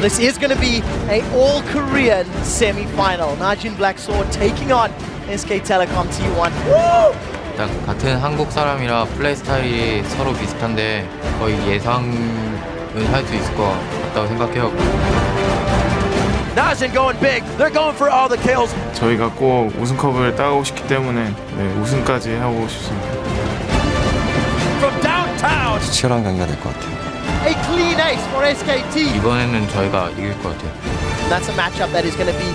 this is going to be an all-Korean semi-final. Najin Black Sword taking on SK Telecom T1. Woo! 딱 같은 한국 사람이라 플레이 스타일이 서로 비슷한데 거의 예상은 할 수 있을 것 같다고 생각해요. Najin going big. They're going for all the kills. 저희가 꼭 우승컵을 따고 싶기 때문에 우승까지 하고 싶습니다. From downtown. 치열한 경기가 될 것 같아요. A clean ace for SKT. 이번에는 저희가 이길 것 같아요. That's a matchup that is going to be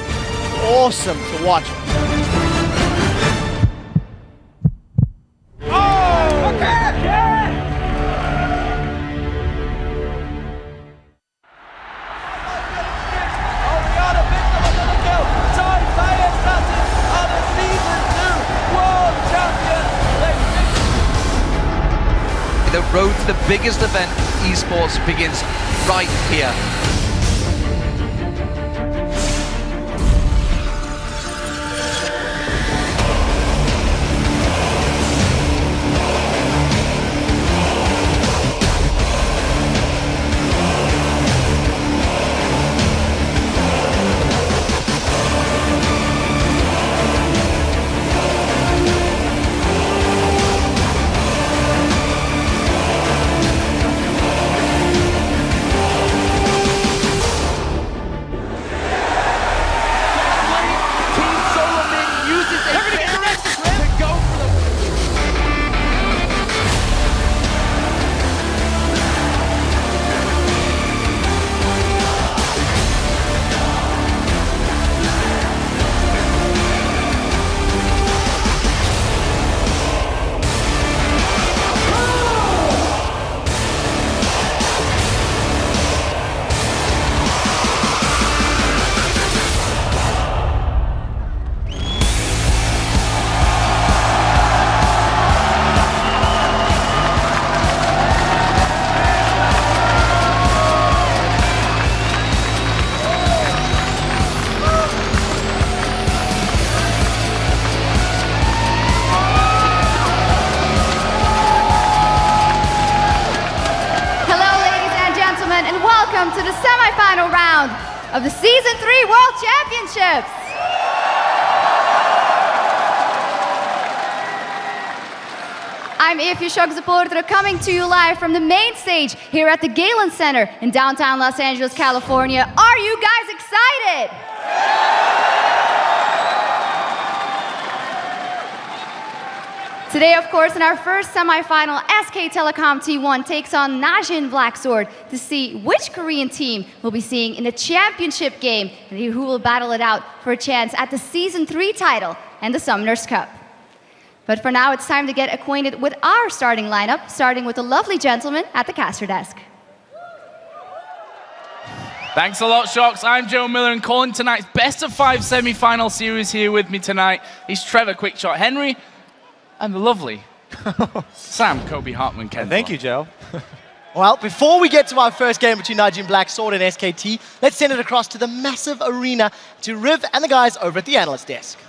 awesome to watch. The road to the biggest event in esports begins right here. And welcome to the semi-final round of the Season 3 World Championships. I'm Efi Shogzaportra coming to you live from the main stage here at the Galen Center in downtown Los Angeles, California. Are you guys excited? Today, of course, in our first semi-final, SK Telecom T1 takes on Najin Black Sword to see which Korean team we'll be seeing in the championship game and who will battle it out for a chance at the Season 3 title and the Summoners Cup. But for now, it's time to get acquainted with our starting lineup, starting with the lovely gentleman at the caster desk. Thanks a lot, Shocks. I'm Joe Miller, and calling tonight's best of 5 semi-final series here with me tonight is Trevor Quickshot Henry and the lovely Sam Kobe Hartman Kendall. Thank you, Joe. Well, before we get to our first game between Najin Black Sword and SKT, let's send it across to the massive arena to Riv and the guys over at the analyst desk.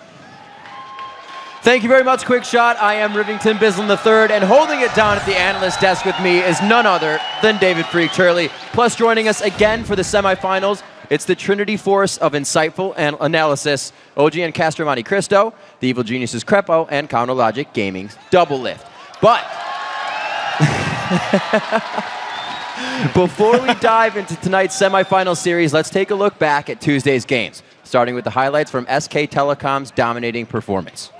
Thank you very much, Quickshot. I am Rivington Bislin III, and holding it down at the analyst desk with me is none other than David Freak Turley. Plus, joining us again for the semifinals, it's the Trinity Force of insightful analysis, OGN Caster Monte Cristo, the Evil Geniuses Crepo, and Counterlogic Gaming's Double Lift. But before we dive into tonight's semifinal series, let's take a look back at Tuesday's games, starting with the highlights from SK Telecom's dominating performance.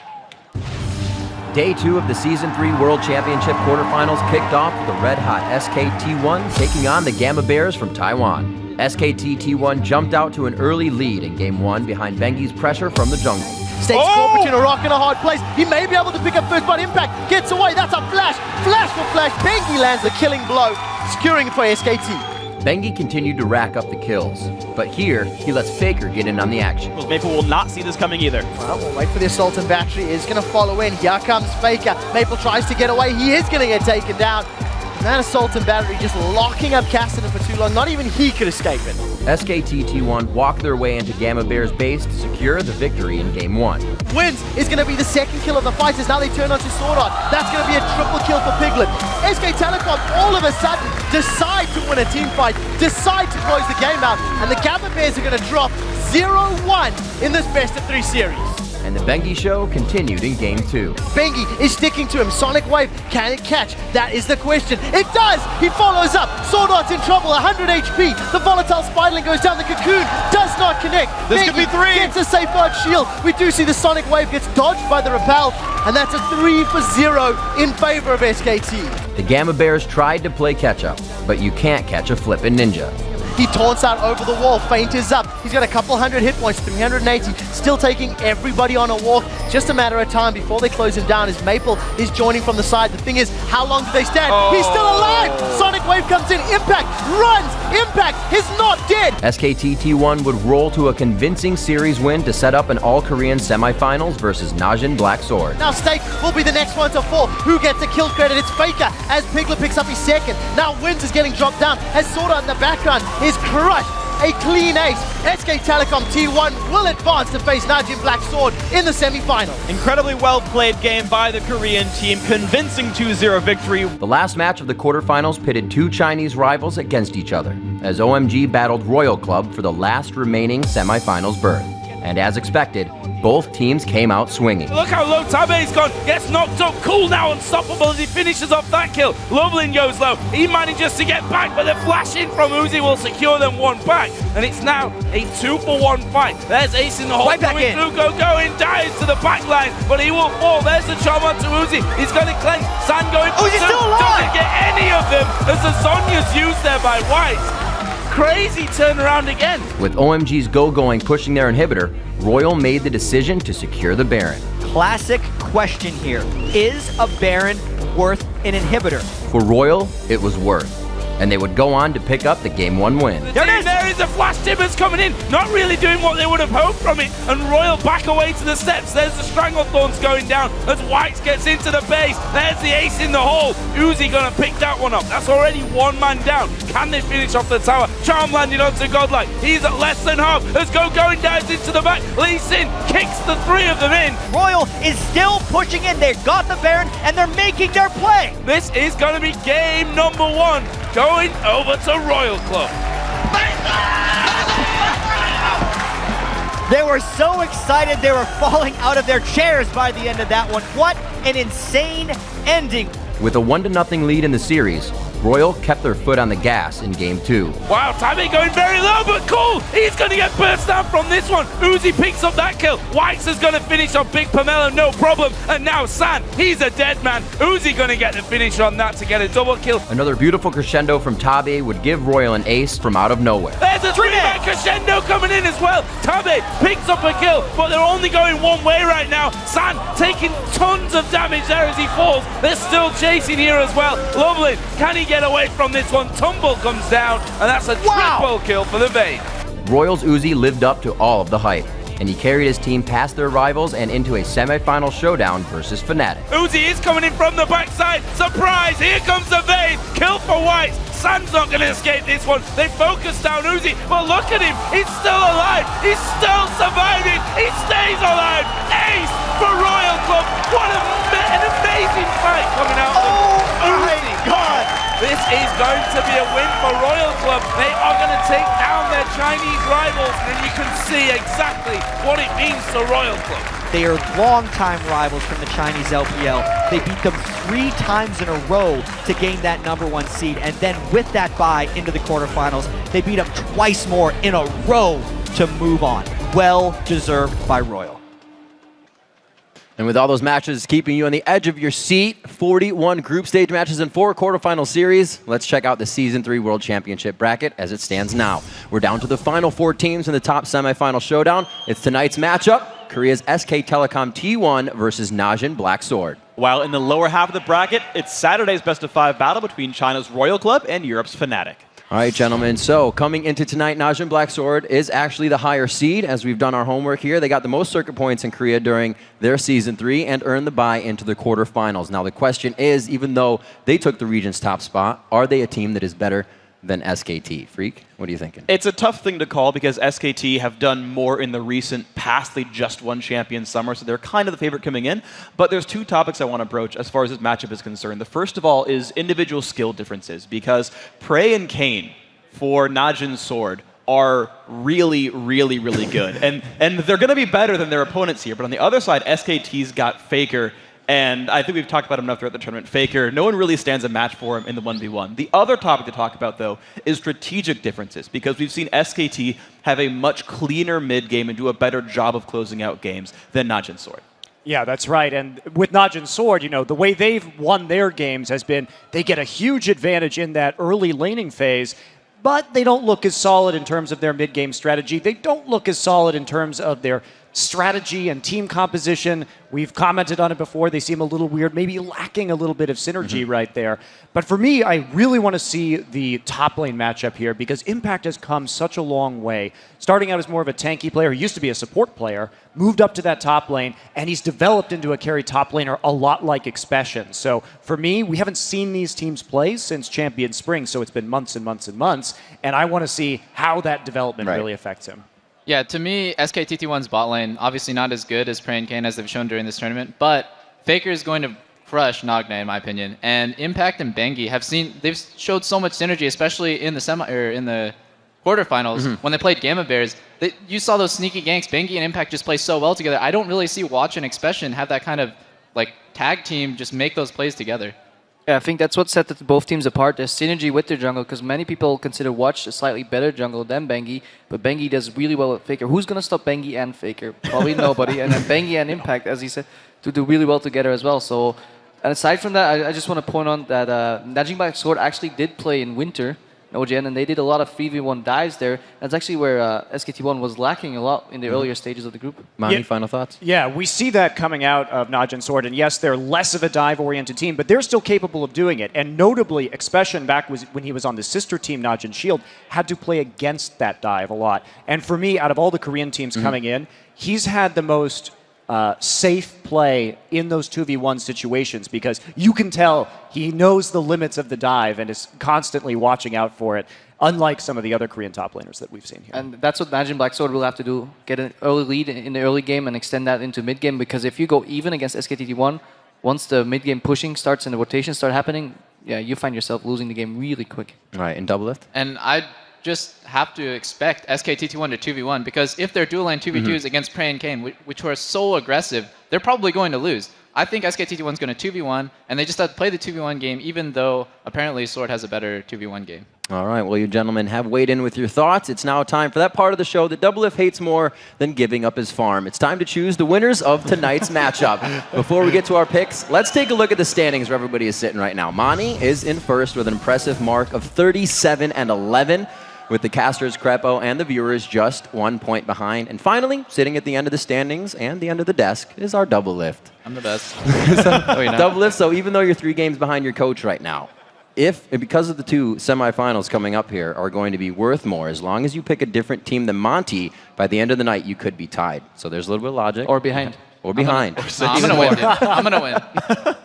Day 2 of the Season 3 World Championship quarterfinals kicked off with the red-hot SKT1 taking on the Gamma Bears from Taiwan. SKT1 jumped out to an early lead in Game 1 behind Bengi's pressure from the jungle. Stays caught between a rock and a hard place. He may be able to pick up first blood impact. Gets away, that's a flash. Flash for flash. Bengi lands the killing blow, securing it for SKT. Bengi continued to rack up the kills, but here he lets Faker get in on the action. Maple will not see this coming either. Well, we'll wait for the assault and battery. Is going to follow in. Here comes Faker. Maple tries to get away. He is going to get taken down. And that assault and battery just locking up Cassidy for too long. Not even he could escape it. SKT1 walked their way into Gamma Bear's base to secure the victory in Game 1. Wins is going to be the second kill of the fighters. Now they turn onto Sword Art. That's going to be a triple kill for Piglet. SK Telecom all of a sudden decide to win a team fight, decide to close the game out, and the Gamma Bears are going to drop 0-1 in this best-of-3 series. And the Bengi show continued in Game 2. Bengi is sticking to him. Sonic Wave, can it catch? That is the question. It does! He follows up. Sword Art's in trouble, 100 HP. The volatile Spiderling goes down. The Cocoon does not connect. This could be 3. Gets a safeguard shield. We do see the Sonic Wave gets dodged by the Repel, and that's a 3-for-0 in favor of SKT. The Gamma Bears tried to play catch-up, but you can't catch a flippin' ninja. He taunts out over the wall. Feint is up. He's got a couple hundred hit points, 380. Still taking everybody on a walk. Just a matter of time before they close him down as Maple is joining from the side. The thing is, how long do they stand? He's still alive! Sonic Wave comes in. Impact runs. Impact is not dead. SKT T1 would roll to a convincing series win to set up an all-Korean semifinals versus Najin Black Sword. Now Stake will be the next one to fall. Who gets the kill credit? It's Faker as Piglet picks up his second. Now Wins is getting dropped down as Sword Art in the background is crushed. A clean ace. SK Telecom T1 will advance to face Najin Black Sword in the semifinals. Incredibly well-played game by the Korean team, convincing 2-0 victory. The last match of the quarterfinals pitted two Chinese rivals against each other, as OMG battled Royal Club for the last remaining semifinals berth. And as expected, both teams came out swinging. Look how low Tabe's gone. Gets knocked up. Cool now, unstoppable as he finishes off that kill. Lovelin goes low. He manages to get back, but the flash in from Uzi will secure them one back. And it's now a 2-for-1 fight. There's Ace in the hole. Right back in. Going, dives to the back line, but he will fall. There's the charm onto Uzi. He's going to cleanse. San going for Uzi's two. still alive. Doesn't get any of them as the Zonya's used there by White. Crazy turnaround again. With OMG's Go-Going pushing their inhibitor, Royal made the decision to secure the Baron. Classic question here. Is a Baron worth an inhibitor? For Royal, it was worth. And they would go on to pick up the Game 1 win. There is a flash. Tibbers coming in, not really doing what they would have hoped from it. And Royal back away to the steps. There's the Stranglethorns going down as White gets into the base. There's the ace in the hole. Uzi gonna pick that one up. That's already one man down. Can they finish off the tower? Charm landing onto Godlike. He's at less than half. As Go-Going dives into the back. Lee Sin kicks the three of them in. Royal is still pushing in. They've got the Baron and they're making their play. This is gonna be game number 1. Going over to Royal Club. They were so excited they were falling out of their chairs by the end of that one. What an insane ending. With a 1-0 lead in the series, Royal kept their foot on the gas in Game 2. Wow, Tabe going very low, but cool. He's going to get burst down from this one. Uzi picks up that kill. White's is going to finish on Big Pomelo, no problem. And now San, he's a dead man. Uzi going to get the finish on that to get a double kill. Another beautiful crescendo from Tabe would give Royal an ace from out of nowhere. There's a three-man crescendo coming in as well. Tabe picks up a kill, but they're only going one way right now. San taking tons of damage there as he falls. They're still chasing here as well. Lovely, can he get away from this one? Tumble comes down, and that's a triple kill for the Vayne. Royal's Uzi lived up to all of the hype, and he carried his team past their rivals and into a semifinal showdown versus Fnatic. Uzi is coming in from the backside. Surprise! Here comes the Vayne. Kill for White. San's not going to escape this one. They focus down Uzi, but look at him. He's still alive. He's still surviving. He stays alive. Ace for Royal Club. What an amazing fight coming out of Uzi. God. This is going to be a win for Royal Club. They are going to take down their Chinese rivals, and you can see exactly what it means to Royal Club. They are longtime rivals from the Chinese LPL. They beat them 3 times in a row to gain that #1 seed, and then with that bye into the quarterfinals, they beat them twice more in a row to move on. Well deserved by Royal. And with all those matches keeping you on the edge of your seat, 41 group stage matches and 4 quarterfinal series, let's check out the Season 3 World Championship bracket as it stands now. We're down to the final 4 teams in the top semifinal showdown. It's tonight's matchup, Korea's SK Telecom T1 versus Najin Black Sword. While in the lower half of the bracket, it's Saturday's best-of-5 battle between China's Royal Club and Europe's Fnatic. All right, gentlemen, so coming into tonight, Najin Black Sword is actually the higher seed, as we've done our homework here. They got the most circuit points in Korea during their Season 3 and earned the bye into the quarterfinals. Now, the question is, even though they took the region's top spot, are they a team that is better than SKT? Freak, what are you thinking? It's a tough thing to call because SKT have done more in the recent past. They just won Champion Summer, so they're kind of the favorite coming in. But there's two topics I want to broach as far as this matchup is concerned. The first of all is individual skill differences, because Prey and Kane for Najin's Sword are really, really, really good. And they're going to be better than their opponents here. But on the other side, SKT's got Faker. And I think we've talked about him enough throughout the tournament. Faker, no one really stands a match for him in the 1v1. The other topic to talk about, though, is strategic differences, because we've seen SKT have a much cleaner mid game and do a better job of closing out games than Najin Sword. Yeah, that's right. And with Najin Sword, the way they've won their games has been they get a huge advantage in that early laning phase, but they don't look as solid in terms of their mid-game strategy. They don't look as solid in terms of their strategy and team composition. We've commented on it before. They seem a little weird, maybe lacking a little bit of synergy right there. But for me, I really want to see the top lane matchup here because Impact has come such a long way. Starting out as more of a tanky player, he used to be a support player, moved up to that top lane, and he's developed into a carry top laner a lot like Expression. So for me, we haven't seen these teams play since Champion Spring, so it's been months and months and months, and I want to see how that development really affects him. Yeah, to me, SKTT1's bot lane, obviously not as good as Prey and Kane as they've shown during this tournament, but Faker is going to crush Nagna in my opinion. And Impact and Bengi they've showed so much synergy, especially in the quarterfinals when they played Gamma Bears. You saw those sneaky ganks. Bengi and Impact just play so well together. I don't really see Watch and Expression have that kind of tag team just make those plays together. Yeah, I think that's what set both teams apart. There's synergy with their jungle, because many people consider Watch a slightly better jungle than Bengi, but Bengi does really well with Faker. Who's going to stop Bengi and Faker? Probably nobody. And then Bengi and Impact, as he said, to do really well together as well. So, and aside from that, I just want to point on that Najin Black Sword actually did play in Winter, OGN, and they did a lot of 3v1 dives there. That's actually where SKT1 was lacking a lot in the earlier stages of the group. Mani, final thoughts? Yeah, we see that coming out of Najin Sword, and yes, they're less of a dive-oriented team, but they're still capable of doing it. And notably, Expression, when he was on the sister team, Najin Shield, had to play against that dive a lot. And for me, out of all the Korean teams coming in, he's had the most safe play in those 2v1 situations, because you can tell he knows the limits of the dive and is constantly watching out for it, unlike some of the other Korean top laners that we've seen here. And that's what Najin Black Sword will have to do, get an early lead in the early game and extend that into mid game, because if you go even against SKTT1, once the mid game pushing starts and the rotations start happening, yeah, you find yourself losing the game really quick. All right, in double lift? And I just have to expect SKTT1 to 2v1, because if they're dual lane 2v2s against Prey and Kane, which are so aggressive, they're probably going to lose. I think SKTT1 is going to 2v1, and they just have to play the 2v1 game, even though apparently Sword has a better 2v1 game. All right, well, you gentlemen have weighed in with your thoughts. It's now time for that part of the show that Doublelift hates more than giving up his farm. It's time to choose the winners of tonight's matchup. Before we get to our picks, let's take a look at the standings where everybody is sitting right now. Mani is in first with an impressive mark of 37-11. With the casters, Crepo, and the viewers just 1 point behind. And finally, sitting at the end of the standings and the end of the desk is our Doublelift. I'm the best. Doublelift, so even though you're 3 games behind your coach right now, because of the 2 semifinals coming up here are going to be worth more, as long as you pick a different team than Monty, by the end of the night, you could be tied. So there's a little bit of logic. Or behind. Or behind. I'm going to win, dude. I'm going to win.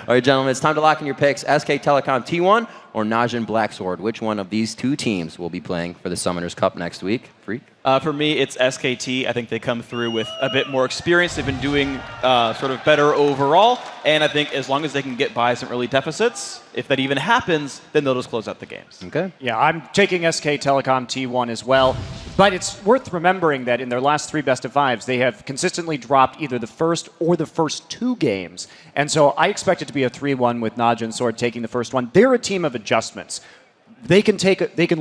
All right, gentlemen, it's time to lock in your picks. SK Telecom T1 or Najin Black Sword. Which one of these 2 teams will be playing for the Summoners Cup next week? Freak? For me, it's SKT. I think they come through with a bit more experience. They've been doing sort of better overall. And I think as long as they can get by some early deficits, if that even happens, then they'll just close out the games. Okay. Yeah, I'm taking SK Telecom T1 as well. But it's worth remembering that in their last 3 best-of-5s, they have consistently dropped either the first or the first 2 games. And so I expect it to be a 3-1 with Najin Sword taking the first one. They're a team of adjustments. They can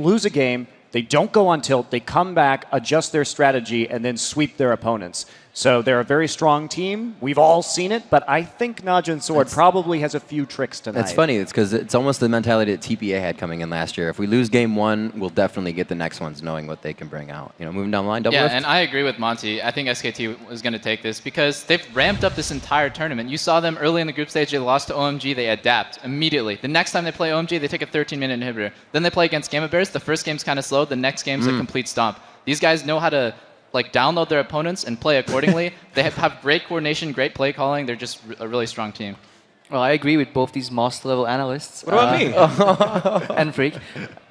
lose a game, they don't go on tilt, they come back, adjust their strategy, and then sweep their opponents. So they're a very strong team. We've all seen it, but I think Najin Sword probably has a few tricks tonight. It's funny. It's because it's almost the mentality that TPA had coming in last year. If we lose game 1, we'll definitely get the next ones knowing what they can bring out. Moving down the line, Doublelift? Yeah, and I agree with Monty. I think SKT is going to take this because they've ramped up this entire tournament. You saw them early in the group stage. They lost to OMG. They adapt immediately. The next time they play OMG, they take a 13-minute inhibitor. Then they play against Gamma Bears. The first game's kind of slow. The next game's a complete stomp. These guys know how to download their opponents and play accordingly. They have great coordination, great play calling. They're just a really strong team. Well, I agree with both these master level analysts. What about me? And Freak.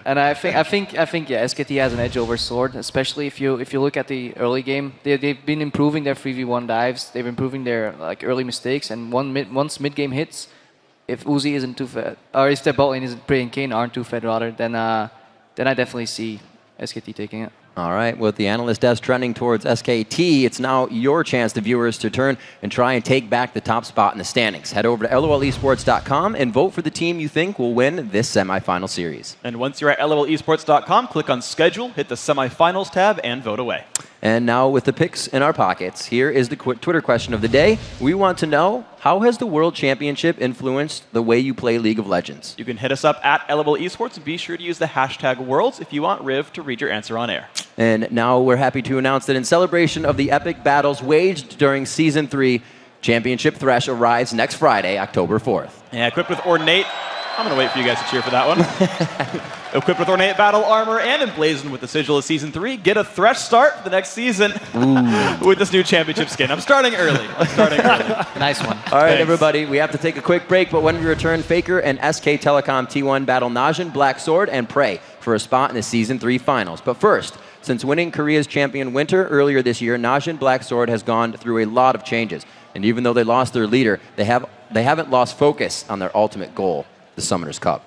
And I think yeah, SKT has an edge over Sword, especially if you look at the early game. They've been improving their 3v1 dives. They've been improving their like early mistakes. And once mid game hits, if Uzi isn't too fed, or if their bot lane isn't Prey and Kane aren't too fed rather, then I definitely see SKT taking it. All right, with the analyst desk trending towards SKT, it's now your chance, the viewers, to turn and try and take back the top spot in the standings. Head over to lolesports.com and vote for the team you think will win this semifinal series. And once you're at lolesports.com, click on Schedule, hit the Semifinals tab, and vote away. And now with the picks in our pockets, here is the Twitter question of the day. We want to know, how has the World Championship influenced the way you play League of Legends? You can hit us up at LOL Esports and be sure to use the hashtag Worlds if you want Riv to read your answer on air. And now we're happy to announce that in celebration of the epic battles waged during Season 3, Championship Thresh arrives next Friday, October 4th. Yeah, equipped with ornate... I'm going to wait for you guys to cheer for that one. Equipped with ornate battle armor and emblazoned with the sigil of Season 3, get a Thresh start for the next season with this new championship skin. I'm starting early. Nice one. All right, Thanks. everybody, we have to take a quick break, but when we return, Faker and SK Telecom T1 battle Najin, Black Sword, and Prey for a spot in the Season 3 finals. But first, since winning Korea's champion Winter earlier this year, Najin Black Sword has gone through a lot of changes. And even though they lost their leader, they haven't lost focus on their ultimate goal, the Summoners Cup.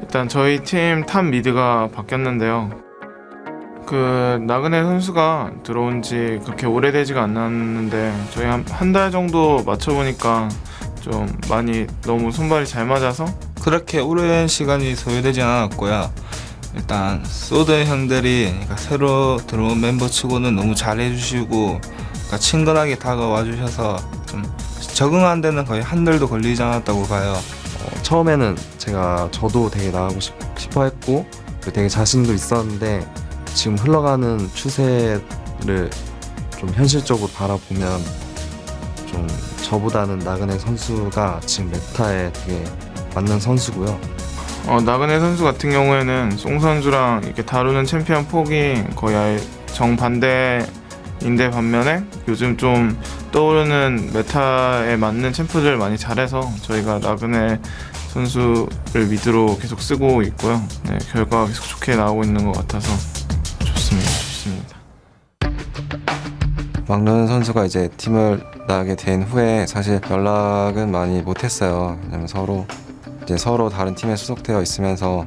일단 저희 팀 탑 미드가 바뀌었는데요. 그 나그네 선수가 들어온 지 그렇게 오래되지가 않았는데 저희 한 달 정도 맞춰보니까 좀 많이 너무 손발이 잘 맞아서 그렇게 오랜 시간이 소요되지 않았고요. 일단 소드 형들이 그러니까 새로 들어온 멤버 치고는 너무 잘해주시고 그러니까 친근하게 다가와 주셔서 좀 적응하는 데는 거의 한 달도 걸리지 않았다고 봐요. 처음에는 저도 되게 나가고 싶어 했고 되게 자신도 있었는데 지금 흘러가는 추세를 좀 현실적으로 바라보면 좀 저보다는 나그네 선수가 지금 메타에 되게 맞는 선수고요. 나그네 선수 같은 경우에는 송 선수랑 이렇게 다루는 챔피언 폭이 거의 아예 정반대인데 반면에 요즘 좀 떠오르는 메타에 맞는 챔프들을 많이 잘해서 저희가 나그네 선수를 미드로 계속 쓰고 있고요. 네, 결과가 계속 좋게 나오고 있는 것 같아서 좋습니다. 막는 선수가 이제 팀을 나가게 된 후에 사실 연락은 많이 못했어요. 왜냐면 서로 다른 팀에 소속되어 있으면서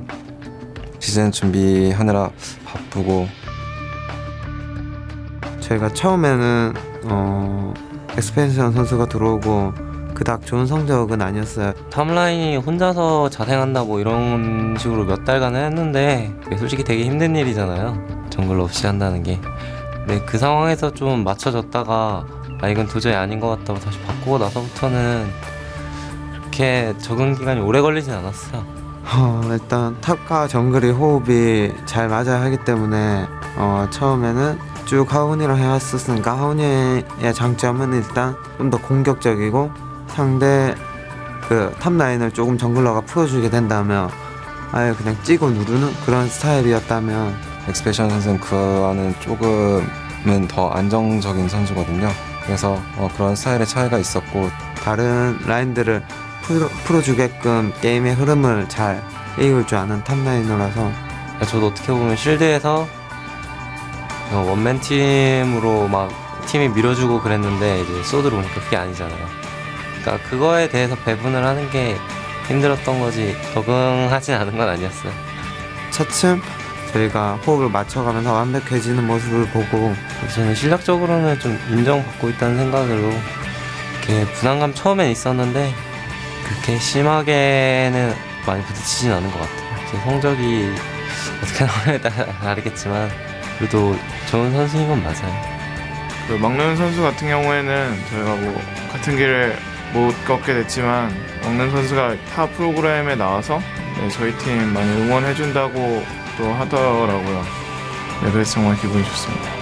시즌 준비하느라 바쁘고 저희가 처음에는 엑스펜션 선수가 들어오고 그닥 좋은 성적은 아니었어요. 탑라인이 혼자서 자생한다 뭐 이런 식으로 몇 달간은 했는데 그게 솔직히 되게 힘든 일이잖아요. 정글 없이 한다는 게. 근데 그 상황에서 좀 맞춰졌다가 이건 도저히 아닌 것 같다고 다시 바꾸고 나서부터는 그렇게 적응 기간이 오래 걸리진 않았어요. 일단 탑과 정글이 호흡이 잘 맞아야 하기 때문에 처음에는 쭉 하훈이랑 해왔었으니까 하훈이의 장점은 일단 좀 더 공격적이고 상대 그 탑라인을 조금 정글러가 풀어주게 된다면 아예 그냥 찍어 누르는 그런 스타일이었다면 엑스페션 선수는 그와는 조금은 더 안정적인 선수거든요. 그래서 그런 스타일의 차이가 있었고 다른 라인들을 풀어주게끔 게임의 흐름을 잘 이을 줄 아는 탑라이너라서 저도 어떻게 보면 실드에서 원맨 팀으로 막 팀이 밀어주고 그랬는데 이제 소드로 오니까 그게 아니잖아요. 그러니까 그거에 대해서 배분을 하는 게 힘들었던 거지 적응하진 않은 건 아니었어요. 차츰 저희가 호흡을 맞춰가면서 완벽해지는 모습을 보고 저는 실력적으로는 좀 인정받고 있다는 생각으로 이렇게 부담감 처음엔 있었는데 그렇게 심하게는 많이 부딪히진 않은 것 같아요. 제 성적이 어떻게 나오냐에 따라 다르겠지만 그래도 좋은 선수인 건 맞아요. 그 막는 선수 같은 경우에는 저희가 뭐 같은 길을 못 걷게 됐지만 막는 선수가 타 프로그램에 나와서 저희 팀 많이 응원해준다고 또 하더라고요. 네, 그래서 정말 기분이 좋습니다.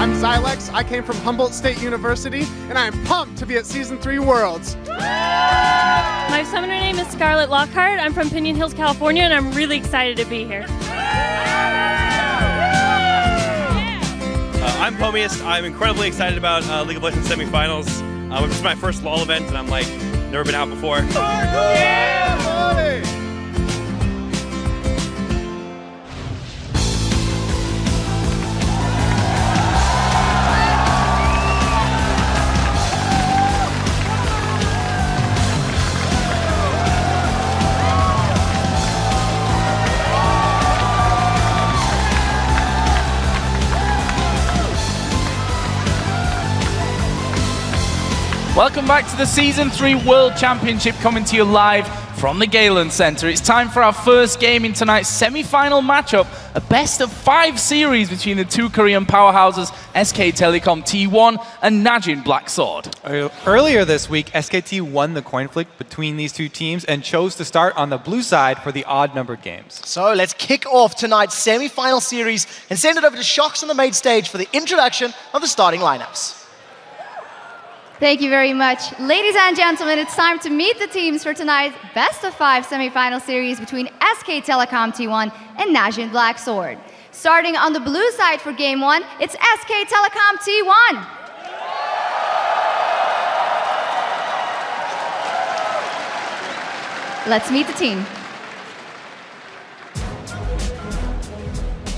I'm Zylex. I came from Humboldt State University, and I am pumped to be at Season 3 Worlds. My summoner name is Scarlett Lockhart. I'm from Pinion Hills, California, and I'm really excited to be here. I'm Pomiest. I'm incredibly excited about League of Legends semifinals. This is my first LoL event, and I'm like, never been out before. Yeah, buddy! Welcome back to the Season 3 World Championship, coming to you live from the Galen Center. It's time for our first game in tonight's semi-final matchup, a best-of-5 series between the two Korean powerhouses, SK Telecom T1 and Najin Black Sword. Earlier this week, SKT won the coin flip between these two teams and chose to start on the blue side for the odd-numbered games. So let's kick off tonight's semi-final series and send it over to Shox on the main stage for the introduction of the starting lineups. Thank you very much. Ladies and gentlemen, it's time to meet the teams for tonight's best-of-5 semi-final series between SK Telecom T1 and Najin Black Sword. Starting on the blue side for Game 1, it's SK Telecom T1. Let's meet the team.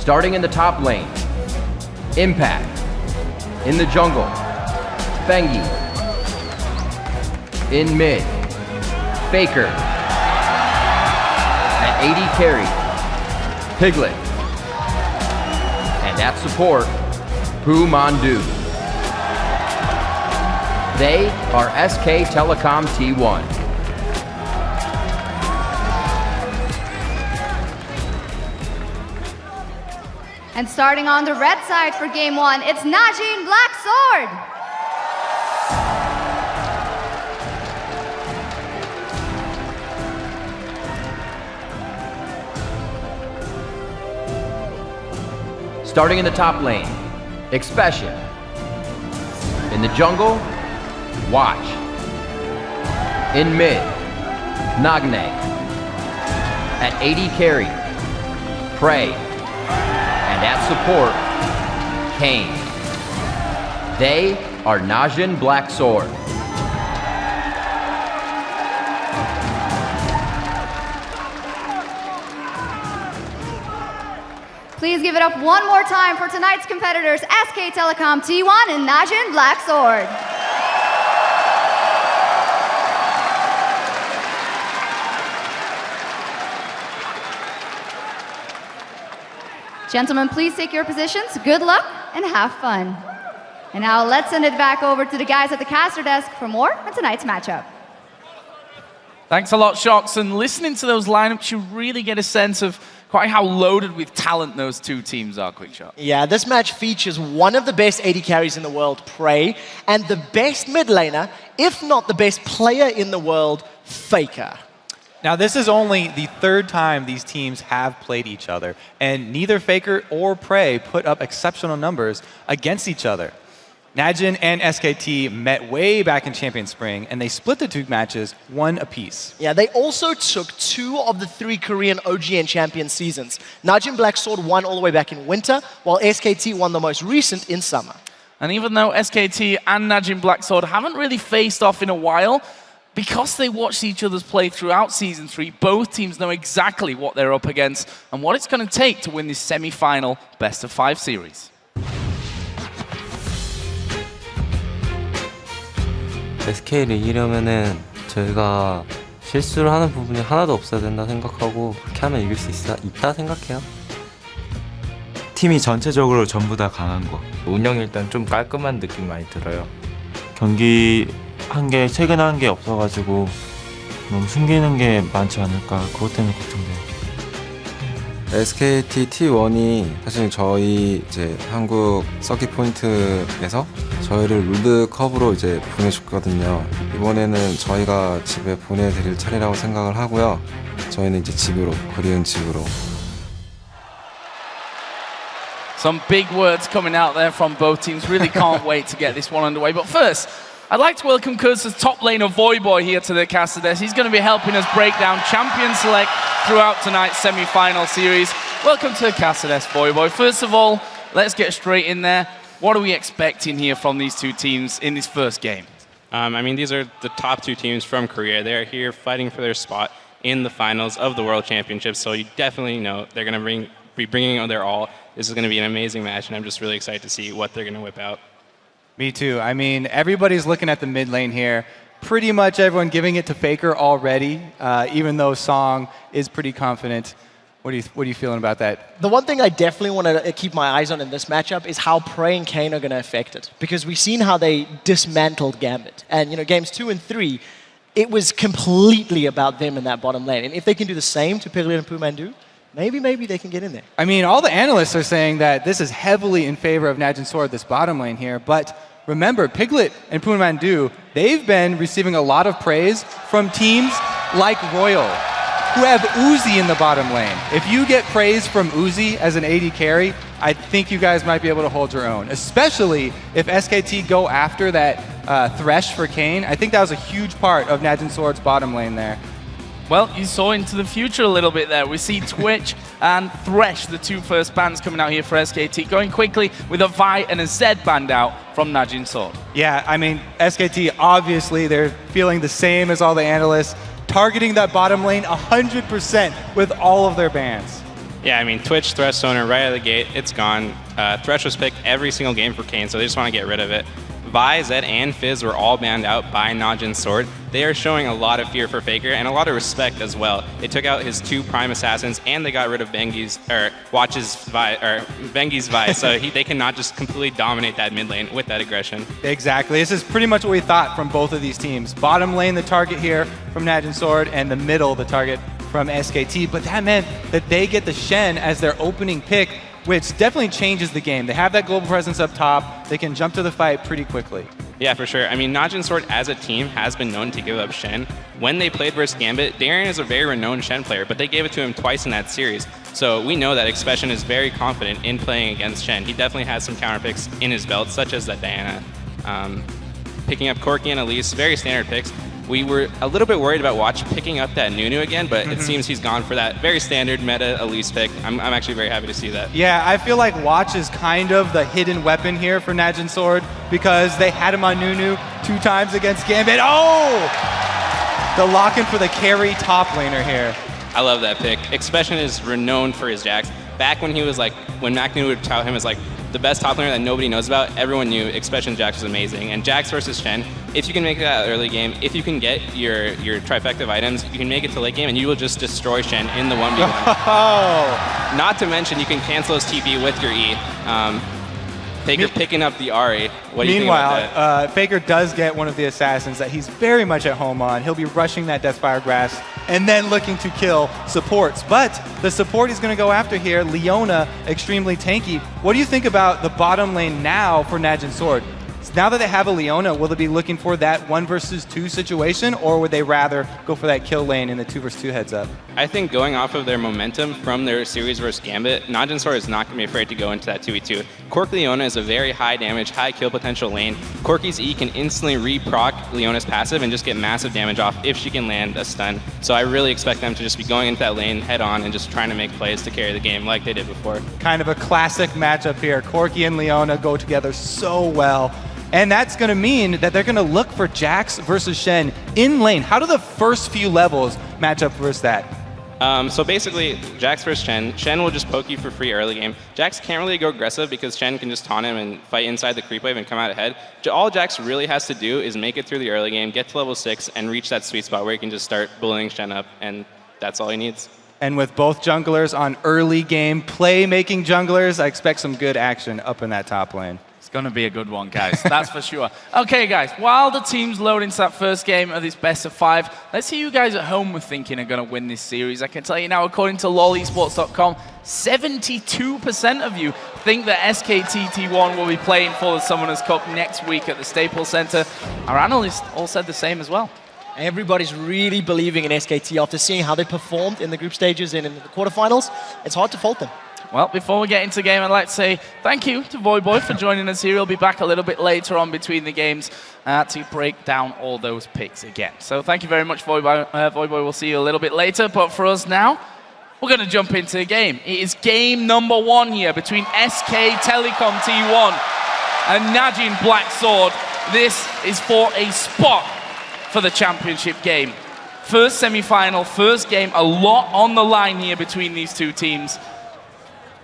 Starting in the top lane, Impact. In the jungle, Bengi. In mid, Faker. At AD carry, Piglet. And at support, Pu Mandu. They are SK Telecom T1. And starting on the red side for Game 1, it's Najin Black Sword. Starting in the top lane, Expression. In the jungle, Watch. In mid, Nagne. At AD carry, Prey. And at support, Kane. They are Najin Black Sword. Please give it up one more time for tonight's competitors, SK Telecom T1 and Najin Black Sword. Gentlemen, please take your positions. Good luck and have fun. And now let's send it back over to the guys at the caster desk for more on tonight's matchup. Thanks a lot, Shox. And listening to those lineups, you really get a sense of quite how loaded with talent those two teams are, Quickshot. Yeah, this match features one of the best AD carries in the world, Prey, and the best mid laner, if not the best player in the world, Faker. Now, this is only the third time these teams have played each other, and neither Faker or Prey put up exceptional numbers against each other. Najin and SKT met way back in Champion Spring, and they split the two matches 1 apiece. Yeah, they also took 2 of the 3 Korean OGN champion seasons. Najin Black Sword won all the way back in winter, while SKT won the most recent in summer. And even though SKT and Najin Black Sword haven't really faced off in a while, because they watched each other's play throughout Season 3, both teams know exactly what they're up against and what it's going to take to win this semi-final best-of-5 series. SK를 이기려면은 저희가 실수를 하는 부분이 하나도 없어야 된다 생각하고 그렇게 하면 이길 수 있다 생각해요. 팀이 전체적으로 전부 다 강한 거. 운영이 일단 좀 깔끔한 느낌 많이 들어요. 경기 한 게 최근에 한 게 없어가지고 너무 숨기는 게 많지 않을까 그것 때문에 걱정돼요. SKT T1이 사실 저희 이제 한국 서킷 포인트에서 저희를 롤드컵으로 이제 보내줬거든요. 이번에는 저희가 집에 보내드릴 차례라고 생각을 하고요. 저희는 이제 집으로, 그리운 집으로. Some big words coming out there from both teams. Really can't wait to get this one underway. But first, I'd like to welcome Curse's top laner Voyboy here to the caster desk. He's going to be helping us break down champion select throughout tonight's semi-final series. Welcome to the caster desk, Voyboy. First of all, let's get straight in there. What are we expecting here from these two teams in this first game? I mean, these are the top two teams from Korea. They're here fighting for their spot in the finals of the World Championships, so you definitely know they're going to be bringing their all. This is going to be an amazing match, and I'm just really excited to see what they're going to whip out. Me too. I mean, everybody's looking at the mid lane here. Pretty much everyone giving it to Faker already, even though Song is pretty confident. What are you feeling about that? The one thing I definitely want to keep my eyes on in this matchup is how Prey and Kane are going to affect it. Because we've seen how they dismantled Gambit. And, you know, games 2 and 3, it was completely about them in that bottom lane. And if they can do the same to Piglet and Pumandu, maybe they can get in there. I mean, all the analysts are saying that this is heavily in favor of Najin Sword, this bottom lane here. But remember, Piglet and Pumandu, they've been receiving a lot of praise from teams like Royal, who have Uzi in the bottom lane. If you get praise from Uzi as an AD carry, I think you guys might be able to hold your own, especially if SKT go after that Thresh for Kane. I think that was a huge part of Najin Sword's bottom lane there. Well, you saw into the future a little bit there. We see Twitch and Thresh, the two first bans coming out here for SKT, going quickly with a Vi and a Z band out from Najin Sword. Yeah, I mean, SKT, obviously, they're feeling the same as all the analysts, targeting that bottom lane 100% with all of their bans. Yeah, I mean, Twitch, Thresh, Sonar, right out of the gate, it's gone. Thresh was picked every single game for Kane, so they just want to get rid of it. Vi, Zed, and Fizz were all banned out by Najin Sword. They are showing a lot of fear for Faker and a lot of respect as well. They took out his two prime assassins and they got rid of Bengi's Vi, so they cannot just completely dominate that mid lane with that aggression. Exactly. This is pretty much what we thought from both of these teams. Bottom lane, the target here from Najin Sword, and the middle, the target from SKT. But that meant that they get the Shen as their opening pick, which definitely changes the game. They have that global presence up top. They can jump to the fight pretty quickly. Yeah, for sure. I mean, Najin Sword as a team has been known to give up Shen. When they played versus Gambit, Darien is a very renowned Shen player, but they gave it to him twice in that series. So we know that Expression is very confident in playing against Shen. He definitely has some counter picks in his belt, such as that Diana. Picking up Corki and Elise, very standard picks. We were a little bit worried about Watch picking up that Nunu again, but it seems he's gone for that very standard meta Elise pick. I'm actually very happy to see that. Yeah, I feel like Watch is kind of the hidden weapon here for Najin Sword because they had him on Nunu 2 times against Gambit. Oh! The lock-in for the carry top laner here. I love that pick. Expression is renowned for his Jax. Back when he was like, when Mac Nunu would tout him as like the best top laner that nobody knows about, everyone knew Expression Jax was amazing. And Jax versus Shen, if you can make it that early game, if you can get your trifecta of items, you can make it to late game and you will just destroy Shen in the 1v1. Oh. Not to mention you can cancel his TP with your E. Faker picking up the Ahri. What do you think about that? Faker does get one of the assassins that he's very much at home on. He'll be rushing that Deathfire Grass and then looking to kill supports. But the support he's going to go after here, Leona, extremely tanky. What do you think about the bottom lane now for Najin Sword? Now that they have a Leona, will they be looking for that 1 versus 2 situation, or would they rather go for that kill lane in the 2 versus 2 heads up? I think going off of their momentum from their series versus Gambit, Najin Sword is not going to be afraid to go into that 2v2. Corki Leona is a very high damage, high kill potential lane. Corki's E can instantly re-proc Leona's passive and just get massive damage off if she can land a stun. So I really expect them to just be going into that lane head on and just trying to make plays to carry the game like they did before. Kind of a classic matchup here. Corki and Leona go together so well. And that's going to mean that they're going to look for Jax versus Shen in lane. How do the first few levels match up versus that? So basically, Jax versus Shen. Shen will just poke you for free early game. Jax can't really go aggressive because Shen can just taunt him and fight inside the creep wave and come out ahead. All Jax really has to do is make it through the early game, get to level 6, and reach that sweet spot where he can just start bullying Shen up, and that's all he needs. And with both junglers on early game play-making junglers, I expect some good action up in that top lane. It's going to be a good one, guys. That's for sure. Okay, guys, while the team's loading to that first game of this best of 5, let's see who you guys at home were thinking are going to win this series. I can tell you now, according to lolesports.com, 72% of you think that SKT1 will be playing for the Summoners Cup next week at the Staples Center. Our analysts all said the same as well. Everybody's really believing in SKT after seeing how they performed in the group stages and in the quarterfinals. It's hard to fault them. Well, before we get into the game, I'd like to say thank you to Voyboy for joining us here. He'll be back a little bit later on between the games to break down all those picks again. So thank you very much, Voyboy. Voyboy, we'll see you a little bit later. But for us now, we're going to jump into the game. It is game number 1 here between SK Telecom T1 and Najin Black Sword. This is for a spot for the championship game. First semi-final, first game, a lot on the line here between these two teams.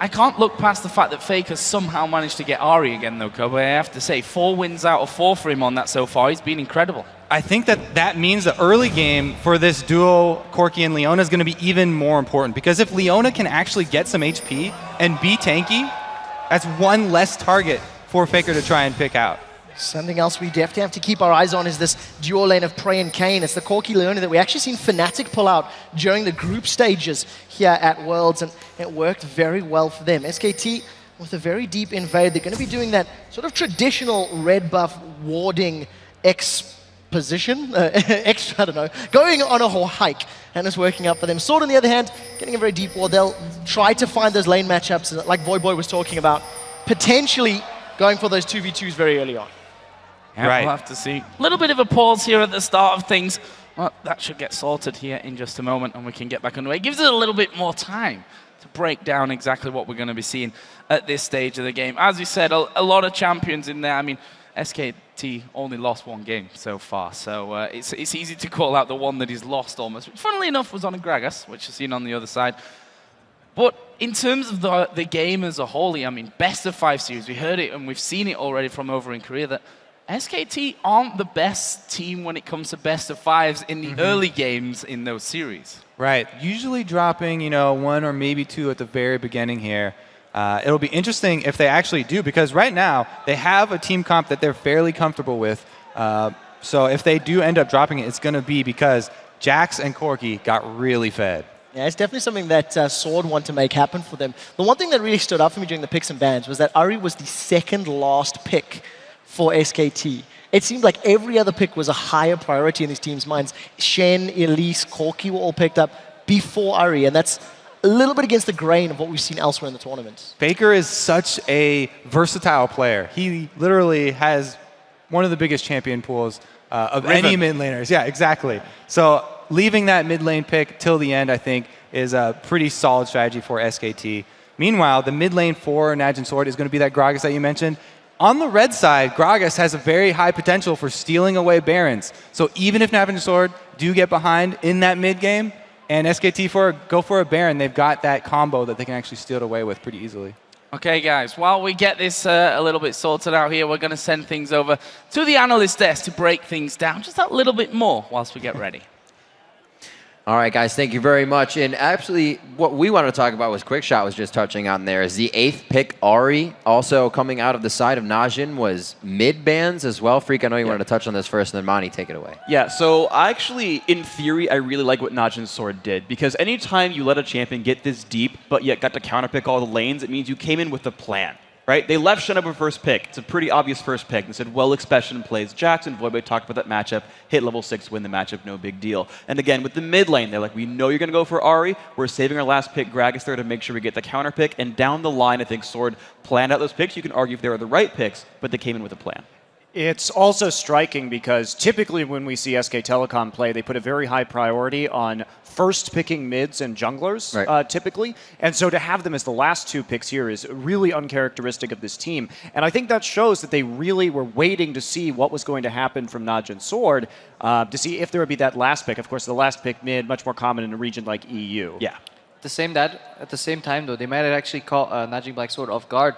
I can't look past the fact that Faker somehow managed to get Ari again, though, Kobe. I have to say, 4 wins out of 4 for him on that so far. He's been incredible. I think that means the early game for this duo, Corki and Leona, is going to be even more important. Because if Leona can actually get some HP and be tanky, that's one less target for Faker to try and pick out. Something else we definitely have to keep our eyes on is this dual lane of Prey and Kane. It's the Corki Leona that we actually seen Fnatic pull out during the group stages here at Worlds, and it worked very well for them. SKT, with a very deep invade, they're going to be doing that sort of traditional red buff warding exposition, I don't know, going on a whole hike, and it's working out for them. Sword, on the other hand, getting a very deep ward. They'll try to find those lane matchups, like Voyboy was talking about, potentially going for those 2v2s very early on. Yeah, right. We'll have to see. A little bit of a pause here at the start of things. Well, that should get sorted here in just a moment, and we can get back underway. It gives us a little bit more time to break down exactly what we're going to be seeing at this stage of the game. As you said, a lot of champions in there. I mean, SKT only lost 1 game so far, so it's easy to call out the one that is lost almost, which funnily enough was on a Gragas, which is seen on the other side. But in terms of the game as a whole, I mean, best of 5 series, we heard it and we've seen it already from over in Korea that SKT aren't the best team when it comes to best of 5s in the early games in those series. Right. Usually dropping, 1 or maybe 2 at the very beginning here. It'll be interesting if they actually do, because right now they have a team comp that they're fairly comfortable with. So if they do end up dropping it, it's going to be because Jax and Corki got really fed. Yeah, it's definitely something that Sword want to make happen for them. The one thing that really stood out for me during the picks and bans was that Ari was the second last pick for SKT. It seemed like every other pick was a higher priority in these teams' minds. Shen, Elise, Corki were all picked up before Ari, and that's a little bit against the grain of what we've seen elsewhere in the tournaments. Faker is such a versatile player. He literally has one of the biggest champion pools of any mid laners. Yeah, exactly. So leaving that mid lane pick till the end, I think, is a pretty solid strategy for SKT. Meanwhile, the mid lane for Najin Sword is going to be that Gragas that you mentioned. On the red side, Gragas has a very high potential for stealing away Barons. So even if Najin Sword do get behind in that mid game, and SKT go for a Baron, they've got that combo that they can actually steal it away with pretty easily. Okay, guys, while we get this a little bit sorted out here, we're going to send things over to the analyst desk to break things down just a little bit more whilst we get ready. All right, guys, thank you very much. And actually, what we wanted to talk about was Quickshot was just touching on there. Is the 8th pick, Ari, also coming out of the side of Najin, was mid-bans as well. Freak, I know you wanted to touch on this first, and then Monty, take it away. Yeah, so actually, in theory, I really like what Najin Sword did, because anytime you let a champion get this deep, but yet got to counterpick all the lanes, it means you came in with a plan. Right? They left Shen up for first pick. It's a pretty obvious first pick. They said, well, Expression plays Jackson. Voyboy talked about that matchup. Hit level 6, win the matchup, no big deal. And again, with the mid lane, they're like, we know you're going to go for Ari. We're saving our last pick, Gragas, there to make sure we get the counter pick. And down the line, I think Sword planned out those picks. You can argue if they were the right picks, but they came in with a plan. It's also striking because typically when we see SK Telecom play, they put a very high priority on first picking mids and junglers, typically. And so to have them as the last two picks here is really uncharacteristic of this team. And I think that shows that they really were waiting to see what was going to happen from Najin Sword, to see if there would be that last pick. Of course, the last pick mid, much more common in a region like EU. Yeah. At the same time, though, they might have actually caught Najin Black Sword off guard.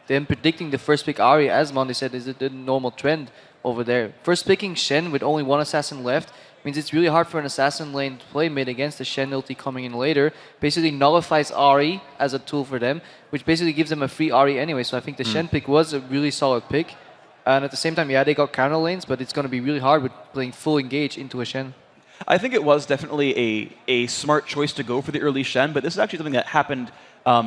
Them predicting the first pick Ari, as Monty said, is the normal trend over there. First picking Shen with only one assassin left means it's really hard for an assassin lane to play mid against the Shen ulti coming in later. Basically nullifies Ari as a tool for them, which basically gives them a free Ari anyway. So I think the Shen pick was a really solid pick. And at the same time, yeah, they got counter lanes, but it's going to be really hard with playing full engage into a Shen. I think it was definitely a smart choice to go for the early Shen, but this is actually something that happened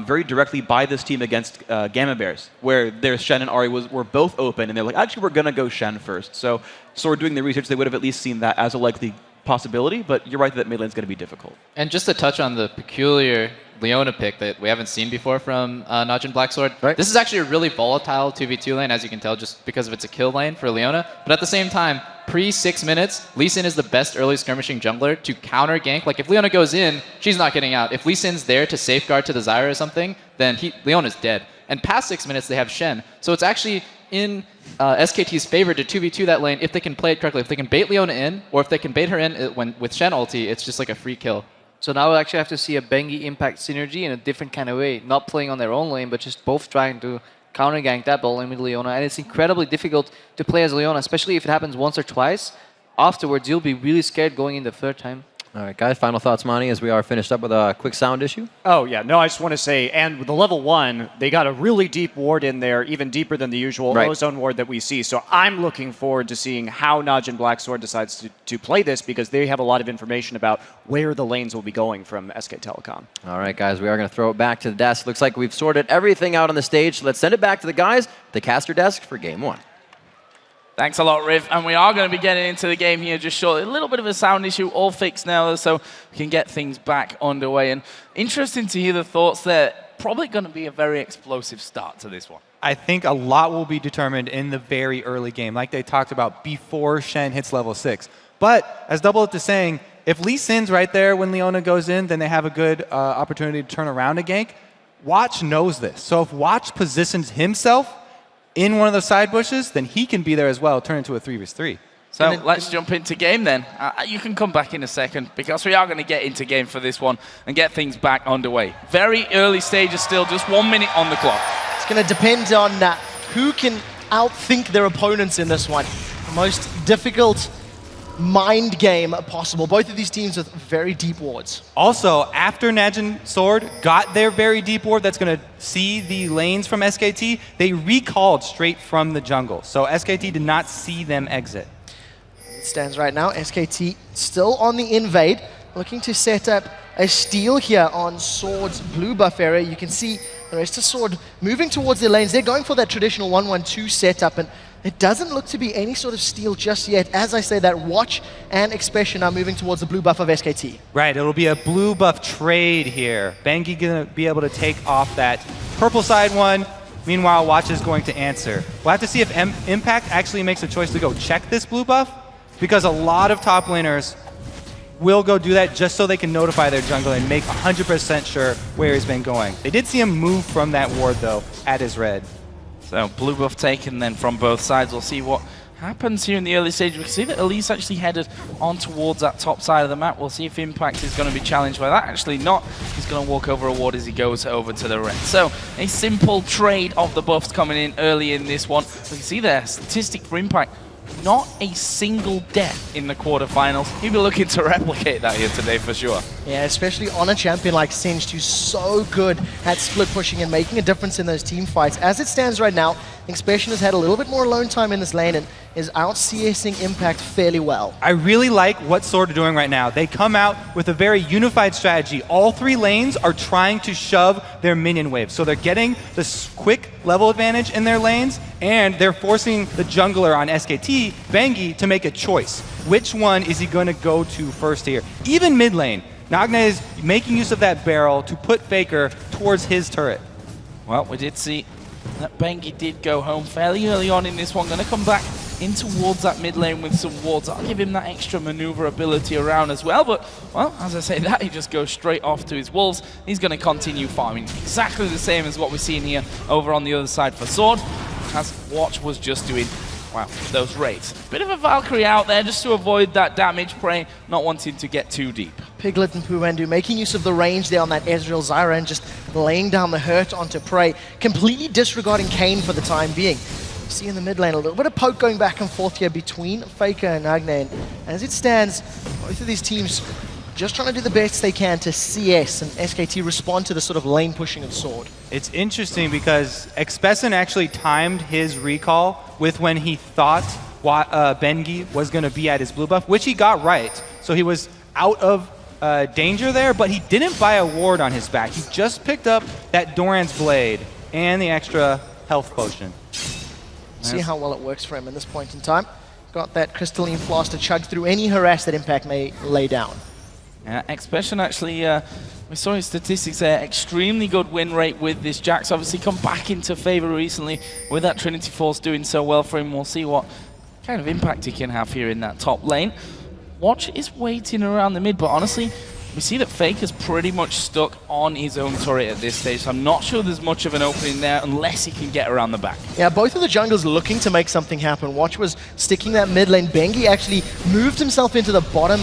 very directly by this team against Gamma Bears, where their Shen and Ari were both open, and they're like, actually, we're going to go Shen first. So Sword doing the research, they would have at least seen that as a likely possibility, but you're right that mid lane's going to be difficult. And just to touch on the peculiar Leona pick that we haven't seen before from Najin Black Sword, this is actually a really volatile 2v2 lane, as you can tell, just because of it's a kill lane for Leona. But at the same time, pre-6 minutes, Lee Sin is the best early skirmishing jungler to counter gank. Like, if Leona goes in, she's not getting out. If Lee Sin's there to safeguard to the Zyra or something, then Leona's dead. And past 6 minutes, they have Shen. So it's actually in SKT's favor to 2v2 that lane if they can play it correctly. If they can bait Leona in, or if they can bait her in with Shen ulti, it's just like a free kill. So now we'll actually have to see a Bengi impact synergy in a different kind of way. Not playing on their own lane, but just both trying to counter gank that bot lane with Leona. And it's incredibly difficult to play as Leona, especially if it happens once or twice. Afterwards, you'll be really scared going in the third time. All right, guys, final thoughts, Monty, as we are finished up with a quick sound issue? Oh, yeah. No, I just want to say, and with the level 1, they got a really deep ward in there, even deeper than the usual ozone ward that we see. So I'm looking forward to seeing how Najin Black Sword decides to play this, because they have a lot of information about where the lanes will be going from SK Telecom. All right, guys, we are going to throw it back to the desk. Looks like we've sorted everything out on the stage. Let's send it back to the guys at the caster desk for game 1. Thanks a lot, Riv. And we are going to be getting into the game here just shortly. A little bit of a sound issue, all fixed now, so we can get things back underway. And interesting to hear the thoughts there. Probably going to be a very explosive start to this one. I think a lot will be determined in the very early game, like they talked about before Shen hits level 6. But as Double Up is saying, if Lee Sin's right there when Leona goes in, then they have a good opportunity to turn around a gank. Watch knows this. So if Watch positions himself in one of the side bushes, then he can be there as well, turn into a 3v3. So let's jump into game then. You can come back in a second, because we are going to get into game for this one and get things back underway. Very early stages still, just 1 minute on the clock. It's going to depend on who can outthink their opponents in this one. The most difficult mind game possible. Both of these teams with very deep wards. Also, after Najin Sword got their very deep ward that's going to see the lanes from SKT, they recalled straight from the jungle. So SKT did not see them exit. It stands right now, SKT still on the invade, looking to set up a steal here on Sword's blue buff area. You can see the rest of Sword moving towards their lanes. They're going for that traditional 1-1-2 setup, and it doesn't look to be any sort of steal just yet. As I say, that Watch and Expression are moving towards the blue buff of SKT. Right, it'll be a blue buff trade here. Bengi gonna be able to take off that purple side one. Meanwhile, Watch is going to answer. We'll have to see if Impact actually makes a choice to go check this blue buff, because a lot of top laners will go do that just so they can notify their jungler and make 100% sure where he's been going. They did see him move from that ward, though, at his red. So blue buff taken then from both sides. We'll see what happens here in the early stage. We can see that Elise actually headed on towards that top side of the map. We'll see if Impact is going to be challenged by that. Actually not. He's going to walk over a ward as he goes over to the red. So a simple trade of the buffs coming in early in this one. We can see there, statistic for Impact. Not a single death in the quarterfinals. He'll be looking to replicate that here today for sure. Yeah, especially on a champion like Singed, who's so good at split pushing and making a difference in those team fights. As it stands right now, Expression has had a little bit more alone time in this lane and is out CSing Impact fairly well. I really like what Sword are doing right now. They come out with a very unified strategy. All 3 lanes are trying to shove their minion waves. So they're getting this quick level advantage in their lanes, and they're forcing the jungler on SKT, Bengi, to make a choice. Which one is he going to go to first here? Even mid lane, Nagne is making use of that barrel to put Faker towards his turret. Well, we did see that Bengi did go home fairly early on in this one. Going to come back in towards that mid lane with some wards. I'll give him that extra maneuverability around as well, but, well, as I say that, he just goes straight off to his wolves. He's going to continue farming exactly the same as what we're seeing here over on the other side for Sword, as Watch was just doing, wow, those raids. Bit of a Valkyrie out there just to avoid that damage. Prey not wanting to get too deep. Piglet and Pumandu making use of the range there on that Ezreal Zyra and just laying down the hurt onto Prey, completely disregarding Kayn for the time being. You see in the mid lane a little bit of poke going back and forth here between Faker and Nagne. And as it stands, both of these teams just trying to do the best they can to CS and SKT respond to the sort of lane pushing of Sword. It's interesting because Expesin actually timed his recall with when he thought Bengi was going to be at his blue buff, which he got right. So he was out of danger there, but he didn't buy a ward on his back. He just picked up that Doran's Blade and the extra health potion. See how well it works for him at this point in time. Got that crystalline flask to chug through any harass that Impact may lay down. Yeah, Expression actually, we saw his statistics there, extremely good win rate with this Jax. Obviously come back into favor recently with that Trinity Force doing so well for him. We'll see what kind of impact he can have here in that top lane. Watch is waiting around the mid, but honestly, we see that Faker's pretty much stuck on his own turret at this stage, so I'm not sure there's much of an opening there unless he can get around the back. Yeah, both of the junglers looking to make something happen. Watch was sticking that mid lane. Bengi actually moved himself into the bottom,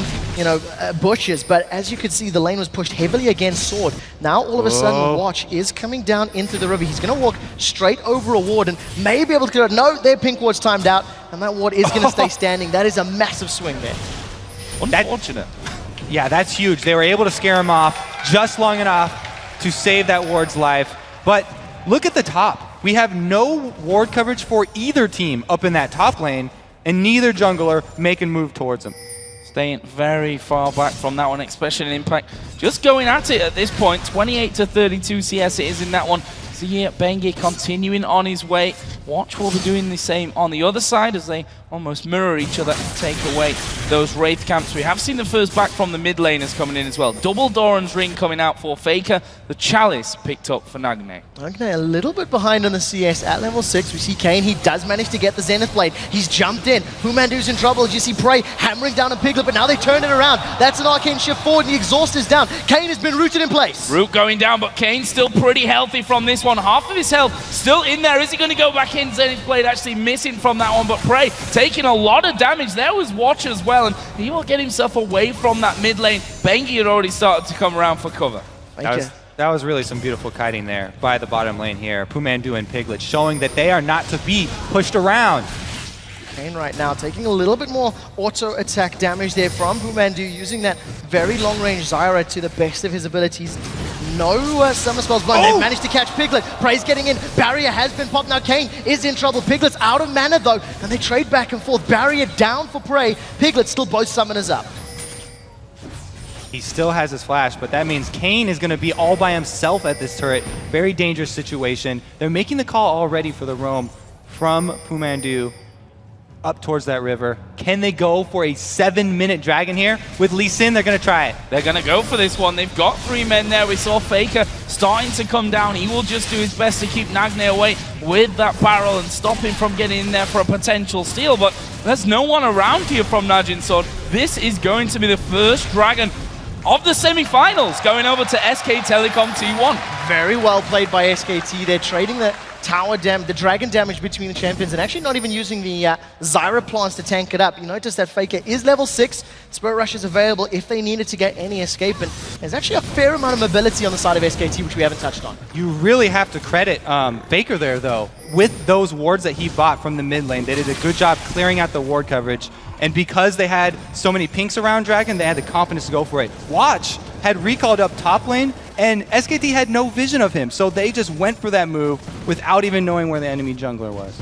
bushes, but as you could see, the lane was pushed heavily against Sword. Now, all of a sudden, Watch is coming down into the river. He's going to walk straight over a ward and may be able to get it. No, their pink ward's timed out, and that ward is going to stay standing. That is a massive swing there. Unfortunate. Yeah, that's huge. They were able to scare him off just long enough to save that ward's life. But look at the top. We have no ward coverage for either team up in that top lane, and neither jungler making move towards him. Staying very far back from that one, especially in Impact. Just going at it at this point. 28 to 32 CS it is in that one. So here, Bengi continuing on his way. Watch will be doing the same on the other side as they almost mirror each other and take away those Wraith camps. We have seen the first back from the mid laners coming in as well. Double Doran's Ring coming out for Faker. The Chalice picked up for Nagne. Nagne a little bit behind on the CS at level 6. We see Kayn. He does manage to get the Zenith Blade. He's jumped in. Pumandu's in trouble. You see Prey hammering down on Piglet, but now they turn it around. That's an arcane shift forward, and the exhaust is down. Kayn has been rooted in place. Root going down, but Kayn still pretty healthy from this one. Half of his health still in there. Is he going to go back in? Zenith Blade actually missing from that one, but Prey taking a lot of damage. There was Watch as well, and he will get himself away from that mid lane. Bengi had already started to come around for cover. That was really some beautiful kiting there by the bottom lane here. Pumandu and Piglet showing that they are not to be pushed around. Kayn right now taking a little bit more auto attack damage there from Pumandu, using that very long range Zyra to the best of his abilities. No summer spells blind. They've managed to catch Piglet. Prey's getting in. Barrier has been popped. Now Kayn is in trouble. Piglet's out of mana though, and they trade back and forth. Barrier down for Prey. Piglet still both summoners up. He still has his flash, but that means Kayn is going to be all by himself at this turret. Very dangerous situation. They're making the call already for the roam from Pumandu up towards that river. Can they go for a 7-minute dragon here? With Lee Sin, they're going to try it. They're going to go for this one. They've got 3 men there. We saw Faker starting to come down. He will just do his best to keep Nagne away with that barrel and stop him from getting in there for a potential steal. But there's no one around here from Najin Sword. This is going to be the first dragon of the semifinals going over to SK Telecom T1. Very well played by SKT. They're trading the the dragon damage between the champions, and actually not even using the Zyra plants to tank it up. You notice that Faker is level 6. Spirit Rush is available if they needed to get any escape, and there's actually a fair amount of mobility on the side of SKT, which we haven't touched on. You really have to credit Faker there, though. With those wards that he bought from the mid lane, they did a good job clearing out the ward coverage, and because they had so many pinks around Dragon, they had the confidence to go for it. Watch had recalled up top lane, and SKT had no vision of him, so they just went for that move without even knowing where the enemy jungler was.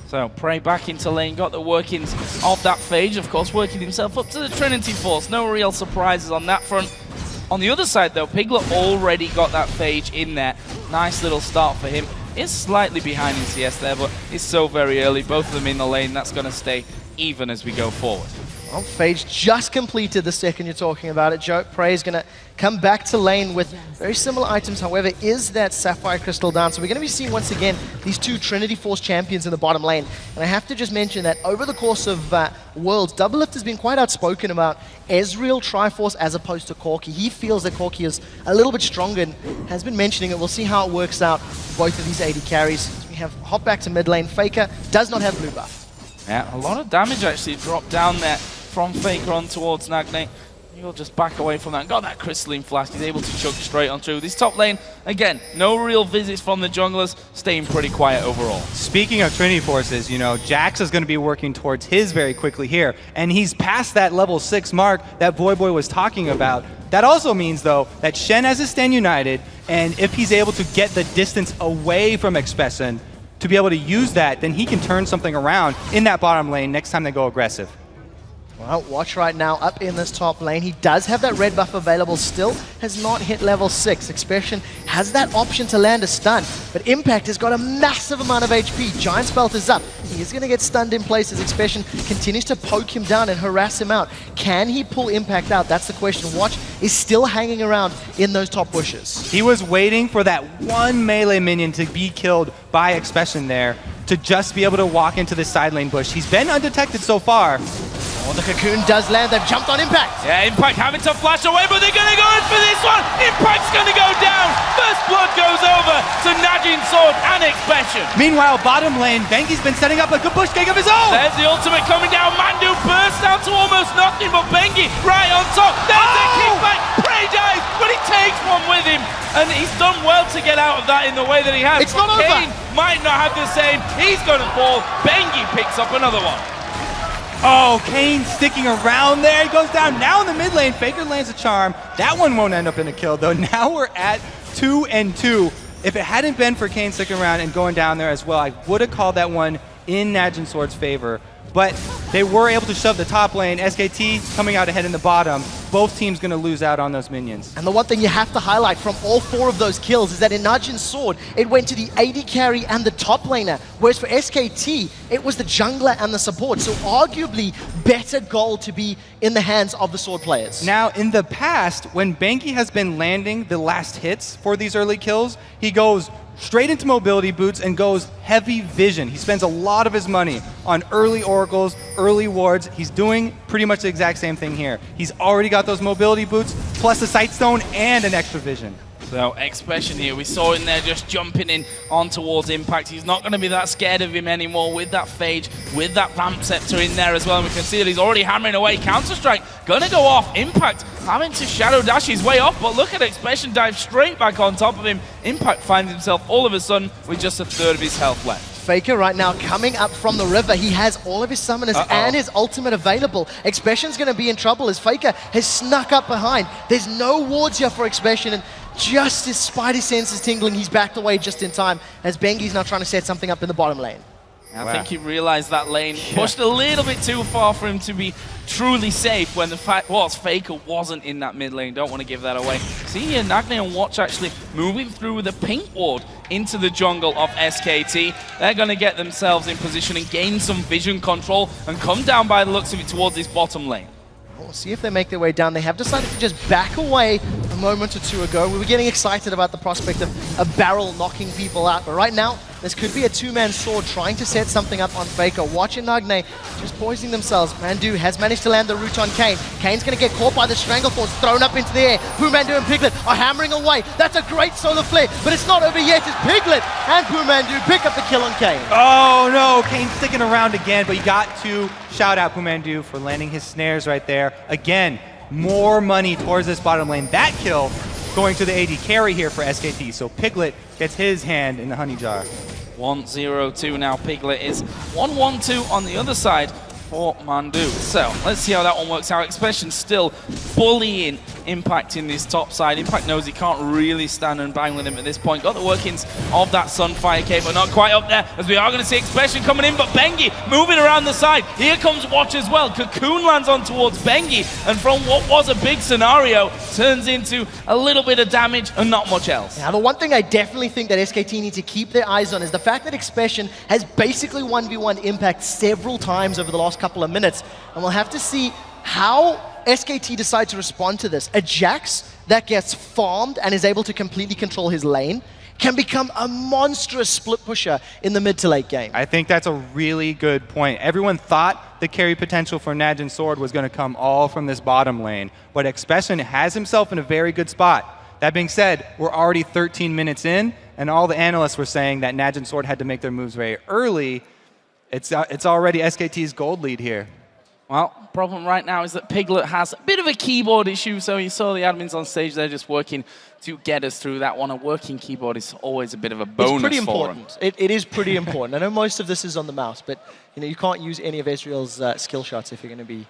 So Prey back into lane, got the workings of that phage, of course working himself up to the Trinity Force. No real surprises on that front. On the other side though, Piglet already got that phage in there. Nice little start for him. Is slightly behind in CS there, but it's so very early. Both of them in the lane, that's going to stay even as we go forward. Well, Phage just completed the second you're talking about it. Joe Prey is going to come back to lane with very similar items. However, is that Sapphire Crystal down? So we're going to be seeing once again these two Trinity Force champions in the bottom lane. And I have to just mention that over the course of Worlds, Doublelift has been quite outspoken about Ezreal Triforce as opposed to Corki. He feels that Corki is a little bit stronger and has been mentioning it. We'll see how it works out for both of these AD carries. So we have hop back to mid lane. Faker does not have blue buff. Yeah, a lot of damage actually dropped down there from Faker on towards Nagne. He'll just back away from that. Got that Crystalline Flask. He's able to chug straight on through. This top lane, again, no real visits from the junglers, staying pretty quiet overall. Speaking of Trinity Forces, you know, Jax is going to be working towards his very quickly here, and he's past that level 6 mark that Boy was talking about. That also means, though, that Shen has his stand united, and if he's able to get the distance away from Expression to be able to use that, then he can turn something around in that bottom lane next time they go aggressive. Well, watch right now up in this top lane. He does have that red buff available still, has not hit level 6. Expression has that option to land a stun, but Impact has got a massive amount of HP. Giant's Belt is up. He is going to get stunned in place as Expression continues to poke him down and harass him out. Can he pull Impact out? That's the question. Watch is still hanging around in those top bushes. He was waiting for that one melee minion to be killed by Expression there to just be able to walk into the side lane bush. He's been undetected so far. Oh, the cocoon does land. They've jumped on Impact. Yeah, Impact having to flash away, but they're going to go in for this one. Impact's going to go down. First blood goes over to Najin Sword and Expression. Meanwhile, bottom lane, Bengi's been setting up a good bush cake of his own. There's the ultimate coming down. Mandu bursts down to almost nothing, but Bengi right on top. There's a kickback. Prey dives, but he takes one with him. And he's done well to get out of that in the way that he has. It's not over. Kane might not have the same. He's going to fall. Bengi picks up another one. Oh, Kane sticking around there. He goes down now in the mid lane. Faker lands a charm. That one won't end up in a kill, though. Now we're at 2-2. If it hadn't been for Kane sticking around and going down there as well, I would have called that one in Najin Sword's favor. But they were able to shove the top lane. SKT coming out ahead in the bottom. Both teams going to lose out on those minions. And the one thing you have to highlight from all 4 of those kills is that in Najin's Sword, it went to the AD carry and the top laner, whereas for SKT, it was the jungler and the support. So arguably, better gold to be in the hands of the Sword players. Now, in the past, when Bengi has been landing the last hits for these early kills, he goes straight into mobility boots and goes heavy vision. He spends a lot of his money on early oracles, early wards. He's doing pretty much the exact same thing here. He's already got those mobility boots, plus a sight stone and an extra vision. So, Expression here, we saw him there just jumping in on towards Impact. He's not going to be that scared of him anymore with that Phage, with that Vamp Scepter in there as well. And we can see that he's already hammering away. Counter-Strike going to go off. Impact having to shadow dash his way off, but look at Expression dive straight back on top of him. Impact finds himself all of a sudden with just a third of his health left. Faker right now coming up from the river. He has all of his summoners and his ultimate available. Expression's going to be in trouble as Faker has snuck up behind. There's no wards here for Expression, and just his spidey senses tingling, he's backed away just in time as Bengi's now trying to set something up in the bottom lane. I think he realized that lane pushed a little bit too far for him to be truly safe when the fact was Faker wasn't in that mid lane. Don't want to give that away. See here, Nagne and Watch actually moving through with a pink ward into the jungle of SKT. They're going to get themselves in position and gain some vision control and come down by the looks of it towards this bottom lane. We'll see if they make their way down. They have decided to just back away a moment or two ago. We were getting excited about the prospect of a barrel knocking people out, but right now, this could be a two-man sword trying to set something up on Faker. Watching Nagne just poisoning themselves. Mandu has managed to land the root on Kane. Kane's going to get caught by the Strangleforce, thrown up into the air. Pumandu and Piglet are hammering away. That's a great solar flare, but it's not over yet. It's Piglet and Pumandu pick up the kill on Kane. Oh no, Kane's sticking around again, but you got to shout out Pumandu for landing his snares right there. Again, more money towards this bottom lane. That kill going to the AD carry here for SKT. So Piglet gets his hand in the honey jar. 1-0-2 now. Piglet is 1-1-2 on the other side for Mandu. So let's see how that one works out. Expression still bullying Impact in this top side. Impact knows he can't really stand and bang with him at this point. Got the workings of that Sunfire cape, but not quite up there, as we are going to see Expression coming in, but Bengi moving around the side. Here comes Watch as well. Cocoon lands on towards Bengi, and from what was a big scenario, turns into a little bit of damage and not much else. Now, the one thing I definitely think that SKT need to keep their eyes on is the fact that Expression has basically 1v1 Impact several times over the last couple of minutes. And we'll have to see how SKT decide to respond to this. A Jax that gets farmed and is able to completely control his lane can become a monstrous split pusher in the mid to late game. I think that's a really good point. Everyone thought the carry potential for Najin Sword was going to come all from this bottom lane, but Expression has himself in a very good spot. That being said, we're already 13 minutes in, and all the analysts were saying that Najin Sword had to make their moves very early. It's already SKT's gold lead here. Well, problem right now is that Piglet has a bit of a keyboard issue, so you saw the admins on stage, they're just working to get us through that one. A working keyboard is always a bit of a bonus. It's pretty for important. It is pretty important. I know most of this is on the mouse, but you can't use any of Ezreal's skill shots if you're going to be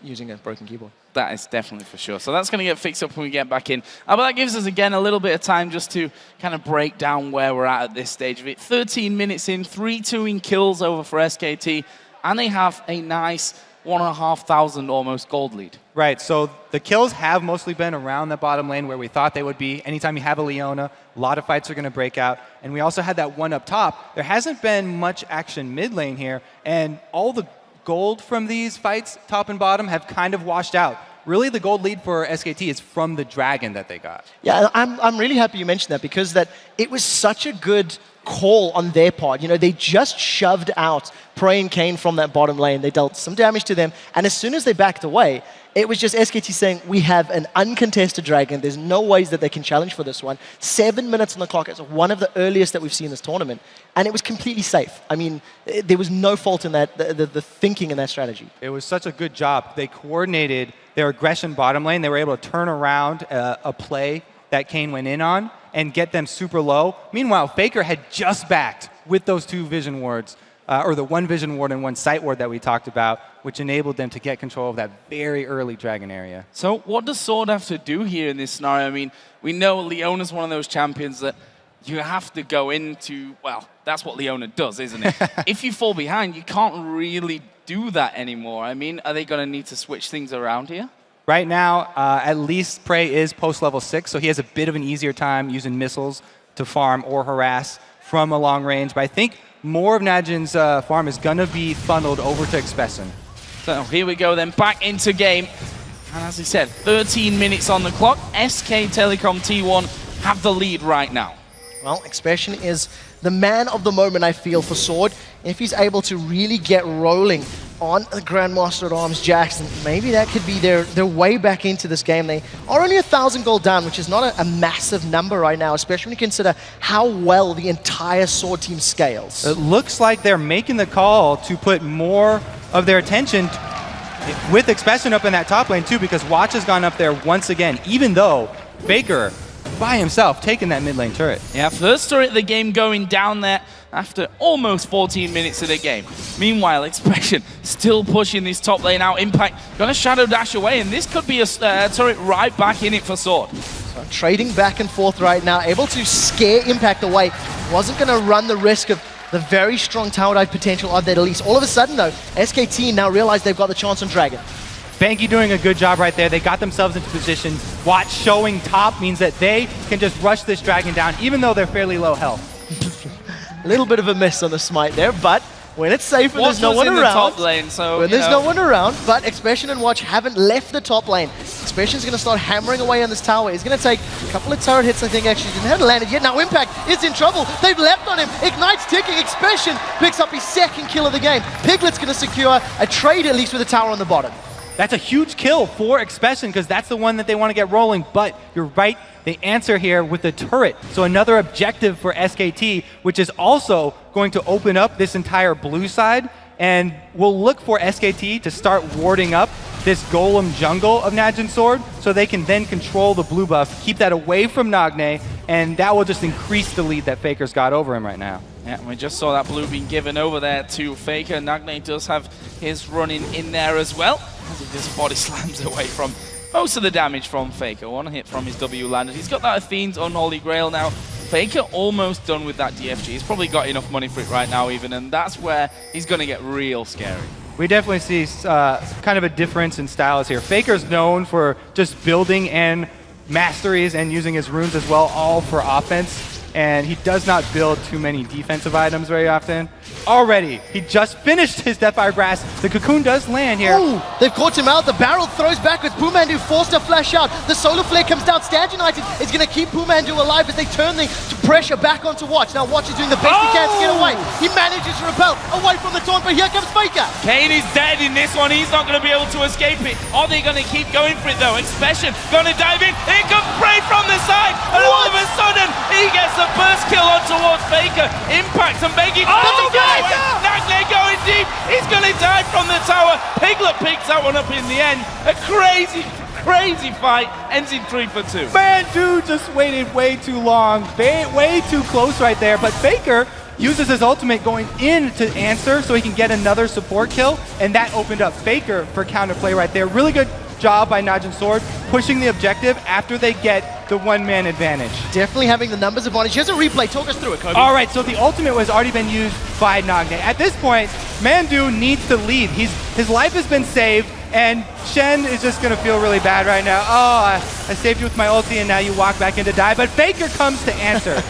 using a broken keyboard. That is definitely for sure. So that's going to get fixed up when we get back in. But that gives us, again, a little bit of time just to kind of break down where we're at this stage of it. 13 minutes in, 3-2 in kills over for SKT, and they have a nice 1,500 almost gold lead. Right, so the kills have mostly been around the bottom lane where we thought they would be. Anytime you have a Leona, a lot of fights are going to break out. And we also had that one up top. There hasn't been much action mid lane here, and all the gold from these fights, top and bottom, have kind of washed out. Really, the gold lead for SKT is from the dragon that they got. Yeah, I'm really happy you mentioned that, because it was such a good call on their part. They just shoved out Prey and Kane from that bottom lane. They dealt some damage to them, and as soon as they backed away, it was just SKT saying, we have an uncontested dragon. There's no ways that they can challenge for this one. 7 minutes on the clock. It's one of the earliest that we've seen this tournament, and it was completely safe. I mean, there was no fault in that, the thinking in that strategy. It was such a good job. They coordinated their aggression bottom lane. They were able to turn around a play that Kane went in on and get them super low. Meanwhile, Faker had just backed with those 2 vision wards, or the 1 vision ward and 1 sight ward that we talked about, which enabled them to get control of that very early dragon area. So what does Sword have to do here in this scenario? I mean, we know Leona's one of those champions that you have to go into, well, that's what Leona does, isn't it? If you fall behind, you can't really do that anymore. I mean, are they going to need to switch things around here? Right now, at least Prey is post-level 6, so he has a bit of an easier time using missiles to farm or harass from a long range. But I think more of Najin's farm is going to be funneled over to Expression. So here we go then, back into game. And as I said, 13 minutes on the clock. SK Telecom T1 have the lead right now. Well, Expression is the man of the moment, I feel, for Sword. If he's able to really get rolling on the Grandmaster at Arms Jackson, maybe that could be their way back into this game. They are only 1,000 gold down, which is not a massive number right now, especially when you consider how well the entire Sword team scales. It looks like they're making the call to put more of their attention with Expression up in that top lane too, because Watch has gone up there once again, even though Faker by himself taking that mid lane turret. Yeah, first turret of the game going down there after almost 14 minutes of the game. Meanwhile, Expression still pushing this top lane out. Impact gonna shadow dash away, and this could be a turret right back in it for Sword. So trading back and forth right now, able to scare Impact away. Wasn't gonna run the risk of the very strong tower dive potential of that Elise. All of a sudden though, SKT now realize they've got the chance on Dragon. Banky doing a good job right there. They got themselves into position. Watch showing top means that they can just rush this dragon down, even though they're fairly low health. A little bit of a miss on the smite there, but when it's safe and there's no one in around, the top lane, so, when there's no one around, but Expression and Watch haven't left the top lane. Expression's going to start hammering away on this tower. He's going to take a couple of turret hits, I think, actually. He hadn't landed yet. Now Impact is in trouble. They've left on him. Ignite's ticking. Expression picks up his second kill of the game. Piglet's going to secure a trade, at least with a tower on the bottom. That's a huge kill for Expression because that's the one that they want to get rolling, but you're right, they answer here with the turret. So another objective for SKT, which is also going to open up this entire blue side, and we'll look for SKT to start warding up this golem jungle of Najin Sword so they can then control the blue buff, keep that away from Nagne, and that will just increase the lead that Faker's got over him right now. Yeah, we just saw that blue being given over there to Faker. Nagne does have his running in there as well, as he just body slams away from most of the damage from Faker. One hit from his W landed. He's got that Athene's Unholy Grail now. Faker almost done with that DFG. He's probably got enough money for it right now even, and that's where he's going to get real scary. We definitely see kind of a difference in styles here. Faker's known for just building and masteries and using his runes as well, all for offense. And he does not build too many defensive items very often. Already, he just finished his Deathfire Grass. The Cocoon does land here. Oh, they've caught him out. The barrel throws backwards. Pumandu forced to flash out. The Solar Flare comes down. Stand United is going to keep Pumandu alive as they turn the pressure back onto Watch. Now Watch is doing the best he can to get away. He manages to repel away from the taunt, but here comes Faker. Kane is dead in this one. He's not going to be able to escape it. Are they going to keep going for it though? Expression going to dive in. Here comes Prey from the side. And all of a sudden, he gets the burst kill on towards Faker. Impact and Bengi. Oh, Nagne going deep. He's going to die from the tower. Piglet picks that one up in the end. A crazy fight. Ends in 3 for 2. Man, dude just waited way too long. Way too close right there. But Faker uses his ultimate going in to answer so he can get another support kill. And that opened up Faker for counterplay right there. Really good job by Najin Sword, pushing the objective after they get the one-man advantage. Definitely having the numbers advantage. Here's a replay. Talk us through it, Kobe. All right, so the ultimate has already been used by Nagne. At this point, Mandu needs to lead. His life has been saved, and Shen is just going to feel really bad right now. Oh, I saved you with my ulti, and now you walk back in to die. But Faker comes to answer.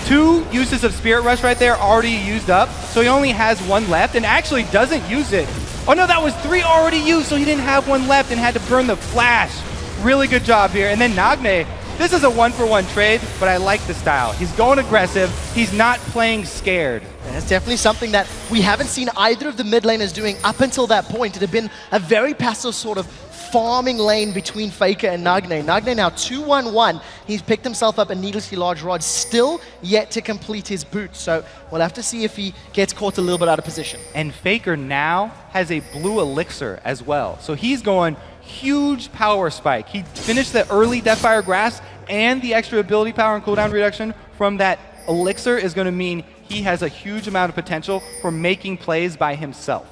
2 uses of Spirit Rush right there already used up, so he only has 1 left, and actually doesn't use it. Oh no, that was 3 already used, so he didn't have 1 left and had to burn the flash. Really good job here. And then Nagne, this is a 1-for-1 trade, but I like the style. He's going aggressive. He's not playing scared. That's definitely something that we haven't seen either of the mid laners doing up until that point. It had been a very passive sort of farming lane between Faker and Nagne. Nagne now 2-1-1. He's picked himself up a needlessly large rod, still yet to complete his boot. So we'll have to see if he gets caught a little bit out of position. And Faker now has a blue elixir as well. So he's going huge power spike. He finished the early Deathfire Grass, and the extra ability power and cooldown reduction from that elixir is going to mean he has a huge amount of potential for making plays by himself.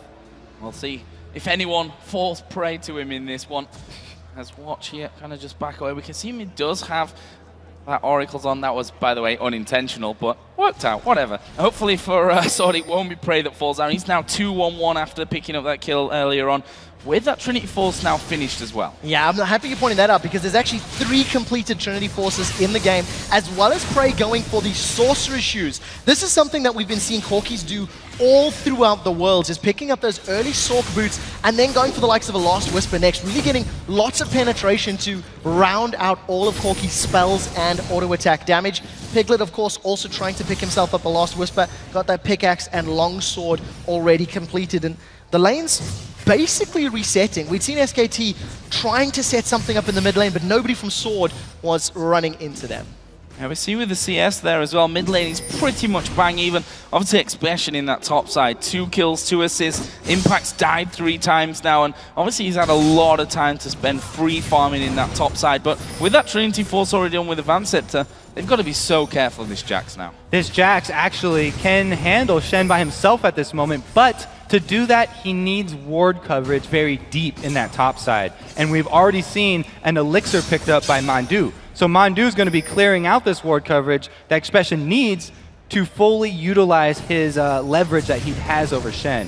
We'll see if anyone falls prey to him in this one. As Watch here kind of just back away. We can see he does have that Oracle's on. That was, by the way, unintentional, but worked out, whatever. Hopefully for Sword, it won't be Prey that falls down. He's now 2-1-1 after picking up that kill earlier on, with that Trinity Force now finished as well. Yeah, I'm happy you're pointing that out, because there's actually 3 completed Trinity Forces in the game, as well as Prey going for the Sorcerer's Shoes. This is something that we've been seeing Corkis do all throughout the Worlds, is picking up those early Sork boots and then going for the likes of a Last Whisper next, really getting lots of penetration to round out all of Corki's spells and auto-attack damage. Piglet, of course, also trying to pick himself up a Last Whisper, got that pickaxe and longsword already completed, and the lane's basically resetting. We'd seen SKT trying to set something up in the mid lane, but nobody from Sword was running into them. Yeah, we see with the CS there as well, mid lane is pretty much bang even. Obviously Expression in that top side, 2 kills, 2 assists. Impact's died 3 times now, and obviously he's had a lot of time to spend free farming in that top side. But with that Trinity Force already done with Advanced Scepter, they've got to be so careful of this Jax now. This Jax actually can handle Shen by himself at this moment, but to do that, he needs ward coverage very deep in that top side. And we've already seen an elixir picked up by Mandu. So Mandu's going to be clearing out this ward coverage that Expression needs to fully utilize his leverage that he has over Shen.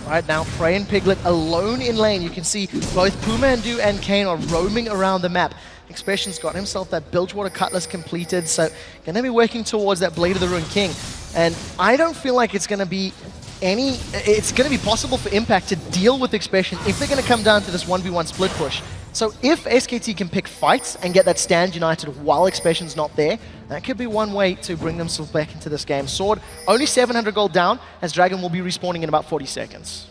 Right now, Prey and Piglet alone in lane. You can see both Pumandu and Kane are roaming around the map. Expression's got himself that Bilgewater Cutlass completed, so going to be working towards that Blade of the Ruined King. And I don't feel like it's going to be possible for Impact to deal with Expression if they're going to come down to this 1v1 split push. So if SKT can pick fights and get that Stand United while Expression's not there, that could be one way to bring themselves back into this game. Sword, only 700 gold down, as Dragon will be respawning in about 40 seconds.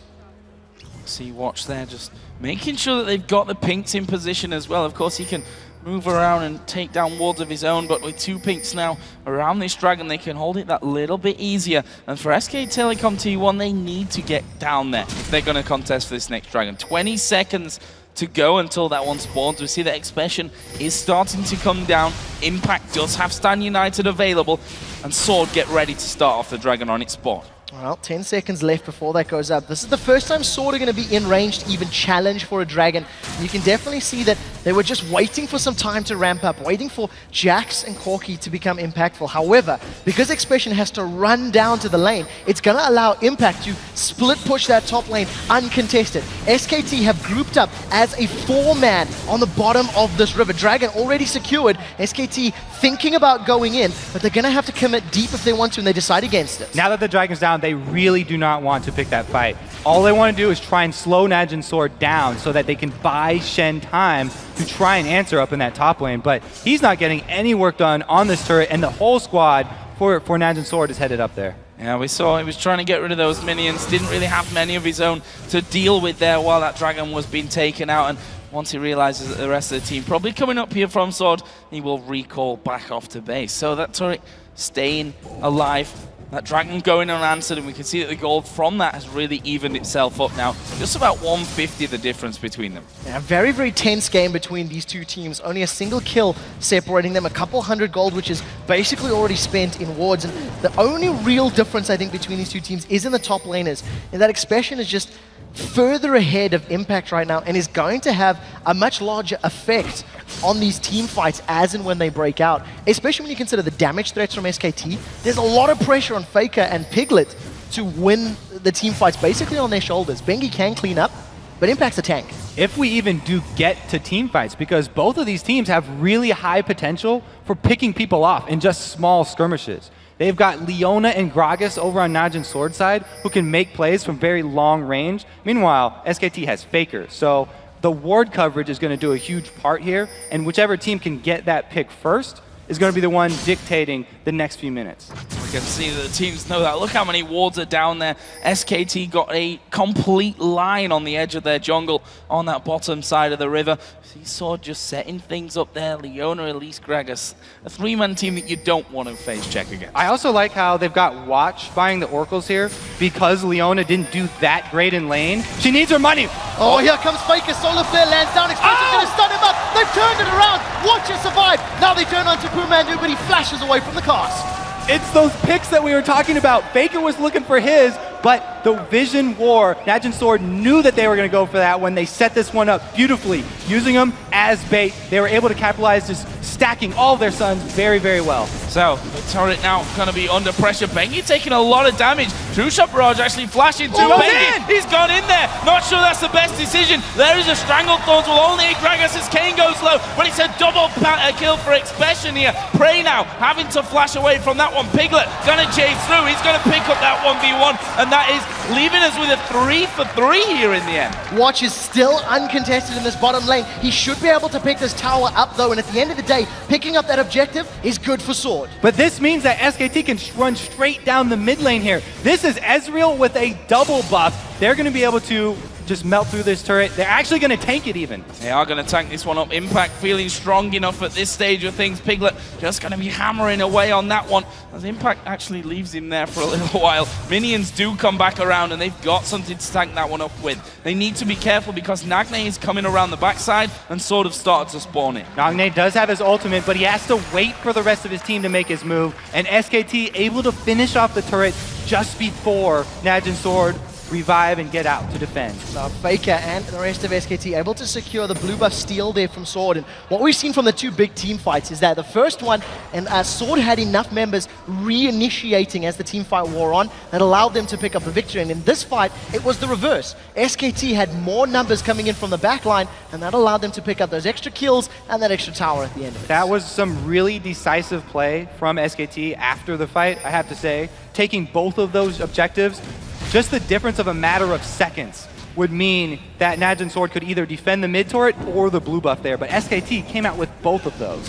See Watch there, just making sure that they've got the pinks in position as well. Of course, he can move around and take down wards of his own, but with 2 pinks now around this Dragon, they can hold it that little bit easier. And for SK Telecom T1, they need to get down there if they're going to contest for this next Dragon. 20 seconds to go until that one spawns. We see that Expression is starting to come down. Impact does have Stand United available, and Sword get ready to start off the Dragon on its spawn. Well, 10 seconds left before that goes up. This is the first time Sword are going to be in range to even challenge for a dragon. And you can definitely see that they were just waiting for some time to ramp up, waiting for Jax and Corki to become impactful. However, because Expression has to run down to the lane, it's going to allow Impact to split push that top lane uncontested. SKT have grouped up as a 4-man on the bottom of this river. Dragon already secured. SKT thinking about going in, but they're going to have to commit deep if they want to, and they decide against it. Now that the Dragon's down, they really do not want to pick that fight. All they want to do is try and slow Najin Sword down so that they can buy Shen time to try and answer up in that top lane. But he's not getting any work done on this turret, and the whole squad for Najin Sword is headed up there. Yeah, we saw he was trying to get rid of those minions, didn't really have many of his own to deal with there while that dragon was being taken out. And once he realizes that the rest of the team probably coming up here from Sword, he will recall back off to base. So that turret staying alive, that dragon going unanswered, and we can see that the gold from that has really evened itself up now. Just about 150 the difference between them. Yeah, very, very tense game between these two teams. Only a single kill separating them, a couple hundred gold, which is basically already spent in wards. And the only real difference, I think, between these two teams is in the top laners. And that Expression is just further ahead of Impact right now and is going to have a much larger effect on these team fights as and when they break out, especially when you consider the damage threats from SKT. There's a lot of pressure on Faker and Piglet to win the team fights basically on their shoulders. Bengi can clean up, but Impact's a tank. If we even do get to team fights, because both of these teams have really high potential for picking people off in just small skirmishes. They've got Leona and Gragas over on Najin Sword side who can make plays from very long range. Meanwhile, SKT has Faker, so the ward coverage is going to do a huge part here, and whichever team can get that pick first is going to be the one dictating the next few minutes. We can see that the teams know that. Look how many wards are down there. SKT got a complete line on the edge of their jungle on that bottom side of the river. See Sword just setting things up there. Leona, Elise, Gragas. A 3-man team that you don't want to face check against. I also like how they've got Watch buying the Oracles here because Leona didn't do that great in lane. She needs her money. Oh, here comes Faker. Solar Flare lands down. Expression's going to stun him up. They've turned it around. Watch it survive. Now they turn on to Pumandu, but he flashes away from the cast. It's those picks that we were talking about. Faker was looking for his, but the Vision War, Najin Sword knew that they were going to go for that when they set this one up beautifully. Using them as bait, they were able to capitalize, just stacking all of their sons very, very well. So, the turret now going to be under pressure. Bengi taking a lot of damage. True Shot Barrage actually flashing to Bengi. He's gone in there. Not sure that's the best decision. There is a Stranglethorns. Will only hit Gragas as Kane goes low, but it's a double kill for Expression here. Prey now having to flash away from that one. Piglet going to chase through. He's going to pick up that 1v1, and that is leaving us with a 3 for 3 here in the end. Watch is still uncontested in this bottom lane. He should be able to pick this tower up though, and at the end of the day, picking up that objective is good for Sword. But this means that SKT can run straight down the mid lane here. This is Ezreal with a double buff. They're going to be able to just melt through this turret. They're actually going to tank it even. They are going to tank this one up. Impact feeling strong enough at this stage of things. Piglet just going to be hammering away on that one as Impact actually leaves him there for a little while. Minions do come back around and they've got something to tank that one up with. They need to be careful because Nagne is coming around the backside and sort of started to spawn it. Nagne does have his ultimate, but he has to wait for the rest of his team to make his move, and SKT able to finish off the turret just before Najin Sword revive and get out to defend. So Faker and the rest of SKT able to secure the blue buff steal there from Sword. And what we've seen from the two big team fights is that the first one, and Sword had enough members reinitiating as the team fight wore on that allowed them to pick up the victory. And in this fight, it was the reverse. SKT had more numbers coming in from the back line, and that allowed them to pick up those extra kills and that extra tower at the end of it. That was some really decisive play from SKT after the fight, I have to say. Taking both of those objectives, just the difference of a matter of seconds would mean that Najin Sword could either defend the mid turret or the blue buff there, but SKT came out with both of those.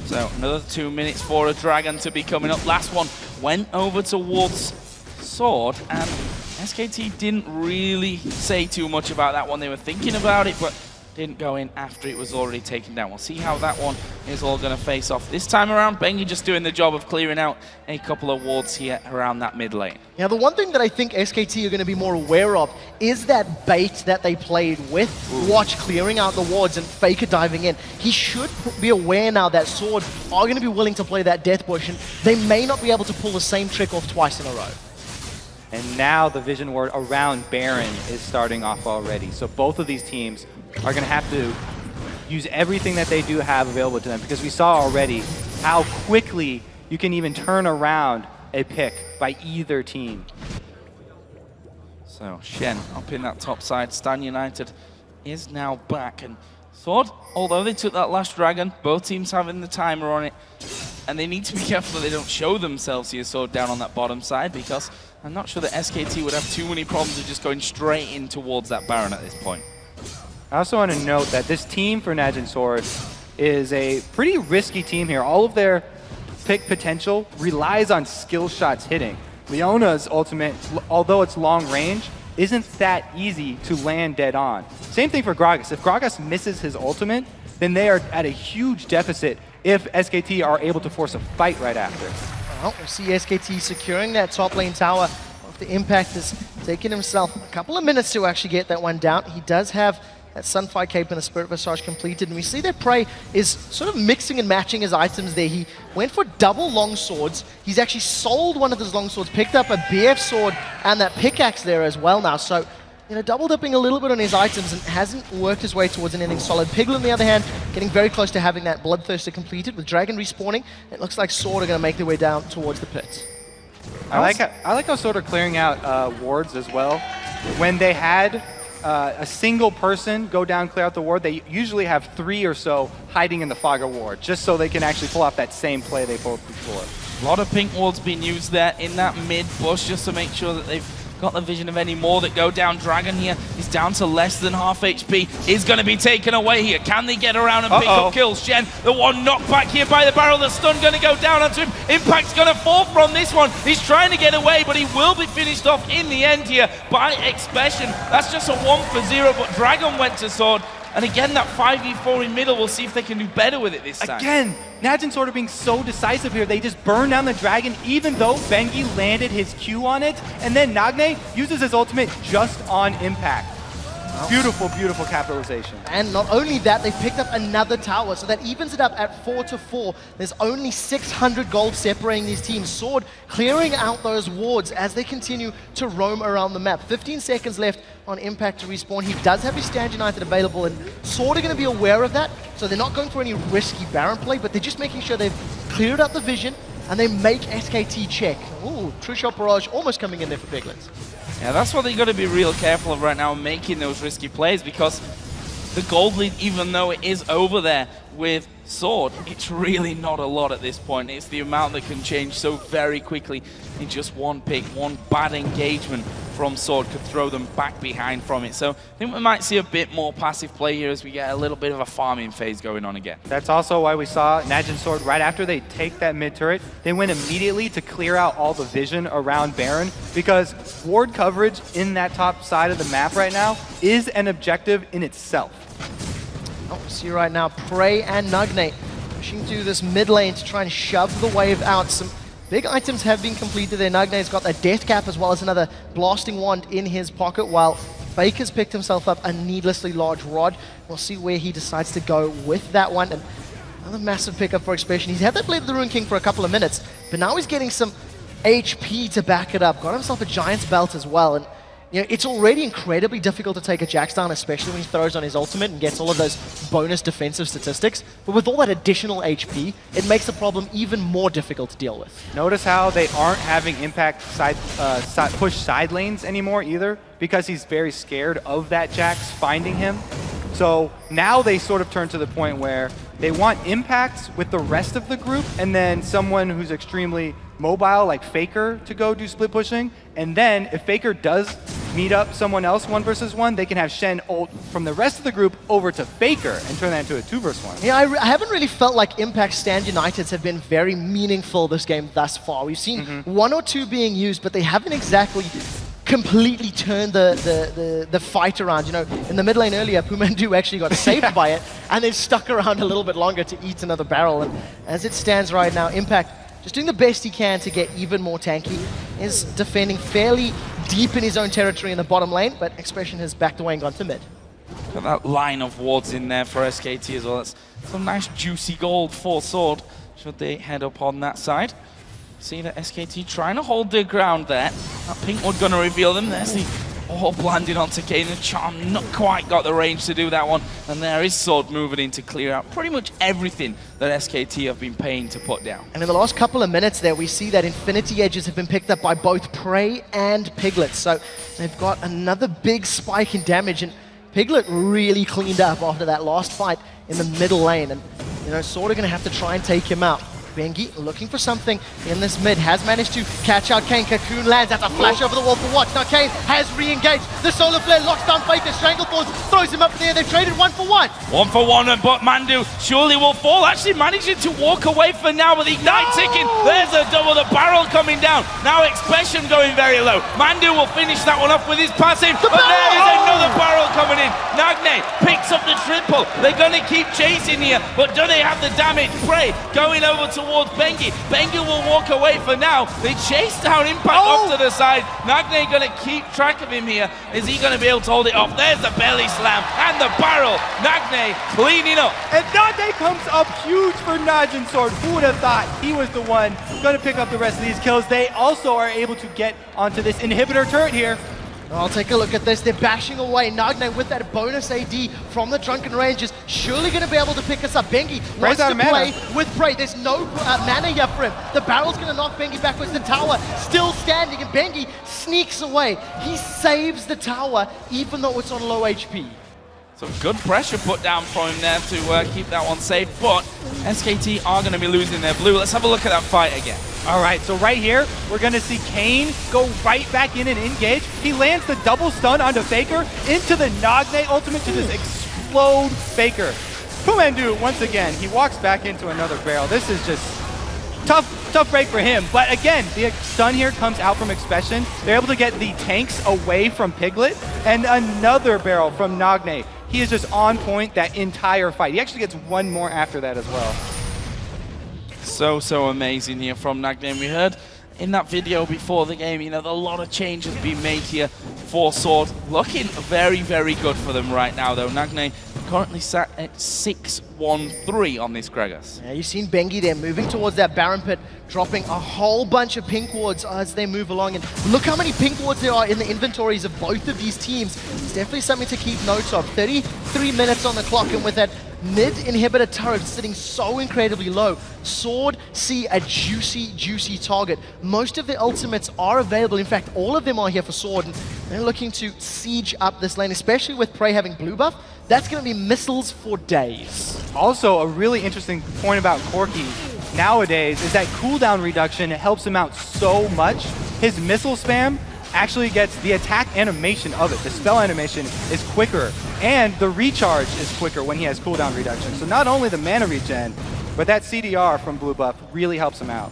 So another 2 minutes for a dragon to be coming up. Last one went over towards Sword, and SKT didn't really say too much about that one. They were thinking about it, but didn't go in after it was already taken down. We'll see how that one is all going to face off. This time around, Bengi just doing the job of clearing out a couple of wards here around that mid lane. Now, the one thing that I think SKT are going to be more aware of is that bait that they played with Watch clearing out the wards and Faker diving in. He should be aware now that Sword are going to be willing to play that death push, and they may not be able to pull the same trick off twice in a row. And now the vision ward around Baron is starting off already. So both of these teams are going to have to use everything that they do have available to them, because we saw already how quickly you can even turn around a pick by either team. So Shen up in that top side. Stan United is now back. And Sword, although they took that last dragon, both teams having the timer on it. And they need to be careful that they don't show themselves here, Sword, down on that bottom side, because I'm not sure that SKT would have too many problems of just going straight in towards that Baron at this point. I also want to note that this team for Najin Sword is a pretty risky team here. All of their pick potential relies on skill shots hitting. Leona's ultimate, although it's long range, isn't that easy to land dead on. Same thing for Gragas. If Gragas misses his ultimate, then they are at a huge deficit if SKT are able to force a fight right after. Well, we'll see SKT securing that top lane tower. The Impact has taken himself a couple of minutes to actually get that one down. He does have that Sunfire Cape and the Spirit Visage completed, and we see that Prey is sort of mixing and matching his items there. He went for double long swords. He's actually sold one of his long swords, picked up a BF sword and that pickaxe there as well now. So, you know, double dipping a little bit on his items and hasn't worked his way towards anything solid. Piglet, on the other hand, getting very close to having that Bloodthirster completed with Dragon respawning. It looks like Sword are going to make their way down towards the pit. I like how Sword are clearing out wards as well. When they had a single person go down, clear out the ward, they usually have 3 or so hiding in the Fogger ward, just so they can actually pull off that same play they pulled before. A lot of pink wards being used there in that mid bush just to make sure that they've got the vision of any more that go down. Dragon here is down to less than half HP. Is going to be taken away here. Can they get around and pick up kills? Shen, the one knocked back here by the barrel. The stun going to go down onto him. Impact's going to fall from this one. He's trying to get away, but he will be finished off in the end here by Expression. That's just a 1 for 0, but Dragon went to Sword. And again, that 5v4 in middle, we'll see if they can do better with it this time. Again, Najin Sword are being so decisive here. They just burn down the dragon, even though Bengi landed his Q on it. And then Nagne uses his ultimate just on impact. Beautiful, beautiful capitalization. And not only that, they've picked up another tower, so that evens it up at 4-4. There's only 600 gold separating these teams. Sword clearing out those wards as they continue to roam around the map. 15 seconds left on Impact to respawn. He does have his Stand United available, and Sword are going to be aware of that, so they're not going for any risky Baron play, but they're just making sure they've cleared up the vision, and they make SKT check. Ooh, True Shot Barrage almost coming in there for Piglets. Yeah, that's what they got to be real careful of right now, making those risky plays, because the gold lead, even though it is over there with Sword, it's really not a lot at this point. It's the amount that can change so very quickly in just one pick. One bad engagement from Sword could throw them back behind from it. So I think we might see a bit more passive play here as we get a little bit of a farming phase going on again. That's also why we saw Najin Sword, right after they take that mid turret, they went immediately to clear out all the vision around Baron, because ward coverage in that top side of the map right now is an objective in itself. Oh, see right now, Prey and Nagne pushing through this mid lane to try and shove the wave out. Some big items have been completed there. Nagne's got a death cap as well as another blasting wand in his pocket, while Faker's picked himself up a needlessly large rod. We'll see where he decides to go with that one. And another massive pickup for Expression. He's had that Blade of the Ruin King for a couple of minutes, but now he's getting some HP to back it up. Got himself a Giant's Belt as well. And you know, it's already incredibly difficult to take a Jax down, especially when he throws on his ultimate and gets all of those bonus defensive statistics. But with all that additional HP, it makes the problem even more difficult to deal with. Notice how they aren't having Impact push side lanes anymore either, because he's very scared of that Jax finding him. So now they sort of turn to the point where they want Impact with the rest of the group, and then someone who's extremely mobile like Faker to go do split pushing. And then if Faker does meet up someone else 1 versus 1, they can have Shen ult from the rest of the group over to Faker and turn that into a 2 versus 1. Yeah, I haven't really felt like Impact Stand Uniteds have been very meaningful this game thus far. We've seen 1 or 2 being used, but they haven't exactly completely turned the fight around. You know, in the mid lane earlier, Pumandu actually got saved by it, and they've stuck around a little bit longer to eat another barrel. And as it stands right now, Impact just doing the best he can to get even more tanky. Is defending fairly deep in his own territory in the bottom lane, but Expression has backed away and gone to mid. Got that line of wards in there for SKT as well. That's some nice juicy gold for Sword, should they head up on that side. See that SKT trying to hold their ground there. That Pinkwood going to reveal them. There's the all landing onto Kane. The Charm not quite got the range to do that one. And there is Sword moving in to clear out pretty much everything that SKT have been paying to put down. And in the last couple of minutes there, we see that Infinity Edges have been picked up by both Prey and Piglet. So they've got another big spike in damage. And Piglet really cleaned up after that last fight in the middle lane. And, you know, Sword are going to have to try and take him out. Bengi looking for something in this mid, has managed to catch out Kane. Cocoon lands, that's a flash over the wall for Watch. Now Kane has re-engaged. The Solar Flare locks down Faker, Stranglethorns, throws him up in the air. They've traded 1 for 1. 1 for 1, but Mandu surely will fall. Actually managing to walk away for now with Ignite ticking. There's a double, the barrel coming down. Now Expression going very low. Mandu will finish that one off with his passive. But there is another barrel coming in. Nagne picks up the triple. They're going to keep chasing here, but do they have the damage? Prey going over towards Bengi. Bengi will walk away for now. They chase down Impact off to the side. Nagne going to keep track of him here. Is he going to be able to hold it off? There's the belly slam and the barrel. Nagne cleaning up. And Nagne comes up huge for Najin Sword. Who would have thought he was the one going to pick up the rest of these kills? They also are able to get onto this inhibitor turret here. I'll take a look at this. They're bashing away. Nagne with that bonus AD from the Drunken Rangers. Surely going to be able to pick us up. Bengi wants to play with Prey. There's no mana here for him. The barrel's going to knock Bengi backwards. The tower still standing, and Bengi sneaks away. He saves the tower, even though it's on low HP. Some good pressure put down for him there to keep that one safe, but SKT are going to be losing their blue. Let's have a look at that fight again. All right, so right here, we're going to see Kane go right back in and engage. He lands the double stun onto Faker into the Nagne ultimate to just explode Faker. Pumandu, once again, he walks back into another barrel. This is just tough break for him. But again, the stun here comes out from Expression. They're able to get the tanks away from Piglet, and another barrel from Nagne. He is just on point that entire fight. He actually gets one more after that as well. So amazing here from Nagne. We heard in that video before the game, you know, a lot of changes being made here for Sword. Looking very, very good for them right now, though. Nagne currently sat at 6-1-3 on this Gragas. Yeah, you've seen Bengi there moving towards that Baron pit, dropping a whole bunch of pink wards as they move along. And look how many pink wards there are in the inventories of both of these teams. It's definitely something to keep notes of. 33 minutes on the clock, and with that mid-inhibitor turret sitting so incredibly low, Sword see a juicy target. Most of the ultimates are available. In fact, all of them are here for Sword, and they're looking to siege up this lane, especially with Prey having blue buff. That's going to be missiles for days. Also, a really interesting point about Corki nowadays is that cooldown reduction helps him out so much. His missile spam actually gets the attack animation of it. The spell animation is quicker, and the recharge is quicker when he has cooldown reduction. So not only the mana regen, but that CDR from blue buff really helps him out.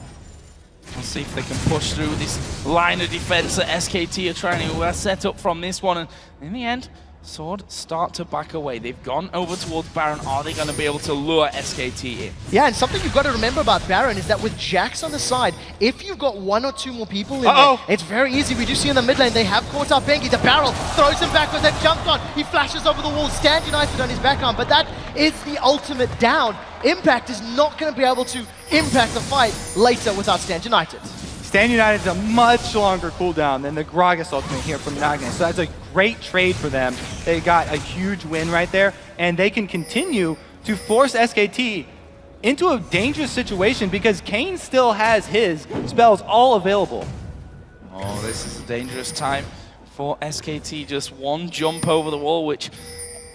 We'll see if they can push through this line of defense that SKT are trying to set up from this one. And in the end, Sword start to back away. They've gone over towards Baron. Are they going to be able to lure SKT in? Yeah, and something you've got to remember about Baron is that with Jax on the side, if you've got 1 or 2 more people in there, it's very easy. We do see in the mid lane, they have caught up Bengi. The barrel throws him backwards, then jumped on. He flashes over the wall, Stand United on his back arm, but that is the ultimate down. Impact is not going to be able to impact the fight later without Stand United. Stand United is a much longer cooldown than the Gragas ultimate here from Nagne. So that's a great trade for them. They got a huge win right there, and they can continue to force SKT into a dangerous situation because Kane still has his spells all available. Oh, this is a dangerous time for SKT. Just one jump over the wall, which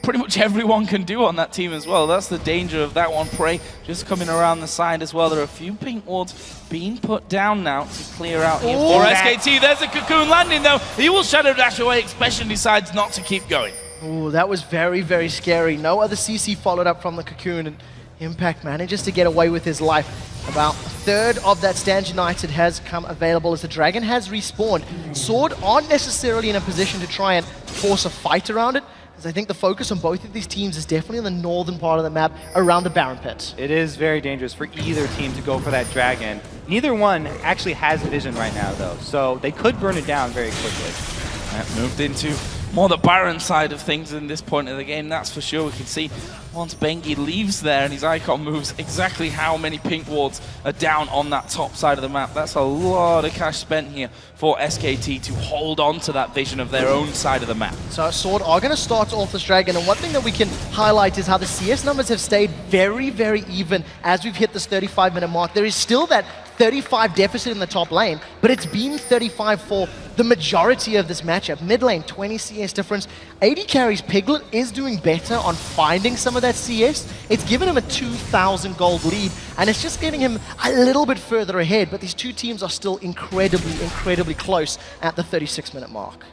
pretty much everyone can do on that team as well. That's the danger of that one. Prey just coming around the side as well. There are a few pink wards being put down now to clear out here for SKT. There's a Cocoon landing though. He will Shadow Dash away. Expression decides not to keep going. Oh, that was very, very scary. No other CC followed up from the Cocoon, and Impact manages to get away with his life. About a third of that Stand United has come available as the Dragon has respawned. Sword aren't necessarily in a position to try and force a fight around it, I think the focus on both of these teams is definitely on the northern part of the map around the Baron pit. It is very dangerous for either team to go for that Dragon. Neither one actually has vision right now though, so they could burn it down very quickly. Moved into more the Baron side of things in this point of the game, that's for sure. We can see once Bengi leaves there and his icon moves, exactly how many pink wards are down on that top side of the map. That's a lot of cash spent here for SKT to hold on to that vision of their own side of the map. So Sword are going to start off this Dragon, and one thing that we can highlight is how the CS numbers have stayed very, very even as we've hit this 35-minute mark. There is still that 35 deficit in the top lane, but it's been 35 for the majority of this matchup. Mid lane, 20 CS difference. AD carries Piglet is doing better on finding some of that CS. It's given him a 2,000 gold lead, and it's just getting him a little bit further ahead, but these two teams are still incredibly, incredibly close at the 36-minute mark.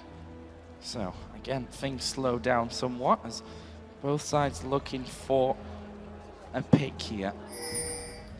So, again, things slow down somewhat as both sides looking for a pick here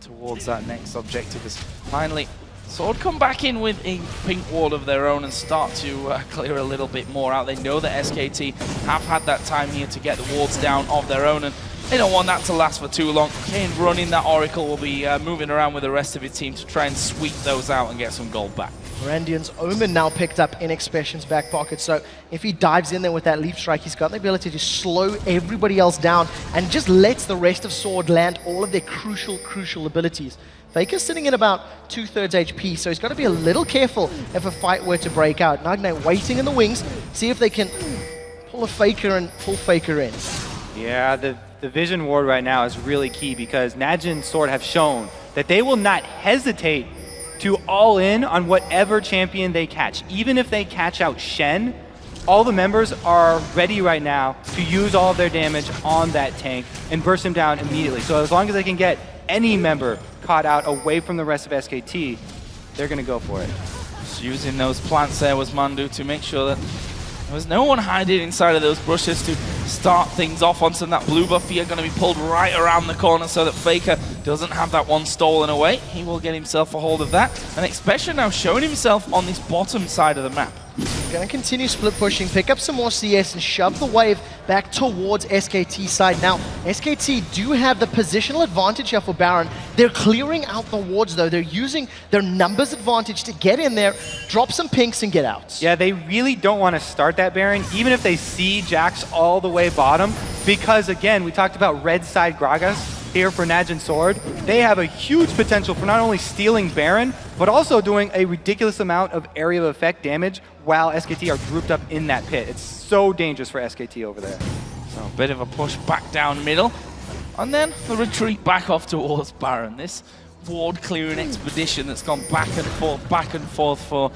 towards that next objective. As finally, Sword come back in with a pink ward of their own and start to clear a little bit more out. They know that SKT have had that time here to get the wards down of their own, and they don't want that to last for too long. Kane running that Oracle will be moving around with the rest of his team to try and sweep those out and get some gold back. Randian's Omen now picked up in Expression's back pocket, so if he dives in there with that leap strike, he's got the ability to slow everybody else down and just lets the rest of Sword land all of their crucial abilities. Faker's sitting at about 2/3 HP, so he's got to be a little careful if a fight were to break out. Nagne waiting in the wings, see if they can pull a Faker and pull Faker in. Yeah, the vision ward right now is really key because Najin and Sword have shown that they will not hesitate to all in on whatever champion they catch. Even if they catch out Shen, all the members are ready right now to use all of their damage on that tank and burst him down immediately. So as long as they can get any member caught out away from the rest of SKT, they're going to go for it. Just using those plants there was Mandu to make sure that there was no one hiding inside of those bushes to start things off onto that blue buff. Here going to be pulled right around the corner so that Faker doesn't have that one stolen away. He will get himself a hold of that. And Expression now showing himself on this bottom side of the map. Going to continue split pushing, pick up some more CS and shove the wave back towards SKT's side. Now, SKT do have the positional advantage here for Baron. They're clearing out the wards though. They're using their numbers advantage to get in there, drop some pinks and get out. Yeah, they really don't want to start that Baron, even if they see Jax all the way bottom, because again, we talked about red side Gragas here for Najin Sword. They have a huge potential for not only stealing Baron, but also doing a ridiculous amount of area of effect damage while SKT are grouped up in that pit. It's so dangerous for SKT over there. So a bit of a push back down middle, and then the retreat back off towards Baron. This ward clearing expedition that's gone back and forth for,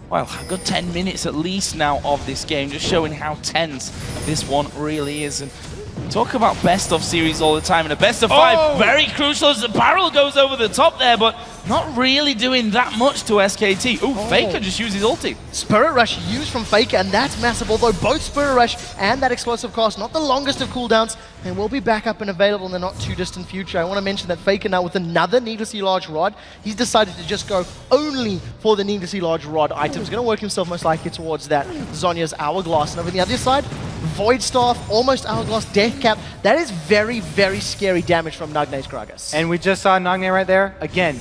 well, a good 10 minutes at least now of this game, just showing how tense this one really is. And talk about best of series all the time, and a best of five, very crucial as the barrel goes over the top there, but not really doing that much to SKT. Ooh, Faker just used his ulti. Spirit Rush used from Faker, and that's massive, although both Spirit Rush and that explosive cast, not the longest of cooldowns, and will be back up and available in the not too distant future. I want to mention that Faker now with another needlessly large rod, he's decided to just go only for the needlessly large rod item. He's going to work himself most likely towards that Zhonya's Hourglass, and over the other side, Void Staff, almost Hourglass, Death Cap. That is very, very scary damage from Nagne's Gragas. And we just saw Nagne right there, again,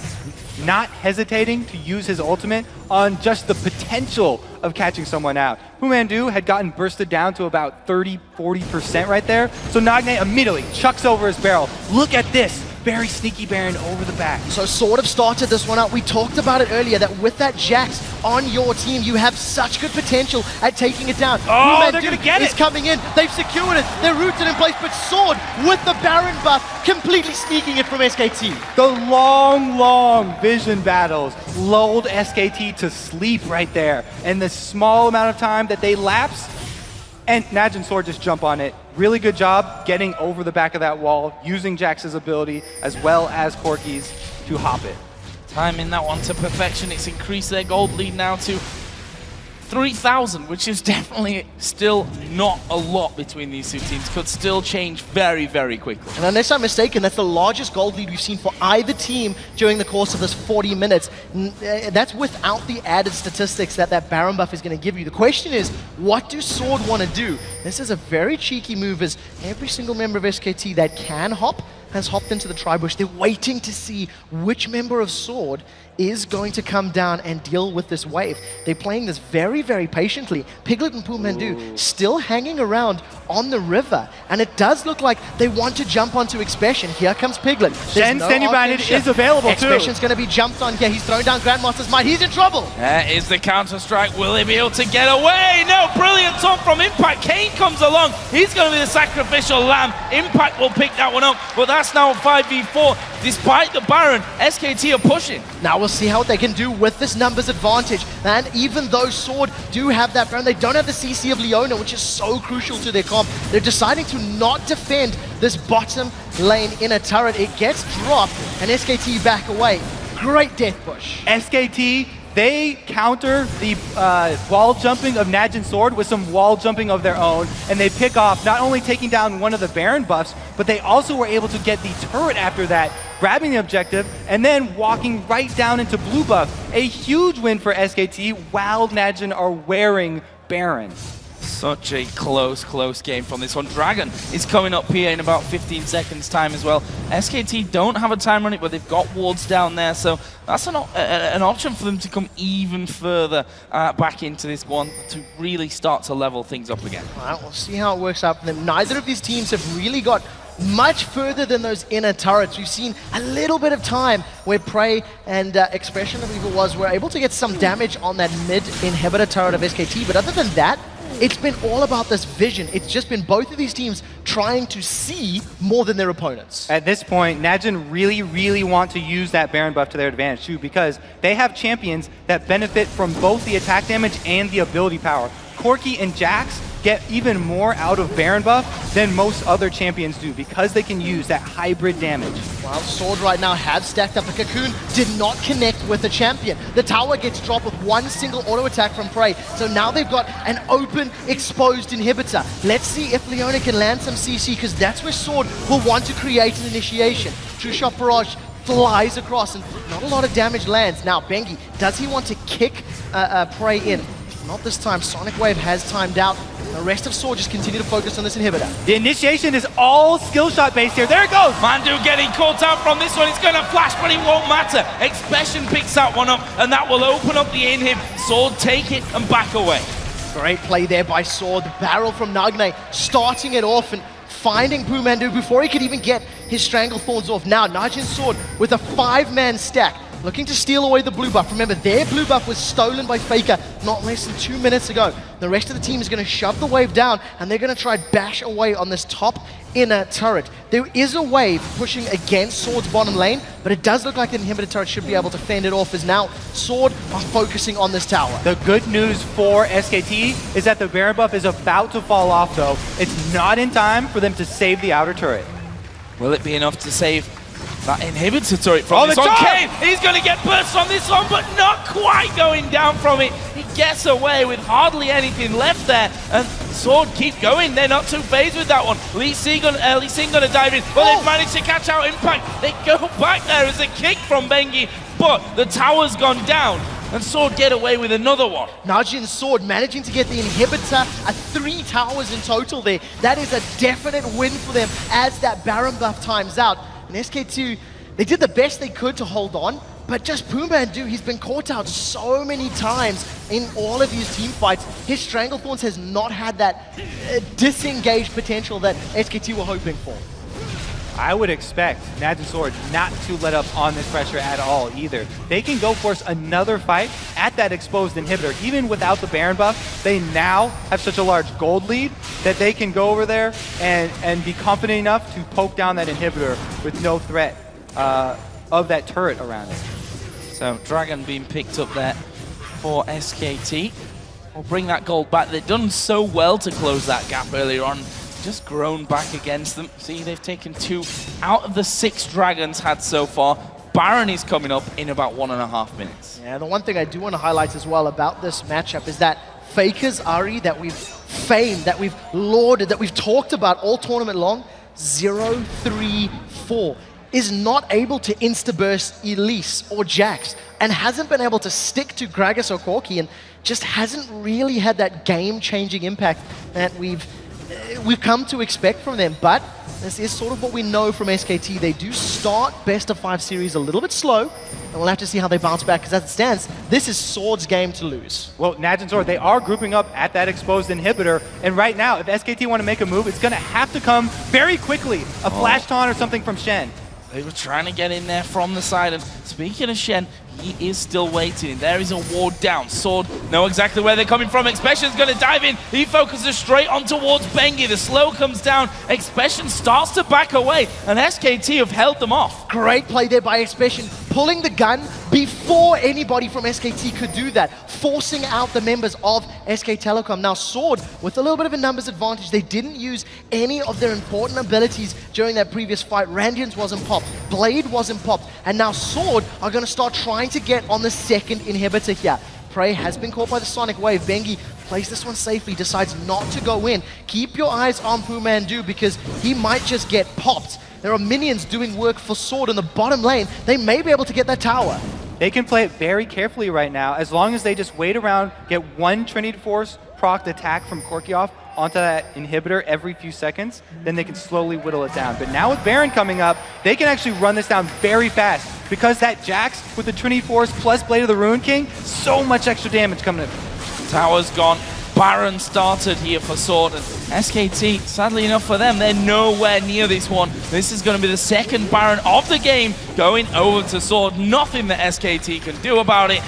not hesitating to use his ultimate on just the potential of catching someone out. Humandu had gotten bursted down to about 30-40% right there, so Nagne immediately chucks over his barrel. Look at this. Very sneaky Baron over the back. So sort of started this one out. We talked about it earlier that with that Jax on your team, you have such good potential at taking it down. Oh, they're going to get it. It's coming in. They've secured it. They're rooted in place, but Sword with the Baron buff, completely sneaking it from SKT. The long vision battles lulled SKT to sleep right there. And the small amount of time that they lapse, and Najin Sword just jump on it. Really good job getting over the back of that wall, using Jax's ability as well as Corki's to hop it. Timing that one to perfection. It's increased their gold lead now to 3,000, which is definitely still not a lot between these two teams. Could still change very, very quickly. And unless I'm mistaken, that's the largest gold lead we've seen for either team during the course of this 40 minutes. That's without the added statistics that that Baron buff is going to give you. The question is, what do Sword want to do? This is a very cheeky move, as every single member of SKT that can hop has hopped into the tri-bush. They're waiting to see which member of Sword is going to come down and deal with this wave. They're playing this very, very patiently. Piglet and Pumandu still hanging around on the river, and it does look like they want to jump onto Expression. Here comes Piglet. Shen standing behind it is available too. Expression's going to be jumped on here. He's throwing down Grandmaster's Might. He's in trouble. There is the counter-strike. Will he be able to get away? No, brilliant top from Impact. Kane comes along. He's going to be the sacrificial lamb. Impact will pick that one up, but that's now a 5v4. Despite the Baron, SKT are pushing. Now we'll see how they can do with this numbers advantage. And even though Sword do have that Baron, they don't have the CC of Leona, which is so crucial to their comp. They're deciding to not defend this bottom lane inner turret. It gets dropped, and SKT back away. Great death push. SKT, they counter the wall jumping of Najin Sword with some wall jumping of their own, and they pick off not only taking down one of the Baron buffs, but they also were able to get the turret after that, grabbing the objective, and then walking right down into blue buff. A huge win for SKT while Najin are wearing Baron. Such a close game from this one. Dragon is coming up here in about 15 seconds time as well. SKT don't have a time on it, but they've got wards down there, so that's an option for them to come even further back into this one to really start to level things up again. All right, we'll see how it works out for them. Neither of these teams have really got much further than those inner turrets. We've seen a little bit of time where Prey and Expression, I believe it was, were able to get some damage on that mid inhibitor turret of SKT, but other than that, it's been all about this vision. It's just been both of these teams trying to see more than their opponents. At this point, Najin really want to use that Baron buff to their advantage too, because they have champions that benefit from both the attack damage and the ability power. Corki and Jax get even more out of Baron buff than most other champions do because they can use that hybrid damage. Well, Sword right now have stacked up. The Cocoon did not connect with the champion. The tower gets dropped with one single auto attack from Prey. So now they've got an open, exposed inhibitor. Let's see if Leona can land some CC, because that's where Sword will want to create an initiation. True Shot Barrage flies across and not a lot of damage lands. Now, Bengi, does he want to kick Prey in? Not this time. Sonic Wave has timed out. The rest of Sword just continue to focus on this inhibitor. The initiation is all skill shot based here. There it goes! Mandu getting caught out from this one. It's going to flash, but it won't matter. Expression picks that one up, and that will open up the inhib. Sword take it and back away. Great play there by Sword. The barrel from Nagne starting it off and finding Pumandu before he could even get his Stranglethorns off. Now, Najin Sword with a 5-man stack, looking to steal away the blue buff. Remember, their blue buff was stolen by Faker not less than 2 minutes ago. The rest of the team is going to shove the wave down, and they're going to try bash away on this top inner turret. There is a wave pushing against Sword's bottom lane, but it does look like the inhibitor turret should be able to fend it off, as now Sword are focusing on this tower. The good news for SKT is that the Baron buff is about to fall off, though. It's not in time for them to save the outer turret. Will it be enough to save that inhibitor turret from this one? Kane, he's going to get burst on this one, but not quite going down from it. He gets away with hardly anything left there, and Sword keep going. They're not too phased with that one. Lee Sin going to dive in, but they've managed to catch out Impact. They go back there as a kick from Bengi, but the tower's gone down, and Sword get away with another one. Najin Sword managing to get the inhibitor, 3 towers in total there. That is a definite win for them as that Baron buff times out. And SK2, they did the best they could to hold on, but just Pumandu, he's been caught out so many times in all of these team fights. His Stranglethorns has not had that disengaged potential that SK2 were hoping for. I would expect Najin Sword not to let up on this pressure at all either. They can go force another fight at that exposed inhibitor. Even without the Baron buff, they now have such a large gold lead that they can go over there and be confident enough to poke down that inhibitor with no threat of that turret around it. So Dragon being picked up there for SKT. Will bring that gold back. They've done so well to close that gap earlier on. Just grown back against them. See, they've taken 2 out of the 6 Dragons had so far. Baron is coming up in about 1.5 minutes. Yeah, the one thing I do want to highlight as well about this matchup is that Faker's Ari that we've famed, that we've lauded, that we've talked about all tournament long, 0-3-4, is not able to insta-burst Elise or Jax, and hasn't been able to stick to Gragas or Corki, and just hasn't really had that game-changing impact that we've we've come to expect from them, but this is sort of what we know from SKT. They do start best of 5 series a little bit slow, and we'll have to see how they bounce back, because as it stands, this is Sword's game to lose. Well, Naj and Sword, they are grouping up at that exposed inhibitor, and right now, if SKT want to make a move, it's going to have to come very quickly. A flash taunt or something from Shen. They were trying to get in there from the side, and speaking of Shen, he is still waiting. There is a ward down. Sword know exactly where they're coming from. Expression's going to dive in. He focuses straight on towards Bengi. The slow comes down. Expression starts to back away, and SKT have held them off. Great play there by Expression, pulling the gun before anybody from SKT could do that, forcing out the members of SK Telecom. Now Sword, with a little bit of a numbers advantage, they didn't use any of their important abilities during that previous fight. Randians wasn't popped, Blade wasn't popped, and now Sword are going to start trying to get on the second inhibitor here. Prey has been caught by the Sonic Wave. Bengi plays this one safely, decides not to go in. Keep your eyes on Pumandu, because he might just get popped. There are minions doing work for Sword in the bottom lane. They may be able to get that tower. They can play it very carefully right now, as long as they just wait around, get one Trinity Force proc attack from Korkioff onto that inhibitor every few seconds, then they can slowly whittle it down. But now with Baron coming up, they can actually run this down very fast, because that Jax with the Trinity Force plus Blade of the Ruin King, so much extra damage coming in. Tower's gone. Baron started here for Sword, and SKT, sadly enough for them, they're nowhere near this one. This is going to be the second Baron of the game going over to Sword. Nothing that SKT can do about it,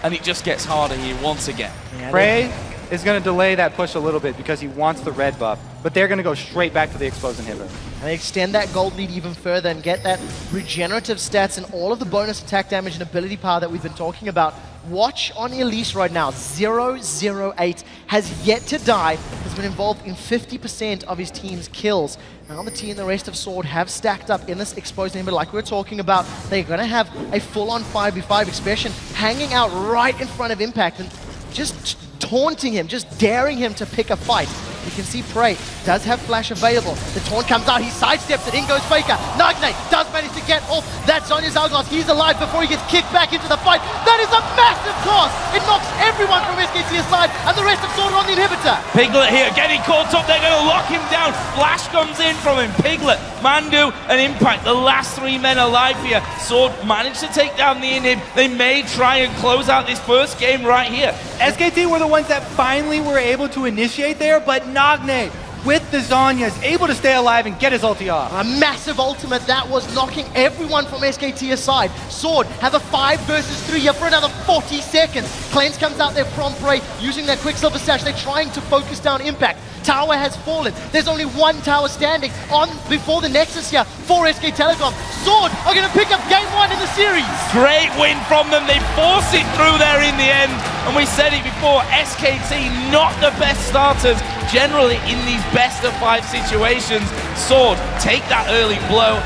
and it just gets harder here once again. Prey is going to delay that push a little bit because he wants the red buff, but they're going to go straight back to the exposed inhibitor. And they extend that gold lead even further and get that regenerative stats and all of the bonus attack damage and ability power that we've been talking about. Watch on Elise right now, 008, has yet to die, has been involved in 50% of his team's kills. Now the team and the rest of Sword have stacked up in this exposed inhibitor like we were talking about. They're going to have a full-on 5v5 Expression hanging out right in front of Impact and just taunting him, just daring him to pick a fight. You can see Prey does have flash available. The taunt comes out, he sidesteps it, in goes Faker. Nagne does manage to get off that Zhonya's Hourglass. He's alive before he gets kicked back into the fight. That is a massive toss! It knocks everyone from SKT aside, and the rest of Sword are on the inhibitor. Piglet here, getting caught up, they're going to lock him down. Flash comes in from him. Piglet, Mandu, and Impact, the last 3 men alive here. Sword managed to take down the inhib. They may try and close out this first game right here. SKT were the ones that finally were able to initiate there, but Nagne with the Zhonya is able to stay alive and get his ulti off. A massive ultimate that was knocking everyone from SKT aside. Sword have a 5 versus 3 here for another 40 seconds. Cleanse comes out there from Prey using their Quicksilver Sash. They're trying to focus down Impact. Tower has fallen. There's only one tower standing on before the Nexus here for SK Telecom. Sword are going to pick up game 1 in the series. Great win from them. They force it through there in the end. And we said it before, SKT not the best starters generally in these best of 5 situations. Sword take that early blow.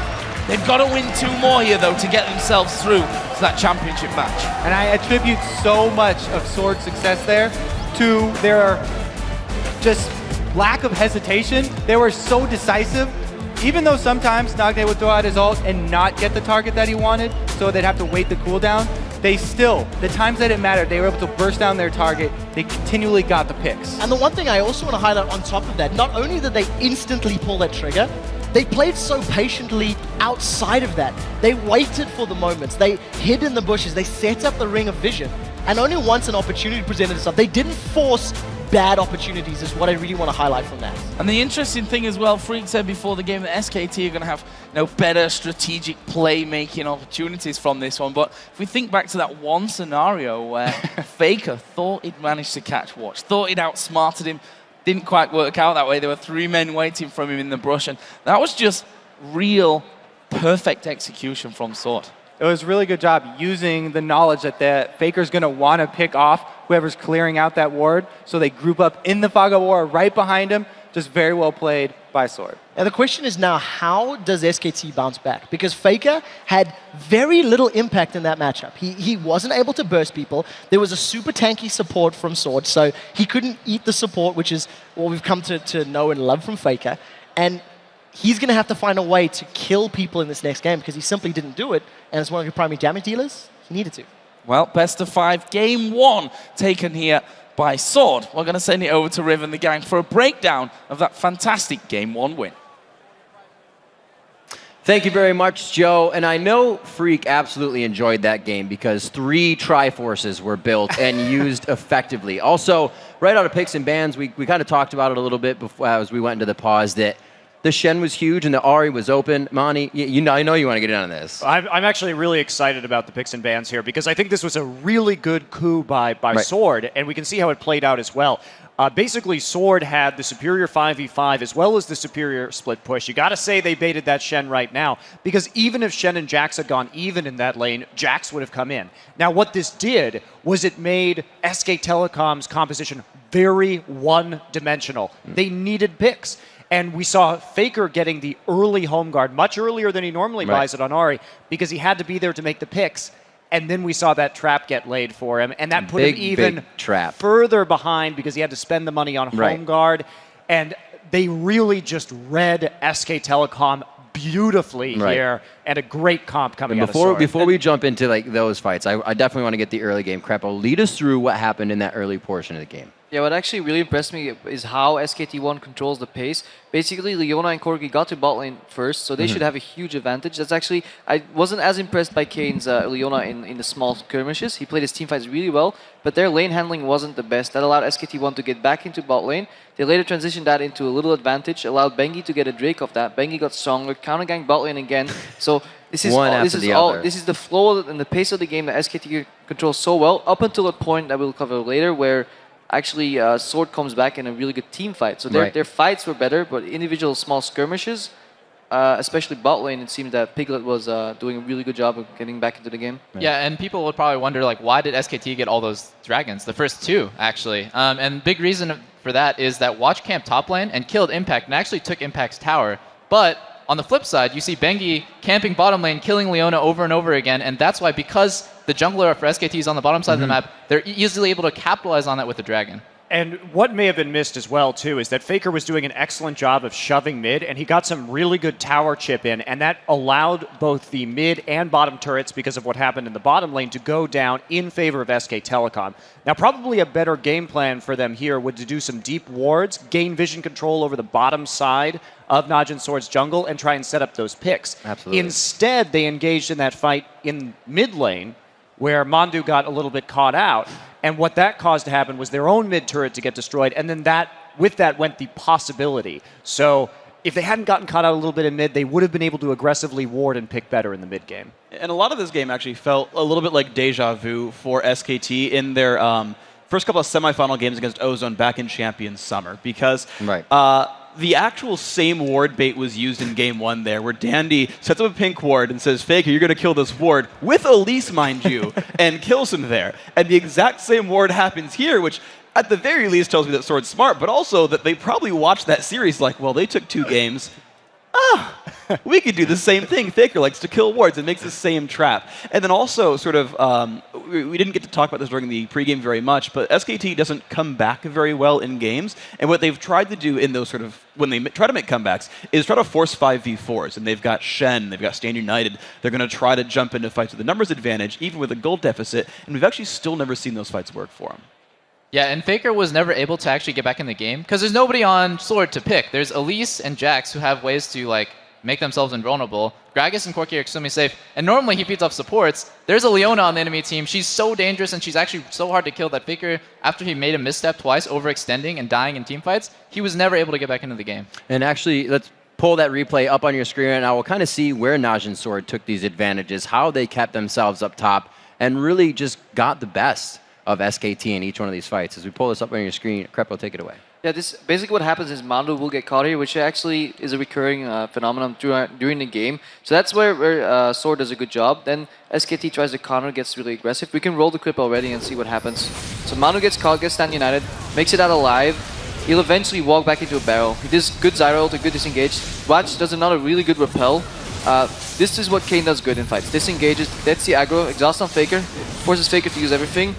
They've got to win 2 more here though to get themselves through to that championship match. And I attribute so much of Sword's success there to their just lack of hesitation. They were so decisive. Even though sometimes Nagne would throw out his ult and not get the target that he wanted, so they'd have to wait the cooldown, they still, the times that it mattered, they were able to burst down their target. They continually got the picks. And the one thing I also want to highlight on top of that, not only did they instantly pull that trigger, they played so patiently outside of that. They waited for the moments. They hid in the bushes. They set up the ring of vision. And only once an opportunity presented itself, they didn't force bad opportunities is what I really want to highlight from that. And the interesting thing as well, Freak said before the game that SKT are going to have better strategic playmaking opportunities from this one. But if we think back to that one scenario where Faker thought he'd managed to catch Watch, thought he'd outsmarted him, didn't quite work out that way. There were 3 men waiting for him in the brush, and that was just real perfect execution from Sword. It was a really good job using the knowledge that Faker's going to want to pick off whoever's clearing out that ward, so they group up in the fog of war right behind him. Just very well played by Sword. And the question is now, how does SKT bounce back? Because Faker had very little impact in that matchup. He wasn't able to burst people. There was a super tanky support from Sword, so he couldn't eat the support, which is what we've come to know and love from Faker. And he's going to have to find a way to kill people in this next game because he simply didn't do it. And as one of your primary damage dealers, he needed to. Well, best of 5, game 1 taken here by Sword. We're going to send it over to Riv and the gang for a breakdown of that fantastic Game 1 win. Thank you very much, Joe. And I know Freak absolutely enjoyed that game because 3 Triforces were built and used effectively. Also, right out of picks and bans, we kind of talked about it a little bit before, as we went into the pause, that the Shen was huge and the Ahri was open. Mani, I know you want to get in on this. I'm actually really excited about the picks and bans here because I think this was a really good coup by Sword, and we can see how it played out as well. Basically, Sword had the superior 5v5 as well as the superior split push. You got to say they baited that Shen right now because even if Shen and Jax had gone even in that lane, Jax would have come in. Now, what this did was it made SK Telecom's composition very one-dimensional. They needed picks. And we saw Faker getting the early home guard much earlier than he normally buys it on Ahri because he had to be there to make the picks. And then we saw that trap get laid for him, and that put him even further behind because he had to spend the money on home guard. And they really just read SK Telecom beautifully here, and a great comp coming out of Sword. Before we jump into those fights, I definitely want to get the early game. Crepo, lead us through what happened in that early portion of the game. Yeah, what actually really impressed me is how SKT1 controls the pace. Basically, Leona and Corky got to bot lane first, so they should have a huge advantage. That's actually, I wasn't as impressed by Kane's Leona in the small skirmishes. He played his teamfights really well, but their lane handling wasn't the best. That allowed SKT1 to get back into bot lane. They later transitioned that into a little advantage, allowed Bengi to get a Drake off that. Bengi got stronger, counter-gang bot lane again. So this is this is the flow and the pace of the game that SKT controls so well, up until a point that we'll cover later, where actually Sword comes back in a really good team fight. So their fights were better, but individual small skirmishes, especially bot lane, it seemed that Piglet was doing a really good job of getting back into the game. Yeah, and people would probably wonder, like, why did SKT get all those dragons? The first 2, actually. And big reason for that is that Watch camped top lane and killed Impact and actually took Impact's tower. But on the flip side, you see Bengi camping bottom lane, killing Leona over and over again, and that's why, because the jungler for SKT is on the bottom side of the map, they're easily able to capitalize on that with the dragon. And what may have been missed as well, too, is that Faker was doing an excellent job of shoving mid, and he got some really good tower chip in, and that allowed both the mid and bottom turrets, because of what happened in the bottom lane, to go down in favor of SK Telecom. Now, probably a better game plan for them here would to do some deep wards, gain vision control over the bottom side of Najin Sword's jungle, and try and set up those picks. Absolutely. Instead, they engaged in that fight in mid lane, where Mandu got a little bit caught out. And what that caused to happen was their own mid turret to get destroyed, and then with that went the possibility. So if they hadn't gotten caught out a little bit in mid, they would have been able to aggressively ward and pick better in the mid game. And a lot of this game actually felt a little bit like deja vu for SKT in their first couple of semifinal games against Ozone back in Champions Summer, because the actual same ward bait was used in game 1 there, where Dandy sets up a pink ward and says, Faker, you're going to kill this ward, with Elise, mind you, and kills him there. And the exact same ward happens here, which at the very least tells me that Sword's smart, but also that they probably watched that series like, well, they took 2 games. We could do the same thing. Faker likes to kill wards and makes the same trap. And then also sort of, we didn't get to talk about this during the pregame very much, but SKT doesn't come back very well in games. And what they've tried to do in those sort of, when they try to make comebacks, is try to force 5v4s. And they've got Shen, they've got Stand United. They're going to try to jump into fights with a numbers advantage, even with a gold deficit. And we've actually still never seen those fights work for them. Yeah, and Faker was never able to actually get back in the game because there's nobody on Sword to pick. There's Elise and Jax who have ways to like make themselves invulnerable. Gragas and Corky are extremely safe, and normally he feeds off supports. There's a Leona on the enemy team. She's so dangerous, and she's actually so hard to kill that Faker, after he made a misstep twice, overextending and dying in teamfights, he was never able to get back into the game. And actually, let's pull that replay up on your screen right now. We'll kind of see where Najin Sword took these advantages, how they kept themselves up top, and really just got the best of SKT in each one of these fights. As we pull this up on your screen, Crepo, take it away. Yeah, this basically what happens is Mandu will get caught here, which actually is a recurring phenomenon during the game. So that's where Sword does a good job. Then SKT tries to counter, gets really aggressive. We can roll the clip already and see what happens. So Mandu gets caught, gets Stand United, makes it out alive. He'll eventually walk back into a barrel. He does good Zyro ult, a good disengage. Watch does another really good repel. This is what Kane does good in fights. Disengages, gets the aggro, exhaust on Faker, forces Faker to use everything.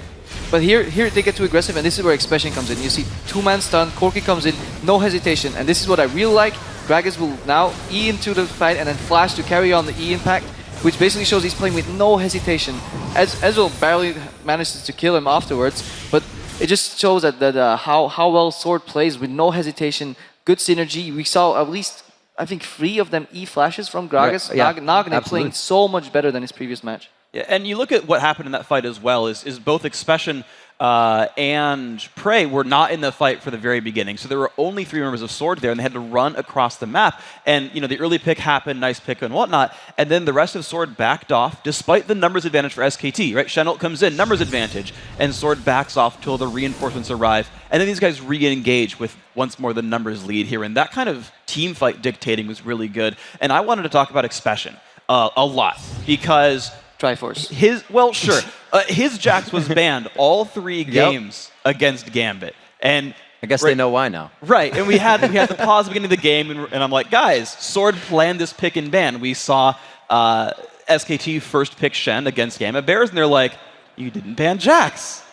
But here they get too aggressive, and this is where Expression comes in. You see 2-man stun, Corky comes in, no hesitation. And this is what I really like. Gragas will now E into the fight and then flash to carry on the E impact, which basically shows he's playing with no hesitation. Ezreal barely manages to kill him afterwards, but it just shows that how well Sword plays with no hesitation, good synergy. We saw at least, I think, 3 of them E flashes from Gragas. Right, yeah, Nagne playing so much better than his previous match. Yeah, and you look at what happened in that fight as well, is both Expression and Prey were not in the fight for the very beginning. So there were only 3 members of Sword there, and they had to run across the map. And, you know, the early pick happened, nice pick and whatnot, and then the rest of Sword backed off, despite the numbers advantage for SKT, right? Chenault comes in, numbers advantage, and Sword backs off till the reinforcements arrive. And then these guys re-engage with once more the numbers lead here. And that kind of team fight dictating was really good. And I wanted to talk about Expression a lot, because Triforce. His Jax was banned all 3 games against Gambit, and I guess they know why now. Right, and we had the pause at the beginning of the game, and I'm like, guys, Sword planned this pick and ban. We saw SKT first pick Shen against Gambit Bears, and they're like, you didn't ban Jax.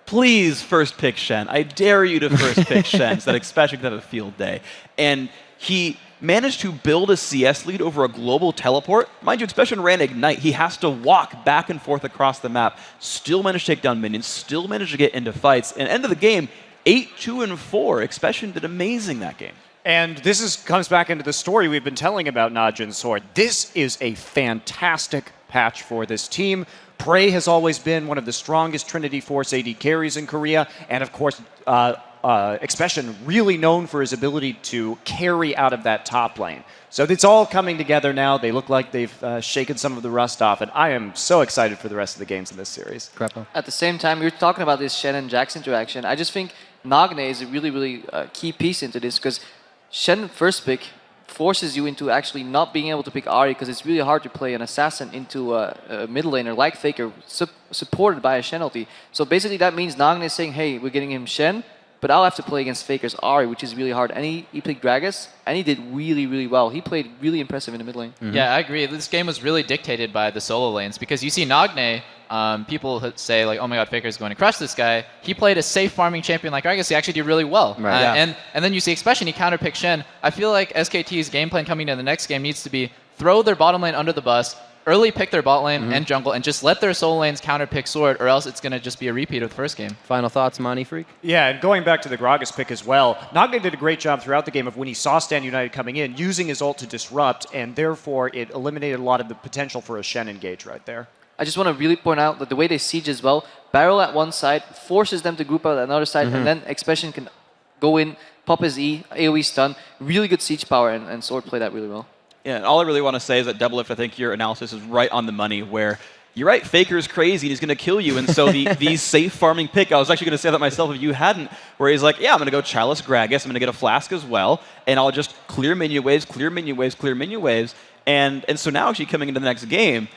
Please first pick Shen. I dare you to first pick Shen, so that Expression could have a field day. And he managed to build a CS lead over a global teleport. Mind you, Expression ran Ignite. He has to walk back and forth across the map, still managed to take down minions, still managed to get into fights. And end of the game, 8-2-4. Expression did amazing that game. And this comes back into the story we've been telling about Najin Sword. This is a fantastic patch for this team. Prey has always been one of the strongest Trinity Force AD carries in Korea, and of course, Expression really known for his ability to carry out of that top lane. So it's all coming together now. They look like they've shaken some of the rust off, and I am so excited for the rest of the games in this series. At the same time, we were talking about this Shen and Jax interaction. I just think Nagne is a really key piece into this, because Shen first pick forces you into actually not being able to pick Ahri, because it's really hard to play an assassin into a middle laner like Faker, supported by a Shen ulti. So basically that means Nagne is saying, hey, we're getting him Shen, but I'll have to play against Faker's Ahri, which is really hard. And he picked Gragas, and he did really well. He played really impressive in the mid lane. Yeah, I agree. This game was really dictated by the solo lanes, because you see Nagne, people say like, oh my god, Faker's going to crush this guy. He played a safe farming champion like Gragas. He actually did really well. And then you see Expression, he counterpicked Shen. I feel like SKT's game plan coming into the next game needs to be throw their bottom lane under the bus, early pick their bot lane and jungle, and just let their solo lanes counterpick Sword, or else it's going to just be a repeat of the first game. Final thoughts, Monty Freak? Yeah, and going back to the Gragas pick as well, Nagne did a great job throughout the game of when he saw Stand United coming in, using his ult to disrupt, and therefore it eliminated a lot of the potential for a Shen engage right there. I just want to really point out that the way they siege as well, Barrel at one side forces them to group out at another side, and then Expression can go in, pop his E, AoE stun, really good siege power, and Sword played that really well. Yeah, and all I really want to say is that Doublelift, I think your analysis is right on the money, where you're right, Faker's crazy and he's going to kill you, and so the safe farming pick, I was actually going to say that myself if you hadn't, where he's like, yeah, I'm going to go Chalice Gragas, I'm going to get a Flask as well, and I'll just clear minion waves, clear minion waves, clear minion waves, and so now actually coming into the next game,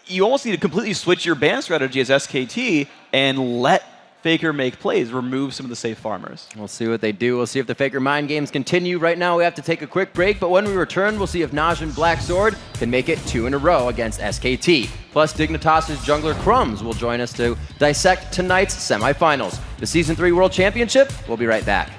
you almost need to completely switch your ban strategy as SKT and let Faker make plays, remove some of the safe farmers. We'll see what they do. We'll see if the Faker mind games continue. Right now we have to take a quick break, but when we return, we'll see if Najin Black Sword can make it 2 in a row against SKT. Plus, Dignitas' jungler Crumbs will join us to dissect tonight's semifinals. The Season 3 World Championship, we'll be right back.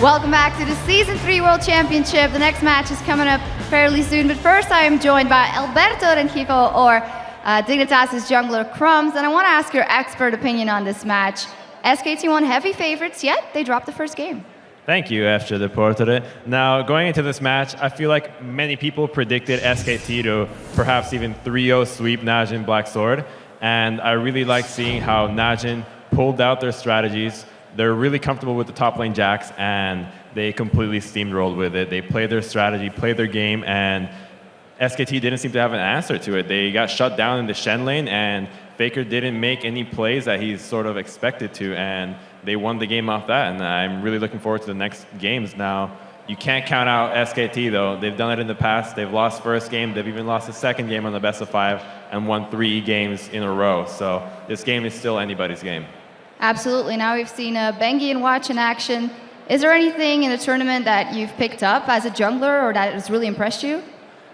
Welcome back to the Season 3 World Championship. The next match is coming up fairly soon, but first I am joined by Alberto Rengifo, or Dignitas' jungler Crumbs, and I want to ask your expert opinion on this match. SKT1 heavy favorites, yet they dropped the first game. Thank you, F. the Portere. Now, going into this match, I feel like many people predicted SKT to perhaps even 3-0 sweep Najin Black Sword, and I really like seeing how Najin pulled out their strategies. They're really comfortable with the top lane Jax, and they completely steamrolled with it. They played their strategy, played their game, and SKT didn't seem to have an answer to it. They got shut down in the Shen lane, and Faker didn't make any plays that he's sort of expected to, and they won the game off that, and I'm really looking forward to the next games now. You can't count out SKT, though. They've done it in the past. They've lost first game. They've even lost the second game on the best of 5 and won 3 games in a row. So this game is still anybody's game. Absolutely. Now we've seen Bengi and Watch in action. Is there anything in the tournament that you've picked up as a jungler or that has really impressed you?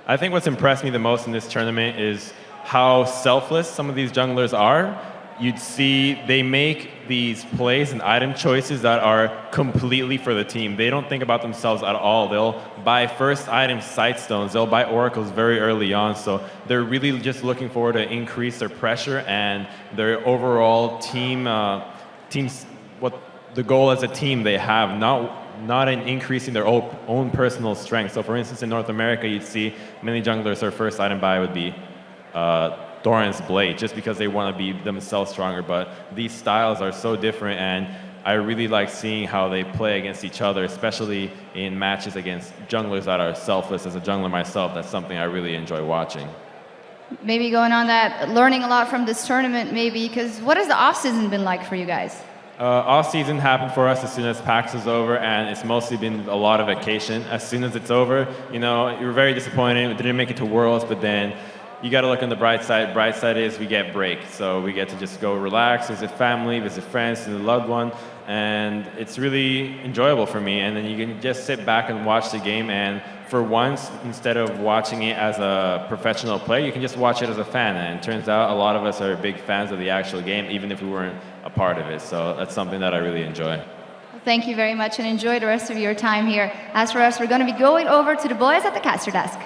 I think what's impressed me the most in this tournament is how selfless some of these junglers are. You'd see they make these plays and item choices that are completely for the team. They don't think about themselves at all. They'll buy first item sight stones. They'll buy oracles very early on. So they're really just looking forward to increase their pressure and their overall what the goal as a team they have, not in increasing their own personal strength. So for instance, in North America, you'd see many junglers, their first item buy would be Doran's Blade, just because they want to be themselves stronger. But these styles are so different, and I really like seeing how they play against each other, especially in matches against junglers that are selfless. As a jungler myself, that's something I really enjoy watching. Maybe going on that, learning a lot from this tournament, maybe, because what has the off-season been like for you guys? Off-season happened for us as soon as PAX was over, and it's mostly been a lot of vacation. As soon as it's over, you're very disappointed. We didn't make it to Worlds, but then you got to look on the bright side. Bright side is we get break, so we get to just go relax, visit family, visit friends, and a loved one, and it's really enjoyable for me. And then you can just sit back and watch the game, and for once, instead of watching it as a professional player, you can just watch it as a fan. And it turns out a lot of us are big fans of the actual game, even if we weren't a part of it. So that's something that I really enjoy. Well, thank you very much, and enjoy the rest of your time here. As for us, we're going to be going over to the boys at the caster desk.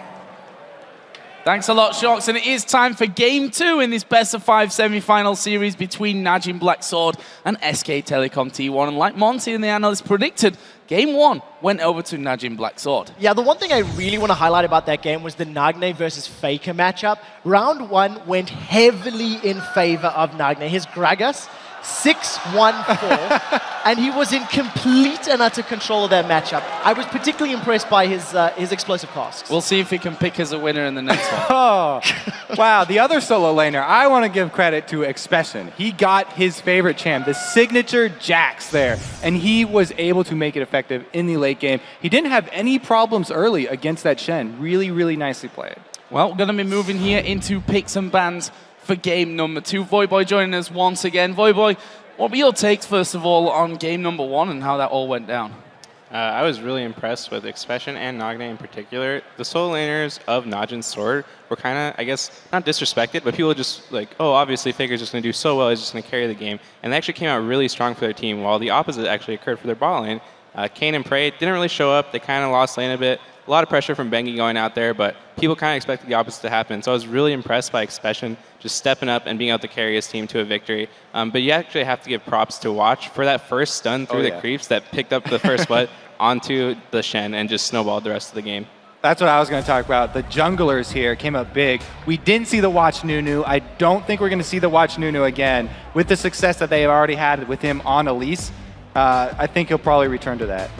Thanks a lot, Shocks, and it is time for Game 2 in this best-of-5 semi-final series between Najin Black Sword and SK Telecom T1. And like Monty and the analysts predicted, Game 1 went over to Najin Black Sword. Yeah, the one thing I really want to highlight about that game was the Nagne versus Faker matchup. Round 1 went heavily in favor of Nagne. His Gragas, 6-1-4, and he was in complete and utter control of that matchup. I was particularly impressed by his explosive casks. We'll see if he can pick as a winner in the next one. Oh, wow. The other solo laner, I want to give credit to Expression. He got his favorite champ, the signature Jax there, and he was able to make it effective in the late game. He didn't have any problems early against that Shen. Really, really nicely played. Well, we're going to be moving here into picks and bans for game number 2. Voyboy joining us once again. Voyboy, what were your takes, first of all, on game number 1 and how that all went down? I was really impressed with Expression and Nagne in particular. The solo laners of Najin's Sword were kind of, I guess, not disrespected, but people just like, oh, obviously Faker's just going to do so well, he's just going to carry the game. And they actually came out really strong for their team, while the opposite actually occurred for their bot lane. Kayn and Prey didn't really show up. They kind of lost lane a bit. A lot of pressure from Bengi going out there, but people kind of expected the opposite to happen. So I was really impressed by Expression just stepping up and being able to carry his team to a victory. But you actually have to give props to Watch for that first stun through the creeps that picked up the first what onto the Shen and just snowballed the rest of the game. That's what I was going to talk about. The junglers here came up big. We didn't see the Watch Nunu. I don't think we're going to see the Watch Nunu again. With the success that they have already had with him on Elise, I think he'll probably return to that.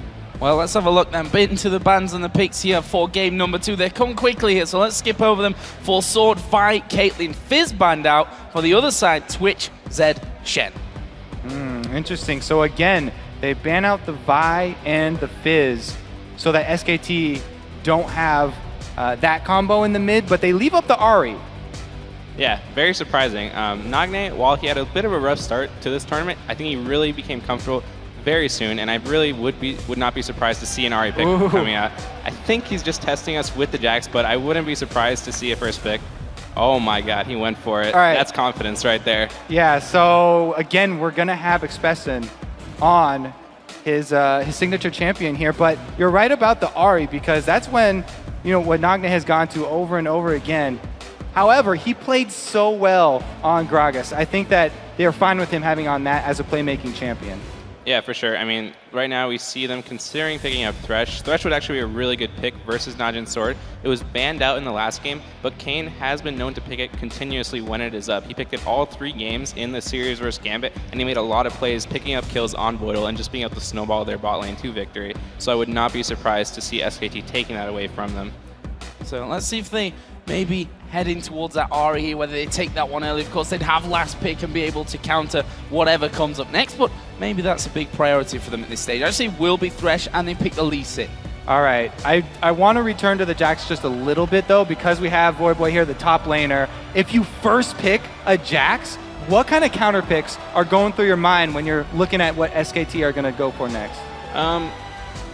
Well, let's have a look then. Bit into the bans and the picks here for game number 2. They come quickly here, so let's skip over them. For Sword, Fight, Caitlyn, Fizz banned out. For the other side, Twitch, Zed, Shen. Interesting. So again, they ban out the Vi and the Fizz so that SKT don't have that combo in the mid, but they leave up the Ahri. Yeah, very surprising. Nagne, while he had a bit of a rough start to this tournament, I think he really became comfortable very soon, and I really would not be surprised to see an Ahri pick coming out. I think he's just testing us with the Jax, but I wouldn't be surprised to see a first pick. Oh my god, he went for it. All right. That's confidence right there. Yeah, so again, we're going to have Expression on his signature champion here. But you're right about the Ahri, because that's when, what Nagne has gone to over and over again. However, he played so well on Gragas. I think that they're fine with him having on that as a playmaking champion. Yeah, for sure. I mean, right now we see them considering picking up Thresh. Thresh would actually be a really good pick versus Najin Sword. It was banned out in the last game, but Kane has been known to pick it continuously when it is up. He picked it all 3 games in the series versus Gambit, and he made a lot of plays picking up kills on Voidal and just being able to snowball their bot lane to victory. So I would not be surprised to see SKT taking that away from them. So let's see if they maybe heading towards that Ahri here, whether they take that one early. Of course, they'd have last pick and be able to counter whatever comes up next, but maybe that's a big priority for them at this stage. I say will be Thresh, and they pick the Lee Sin. All right, I want to return to the Jax just a little bit, though, because we have Voidboy here, the top laner. If you first pick a Jax, what kind of counter picks are going through your mind when you're looking at what SKT are going to go for next?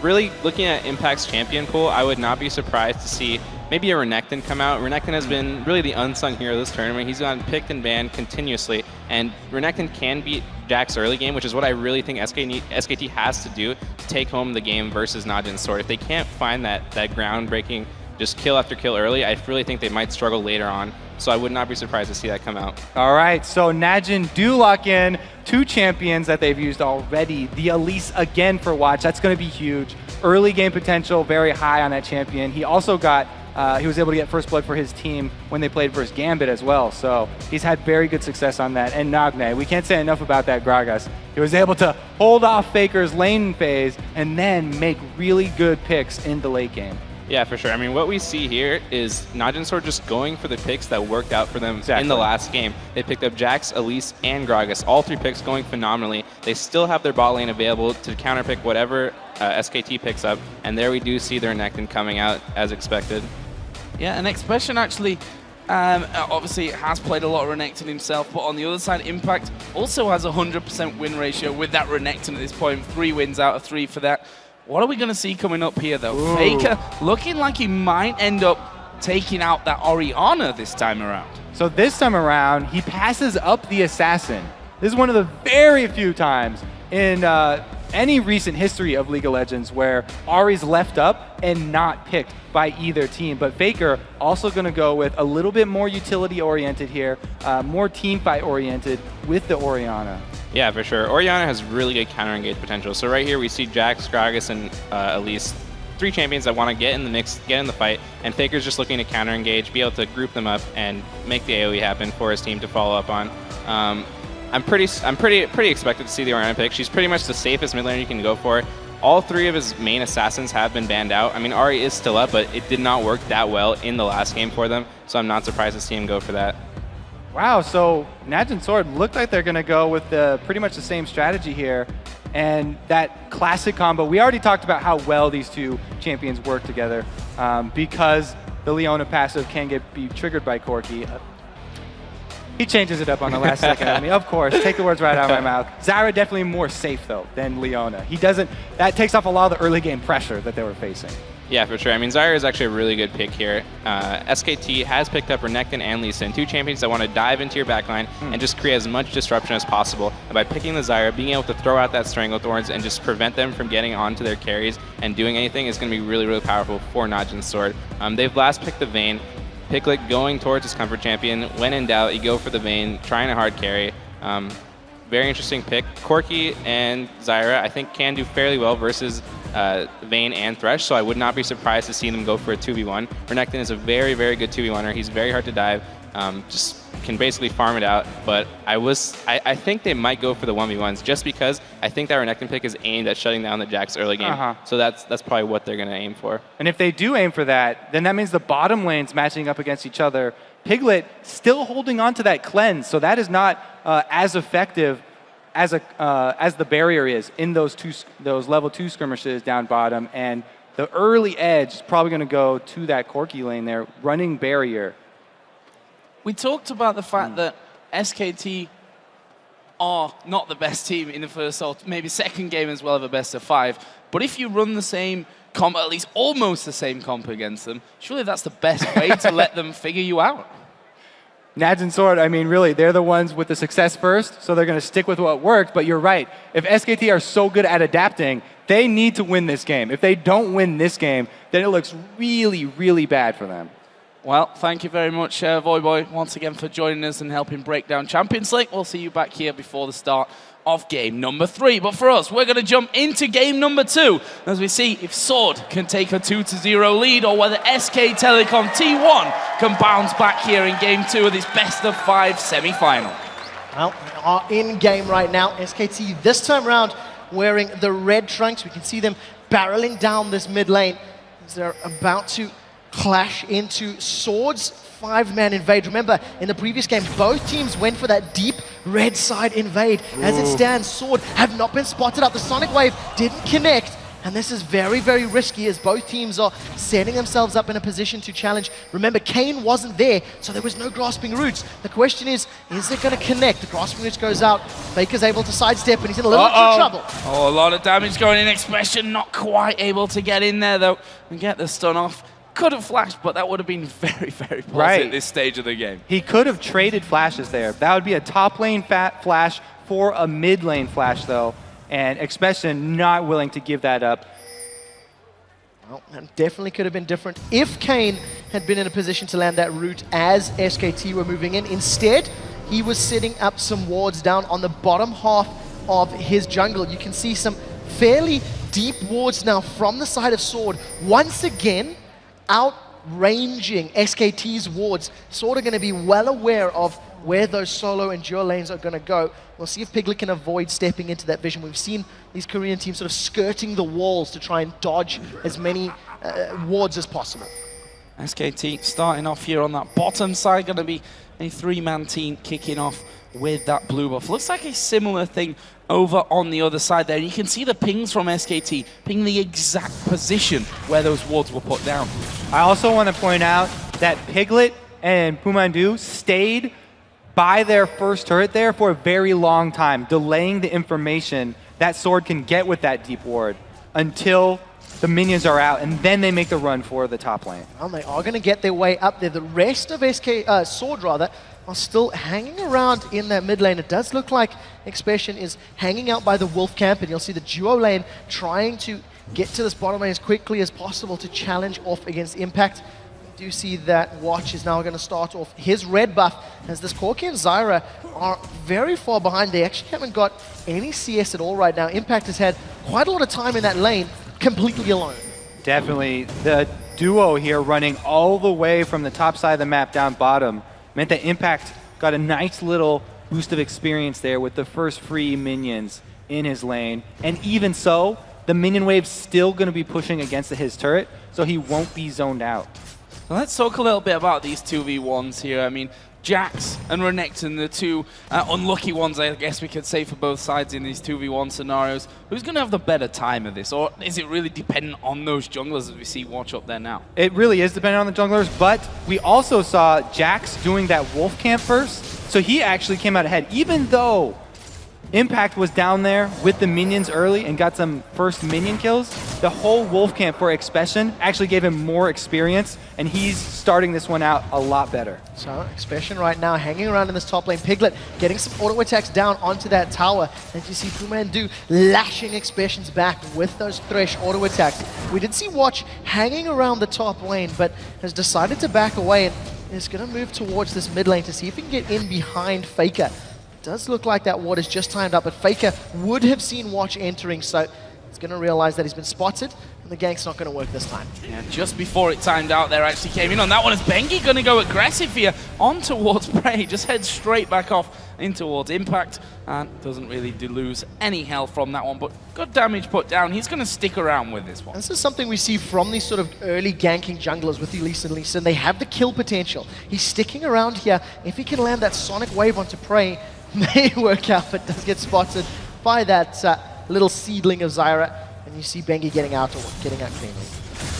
Really looking at Impact's champion pool, I would not be surprised to see maybe a Renekton come out. Renekton has been really the unsung hero of this tournament. He's gotten picked and banned continuously, and Renekton can beat Jax early game, which is what I really think SKT has to do to take home the game versus Najin Sword. If they can't find that groundbreaking just kill after kill early, I really think they might struggle later on. So I would not be surprised to see that come out. All right, so Najin do lock in 2 champions that they've used already. The Elise again for Watch. That's going to be huge. Early game potential very high on that champion. He also got he was able to get first blood for his team when they played versus Gambit as well. So he's had very good success on that. And Nagne, we can't say enough about that Gragas. He was able to hold off Faker's lane phase and then make really good picks in the late game. Yeah, for sure. I mean, what we see here is Najin Sword just going for the picks that worked out for them in the last game. They picked up Jax, Elise, and Gragas. All 3 picks going phenomenally. They still have their bot lane available to counterpick whatever SKT picks up, and there we do see their Nectin coming out as expected. Yeah, and Expression actually obviously has played a lot of Renekton himself, but on the other side, Impact also has a 100% win ratio with that Renekton at this point. 3 wins out of 3 for that. What are we going to see coming up here, though? Ooh. Faker looking like he might end up taking out that Orianna this time around. So this time around, he passes up the Assassin. This is one of the very few times in any recent history of League of Legends where Ahri's left up and not picked by either team. But Faker also going to go with a little bit more utility-oriented here, more team-fight-oriented with the Orianna. Yeah, for sure. Orianna has really good counter-engage potential. So right here we see Jax, Gragas, and Elise, 3 champions that want to get in the mix, get in the fight, and Faker's just looking to counter-engage, be able to group them up, and make the AoE happen for his team to follow up on. I'm pretty expected to see the Orianna pick. She's pretty much the safest mid laner you can go for. All 3 of his main assassins have been banned out. I mean, Ahri is still up, but it did not work that well in the last game for them, so I'm not surprised to see him go for that. Wow, so Najin Sword looked like they're going to go with pretty much the same strategy here. And that classic combo, we already talked about how well these 2 champions work together because the Leona passive can be triggered by Corki. He changes it up on the last second on me. Of course, take the words right out of my mouth. Zyra definitely more safe, though, than Leona. That takes off a lot of the early game pressure that they were facing. Yeah, for sure. I mean, Zyra is actually a really good pick here. SKT has picked up Renekton and Lee Sin, 2 champions that want to dive into your backline and just create as much disruption as possible. And by picking the Zyra, being able to throw out that Stranglethorns and just prevent them from getting onto their carries and doing anything is going to be really, really powerful for Najin Sword. They've last picked the Vayne. Piglet going towards his comfort champion. When in doubt, you go for the Vayne, trying to hard carry. Very interesting pick. Corki and Zyra, I think, can do fairly well versus Vayne and Thresh, so I would not be surprised to see them go for a 2v1. Renekton is a very, very good 2v1er. He's very hard to dive. Just can basically farm it out, but I think they might go for the 1v1s just because I think that Renekton pick is aimed at shutting down the Jax early game. So that's probably what they're going to aim for. And if they do aim for that, then that means the bottom lanes matching up against each other. Piglet still holding on to that cleanse, so that is not as effective as the barrier is in those level 2 skirmishes down bottom. And the early edge is probably going to go to that Corki lane there, running barrier. We talked about the fact that SKT are not the best team in the first or maybe second game as well of a best of 5. But if you run the same comp, at least almost the same comp against them, surely that's the best way to let them figure you out. Nads and Sword, I mean, really, they're the ones with the success first, so they're going to stick with what worked. But you're right. If SKT are so good at adapting, they need to win this game. If they don't win this game, then it looks really, really bad for them. Well, thank you very much, Voyboy, once again for joining us and helping break down Champions League. We'll see you back here before the start of game number 3. But for us, we're going to jump into game number 2 as we see if Sword can take a 2-0 lead or whether SK Telecom T1 can bounce back here in game 2 of this best-of-5 semi-final. Well, they are in game right now. SKT this time around wearing the red trunks. We can see them barreling down this mid lane as they're about to clash into Sword's 5-man invade. Remember, in the previous game, both teams went for that deep red side invade. As it stands, Sword have not been spotted up. The Sonic Wave didn't connect, and this is very, very risky as both teams are setting themselves up in a position to challenge. Remember, Kane wasn't there, so there was no grasping roots. The question is it going to connect? The grasping roots goes out. Faker's able to sidestep, and he's in a little bit of trouble. Oh, a lot of damage going in. Expression not quite able to get in there, though, and get the stun off. Could have flashed, but that would have been very, very positive at this stage of the game. He could have traded flashes there. That would be a top lane flash for a mid lane flash, though, and Expression not willing to give that up. Well, that definitely could have been different if Kane had been in a position to land that route as SKT were moving in. Instead, he was setting up some wards down on the bottom half of his jungle. You can see some fairly deep wards now from the side of Sword. Once again, outranging SKT's wards. Sword are going to be well aware of where those solo and duo lanes are going to go. We'll see if Piglet can avoid stepping into that vision. We've seen these Korean teams sort of skirting the walls to try and dodge as many wards as possible. SKT starting off here on that bottom side, going to be a 3-man team kicking off with that blue buff. Looks like a similar thing over on the other side there. And you can see the pings from SKT, ping the exact position where those wards were put down. I also want to point out that Piglet and Pumandu stayed by their first turret there for a very long time, delaying the information that Sword can get with that deep ward until the minions are out, and then they make the run for the top lane. Well, they are going to get their way up there. The rest of Sword rather are still hanging around in that mid lane. It does look like Expression is hanging out by the Wolf camp, and you'll see the duo lane trying to get to this bottom lane as quickly as possible to challenge off against Impact. We do see that Watch is now going to start off his red buff as this Corki and Zyra are very far behind. They actually haven't got any CS at all right now. Impact has had quite a lot of time in that lane completely alone. Definitely. The duo here running all the way from the top side of the map down bottom meant that Impact got a nice little boost of experience there with the first free minions in his lane. And even so, the minion wave's still going to be pushing against his turret, so he won't be zoned out. Well, let's talk a little bit about these 2v1s here. I mean, Jax and Renekton, the two unlucky ones, I guess we could say, for both sides in these 2v1 scenarios. Who's going to have the better time of this? Or is it really dependent on those junglers as we see Watch up there now? It really is dependent on the junglers, but we also saw Jax doing that wolf camp first, so he actually came out ahead. Even though Impact was down there with the minions early and got some first minion kills, the whole wolf camp for Expression actually gave him more experience, and he's starting this one out a lot better. So Expression right now hanging around in this top lane. Piglet getting some auto attacks down onto that tower. And you see Pumandu lashing Expression's back with those Thresh auto attacks. We did see Watch hanging around the top lane, but has decided to back away and is going to move towards this mid lane to see if he can get in behind Faker. Does look like that ward is just timed up, but Faker would have seen Watch entering, so he's going to realize that he's been spotted, and the gank's not going to work this time. Yeah, just before it timed out there, actually came in on that one. Is Bengi going to go aggressive here on towards Prey? Just heads straight back off in towards Impact, and doesn't really lose any health from that one, but good damage put down. He's going to stick around with this one. This is something we see from these sort of early ganking junglers with Elise and Lee Sin. They have the kill potential. He's sticking around here. If he can land that Sonic Wave onto Prey, may work out, but does get spotted by that little seedling of Zyra, and you see Bengi getting out cleanly.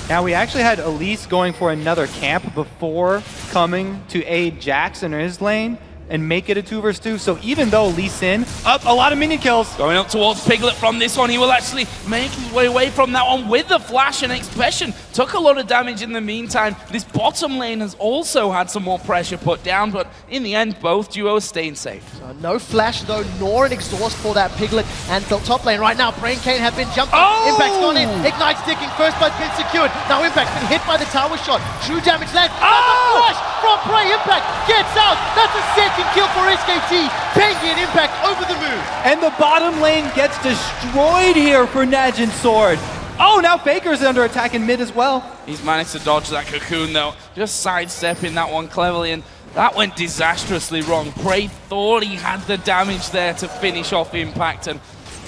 Now we actually had Elise going for another camp before coming to aid Jax in his lane, and make it a 2 versus 2. So even though Lee Sin up a lot of minion kills. Going up towards Piglet from this one. He will actually make his way away from that one with the flash, and Expression took a lot of damage in the meantime. This bottom lane has also had some more pressure put down, but in the end, both duos staying safe. No flash though, nor an exhaust for that Piglet. And the top lane right now, Brain Kane have been jumped on. Oh! Impact's gone in, Ignite's sticking, first blood's been secured. Now Impact's been hit by the tower shot. True damage lands. That's a flash from Prey. Impact gets out. That's a second kill for SKT. Bengi and Impact over the move. And the bottom lane gets destroyed here for Najin Sword. Oh, now Faker's under attack in mid as well. He's managed to dodge that cocoon though, just sidestepping that one cleverly, and that went disastrously wrong. Prey thought he had the damage there to finish off Impact, and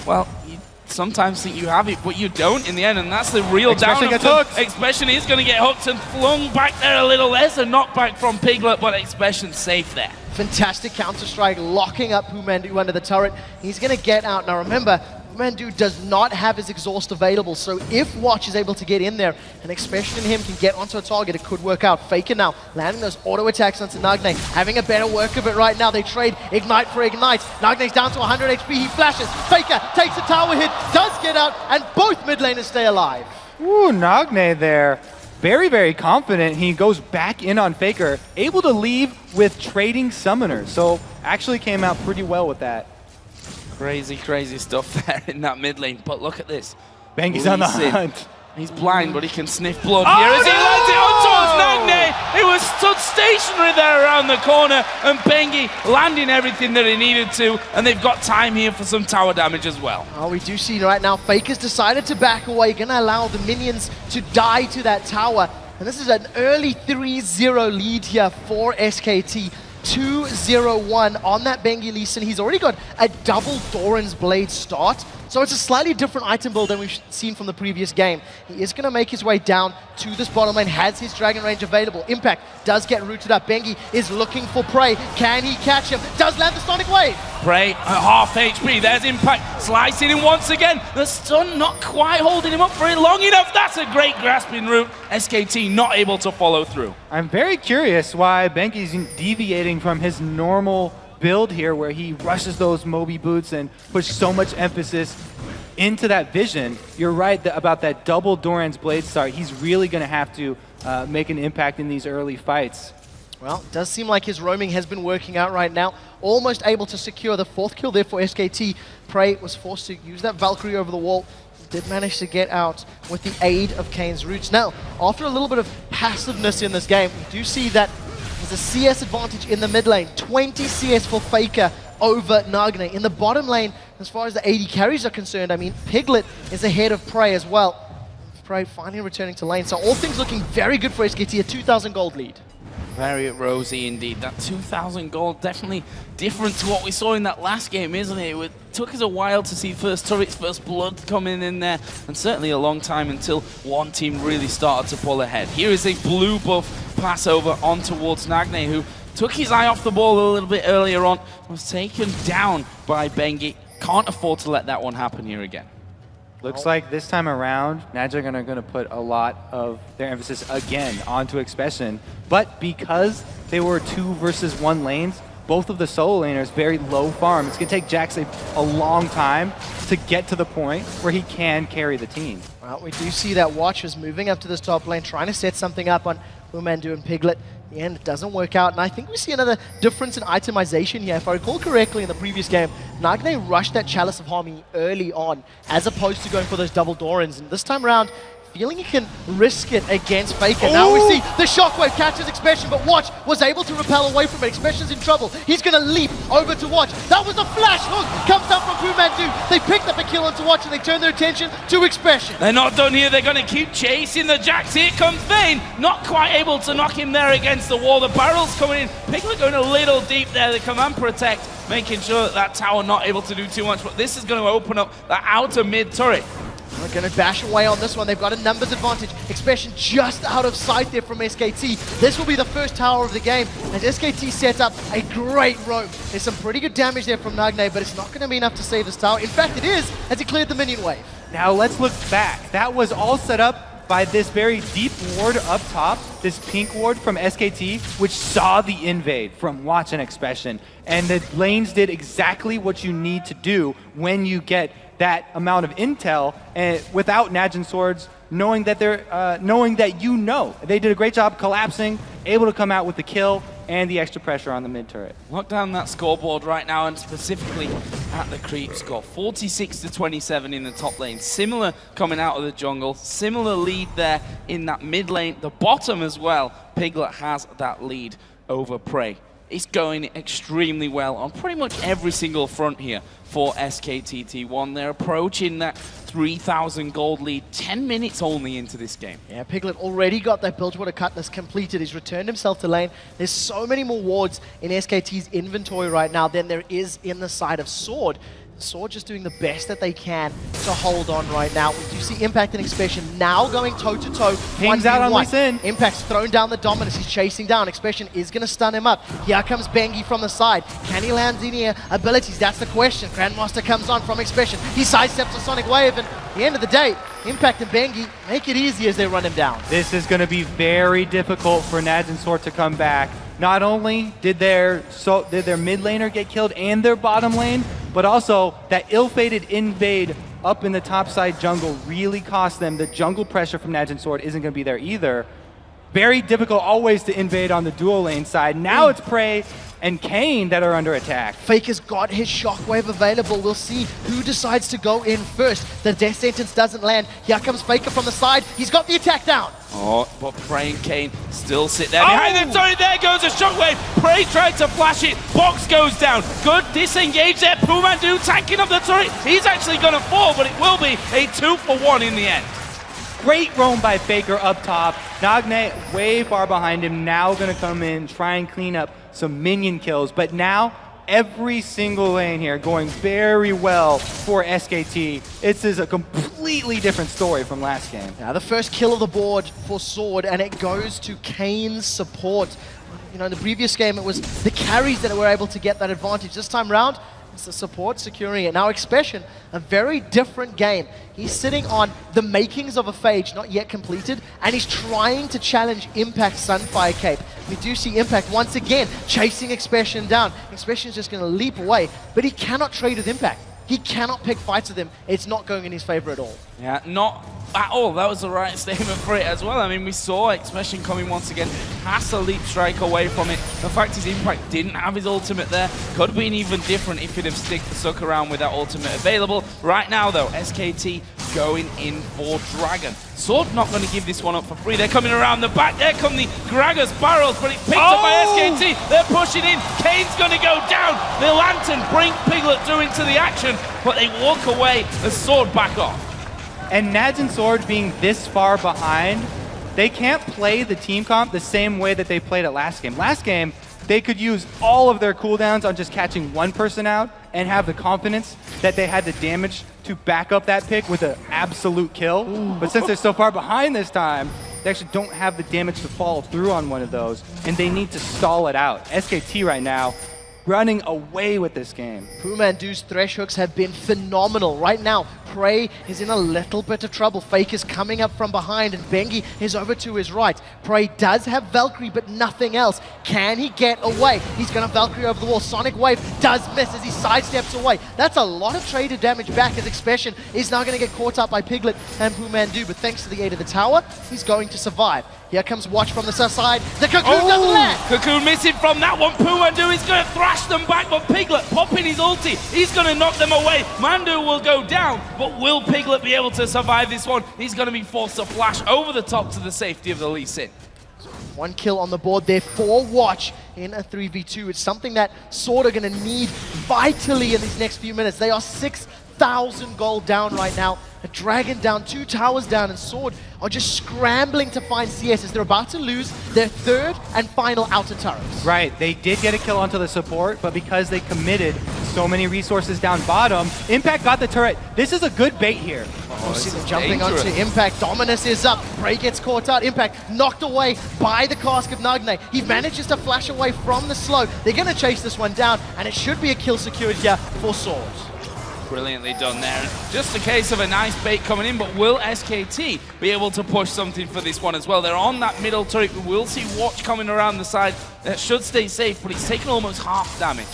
well, you sometimes think you have it, but you don't in the end, and that's the real Expression down gets of them. hooked. Expression is going to get hooked and flung back there a little. There's a knockback from Piglet, but Expression's safe there. Fantastic counter-strike, locking up Pumandu under the turret. He's going to get out. Now remember, Pumandu does not have his exhaust available, so if Watch is able to get in there, and Expression and him can get onto a target, it could work out. Faker now, landing those auto attacks onto Nagne, having a better work of it right now. They trade Ignite for Ignite. Nagne's down to 100 HP, he flashes. Faker takes a tower hit, does get out, and both mid laners stay alive. Ooh, Nagne there. Very, very confident. He goes back in on Faker, able to leave with trading summoners. So actually came out pretty well with that. Crazy, crazy stuff there in that mid lane, but look at this. Bengi's on the Lee Sin. hunt. He's blind, but he can sniff blood here as he lands it on towards Nagne. He was stood stationary there around the corner, and Bengi landing everything that he needed to, and they've got time here for some tower damage as well. Oh, we do see right now, Faker's decided to back away, gonna allow the minions to die to that tower. And this is an early 3-0 lead here for SKT. 2-0-1 on that Bengi Lee Sin. He's already got a double Doran's Blade start, so it's a slightly different item build than we've seen from the previous game. He is going to make his way down to this bottom lane, has his Dragon Range available. Impact does get rooted up. Bengi is looking for Prey. Can he catch him? Does land the Sonic Wave. Prey at half HP. There's Impact slicing him once again. The stun not quite holding him up for it long enough. That's a great grasping route. SKT not able to follow through. I'm very curious why Bengi's deviating from his normal build here, where he rushes those Moby boots and puts so much emphasis into that vision. You're right about that double Doran's Blade start. He's really going to have to make an impact in these early fights. Well, it does seem like his roaming has been working out right now. Almost able to secure the 4th kill there for SKT. Prey was forced to use that Valkyrie over the wall. Did manage to get out with the aid of Kane's roots. Now, after a little bit of passiveness in this game, we do see that there's a CS advantage in the mid lane. 20 CS for Faker over Nagne. In the bottom lane, as far as the AD carries are concerned, I mean, Piglet is ahead of Prey as well. Prey finally returning to lane. So all things looking very good for SKT, a 2,000 gold lead. Very rosy indeed. That 2,000 gold, definitely different to what we saw in that last game, isn't it? It took us a while to see first turrets, first blood coming in there, and certainly a long time until one team really started to pull ahead. Here is a blue buff pass over on towards Nagne, who took his eye off the ball a little bit earlier on, was taken down by Bengi. Can't afford to let that one happen here again. Looks like this time around, Najin are going to put a lot of their emphasis again onto Expression. But because they were 2 versus 1 lanes, both of the solo laners very low farm. It's going to take Jax a long time to get to the point where he can carry the team. Well, we do see that Watch is moving up to this top lane, trying to set something up on Pumandu and Piglet. In the end, it doesn't work out, and I think we see another difference in itemization here. If I recall correctly in the previous game, Nagne rushed that Chalice of Harmony early on, as opposed to going for those double Dorans, and this time around, feeling he can risk it against Faker. Now we see the Shockwave catches Expression, but Watch was able to repel away from it. Expression's in trouble. He's going to leap over to Watch. That was a flash hook. Comes down from Pumandu. They picked up a kill onto Watch, and they turn their attention to Expression. They're not done here. They're going to keep chasing the Jax. Here comes Vayne. Not quite able to knock him there against the wall. The barrel's coming in. Piglet going a little deep there. The command protect, making sure that that tower not able to do too much. But this is going to open up the outer mid turret. They're going to dash away on this one. They've got a numbers advantage. Expression just out of sight there from SKT. This will be the first tower of the game, as SKT sets up a great roam. There's some pretty good damage there from Nagne, but it's not going to be enough to save this tower. In fact, it is, as he cleared the minion wave. Now let's look back. That was all set up by this very deep ward up top, this pink ward from SKT, which saw the invade from Watch and Expression. And the lanes did exactly what you need to do when you get that amount of intel, and without Najin Swords knowing that they did a great job collapsing, able to come out with the kill and the extra pressure on the mid turret. Look down that scoreboard right now, and specifically at the creep score. 46-27 in the top lane. Similar coming out of the jungle. Similar lead there in that mid lane. The bottom as well. Piglet has that lead over Prey. It's going extremely well on pretty much every single front here for SKT1. They're approaching that 3,000 gold lead 10 minutes only into this game. Yeah, Piglet already got that Bilgewater Cutlass completed. He's returned himself to lane. There's so many more wards in SKT's inventory right now than there is in the side of Sword. Sword just doing the best that they can to hold on right now. We do see Impact and Expression now going toe-to-toe. Ping's out on Lee Sin. Impact's thrown down the Dominus. He's chasing down. Expression is going to stun him up. Here comes Bengi from the side. Can he land any abilities? That's the question. Grandmaster comes on from Expression. He sidesteps a Sonic Wave, and at the end of the day, Impact and Bengi make it easy as they run him down. This is going to be very difficult for Najin Sword to come back. Not only did their mid laner get killed and their bottom lane, but also that ill-fated invade up in the top side jungle really cost them. The jungle pressure from Najin Sword isn't going to be there either. Very difficult always to invade on the dual lane side. Now it's Prey and Kane that are under attack. Faker's got his shockwave available. We'll see who decides to go in first. The death sentence doesn't land. Here comes Faker from the side. He's got the attack down. Oh, but Prey and Kane still sit there behind them. Sorry, there goes a shockwave. Prey tried to flash it. Box goes down. Good disengage there. Pumandu tanking up the turret. He's actually going to fall, but it will be a 2-for-1 in the end. Great roam by Faker up top. Nagne way far behind him. Now going to come in, try and clean up some minion kills. But now every single lane here going very well for SKT. This is a completely different story from last game. Now the first kill of the board for Sword, and it goes to Kane's support. You know, in the previous game, it was the carries that were able to get that advantage. This time round, it's the support securing it. Now Expression, a very different game. He's sitting on the makings of a Phage, not yet completed, and he's trying to challenge Impact Sunfire Cape. We do see Impact once again chasing Expression down. Expression's just going to leap away, but he cannot trade with Impact. He cannot pick fights with him. It's not going in his favor at all. Yeah, not at all. That was the right statement for it as well. I mean, we saw Expression coming once again, has a leap strike away from it. The fact is Impact didn't have his ultimate there. Could have been even different if he'd have stuck around with that ultimate available. Right now, though, SKT going in for Dragon. Sword not going to give this one up for free. They're coming around the back. There come the Gragas barrels, but it's picked up by SKT. They're pushing in. Kane's going to go down. The Lantern bring Piglet through into the action, but they walk away as Sword back off. And Najin Sword being this far behind, they can't play the team comp the same way that they played it last game. Last game, they could use all of their cooldowns on just catching one person out and have the confidence that they had the damage to back up that pick with an absolute kill. Ooh. But since they're so far behind this time, they actually don't have the damage to follow through on one of those, and they need to stall it out. SKT right now running away with this game. Pumandu's thresh hooks have been phenomenal. Right now, Prey is in a little bit of trouble. Fake is coming up from behind, and Bengi is over to his right. Prey does have Valkyrie, but nothing else. Can he get away? He's going to Valkyrie over the wall. Sonic Wave does miss as he sidesteps away. That's a lot of traded damage back as Expression is now going to get caught up by Piglet and Pumandu, but thanks to the aid of the tower, he's going to survive. Here comes Watch from the side. The Cocoon doesn't land! Cocoon missing from that one. Pumandu is going to thrash them back, but Piglet popping his ulti. He's going to knock them away. Mandu will go down, but will Piglet be able to survive this one? He's going to be forced to flash over the top to the safety of the Lee Sin. One kill on the board there for Watch in a 3v2. It's something that Sword are going to need vitally in these next few minutes. They are 6,000 gold down right now. A Dragon down, 2 towers down, and Sword are just scrambling to find CS as they're about to lose their third and final outer turrets. Right, they did get a kill onto the support, but because they committed so many resources down bottom, Impact got the turret. This is a good bait here. Oh, see them jumping onto Impact. Dominus is up. Prey gets caught out. Impact knocked away by the cask of Nagne. He manages to flash away from the slow. They're going to chase this one down, and it should be a kill secured here for Sword. Brilliantly done there. Just a case of a nice bait coming in, but will SKT be able to push something for this one as well? They're on that middle turret. We will see Watch coming around the side. That should stay safe, but he's taken almost half damage.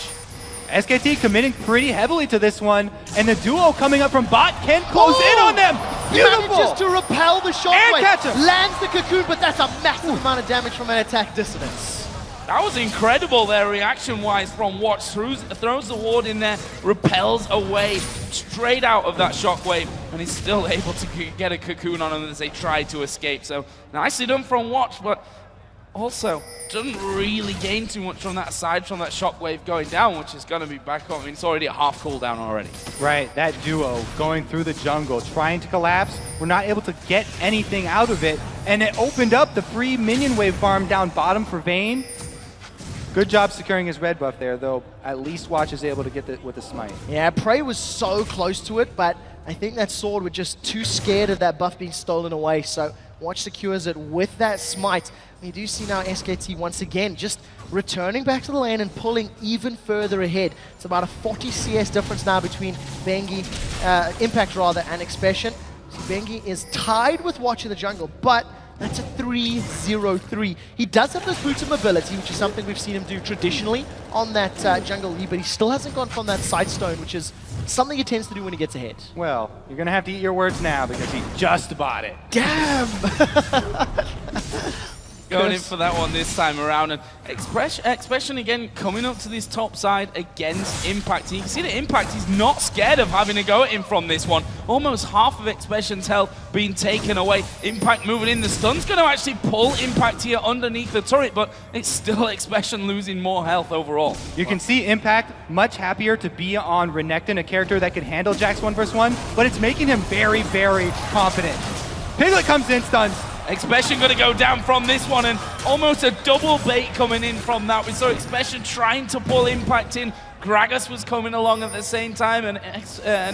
SKT committing pretty heavily to this one, and the duo coming up from bot can close in on them. Beautiful! Manages to repel the And shockwave. catch him. Lands the cocoon, but that's a massive amount of damage from an attack dissonance. That was incredible there, reaction-wise from Watch. Throws the ward in there, repels away straight out of that shockwave, and he's still able to get a cocoon on him as they try to escape. So nicely done from Watch, but also doesn't really gain too much from that aside from that shockwave going down, which is going to be back on. I mean, it's already a half cooldown already. Right, that duo going through the jungle, trying to collapse. We're not able to get anything out of it, and it opened up the free minion wave farm down bottom for Vayne. Good job securing his red buff there, though. At least Watch is able to get it with the smite. Yeah, Prey was so close to it, but I think that sword was just too scared of that buff being stolen away. So Watch secures it with that smite. We do see now SKT once again just returning back to the lane and pulling even further ahead. It's about a 40 CS difference now between Bengi, Impact rather, and Expression. So Bengi is tied with Watch in the jungle, but that's a 3-0-3. He does have those boots of mobility, which is something we've seen him do traditionally on that jungle lead, but he still hasn't gone from that side stone, which is something he tends to do when he gets ahead. Well, you're going to have to eat your words now because he just bought it. Damn! Going in for that one this time around, and Expression again coming up to this top side against Impact. You can see that Impact is not scared of having a go at him from this one. Almost half of Expression's health being taken away. Impact moving in. The stun's going to actually pull Impact here underneath the turret, but it's still Expression losing more health overall. You can see Impact much happier to be on Renekton, a character that can handle Jax 1v1, but it's making him very, very confident. Piglet comes in, stuns. Expression going to go down from this one, and almost a double bait coming in from that. We saw Expression trying to pull Impact in. Gragas was coming along at the same time, and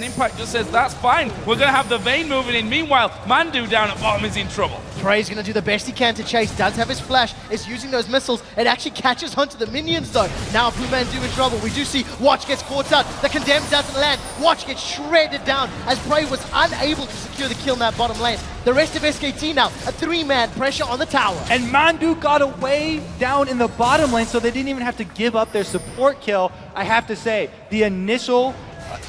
Impact just says, that's fine. We're going to have the Vayne moving in. Meanwhile, Mandu down at bottom is in trouble. Prey's going to do the best he can to chase. Does have his flash. Is using those missiles. It actually catches onto the minions, though. Now Mandu in trouble. We do see Watch gets caught out. The Condemned doesn't land. Watch gets shredded down as Prey was unable to secure the kill in that bottom lane. The rest of SKT now, a 3-man pressure on the tower. And Mandu got away down in the bottom lane, so they didn't even have to give up their support kill. I have to say, the initial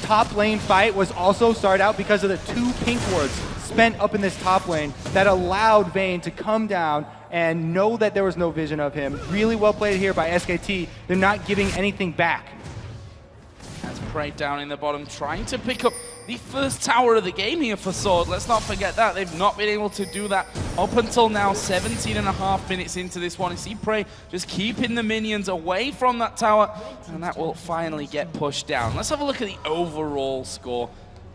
top lane fight was also started out because of the 2 pink wards spent up in this top lane that allowed Vayne to come down and know that there was no vision of him. Really well played here by SKT. They're not giving anything back. That's Prey down in the bottom, trying to pick up the first tower of the game here for Sword. Let's not forget that. They've not been able to do that up until now, 17.5 minutes into this one. You see Prey just keeping the minions away from that tower, and that will finally get pushed down. Let's have a look at the overall score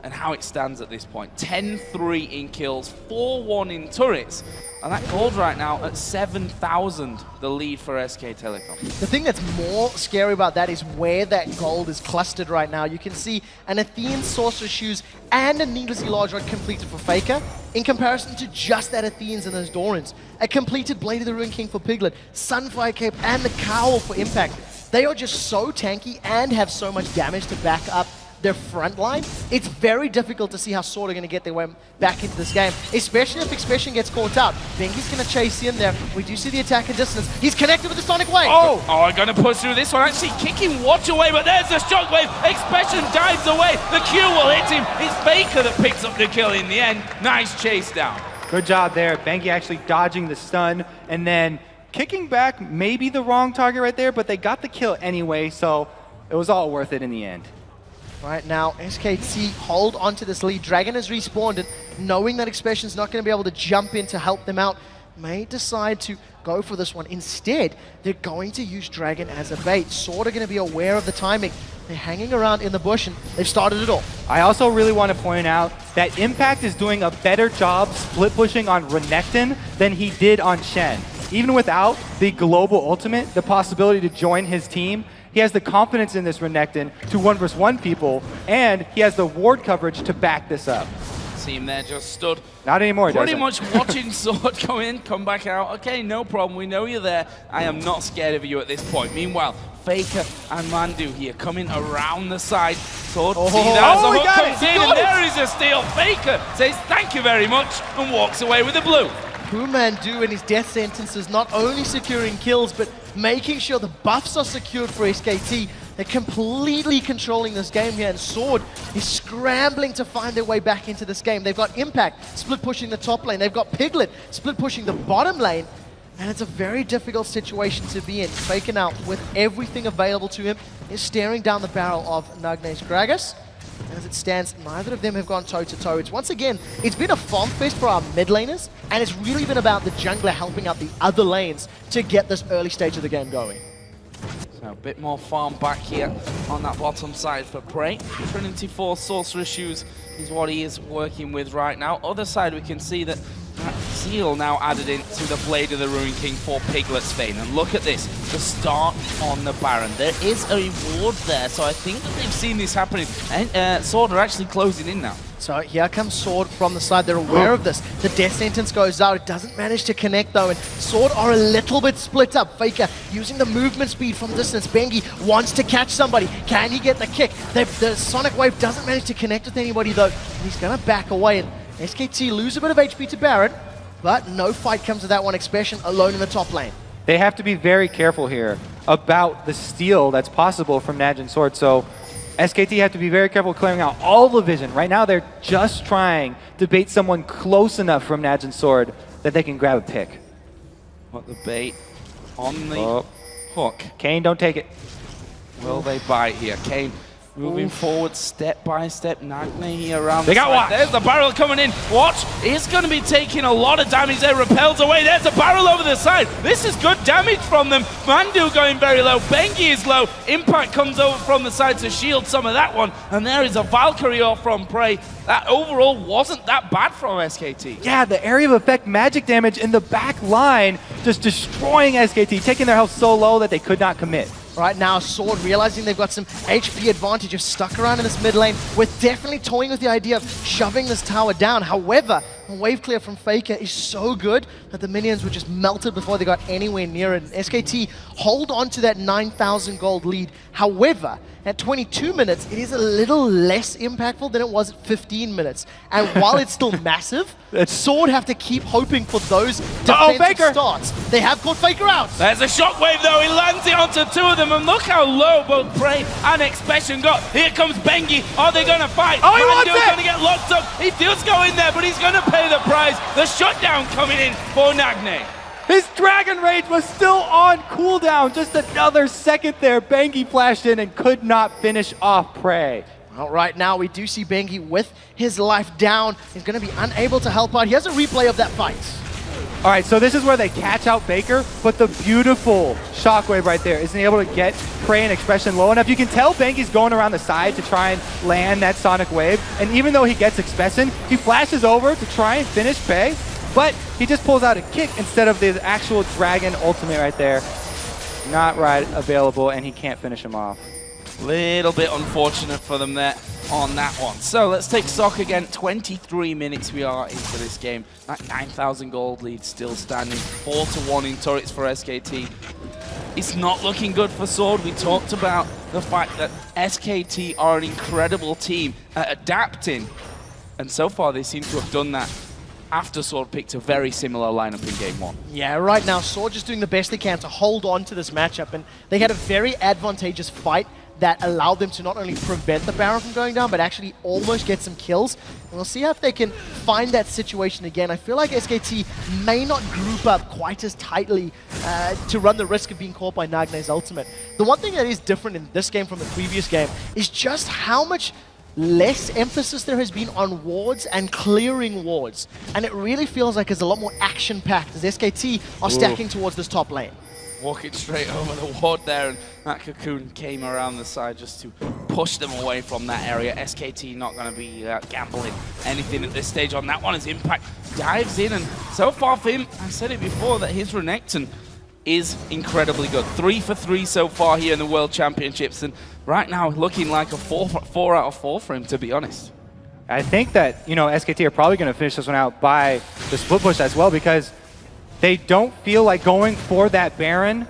and how it stands at this point. 10-3 in kills, 4-1 in turrets, and that gold right now at 7,000, the lead for SK Telecom. The thing that's more scary about that is where that gold is clustered right now. You can see an Athene Sorcerer Shoes and a Needlessly Large Rod completed for Faker, in comparison to just that Athenes and those Dorans. A completed Blade of the Ruin King for Piglet, Sunfire Cape, and the Cowl for Impact. They are just so tanky and have so much damage to back up their front line. It's very difficult to see how Sword are going to get their way back into this game, especially if Expression gets caught out. Bengi's going to chase in there. We do see the attack at distance. He's connected with the Sonic Wave. Oh, going to push through this one. Actually kicking Watch away, but there's the Shockwave. Expression dives away. The Q will hit him. It's Faker that picks up the kill in the end. Nice chase down. Good job there. Bengi actually dodging the stun and then kicking back, maybe the wrong target right there, but they got the kill anyway, so it was all worth it in the end. Right now, SKT hold onto this lead. Dragon has respawned, and knowing that Expression's not going to be able to jump in to help them out, may decide to go for this one. Instead, they're going to use Dragon as a bait. Sword are going to be aware of the timing. They're hanging around in the bush, and they've started it all. I also really want to point out that Impact is doing a better job split pushing on Renekton than he did on Shen. Even without the global ultimate, the possibility to join his team, he has the confidence in this Renekton to 1v1 people, and he has the ward coverage to back this up. team there just stood. Not anymore, Pretty much watching Sword go in, come back out. Okay, no problem. We know you're there. I am not scared of you at this point. Meanwhile, Faker and Mandu here coming around the side. Sword, see that as the hook comes in, and there is a steal. Faker says thank you very much and walks away with the blue. Mandu and his death sentences not only securing kills, but making sure the buffs are secured for SKT. They're completely controlling this game here, and Sword is scrambling to find their way back into this game. They've got Impact split pushing the top lane. They've got Piglet split pushing the bottom lane, and it's a very difficult situation to be in. Faker now, with everything available to him, is staring down the barrel of Nagne's Gragas. As it stands, neither of them have gone toe-to-toe. It's once again, it's been a farm fest for our mid laners, and it's really been about the jungler helping out the other lanes to get this early stage of the game going. So a bit more farm back here on that bottom side for Prey. Trinity Force Sorcerer Shoes is what he is working with right now. Other side, we can see that Seal now added into the Blade of the Ruined King for Piglet's Fane. And look at this, the start on the Baron. There is a reward there, so I think that they've seen this happening. And Sword are actually closing in now. So here comes Sword from the side. They're aware of this. The death sentence goes out. It doesn't manage to connect though, and Sword are a little bit split up. Faker using the movement speed from distance. Bengi wants to catch somebody. Can he get the kick? The Sonic Wave doesn't manage to connect with anybody though. He's going to back away, and SKT lose a bit of HP to Baron, but no fight comes to that one. Expression alone in the top lane. They have to be very careful here about the steal that's possible from Najin Sword. So SKT have to be very careful clearing out all the vision. Right now, they're just trying to bait someone close enough from Najin Sword that they can grab a pick. What the bait on the hook. Kane, don't take it. Will they bite here? Kane moving forward step by step. Nagne here around They the got side. Watch. There's the barrel coming in. Watch is going to be taking a lot of damage there. Repels away. There's a barrel over the side. This is good damage from them. Mandu going very low. Bengi is low. Impact comes over from the side to shield some of that one. And there is a Valkyrie off from Prey. That overall wasn't that bad from SKT. Yeah, the area of effect magic damage in the back line just destroying SKT, taking their health so low that they could not commit. Right now, Sword realizing they've got some HP advantage, have stuck around in this mid lane. We're definitely toying with the idea of shoving this tower down. However, the wave clear from Faker is so good that the minions were just melted before they got anywhere near it. And SKT hold on to that 9,000 gold lead. However, at 22 minutes, it is a little less impactful than it was at 15 minutes. And while it's still massive, Sword have to keep hoping for those defensive starts. They have caught Faker out. There's a shockwave though, he lands it onto two of them, and look how low both Prey and Expression got. Here comes Bengi. Are they going to fight? Oh, he wants it! Going to get locked up. He does go in there, but he's going to pay the price. The shutdown coming in for Nagne. His Dragon Rage was still on cooldown. Just another second there. Bengi flashed in and could not finish off Prey. Well, right now we do see Bengi with his life down. He's going to be unable to help out. He has a replay of that fight. All right, so this is where they catch out Faker, but the beautiful shockwave right there isn't able to get Prey and Expression low enough. You can tell Bengi's going around the side to try and land that Sonic Wave, and even though he gets Expression, he flashes over to try and finish Prey, but he just pulls out a kick instead of the actual Dragon ultimate right there. Not right available, and he can't finish him off. Little bit unfortunate for them there on that one. So let's take stock again. 23 minutes we are into this game. That 9,000 gold lead still standing. 4-1 in turrets for SKT. It's not looking good for Sword. We talked about the fact that SKT are an incredible team at adapting. And so far they seem to have done that after Sword picked a very similar lineup in game one. Yeah, right now Sword just doing the best they can to hold on to this matchup, and they had a very advantageous fight that allowed them to not only prevent the Baron from going down, but actually almost get some kills. And we'll see if they can find that situation again. I feel like SKT may not group up quite as tightly to run the risk of being caught by Nagne's ultimate. The one thing that is different in this game from the previous game is just how much less emphasis there has been on wards and clearing wards. And it really feels like it's a lot more action-packed as SKT are stacking towards this top lane. Walking straight over the ward there, and that Cocoon came around the side just to push them away from that area. SKT not going to be gambling anything at this stage on that one as Impact dives in, and so far for him, I said it before, that his Renekton is incredibly good. 3 for 3 so far here in the World Championships, and right now looking like a 4 out of 4 for him, to be honest. I think that, SKT are probably going to finish this one out by the split push as well because they don't feel like going for that Baron.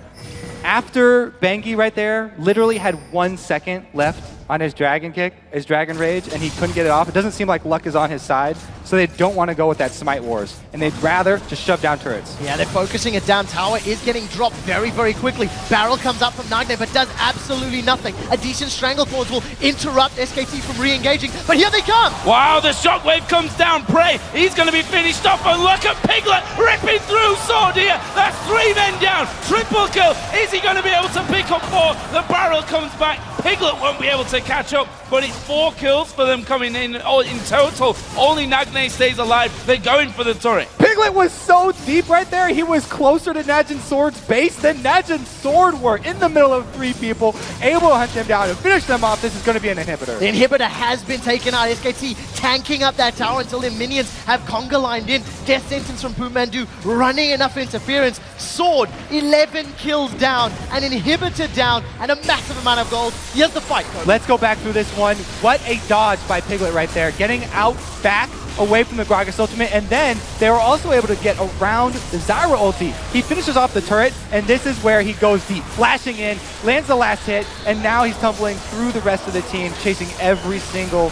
After Bengi right there literally had 1 second left on his Dragon Kick, his Dragon Rage, and he couldn't get it off. It doesn't seem like luck is on his side, so they don't want to go with that Smite Wars, and they'd rather just shove down turrets. Yeah, they're focusing it down. Tower is getting dropped very, very quickly. Barrel comes up from Nagne, but does absolutely nothing. A decent Strangleforce will interrupt SKT from re-engaging, but here they come! Wow, the shockwave comes down. Prey, he's going to be finished off, and look at Piglet ripping through Sword here. That's 3 men down. Triple kill. Is he going to be able to pick up 4? The barrel comes back. Piglet won't be able to catch up, but it's 4 kills for them coming in. Oh, in total, only Nagne stays alive. They're going for the turret. Piglet was so deep right there. He was closer to Najin Sword's base than Najin Sword were in the middle of 3 people, able to hunt them down and finish them off. This is going to be an inhibitor. The inhibitor has been taken out. SKT tanking up that tower until their minions have conga lined in. Death sentence from Pumandu, running enough interference. Sword, 11 kills down, an inhibitor down, and a massive amount of gold. Here's the fight, Kobe. Let's go back through this one. What a dodge by Piglet right there. Getting out back away from the Gragas ultimate, and then they were also able to get around the Zyra ulti. He finishes off the turret, and this is where he goes deep. Flashing in, lands the last hit, and now he's tumbling through the rest of the team, chasing every single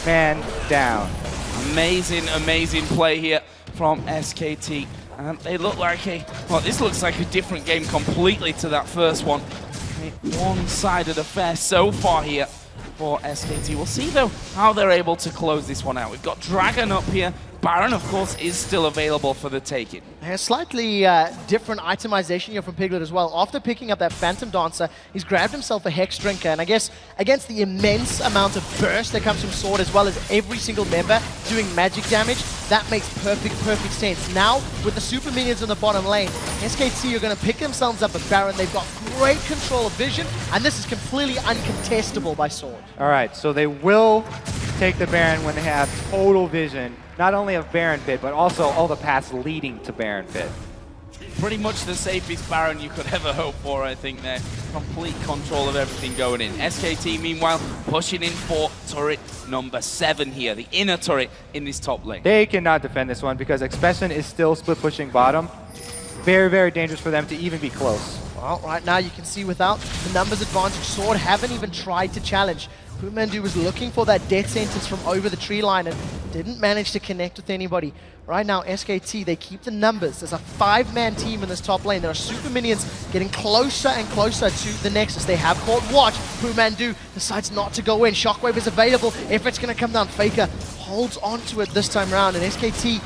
man down. Amazing, amazing play here from SKT. And they look like this looks like a different game completely to that first one. A one-sided affair so far here for SKT. We'll see, though, how they're able to close this one out. We've got Dragon up here. Baron, of course, is still available for the taking. A slightly different itemization here from Piglet as well. After picking up that Phantom Dancer, he's grabbed himself a Hex Drinker, and I guess against the immense amount of burst that comes from Sword, as well as every single member doing magic damage, that makes perfect sense. Now, with the super minions in the bottom lane, SKT are going to pick themselves up a Baron. They've got great control of vision, and this is completely uncontestable by Sword. All right, so they will take the Baron when they have total vision, not only of Baron Pit, but also all the paths leading to Baron Pit. Pretty much the safest Baron you could ever hope for, I think there. Complete control of everything going in. SKT, meanwhile, pushing in for turret number 7 here, the inner turret in this top lane. They cannot defend this one because Expression is still split pushing bottom. Very, very dangerous for them to even be close. Well, right now you can see without the numbers advantage, Sword haven't even tried to challenge. Pumandu was looking for that death sentence from over the tree line and didn't manage to connect with anybody. Right now, SKT, they keep the numbers. There's a 5-man team in this top lane. There are super minions getting closer and closer to the Nexus. They have caught watch. Pumandu decides not to go in. Shockwave is available. If it's going to come down, Faker holds on to it this time around, and SKT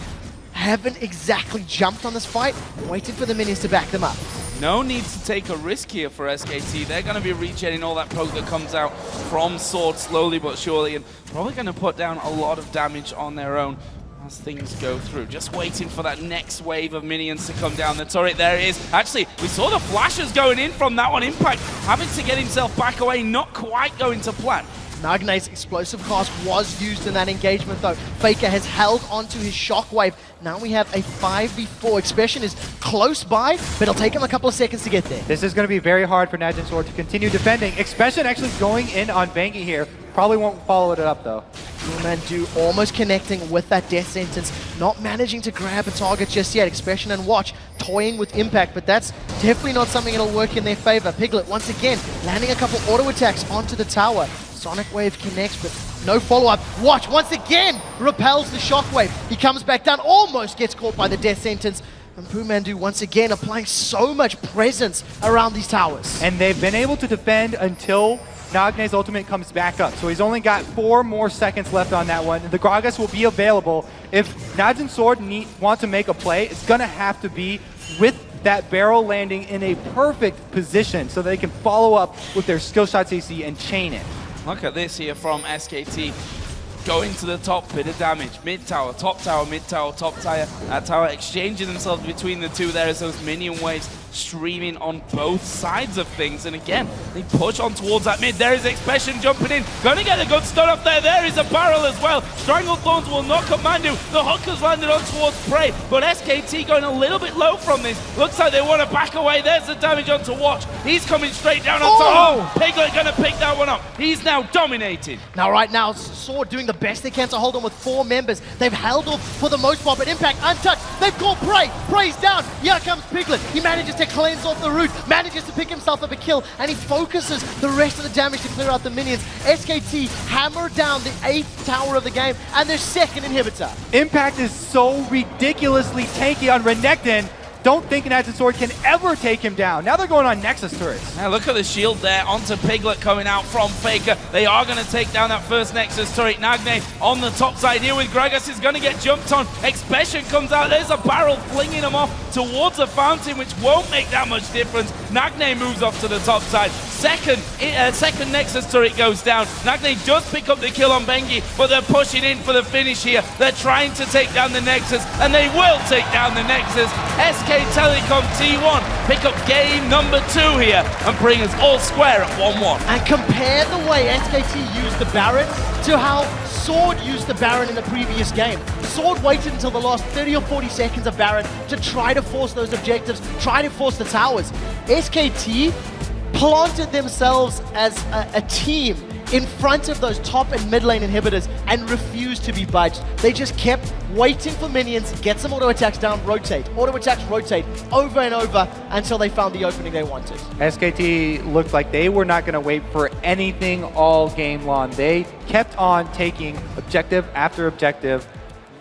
haven't exactly jumped on this fight, waiting for the minions to back them up. No need to take a risk here for SKT. They're going to be regenerating all that poke that comes out from Sword slowly but surely, and probably going to put down a lot of damage on their own as things go through. Just waiting for that next wave of minions to come down the turret. There it is. Actually, we saw the flashes going in from that one. Impact having to get himself back away, not quite going to plan. Nagne's explosive cast was used in that engagement though. Faker has held onto his shockwave. Now we have a 5v4. Expression is close by, but it'll take him a couple of seconds to get there. This is going to be very hard for Najin Sword to continue defending. Expression actually going in on Bengi here. Probably won't follow it up though. Pumandu almost connecting with that death sentence. Not managing to grab a target just yet. Expression and Watch toying with Impact, but that's definitely not something that'll work in their favor. Piglet once again landing a couple auto attacks onto the tower. Sonic Wave connects, but no follow-up. Watch once again repels the Shockwave. He comes back down, almost gets caught by the death sentence. And Pumandu once again applying so much presence around these towers. And they've been able to defend until Nagne's ultimate comes back up. So he's only got 4 more seconds left on that one. The Gragas will be available. If Najin Sword want to make a play, it's going to have to be with that barrel landing in a perfect position so they can follow up with their skill shots AC and chain it. Look at this here from SKT. Going to the top, bit of damage. Mid tower, top tower, mid tower, top tower. That tower exchanging themselves between the two there as those minion waves streaming on both sides of things. And again, they push on towards that mid. There is Expression jumping in. Gonna get a good stun off there. There is a barrel as well. Strangled Thorns will knock up Mandu. The hook has landed on towards Prey, but SKT going a little bit low from this. Looks like they want to back away. There's the damage on to watch. He's coming straight down on top. Piglet gonna pick that one up. He's now dominated. Now, right now, Sword doing the best they can to hold on with 4 members. They've held off for the most part, but Impact untouched. They've caught Prey. Prey's down. Here comes Piglet. He manages to cleanse off the root, manages to pick himself up a kill, and he focuses the rest of the damage to clear out the minions. SKT hammer down the 8th tower of the game and their 2nd inhibitor. Impact is so ridiculously tanky on Renekton. Don't think Imagine Sword can ever take him down. Now they're going on Nexus turrets. Now look at the shield there onto Piglet coming out from Faker. They are going to take down that first Nexus turret. Nagne on the top side here with Gragas is going to get jumped on. Expression comes out. There's a barrel flinging him off towards a fountain, which won't make that much difference. Nagne moves off to the top side. Second Nexus turret goes down. Nagne does pick up the kill on Bengi, but they're pushing in for the finish here. They're trying to take down the Nexus, and they will take down the Nexus. SK Telecom T1 pick up game number 2 here and bring us all square at 1-1. And compare the way SKT used the Baron to how Sword used the Baron in the previous game. Sword waited until the last 30 or 40 seconds of Baron to try to force those objectives, try to force the towers. SKT planted themselves as a team in front of those top and mid lane inhibitors and refused to be budged. They just kept waiting for minions, get some auto attacks down, rotate, auto attacks, rotate, over and over until they found the opening they wanted. SKT looked like they were not going to wait for anything all game long. They kept on taking objective after objective.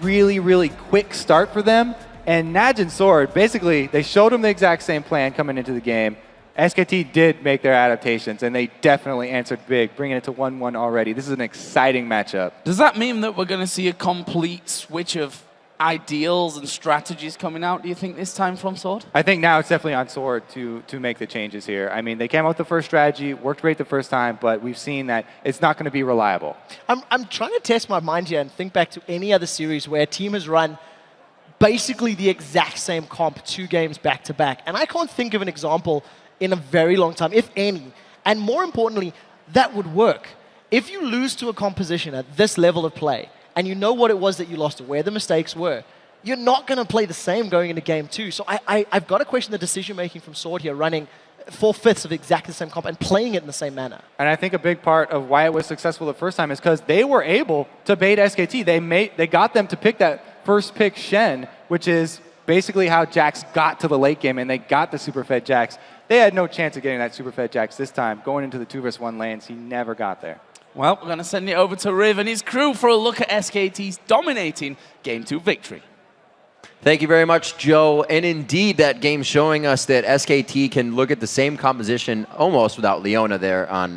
Really, really quick start for them. And Naj and Sword, basically, they showed them the exact same plan coming into the game. SKT did make their adaptations, and they definitely answered big, bringing it to 1-1 already. This is an exciting matchup. Does that mean that we're going to see a complete switch of ideals and strategies coming out, do you think, this time from Sword? I think now it's definitely on Sword to make the changes here. I mean, they came out with the first strategy, worked great the first time, but we've seen that it's not going to be reliable. I'm trying to test my mind here and think back to any other series where a team has run basically the exact same comp 2 games back-to-back. And I can't think of an example in a very long time, if any. And more importantly, that would work. If you lose to a composition at this level of play, and you know what it was that you lost, where the mistakes were, you're not going to play the same going into game 2. So I've got to question the decision-making from Sword here, running 4/5 of exactly the same comp and playing it in the same manner. And I think a big part of why it was successful the first time is because they were able to bait SKT. They got them to pick that first pick Shen, which is basically how Jax got to the late game, and they got the Superfed Jax. They had no chance of getting that Superfed Jax this time. Going into the 2v1 lanes, he never got there. Well, we're going to send it over to Riv and his crew for a look at SKT's dominating Game 2 victory. Thank you very much, Joe. And indeed, that game showing us that SKT can look at the same composition almost without Leona there on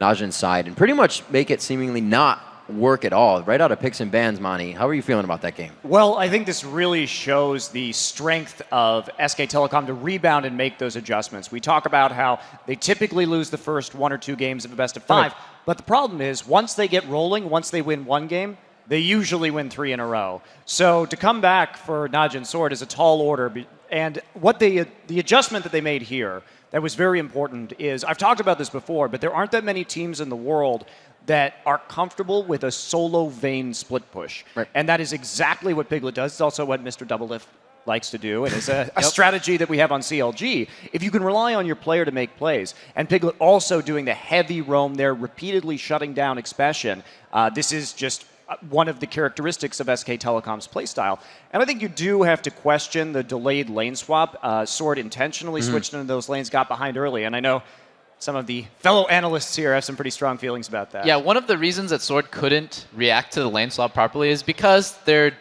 Najin's side and pretty much make it seemingly not work at all. Right out of picks and bans, Monty. How are you feeling about that game? Well, I think this really shows the strength of SK Telecom to rebound and make those adjustments. We talk about how they typically lose the first 1 or 2 games of a best of 5, right. But the problem is once they get rolling, once they win 1 game, they usually win 3 in a row. So to come back for Naj and Sword is a tall order. And what the adjustment that they made here that was very important is, I've talked about this before, but there aren't that many teams in the world that are comfortable with a solo Vayne split push. Right. And that is exactly what Piglet does. It's also what Mr. Doublelift likes to do, and it's a strategy that we have on CLG. If you can rely on your player to make plays, and Piglet also doing the heavy roam there, repeatedly shutting down Expression, this is just one of the characteristics of SK Telecom's playstyle. And I think you do have to question the delayed lane swap. Sword intentionally switched into those lanes, got behind early, and I know some of the fellow analysts here have some pretty strong feelings about that. Yeah, one of the reasons that Sword couldn't react to the lane swap properly is because their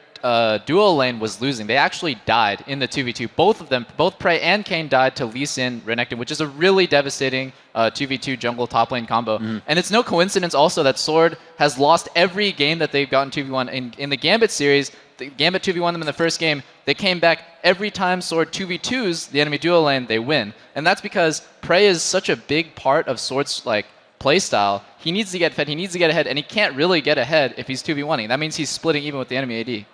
duo lane was losing. They actually died in the 2v2. Both of them, both Prey and Kayn died to Lee Sin, Renekton, which is a really devastating 2v2 jungle top lane combo. And it's no coincidence also that Sword has lost every game that they've gotten 2v1. In the Gambit series, the Gambit 2v1 them in the first game, they came back every time Sword 2v2s the enemy duo lane, they win. And that's because Prey is such a big part of Sword's play style. He needs to get fed, he needs to get ahead, and he can't really get ahead if he's 2v1ing. That means he's splitting even with the enemy AD.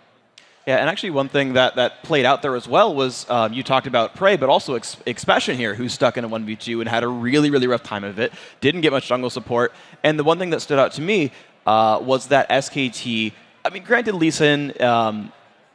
Yeah, and actually one thing that played out there as well was you talked about Prey, but also Expression here, who's stuck in a 1v2 and had a really, really rough time of it. Didn't get much jungle support. And the one thing that stood out to me was that SKT, I mean, granted Lee Sin,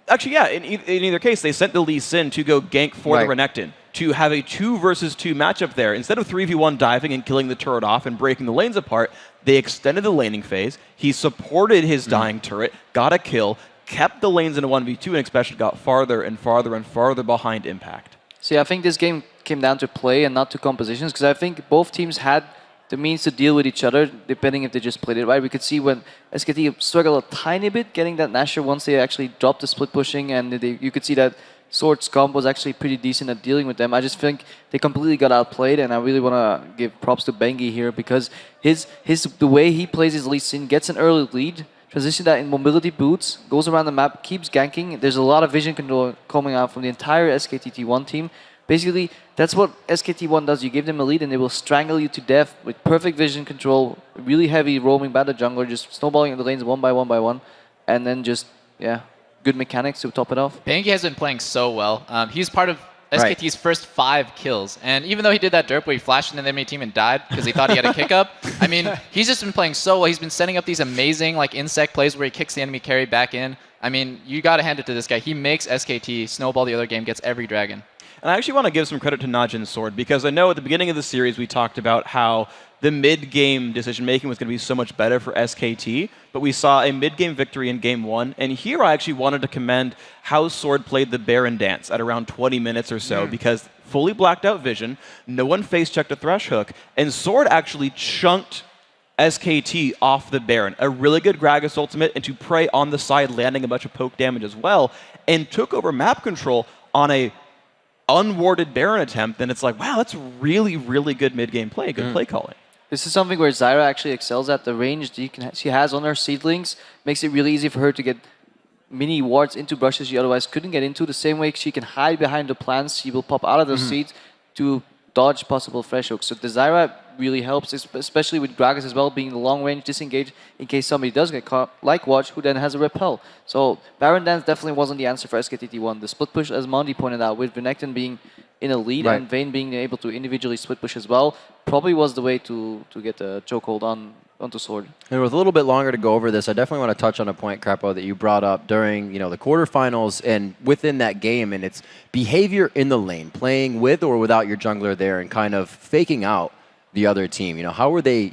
actually, yeah, in either case, they sent the Lee Sin to go gank for the Renekton, to have a 2 versus 2 matchup there. Instead of 3v1 diving and killing the turret off and breaking the lanes apart, they extended the laning phase. He supported his dying turret, got a kill, kept the lanes in a 1v2, and Expression got farther and farther and farther behind Impact. See, I think this game came down to play and not to compositions, because I think both teams had the means to deal with each other, depending if they just played it right. We could see when SKT struggled a tiny bit getting that Nashor once they actually dropped the split pushing, and you could see that Sword's comp was actually pretty decent at dealing with them. I just think they completely got outplayed, and I really want to give props to Bengi here, because the way he plays his Lee Sin, gets an early lead, transition that in mobility boots, goes around the map, keeps ganking. There's a lot of vision control coming out from the entire SKT1 team. Basically, that's what SKT1 does. You give them a lead and they will strangle you to death with perfect vision control, really heavy roaming by the jungler, just snowballing in the lanes one by one, and then just, yeah, good mechanics to top it off. Bengi has been playing so well. He's part of SKT's first 5 kills. And even though he did that derp where he flashed into the enemy team and died because he thought he had a kick up, I mean, he's just been playing so well. He's been setting up these amazing like insect plays where he kicks the enemy carry back in. I mean, you got to hand it to this guy. He makes SKT snowball the other game, gets every dragon. And I actually want to give some credit to Najin Sword, because I know at the beginning of the series we talked about how the mid-game decision-making was going to be so much better for SKT, but we saw a mid-game victory in Game 1, and here I actually wanted to commend how Sword played the Baron dance at around 20 minutes or so, because fully blacked out vision, no one face-checked a Thresh Hook, and Sword actually chunked SKT off the Baron. A really good Gragas ultimate into Prey on the side, landing a bunch of poke damage as well, and took over map control on a unwarded Baron attempt, and it's like, wow, that's really, really good mid-game play, good play calling. This is something where Zyra actually excels at. The range she has on her seedlings makes it really easy for her to get mini wards into brushes she otherwise couldn't get into. The same way she can hide behind the plants, she will pop out of those seeds to dodge possible fresh hooks. So the Zyra really helps, especially with Gragas as well, being the long range disengage in case somebody does get caught, like Watch, who then has a repel. So Baron Dance definitely wasn't the answer for SKT1. The split push, as Mondi pointed out, with Renekton being in a lead and Vayne being able to individually split push as well, probably was the way to get a chokehold onto Sword. And with a little bit longer to go over this, I definitely want to touch on a point, Crepo, that you brought up during the quarterfinals and within that game, and it's behavior in the lane, playing with or without your jungler there and kind of faking out the other team. How were they,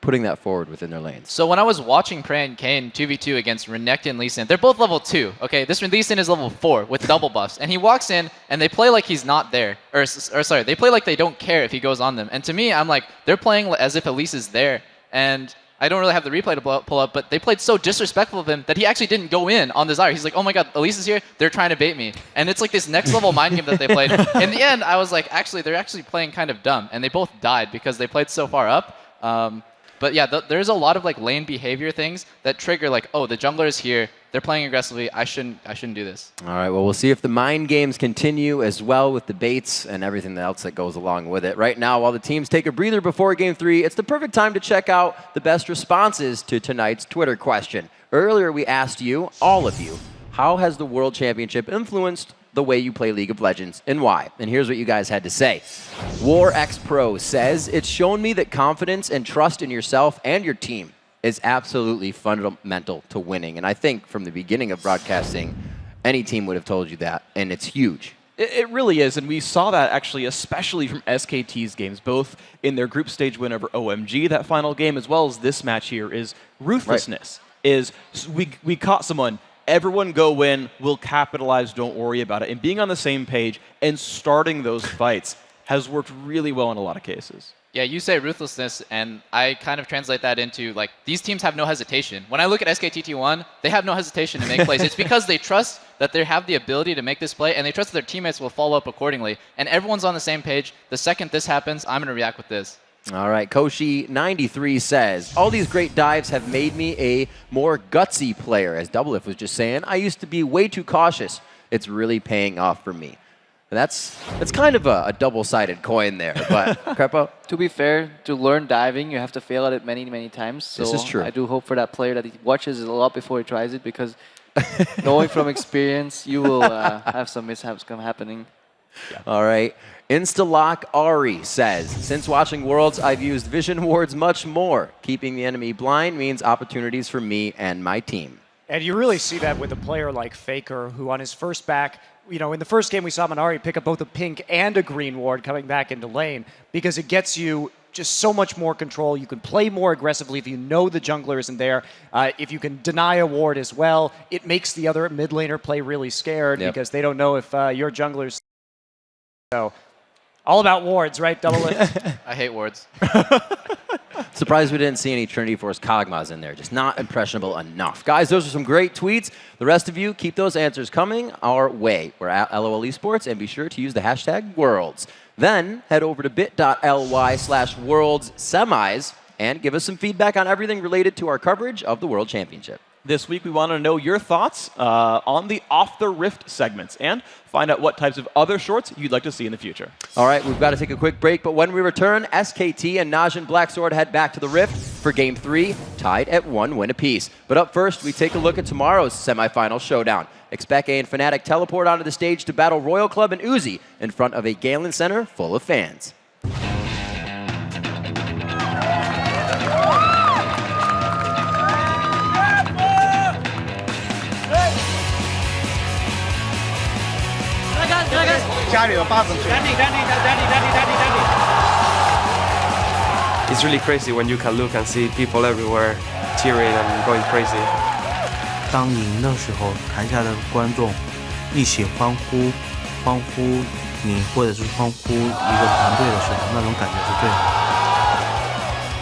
putting that forward within their lanes? So when I was watching Prey and Kane 2v2 against Renekton and Lee Sin, they're both level 2. Okay, this Lee Sin is level 4 with double buffs, and he walks in and they play like he's not there, or sorry, they play like they don't care if he goes on them. And to me, I'm like, they're playing as if Elise is there, and I don't really have the replay to pull up, but they played so disrespectful of him that he actually didn't go in on the Zyra. He's like, oh my god, Elise is here, they're trying to bait me. And it's like this next level mind game that they played. In the end, I was like, actually, they're actually playing kind of dumb, and they both died because they played so far up. But yeah, there's a lot of like lane behavior things that trigger like, oh, the jungler is here, they're playing aggressively, I shouldn't do this. All right, well, we'll see if the mind games continue as well with the baits and everything else that goes along with it. Right now, while the teams take a breather before Game 3, it's the perfect time to check out the best responses to tonight's Twitter question. Earlier, we asked you, all of you, how has the World Championship influenced the way you play League of Legends and why? And here's what you guys had to say. WarX Pro says, it's shown me that confidence and trust in yourself and your team is absolutely fundamental to winning. And I think from the beginning of broadcasting, any team would have told you that, and it's huge. It really is, and we saw that actually, especially from SKT's games, both in their group stage win over OMG, that final game, as well as this match here, is ruthlessness. Is we caught someone, everyone go win, we'll capitalize, don't worry about it. And being on the same page and starting those fights has worked really well in a lot of cases. Yeah, you say ruthlessness, and I kind of translate that into, like, these teams have no hesitation. When I look at SKT1, they have no hesitation to make plays. It's because they trust that they have the ability to make this play, and they trust that their teammates will follow up accordingly. And everyone's on the same page. The second this happens, I'm going to react with this. All right, Koshi93 says, all these great dives have made me a more gutsy player. As Doublelift was just saying, I used to be way too cautious. It's really paying off for me. And that's kind of a double-sided coin there, but Crepo? To be fair, to learn diving, you have to fail at it many, many times. So this is true. I do hope for that player that he watches it a lot before he tries it, because Knowing from experience, you will have some mishaps come happening. All right. Instalock Ari says, since watching Worlds, I've used vision wards much more. Keeping the enemy blind means opportunities for me and my team. And you really see that with a player like Faker, who on his first back, you know, in the first game we saw Manari pick up both a pink and a green ward coming back into lane, because it gets you just so much more control. You can play more aggressively if you know the jungler isn't there. If you can deny a ward as well, it makes the other mid laner play really scared because they don't know if your jungler's. So, all about wards, right, Double Lift? I hate wards. Surprised we didn't see any Trinity Force Kog'Maws in there. Just not impressionable enough. Guys, those are some great tweets. The rest of you, keep those answers coming our way. We're at LOL Esports, and be sure to use the hashtag Worlds. Then head over to bit.ly/worldssemis and give us some feedback on everything related to our coverage of the World Championship. This week, we want to know your thoughts on the Off the Rift segments and find out what types of other shorts you'd like to see in the future. All right, we've got to take a quick break, but when we return, SKT and Najin Blacksword head back to the Rift for Game 3, tied at 1 win apiece. But up first, we take a look at tomorrow's semifinal showdown. Expect and Fnatic teleport onto the stage to battle Royal Club and Uzi in front of a Galen Center full of fans. It's really crazy when you can look and see people everywhere cheering and going crazy. 当赢的时候，台下的观众一起欢呼你，或者是欢呼一个团队的时候，那种感觉是最好的。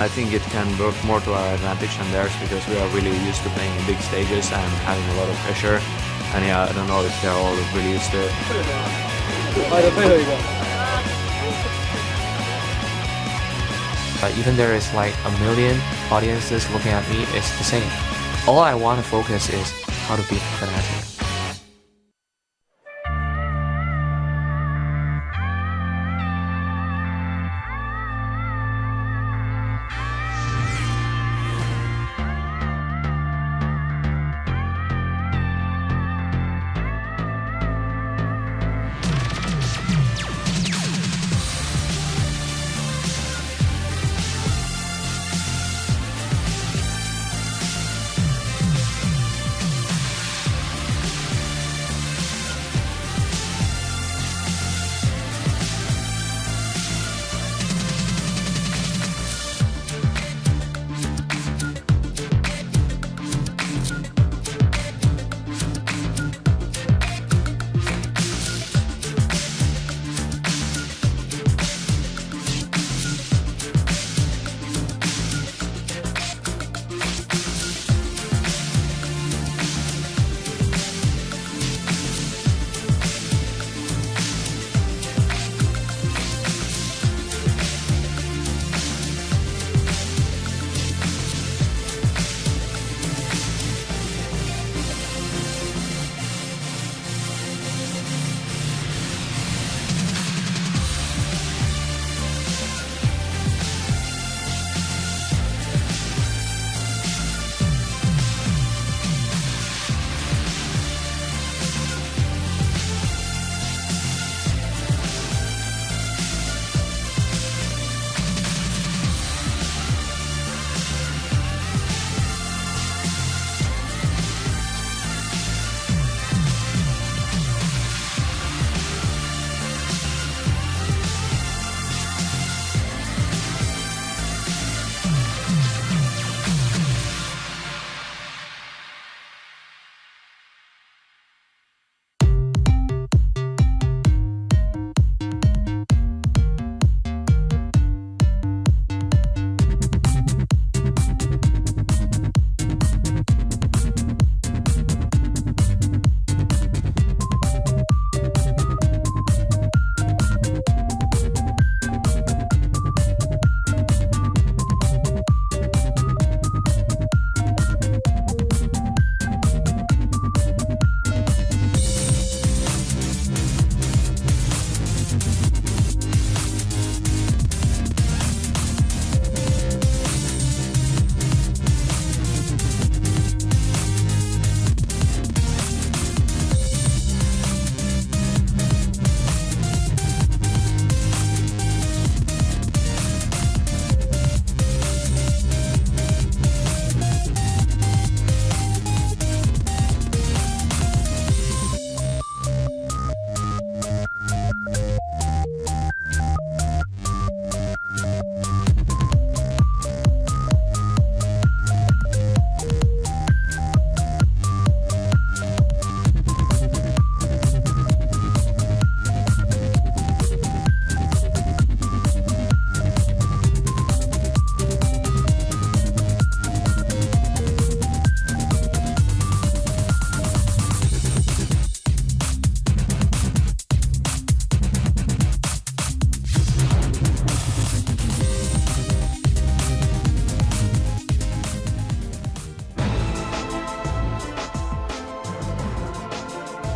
I think it can work more to our advantage than theirs because we are really used to playing in big stages and having a lot of pressure. And yeah, I don't know if they're all really used to it. But even there is like a million audiences looking at me, it's the same. All I want to focus is how to beat Fnatic.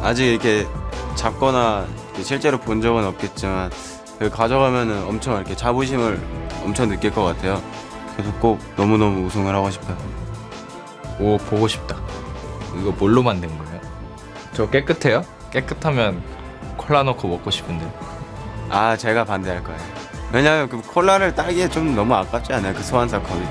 아직 이렇게 잡거나 실제로 본 적은 없겠지만 그 가져가면은 엄청 이렇게 자부심을 엄청 느낄 것 같아요. 그래서 꼭 너무너무 우승을 하고 싶어요. 오, 보고 싶다. 이거 뭘로 만든 거예요? 저 깨끗해요? 깨끗하면 콜라 넣고 먹고 싶은데. 아, 제가 반대할 거예요. 왜냐면 그 콜라를 따기에 좀 너무 아깝지 않아요? 그 소환사 컵이.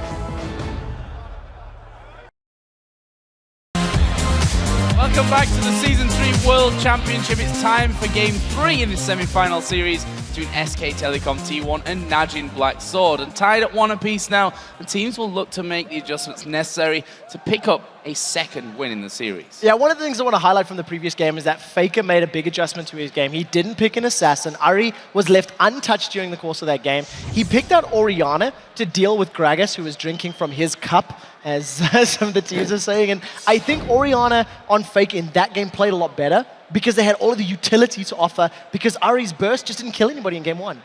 Welcome back to the Season 3 World Championship. It's time for Game 3 in the semi-final series between SK Telecom T1 and Najin Black Sword. And tied at 1 apiece now, the teams will look to make the adjustments necessary to pick up a second win in the series. Yeah, one of the things I want to highlight from the previous game is that Faker made a big adjustment to his game. He didn't pick an assassin. Ari was left untouched during the course of that game. He picked out Orianna to deal with Gragas, who was drinking from his cup, as some of the teams are saying. And I think Orianna on Faker in that game played a lot better because they had all of the utility to offer, because Ari's burst just didn't kill anybody in game 1.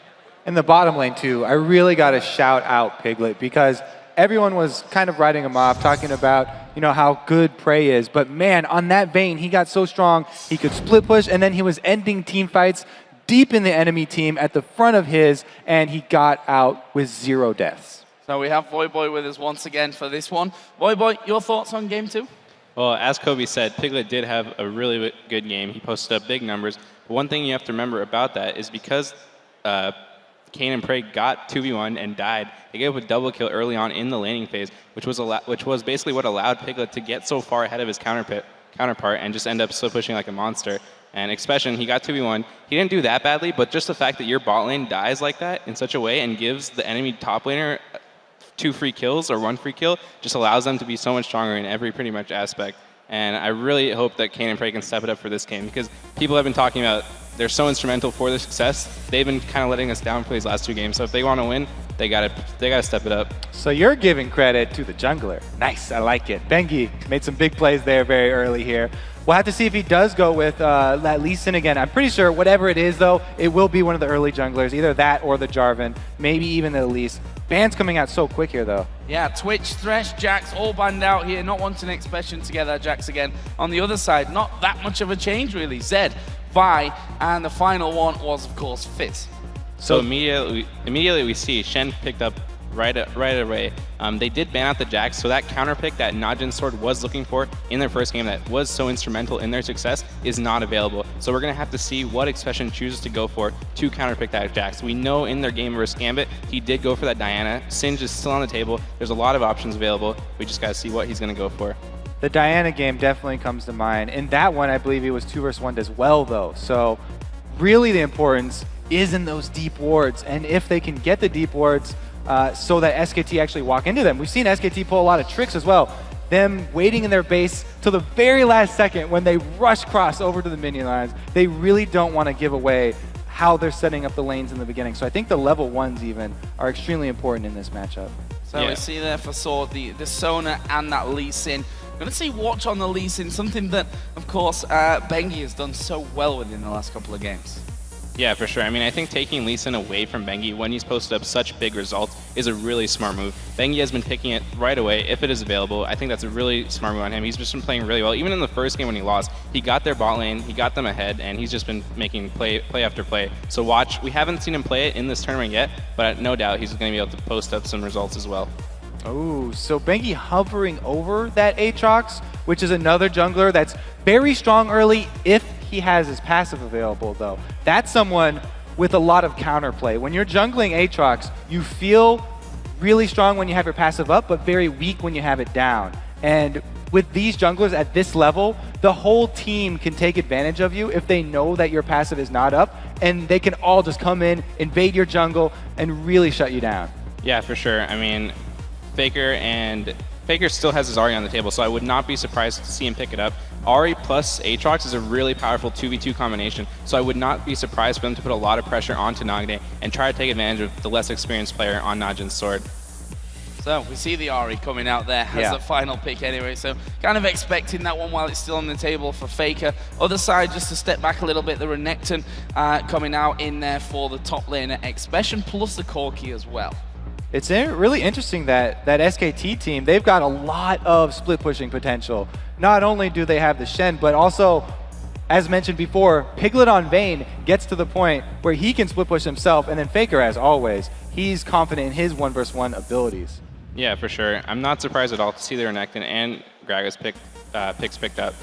In the bottom lane too, I really got to shout out Piglet, because everyone was kind of writing him off, talking about, you know, how good Prey is. But man, on that vein, he got so strong, he could split push, and then he was ending team fights deep in the enemy team at the front of his, and he got out with 0 deaths. So we have Voyboy with us once again for this one. Voyboy, your thoughts on game 2? Well, as Kobe said, Piglet did have a really good game. He posted up big numbers. But one thing you have to remember about that is because Kane and Prey got 2v1 and died, they gave up a double kill early on in the laning phase, which was basically what allowed Piglet to get so far ahead of his counterpart and just end up slow pushing like a monster. And Expression, he got 2v1. He didn't do that badly, but just the fact that your bot lane dies like that in such a way and gives the enemy top laner 2 free kills or 1 free kill just allows them to be so much stronger in every pretty much aspect. And I really hope that Kane and Prey can step it up for this game, because people have been talking about they're so instrumental for their success. They've been kind of letting us down for these last 2 games. So if they want to win, they gotta step it up. So you're giving credit to the jungler. Nice, I like it. Bengi made some big plays there very early here. We'll have to see if he does go with that Lee Sin again. I'm pretty sure whatever it is, though, it will be one of the early junglers, either that or the Jarvan, maybe even the Elise. Bans coming out so quick here, though. Yeah, Twitch, Thresh, Jax all banned out here, not wanting Expression together. Jax again on the other side, not that much of a change really. Zed, Vi, and the final one was, of course, Fizz. So immediately we see Shen picked up right away. They did ban out the Jax, so that counter pick that Najin Sword was looking for in their first game that was so instrumental in their success is not available. So we're going to have to see what Expression chooses to go for to counter pick that Jax. We know in their game versus Gambit, he did go for that Diana. Singe is still on the table. There's a lot of options available. We just got to see what he's going to go for. The Diana game definitely comes to mind. In that one, I believe he was 2 versus 1 as well, though. So really the importance is in those deep wards. And if they can get the deep wards, so that SKT actually walk into them. We've seen SKT pull a lot of tricks as well. Them waiting in their base till the very last second when they rush cross over to the minion lines. They really don't want to give away how they're setting up the lanes in the beginning. So I think the level 1s even are extremely important in this matchup. So we see there for Sword the Sona and that Lee Sin. We're going to see Watch on the Lee Sin, something that, of course, Bengi has done so well with in the last couple of games. Yeah, for sure. I mean, I think taking Lee Sin away from Bengi when he's posted up such big results is a really smart move. Bengi has been picking it right away if it is available. I think that's a really smart move on him. He's just been playing really well. Even in the first game when he lost, he got their bot lane, he got them ahead, and he's just been making play after play. So Watch, we haven't seen him play it in this tournament yet, but no doubt he's going to be able to post up some results as well. Oh, so Bengi hovering over that Aatrox, which is another jungler that's very strong early if he has his passive available, though. That's someone with a lot of counterplay. When you're jungling Aatrox, you feel really strong when you have your passive up, but very weak when you have it down. And with these junglers at this level, the whole team can take advantage of you if they know that your passive is not up, and they can all just come in, invade your jungle, and really shut you down. Yeah, for sure. I mean, Faker still has his Ahri on the table, so I would not be surprised to see him pick it up. Ahri plus Aatrox is a really powerful 2v2 combination, so I would not be surprised for them to put a lot of pressure onto Nagne and try to take advantage of the less experienced player on Najin's Sword. So we see the Ahri coming out there as the final pick anyway, so kind of expecting that one while it's still on the table for Faker. Other side, just to step back a little bit, the Renekton coming out in there for the top laner Expression plus the Corki as well. It's really interesting that SKT team, they've got a lot of split pushing potential. Not only do they have the Shen, but also as mentioned before, Piglet on Vayne gets to the point where he can split push himself, and then Faker, as always, he's confident in his 1v1 abilities. Yeah, for sure. I'm not surprised at all to see the Renekton and Gragas picks picked up.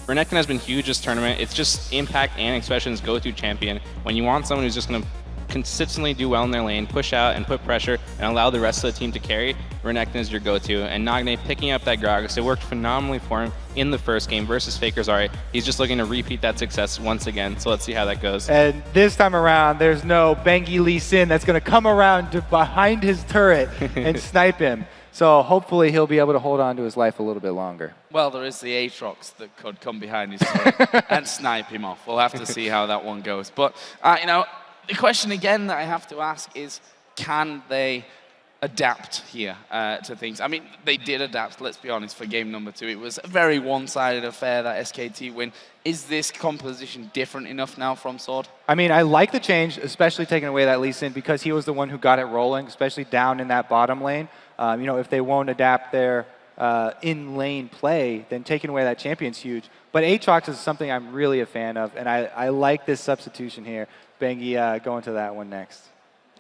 Renekton has been huge this tournament. It's just Impact and Expression's go-to champion. When you want someone who's just going to consistently do well in their lane, push out and put pressure, and allow the rest of the team to carry, Renekton is your go-to. And Nagne picking up that Gragas, it worked phenomenally for him in the first game versus Faker Zari. He's just looking to repeat that success once again, so let's see how that goes. And this time around, there's no Bengi Lee Sin that's going to come around to behind his turret and snipe him. So hopefully he'll be able to hold on to his life a little bit longer. Well, there is the Aatrox that could come behind his turret and snipe him off. We'll have to see how that one goes. But, you know, the question again that I have to ask is, can they adapt here to things? I mean, they did adapt, let's be honest, for game number 2. It was a very one-sided affair, that SKT win. Is this composition different enough now from Sword? I mean, I like the change, especially taking away that Lee Sin, because he was the one who got it rolling, especially down in that bottom lane. You know, if they won't adapt their in-lane play, then taking away that champion's huge. But Aatrox is something I'm really a fan of, and I like this substitution here. Bengi going to that one next.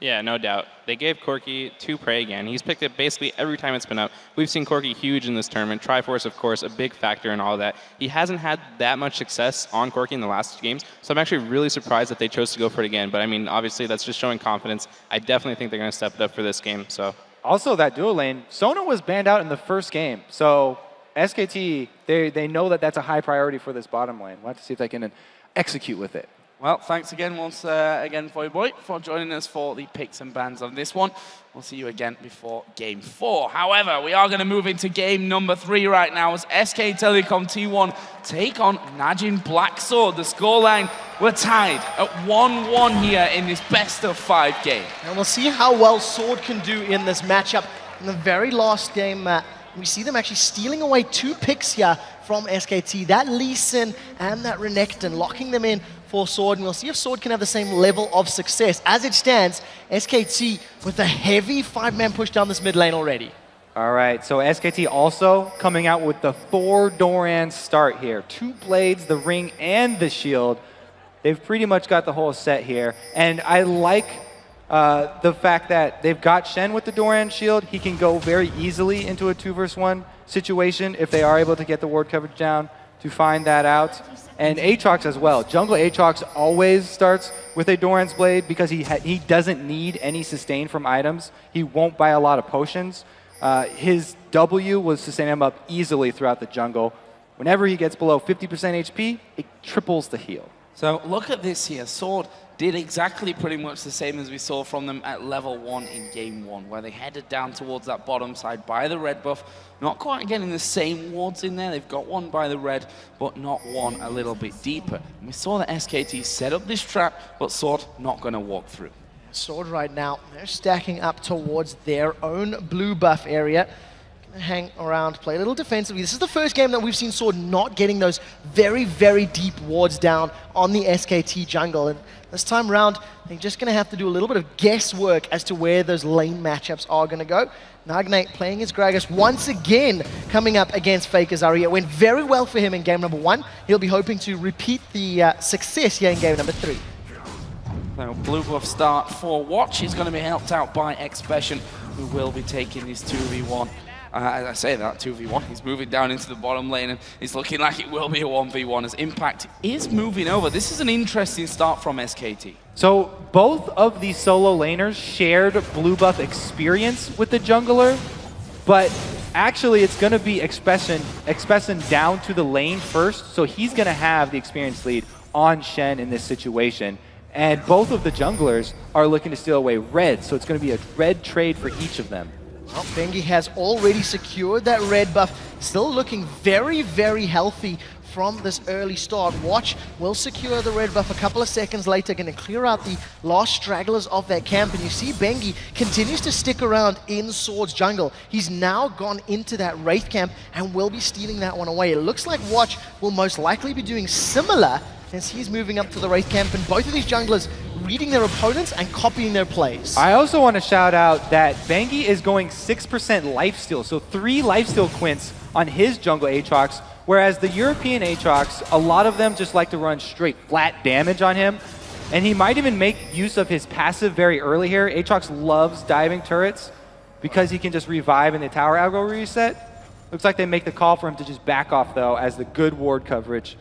Yeah, no doubt. They gave Corki to Prey again. He's picked it basically every time it's been up. We've seen Corki huge in this tournament. Triforce, of course, a big factor in all of that. He hasn't had that much success on Corki in the last games, so I'm actually really surprised that they chose to go for it again. But I mean, obviously, that's just showing confidence. I definitely think they're going to step it up for this game. So. Also, that duo lane, Sona was banned out in the first game. So SKT, they know that that's a high priority for this bottom lane. We'll have to see if they can execute with it. Well, thanks again once again, Boy, for joining us for the picks and bans on this one. We'll see you again before game 4. However, we are going to move into game number 3 right now as SK Telecom T1 take on Najin Black Sword. The scoreline, we're tied at 1-1 here in this best-of-5 game. And we'll see how well Sword can do in this matchup. In the very last game, we see them actually stealing away 2 picks here from SKT. That Lee Sin and that Renekton, locking them in for Sword, and we'll see if Sword can have the same level of success. As it stands, SKT with a heavy 5-man push down this mid lane already. All right, so SKT also coming out with the 4 Doran start here. 2 blades, the ring, and the shield. They've pretty much got the whole set here, and I like the fact that they've got Shen with the Doran shield. He can go very easily into a 2-versus-1 situation if they are able to get the ward coverage down to find that out. And Aatrox as well. Jungle Aatrox always starts with a Doran's Blade because he doesn't need any sustain from items. He won't buy a lot of potions. His W will sustain him up easily throughout the jungle. Whenever he gets below 50% HP, it triples the heal. So look at this here. Sword did exactly pretty much the same as we saw from them at level 1 in game 1, where they headed down towards that bottom side by the red buff. Not quite getting the same wards in there. They've got one by the red, but not one a little bit deeper. And we saw that SKT set up this trap, but Sword not going to walk through. Sword right now, they're stacking up towards their own blue buff area. Gonna hang around, play a little defensively. This is the first game that we've seen Sword not getting those very, very deep wards down on the SKT jungle. And this time around, they're just going to have to do a little bit of guesswork as to where those lane matchups are going to go. Nagne playing his Gragas once again, coming up against Faker Zari. It went very well for him in game number 1. He'll be hoping to repeat the success here in game number 3. So blue buff start for Watch. He's going to be helped out by Expression, who will be taking this 2v1. As I say that, 2v1, he's moving down into the bottom lane, and it's looking like it will be a 1v1 as Impact is moving over. This is an interesting start from SKT. So both of these solo laners shared blue buff experience with the jungler, but actually it's going to be Expression down to the lane first, so he's going to have the experience lead on Shen in this situation. And both of the junglers are looking to steal away red, so it's going to be a red trade for each of them. Well, Bengi has already secured that red buff, still looking very, very healthy from this early start. Watch will secure the red buff a couple of seconds later, going to clear out the last stragglers of that camp, and you see Bengi continues to stick around in Sword's jungle. He's now gone into that Wraith camp and will be stealing that one away. It looks like Watch will most likely be doing similar as he's moving up to the Wraith camp, and both of these junglers reading their opponents and copying their plays. I also want to shout out that Bengi is going 6% lifesteal, so 3 lifesteal quints on his jungle Aatrox, whereas the European Aatrox, a lot of them just like to run straight flat damage on him, and he might even make use of his passive very early here. Aatrox loves diving turrets because he can just revive in the tower aggro reset. Looks like they make the call for him to just back off, though, as the good ward coverage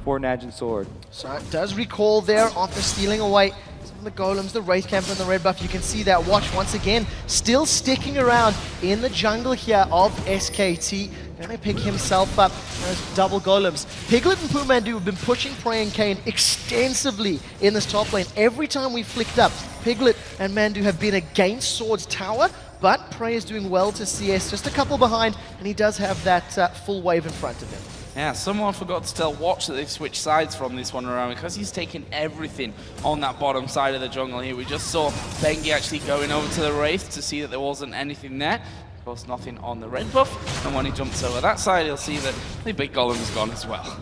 for Najin Sword. So it does recall there after stealing away some of the golems, the Wraith Camper, and the red buff. You can see that Watch once again still sticking around in the jungle here of SKT. Going to pick himself up as double golems. Piglet and Pumandu have been pushing Prey and Kane extensively in this top lane. Every time we flicked up, Piglet and Mandu have been against Sword's tower, but Prey is doing well to CS, just a couple behind, and he does have that full wave in front of him. Yeah, someone forgot to tell Watch that they've switched sides from this one around because he's taking everything on that bottom side of the jungle here. We just saw Bengi actually going over to the Wraith to see that there wasn't anything there. Of course, nothing on the red buff, and when he jumps over that side, he'll see that the big golem is gone as well.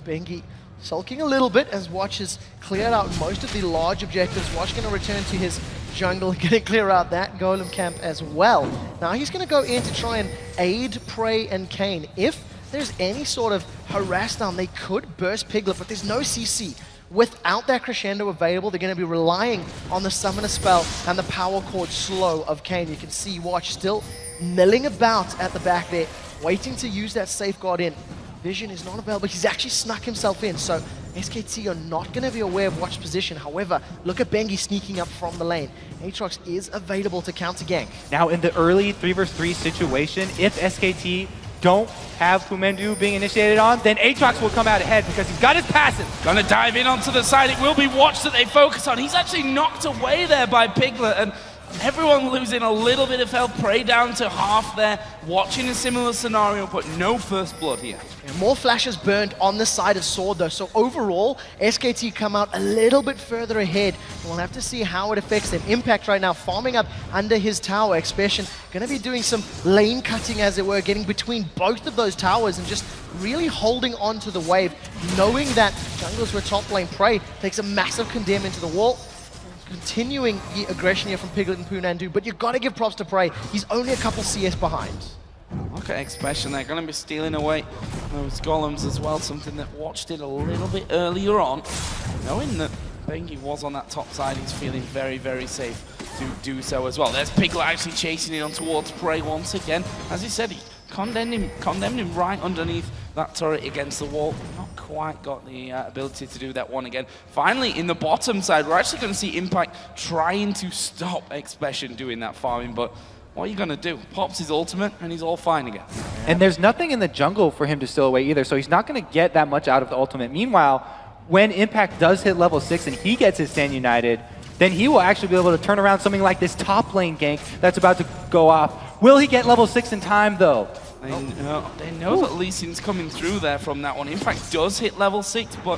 Bengi sulking a little bit as Watch has cleared out most of the large objectives. Watch going to return to his jungle, going to clear out that golem camp as well. Now he's going to go in to try and aid Prey and Kane. If there's any sort of harass down, they could burst Piglet, but there's no CC. Without that crescendo available, they're going to be relying on the summoner spell and the power chord slow of Kane. You can see Watch still milling about at the back there, waiting to use that safeguard in. Vision is not available. He's actually snuck himself in, so SKT are not going to be aware of Watch's position. However, look at Bengi sneaking up from the lane. Aatrox is available to counter gank. Now in the early 3v3 situation, if SKT don't have Pumandu being initiated on, then Aatrox will come out ahead because he's got his passive. Gonna dive in onto the side. It will be Watch that they focus on. He's actually knocked away there by Piglet, and everyone losing a little bit of health. Prey down to half there. Watching a similar scenario, but no first blood here. Yeah, more flashes burned on the side of Sword though, so overall, SKT come out a little bit further ahead. And we'll have to see how it affects them. Impact right now, farming up under his tower. Expression gonna be doing some lane cutting as it were, getting between both of those towers and just really holding on to the wave, knowing that junglers were top lane. Prey takes a massive condemn into the wall. Continuing the aggression here from Piglet and Punandu, but you've got to give props to Prey. He's only a couple CS behind. Look at Expression, they're going to be stealing away those golems as well, something that Watch did a little bit earlier on. Knowing that Bengi was on that top side, he's feeling very, very safe to do so as well. There's Piglet actually chasing it on towards Prey once again. As he said, he condemned him right underneath that turret against the wall. Not quite got the ability to do that one again. Finally, in the bottom side, we're actually going to see Impact trying to stop Expression doing that farming, but what are you going to do? Pops his ultimate, and he's all fine again. And there's nothing in the jungle for him to steal away either, so he's not going to get that much out of the ultimate. Meanwhile, when Impact does hit level 6 and he gets his Stand United, then he will actually be able to turn around something like this top lane gank that's about to go off. Will he get level 6 in time, though? They know that Lee Sin's coming through there from that one. Impact does hit level 6, but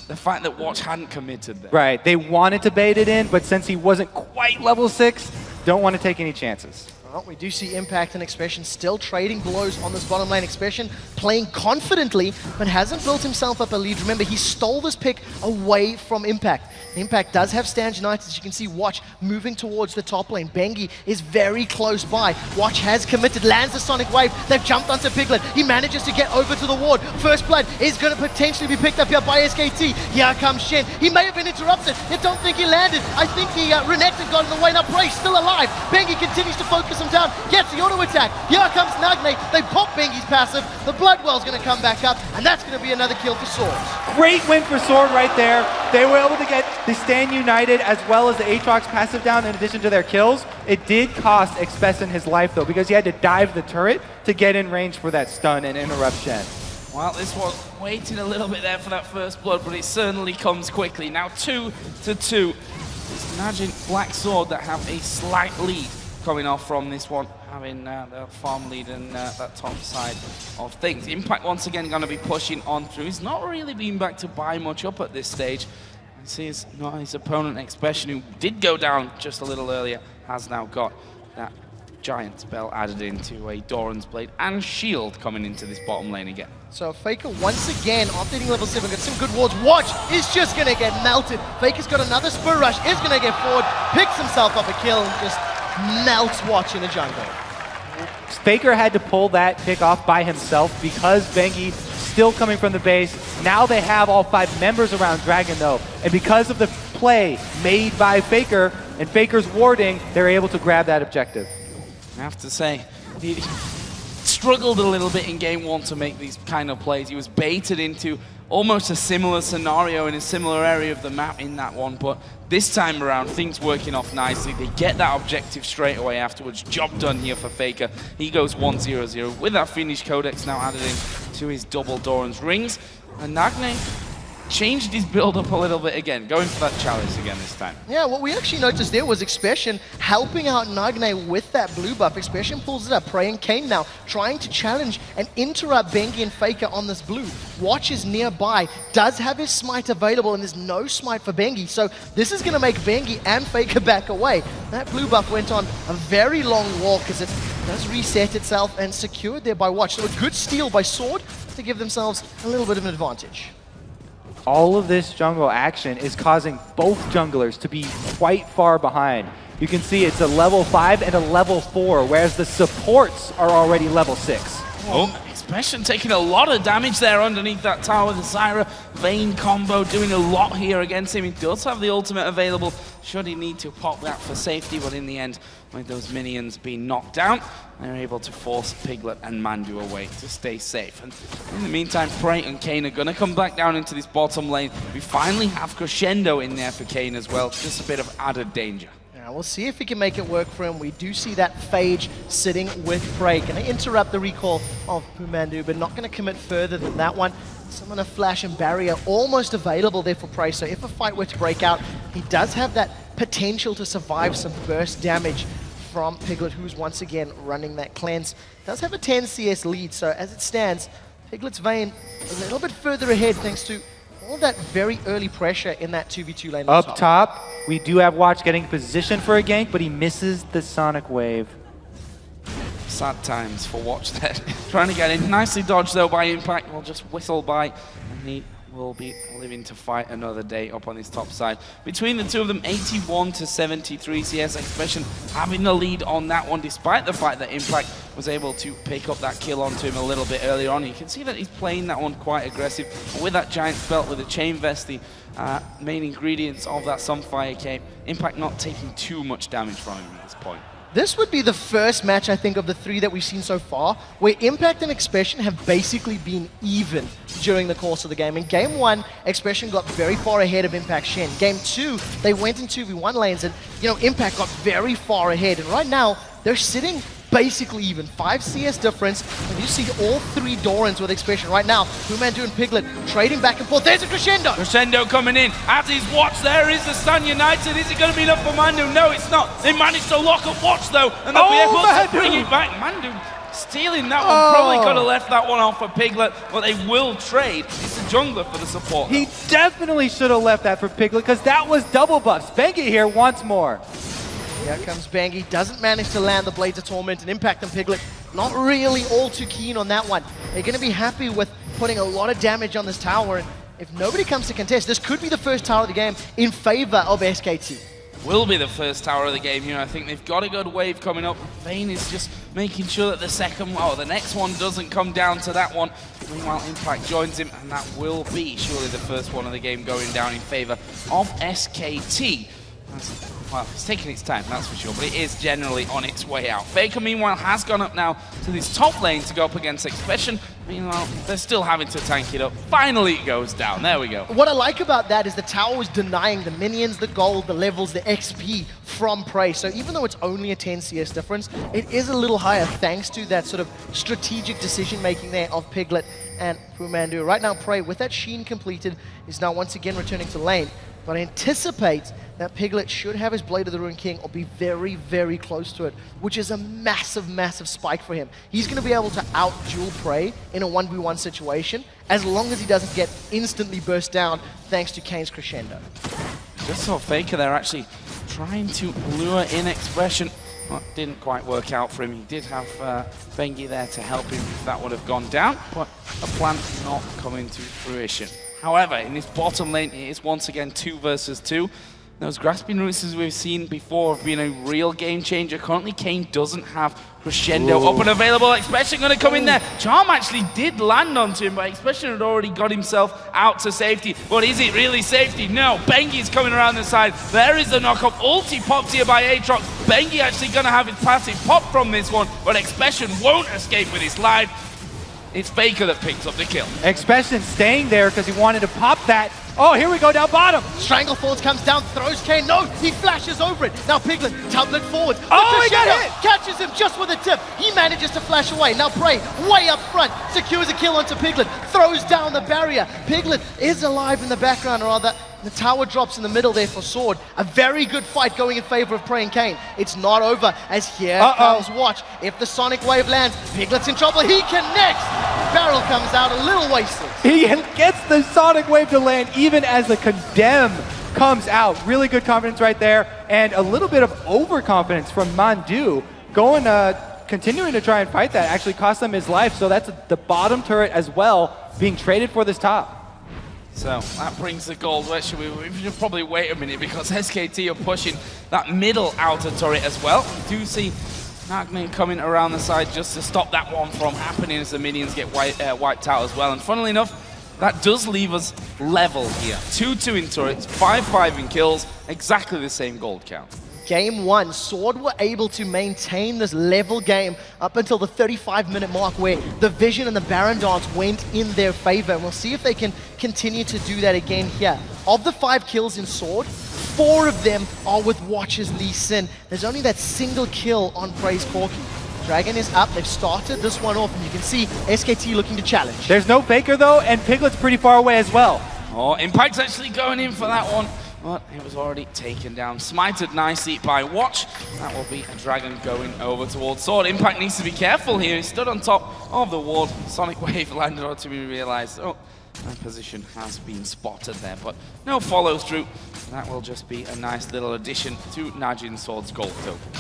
the fact that Watch hadn't committed there. Right, they wanted to bait it in, but since he wasn't quite level 6, don't want to take any chances. Well, we do see Impact and Expression still trading blows on this bottom lane. Expression playing confidently, but hasn't built himself up a lead. Remember, he stole this pick away from Impact. Impact does have Stand United, as you can see. Watch moving towards the top lane. Bengi is very close by. Watch has committed, lands the Sonic Wave. They've jumped onto Piglet. He manages to get over to the ward. First blood is going to potentially be picked up here by SKT. Here comes Shen. He may have been interrupted. I don't think he landed. I think he Renekton got in the way. Now Prey still alive. Bengi continues to focus him down. Gets the auto attack. Here comes Nagne. They pop Bengi's passive. The Bloodwell's going to come back up, and that's going to be another kill for Sword. Great win for Sword right there. They were able to get the Stand United as well as the Aatrox passive down in addition to their kills. It did cost Expression his life though, because he had to dive the turret to get in range for that stun and interrupt Shen. Well, this was waiting a little bit there for that first blood, but it certainly comes quickly. Now 2-2. It's Najin Black Sword that have a slight lead coming off from this one, having the farm lead and that top side of things. Impact once again going to be pushing on through. He's not really been back to buy much up at this stage. You see his opponent Expression, who did go down just a little earlier, has now got that giant spell added into a Doran's Blade and shield coming into this bottom lane again. So Faker once again, after hitting level 7, got some good wards. Watch is just going to get melted. Faker's got another Spur Rush, is going to get forward, picks himself up a kill, and just melts Watch in the jungle. Faker had to pull that pick off by himself because Bengi still coming from the base. Now they have all 5 members around Dragon though, and because of the play made by Faker and Faker's warding, they're able to grab that objective. I have to say, he struggled a little bit in game 1 to make these kind of plays. He was baited into almost a similar scenario in a similar area of the map in that one, but this time around, things working off nicely. They get that objective straight away afterwards. Job done here for Faker. He goes 1-0-0 with that Fiendish Codex now added in to his double Doran's rings. And Nagne changed his build up a little bit again, going for that chalice again this time. Yeah, what we actually noticed there was Expression helping out Nagne with that blue buff. Expression pulls it up, Prey and Kane now trying to challenge and interrupt Bengi and Faker on this blue. Watch is nearby, does have his smite available, and there's no smite for Bengi, so this is going to make Bengi and Faker back away. That blue buff went on a very long walk as it does reset itself and secured there by Watch. So a good steal by Sword to give themselves a little bit of an advantage. All of this jungle action is causing both junglers to be quite far behind. You can see it's a level 5 and a level 4, whereas the supports are already level 6. Oh, Expression taking a lot of damage there underneath that tower. The Zyra Vayne combo doing a lot here against him. He does have the ultimate available should he need to pop that for safety, but in the end, with those minions being knocked down, they're able to force Piglet and Mandu away to stay safe. And in the meantime, Prey and Kane are going to come back down into this bottom lane. We finally have Crescendo in there for Kane as well, just a bit of added danger. Now we'll see if he can make it work for him. We do see that Phage sitting with Prey. Going to interrupt the recall of Pumandu, but not going to commit further than that one. Summon a Flash and Barrier almost available there for Prey, so if a fight were to break out, he does have that potential to survive some burst damage from Piglet, who's once again running that cleanse. Does have a 10 CS lead, so as it stands, Piglet's Vayne a little bit further ahead thanks to all that very early pressure in that 2v2 lane. Up top, we do have Watch getting positioned for a gank, but he misses the Sonic Wave. Sad times for Watch there. Trying to get in. Nicely dodged though by Impact. Will just whistle by, and he will be living to fight another day up on his top side. Between the two of them, 81 to 73 CS. Expression having the lead on that one, despite the fact that Impact was able to pick up that kill onto him a little bit earlier on. You can see that he's playing that one quite aggressive. And with that giant belt, with the chain vest, the main ingredients of that Sunfire cape, Impact not taking too much damage from him at this point. This would be the first match, I think, of the 3 that we've seen so far, where Impact and Expression have basically been even during the course of the game. In Game 1, Expression got very far ahead of Impact Shen. Game 2, they went in 2v1 lanes, and, Impact got very far ahead. And right now, they're sitting basically even. 5 CS difference, and you see all 3 Dorans with Expression right now. Pumandu and Piglet trading back and forth. There's a Crescendo! Crescendo coming in. As he's Watch, there is the stun united. Is it going to be enough for Mandu? No, it's not. They managed to lock up Watch though, and they'll be able to bring it back. Mandu stealing that one. Probably could have left that one off for Piglet, but they will trade. It's the jungler for the support. He definitely should have left that for Piglet, because that was double buffs. Bengi here once more. Here comes Bengi, doesn't manage to land the Blades of Torment, and Impact and Piglet not really all too keen on that one. They're going to be happy with putting a lot of damage on this tower, and if nobody comes to contest, this could be the first tower of the game in favor of SKT. Will be the first tower of the game here. I think they've got a good wave coming up. Vayne is just making sure that the next one doesn't come down to that one. Meanwhile, Impact joins him, and that will be surely the first one of the game going down in favor of SKT. Well, it's taking its time, that's for sure, but it is generally on its way out. Faker, meanwhile, has gone up now to this top lane to go up against Expression. Meanwhile, they're still having to tank it up. Finally, it goes down. There we go. What I like about that is the tower was denying the minions, the gold, the levels, the XP from Prey. So even though it's only a 10 CS difference, it is a little higher thanks to that sort of strategic decision-making there of Piglet and Pumandu. Right now, Prey, with that Sheen completed, is now once again returning to lane. But I anticipate that Piglet should have his Blade of the Ruined King or be very, very close to it, which is a massive, massive spike for him. He's going to be able to out-duel Prey in a 1v1 situation as long as he doesn't get instantly burst down thanks to Kane's Crescendo. Just saw Faker there actually trying to lure in Expression. Well, didn't quite work out for him. He did have Bengi there to help him if that would have gone down, but a plan not coming to fruition. However, in this bottom lane, it is once again 2 versus 2. Those grasping roots, as we've seen before, have been a real game changer. Currently, Kane doesn't have Crescendo up and available. Expression going to come in there. Charm actually did land onto him, but Expression had already got himself out to safety. But is it really safety? No. Bengi's coming around the side. There is the knockup. Ulti popped here by Aatrox. Bengi actually going to have his passive pop from this one, but Expression won't escape with his life. It's Faker that picks up the kill. Expression staying there because he wanted to pop that. Oh, here we go down bottom. Stranglethorns comes down, throws Kane. No, he flashes over it. Now Piglet, tablet forwards. Oh, he got hit. Catches him just with a tip. He manages to flash away. Now Prey, way up front, secures a kill onto Piglet. Throws down the barrier. Piglet is alive in the background, or rather, the tower drops in the middle there for Sword. A very good fight going in favor of Prey and Kane. It's not over, as here comes Watch. If the Sonic Wave lands, Piglet's in trouble. He connects. Barrel comes out a little wasted. He gets the Sonic Wave to land even as the Condemn comes out. Really good confidence right there, and a little bit of overconfidence from Mandu. Continuing to try and fight that actually cost them his life, so that's the bottom turret as well, being traded for this top. So that brings the gold. Where should we should probably wait a minute because SKT are pushing that middle outer turret as well. We do see Nagne coming around the side just to stop that one from happening as the minions get wiped out as well. And funnily enough, that does leave us level here. 2-2 in turrets, 5-5 in kills, exactly the same gold count. Game 1, Sword were able to maintain this level game up until the 35-minute mark where the Vision and the Baron Dance went in their favor. And we'll see if they can continue to do that again here. Of the 5 kills in Sword, 4 of them are with Watch's Lee Sin. There's only that single kill on Praise Corki. Dragon is up, they've started this one off, and you can see SKT looking to challenge. There's no Faker though, and Piglet's pretty far away as well. Oh, Impact's actually going in for that one. But it was already taken down. Smited nicely by Watch. That will be a Dragon going over towards Sword. Impact needs to be careful here. He stood on top of the ward. Sonic Wave landed on to be realized. Oh, that position has been spotted there, but no follow through. That will just be a nice little addition to Najin Sword's gold token.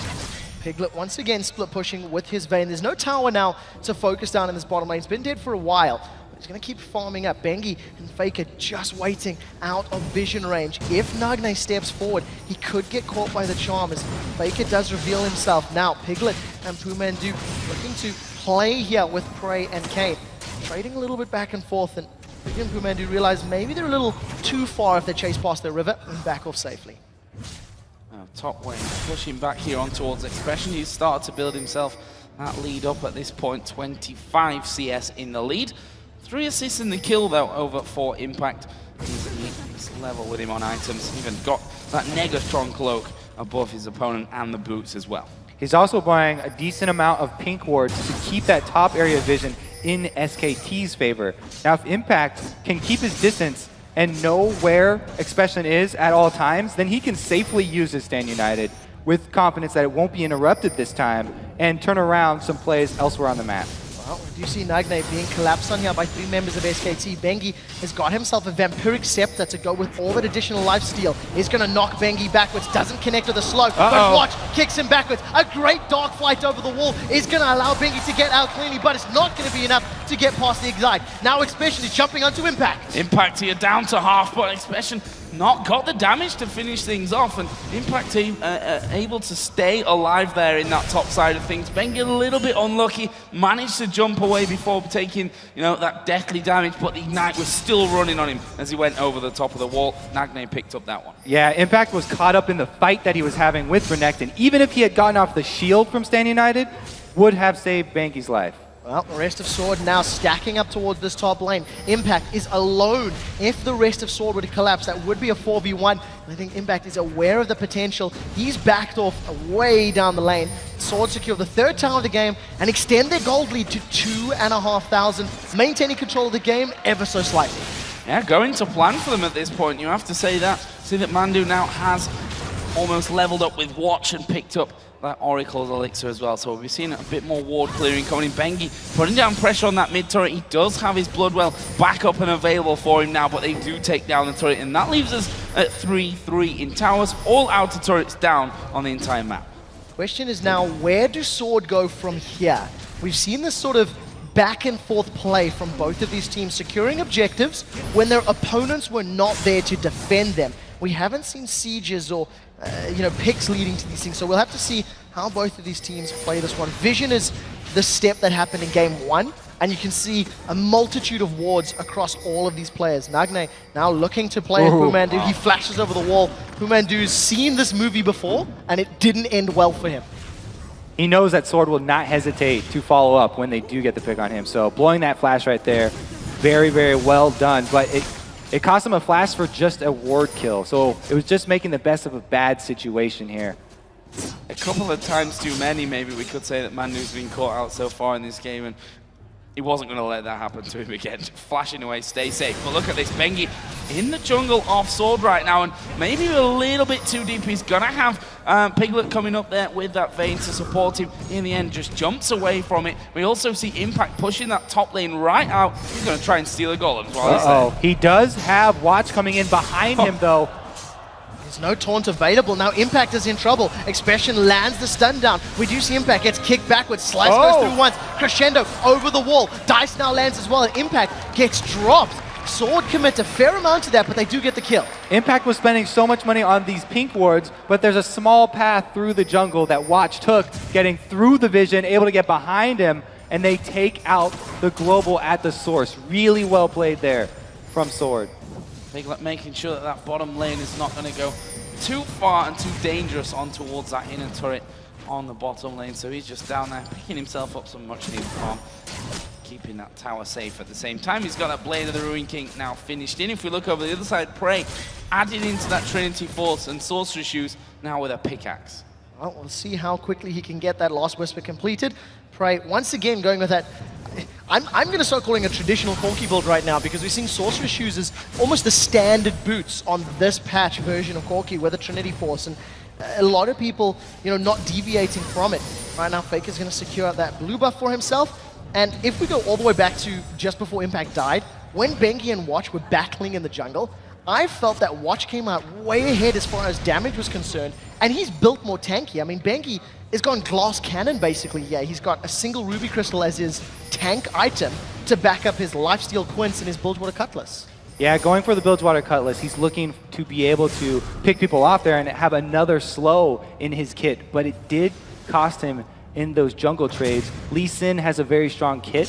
Piglet once again split pushing with his Vayne. There's no tower now to focus down in this bottom lane. He's been dead for a while. He's going to keep farming up. Bengi and Faker just waiting out of vision range. If Nagne steps forward, he could get caught by the charm as Faker does reveal himself. Now, Piglet and Pumandu looking to play here with Prey and Kane. Trading a little bit back and forth, and Piglet and Pumandu realize maybe they're a little too far if they chase past their river and back off safely. Top lane pushing back here on towards Expression. He's started to build himself that lead up at this point. 25 CS in the lead. 3 assists in the kill though over 4 Impact. He's level with him on items. Even got that Negatron cloak above his opponent and the boots as well. He's also buying a decent amount of pink wards to keep that top area vision in SKT's favor. Now if Impact can keep his distance and know where Expression is at all times, then he can safely use his Stand United with confidence that it won't be interrupted this time and turn around some plays elsewhere on the map. Well, we do see Nagne being collapsed on here by 3 members of SKT. Bengi has got himself a Vampiric Scepter to go with all that additional lifesteal. He's going to knock Bengi backwards, doesn't connect with the slow, but Watch kicks him backwards. A great dark flight over the wall is going to allow Bengi to get out cleanly, but it's not going to be enough to get past the Excite. Now Expression is jumping onto Impact. Impact here down to half, but Expression not got the damage to finish things off, and Impact able to stay alive there in that top side of things. Bengi a little bit unlucky, managed to jump away before taking, that deathly damage, but the Ignite was still running on him as he went over the top of the wall. Nagne picked up that one. Yeah, Impact was caught up in the fight that he was having with Renekton. Even if he had gotten off the shield from Stand United, would have saved Bengi's life. Well, the rest of Sword now stacking up towards this top lane. Impact is alone. If the rest of Sword were to collapse, that would be a 4v1. I think Impact is aware of the potential. He's backed off way down the lane. Sword secure the 3rd tower of the game and extend their gold lead to 2,500, maintaining control of the game ever so slightly. Yeah, going to plan for them at this point. You have to say that. See that Mandu now has almost leveled up with Watch and picked up that Oracle's Elixir as well. So we'll be seeing a bit more ward clearing coming in. Bengi putting down pressure on that mid turret. He does have his Bloodwell back up and available for him now, but they do take down the turret, and that leaves us at 3-3 in towers. All outer turrets down on the entire map. Question is now, where do Sword go from here? We've seen this sort of back and forth play from both of these teams, securing objectives when their opponents were not there to defend them. We haven't seen sieges or picks leading to these things, so we'll have to see how both of these teams play this one. Vision is the step that happened in game 1, and you can see a multitude of wards across all of these players. Nagne now looking to play with Pumandu. He flashes over the wall. Pumandu's seen this movie before, and it didn't end well for him. He knows that Sword will not hesitate to follow up when they do get the pick on him. So blowing that flash right there, very, very well done. But it cost him a flash for just a ward kill. So it was just making the best of a bad situation here. A couple of times too many, maybe we could say, that Mandu's been caught out so far in this game, and he wasn't going to let that happen to him again. Flashing away, stay safe. But look at this, Bengi in the jungle off Sword right now, and maybe a little bit too deep. He's going to have Piglet coming up there with that Vayne to support him. In the end, just jumps away from it. We also see Impact pushing that top lane right out. He's going to try and steal a golem as well. He does have Watch coming in behind him, though. There's no taunt available. Now Impact is in trouble. Expression lands the stun down. We do see Impact gets kicked backwards. Slice goes through once. Crescendo over the wall. Dice now lands as well, and Impact gets dropped. Sword commit a fair amount to that, but they do get the kill. Impact was spending so much money on these pink wards, but there's a small path through the jungle that Watch took, getting through the vision, able to get behind him, and they take out the global at the source. Really well played there from Sword. Piglet making sure that that bottom lane is not going to go too far and too dangerous on towards that inner turret on the bottom lane. So he's just down there picking himself up some much needed farm, keeping that tower safe at the same time. He's got that Blade of the Ruin King now finished in. If we look over the other side, Prey added into that Trinity Force and Sorcerer Shoes now with a pickaxe. Well, we'll see how quickly he can get that Last Whisper completed. Prey once again going with that. I'm going to start calling a traditional Corki build right now, because we're seeing Sorcerer Shoes as almost the standard boots on this patch version of Corki with a Trinity Force, and a lot of people, not deviating from it. Right now, Faker's going to secure that blue buff for himself, and if we go all the way back to just before Impact died, when Bengi and Watch were battling in the jungle, I felt that Watch came out way ahead as far as damage was concerned, and he's built more tanky. I mean, Bengi has gone glass cannon basically. Yeah, he's got a single ruby crystal as his tank item to back up his lifesteal Quince and his Bilgewater Cutlass. Yeah, going for the Bilgewater Cutlass, he's looking to be able to pick people off there and have another slow in his kit, but it did cost him in those jungle trades. Lee Sin has a very strong kit.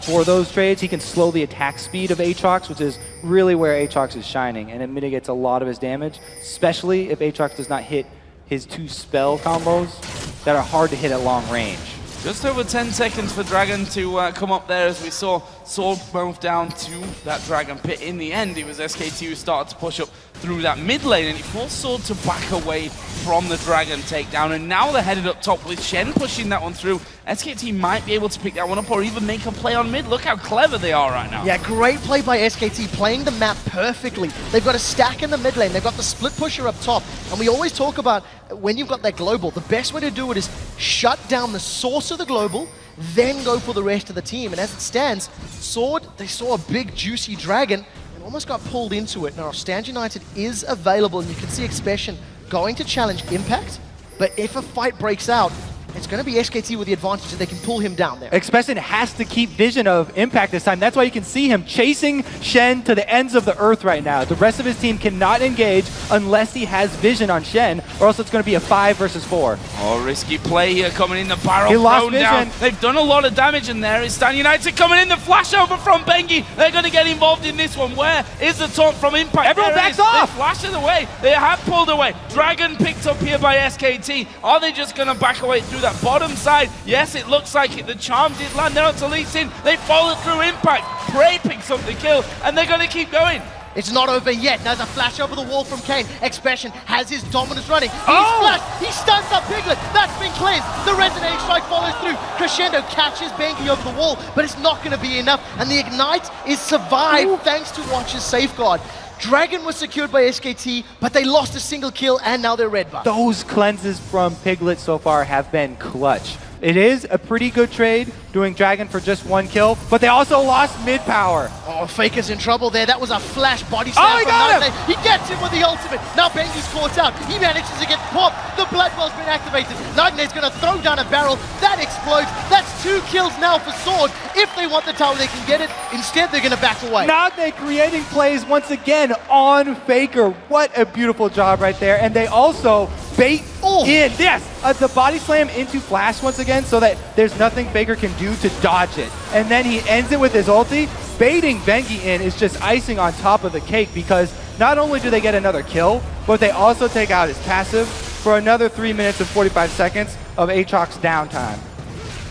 For those trades, he can slow the attack speed of Aatrox, which is really where Aatrox is shining, and it mitigates a lot of his damage, especially if Aatrox does not hit his 2 spell combos that are hard to hit at long range. Just over 10 seconds for Dragon to come up there, as we saw Sword move down to that Dragon Pit. In the end, it was SKT who started to push up through that mid lane, and he forced Sword to back away from the Dragon takedown. And now they're headed up top with Shen pushing that one through. SKT might be able to pick that one up or even make a play on mid. Look how clever they are right now. Yeah, great play by SKT, playing the map perfectly. They've got a stack in the mid lane, they've got the split pusher up top, and we always talk about when you've got that global, the best way to do it is shut down the source of the global, then go for the rest of the team. And as it stands, Sword, they saw a big juicy dragon and almost got pulled into it. Now, Stand United is available, and you can see Expression going to challenge Impact, but if a fight breaks out, it's going to be SKT with the advantage that they can pull him down there. Expression has to keep vision of Impact this time. That's why you can see him chasing Shen to the ends of the earth right now. The rest of his team cannot engage unless he has vision on Shen, or else it's going to be a 5 versus 4. Oh, risky play here coming in, the barrel He lost thrown down. vision. They've done a lot of damage in there. It's Stan United coming in, the flash over from Bengi. They're going to get involved in this one. Where is the taunt from Impact? Everyone There backs it is. off. They flashed it away. They have pulled away. Dragon picked up here by SKT. Are they just going to back away through that bottom side? Yes, it looks like it. The charm did land there onto Lee Sin. They followed through Impact. Prey picks up the kill, and they're going to keep going. It's not over yet. There's a flash over the wall from Kane. Expression has his dominance running. He's flashed. He stuns up Piglet. That's been cleansed. The resonating strike follows through. Crescendo catches Bengi over the wall, but it's not going to be enough. And the Ignite is survived thanks to Watch's safeguard. Dragon was secured by SKT, but they lost a single kill, and now they're red buff. Those cleanses from Piglet so far have been clutch. It is a pretty good trade doing Dragon for just 1 kill, but they also lost mid-power. Oh, Faker's in trouble there. That was a flash body slam Oh, he from got Nagne. He gets him with the ultimate. Now Bengi's caught out. He manages to get popped. The Bloodwell's been activated. Nagne's going to throw down a barrel. That explodes. That's 2 kills now for Sword. If they want the tower, they can get it. Instead, they're going to back away. Nagne creating plays once again on Faker. What a beautiful job right there. And they also bait in. Yes, the body slam into flash once again so that there's nothing Faker can do to dodge it. And then he ends it with his ulti. Baiting Bengi in is just icing on top of the cake because not only do they get another kill, but they also take out his passive for another 3 minutes and 45 seconds of Aatrox's downtime.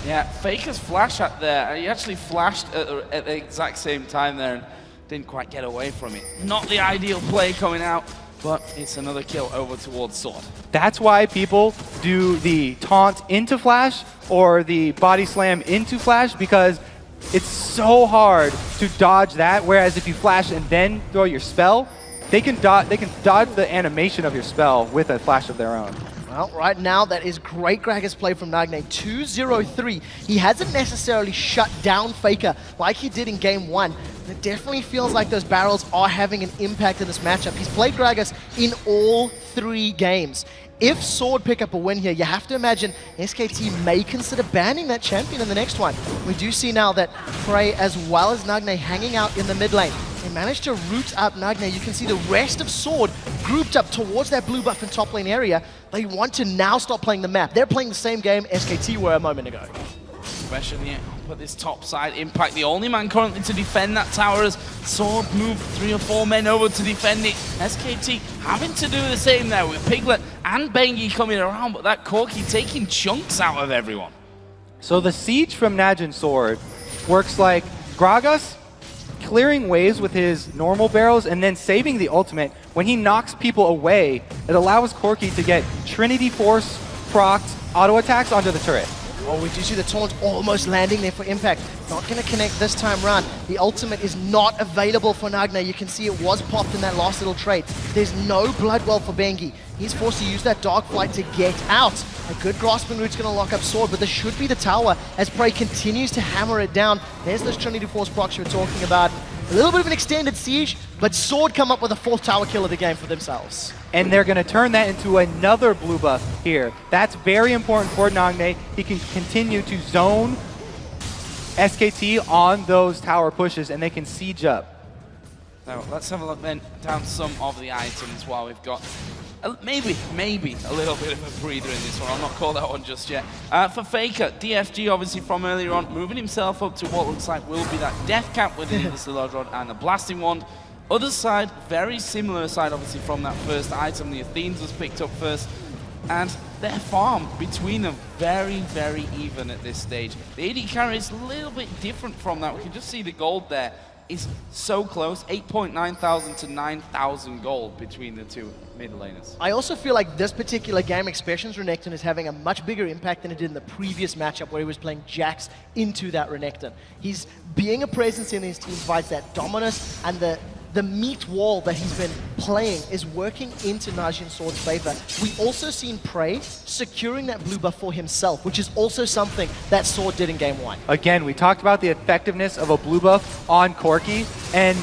Yeah, Faker's flash out there. He actually flashed at the exact same time there and didn't quite get away from it. Not the ideal play coming out, but it's another kill over towards Sword. That's why people do the taunt into flash or the body slam into flash, because it's so hard to dodge that, whereas if you flash and then throw your spell, they can dodge the animation of your spell with a flash of their own. Well, right now, that is great Gragas play from Nagne. 2-0-3. He hasn't necessarily shut down Faker like he did in game 1. It definitely feels like those barrels are having an impact in this matchup. He's played Gragas in all 3 games. If Sword pick up a win here, you have to imagine SKT may consider banning that champion in the next one. We do see now that Prey as well as Nagne hanging out in the mid lane. They managed to root up Nagne. You can see the rest of Sword grouped up towards that blue buff and top lane area. They want to now stop playing the map. They're playing the same game SKT were a moment ago. Especially up at this top side. Impact, the only man currently to defend that tower as Sword moved 3 or 4 men over to defend it. SKT having to do the same there with Piglet and Bengi coming around, but that Corki taking chunks out of everyone. So the siege from Najin Sword works like Gragas clearing waves with his normal barrels and then saving the ultimate. When he knocks people away, it allows Corki to get Trinity Force procced auto attacks onto the turret. Oh, we do see the taunt almost landing there for Impact. Not going to connect this time round. The ultimate is not available for Nagne. You can see it was popped in that last little trade. There's no Bloodwell for Bengi. He's forced to use that Dark Flight to get out. A good grasping route's going to lock up Sword, but this should be the tower as Prey continues to hammer it down. There's those Trinity Force procs you were talking about. A little bit of an extended siege, but Sword come up with a 4th tower kill of the game for themselves. And they're going to turn that into another blue buff here. That's very important for Nagne. He can continue to zone SKT on those tower pushes, and they can siege up. Now, let's have a look then down some of the items while we've got maybe a little bit of a breather in this one. I'll not call that one just yet. For Faker, DFG obviously from earlier on, moving himself up to what looks like will be that death cap within the Silage Rod and the Blasting Wand. Other side, very similar side obviously from that first item. The Athenes was picked up first, and their farm between them very, very even at this stage. The AD carry is a little bit different from that. We can just see the gold there is so close, 8.9 thousand to 9,000 gold between the two mid laners. I also feel like this particular game, Expressions Renekton, is having a much bigger impact than it did in the previous matchup where he was playing Jax into that Renekton. He's being a presence in his team, provides that dominance, and the meat wall that he's been playing is working into Najin Sword's favor. We also seen Prey securing that blue buff for himself, which is also something that Sword did in game 1. Again, we talked about the effectiveness of a blue buff on Corki, and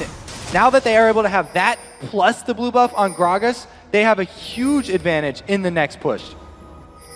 now that they are able to have that plus the blue buff on Gragas, they have a huge advantage in the next push.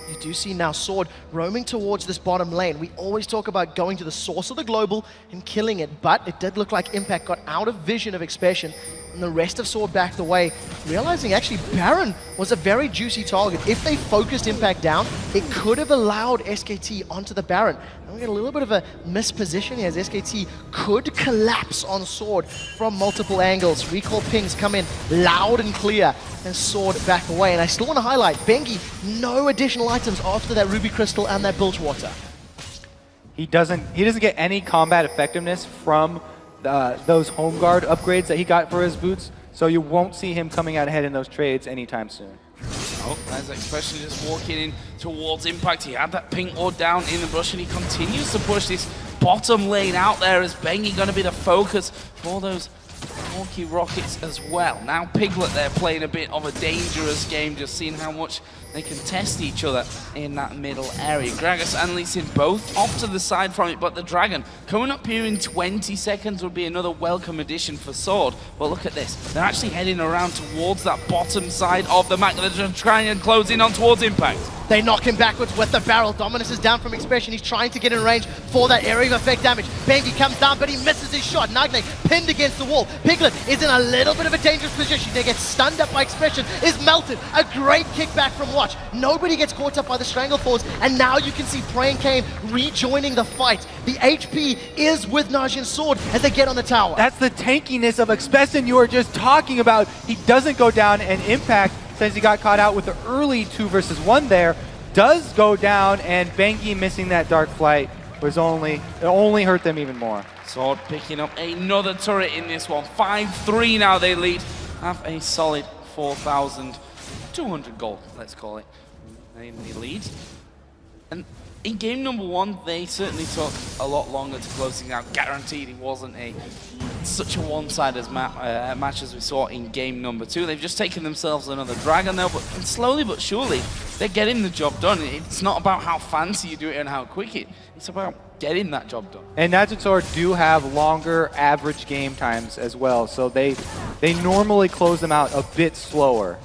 You do see now Sword roaming towards this bottom lane. We always talk about going to the source of the global and killing it, but it did look like Impact got out of vision of Expression, and the rest of Sword backed away, realizing actually Baron was a very juicy target. If they focused Impact down, it could have allowed SKT onto the Baron. And we get a little bit of a misposition here as SKT could collapse on Sword from multiple angles. Recall pings come in loud and clear, and Sword back away. And I still want to highlight, Bengi, no additional items after that Ruby Crystal and that Bilgewater. He doesn't get any combat effectiveness from those home guard upgrades that he got for his boots, so you won't see him coming out ahead in those trades anytime soon. Oh, as Expression just walking in towards Impact. He had that pink ward down in the brush, and he continues to push this bottom lane out there as Bengi going to be the focus for those Corki Rockets as well. Now Piglet there playing a bit of a dangerous game, just seeing how much They can test each other in that middle area. Gragas and Lee Sin both off to the side from it, but the Dragon coming up here in 20 seconds would be another welcome addition for Sword. But look at this. They're actually heading around towards that bottom side of the map. They're just trying and close in on towards Impact. They knock him backwards with the barrel. Dominus is down from Expression. He's trying to get in range for that area of effect damage. Bengi comes down, but he misses his shot. Nagne pinned against the wall. Piglet is in a little bit of a dangerous position. They get stunned up by Expression, is melted. A great kickback from Watch. Nobody gets caught up by the Stranglethorns, and now you can see Prey and Kane rejoining the fight. The HP is with Najin's Sword as they get on the tower. That's the tankiness of Expression you were just talking about. He doesn't go down, and Impact, since he got caught out with the early 2 versus 1 there, does go down, and Bengi missing that Dark Flight was only hurt them even more. Sword picking up another turret in this one. 5-3 now they lead. Have a solid 4,200 gold, let's call it. They lead. And in game number 1, they certainly took a lot longer to closing out. Guaranteed it wasn't such a one-sided match as we saw in game number 2. They've just taken themselves another Dragon now, but slowly but surely, they're getting the job done. It's not about how fancy you do it and how quick it's about getting that job done. And Najin Sword do have longer average game times as well, so they normally close them out a bit slower.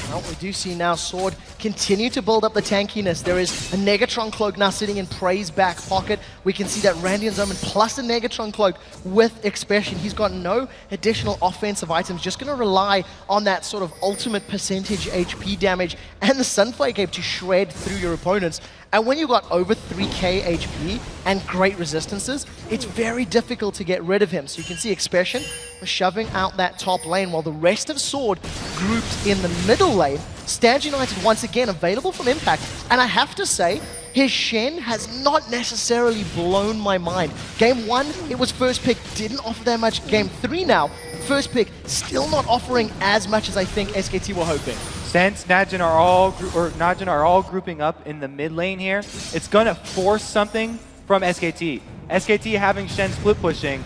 Well, we do see now Sword continue to build up the tankiness. There is a Negatron Cloak now sitting in Prey's back pocket. We can see that Randian's Omen plus a Negatron Cloak with Expression. He's got no additional offensive items, just going to rely on that sort of ultimate percentage HP damage and the Sunflare Cape to shred through your opponents. And when you got over 3k HP and great resistances, it's very difficult to get rid of him. So you can see Expression shoving out that top lane while the rest of Sword grouped in the middle lane. Stand United once again available from Impact. And I have to say, his Shen has not necessarily blown my mind. Game 1, it was first pick, didn't offer that much. Game 3 now, first pick, still not offering as much as I think SKT were hoping. Since Najin are all grouping up in the mid lane here, it's going to force something from SKT. SKT having Shen split pushing,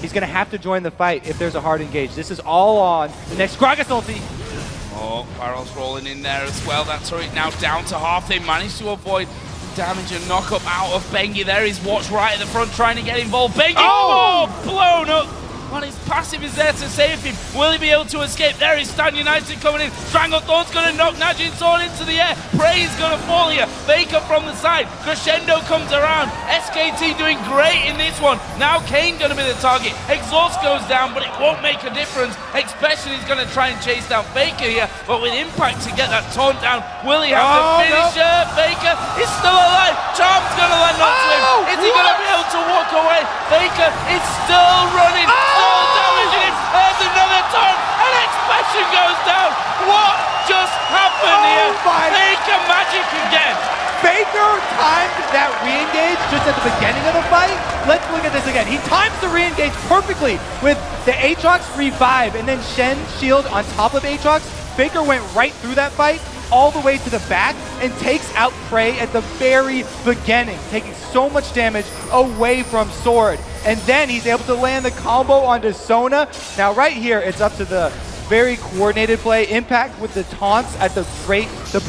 he's going to have to join the fight if there's a hard engage. This is all on the next Gragas ulti. Oh, barrels rolling in there as well. That turret now down to half. They managed to avoid damage and knock up out of Bengi. There is Watch right at the front trying to get involved. Bengi, oh, blown up. Well, his passive is there to save him. Will he be able to escape? There is Stan United coming in. Stranglethorn's going to knock Najin Sword into the air. Prey is going to fall here. Faker from the side. Crescendo comes around. SKT doing great in this one. Now Kane going to be the target. Exhaust goes down, but it won't make a difference. Expression is going to try and chase down Faker here, but with Impact to get that taunt down, will he have to finish her? Faker is still alive. Charm's going to land onto him. Is he going to be able to walk away? Faker is still running. Damaging him. There's another turn, and Expression goes down. What just happened here? Faker magic again. Faker timed that re-engage just at the beginning of the fight. Let's look at this again. He times the re-engage perfectly with the Aatrox revive and then Shen shield on top of Aatrox. Faker went right through that fight all the way to the back and takes out Prey at the very beginning, taking so much damage away from Sword. And then he's able to land the combo onto Sona. Now right here, it's up to the very coordinated play. Impact with the taunts at the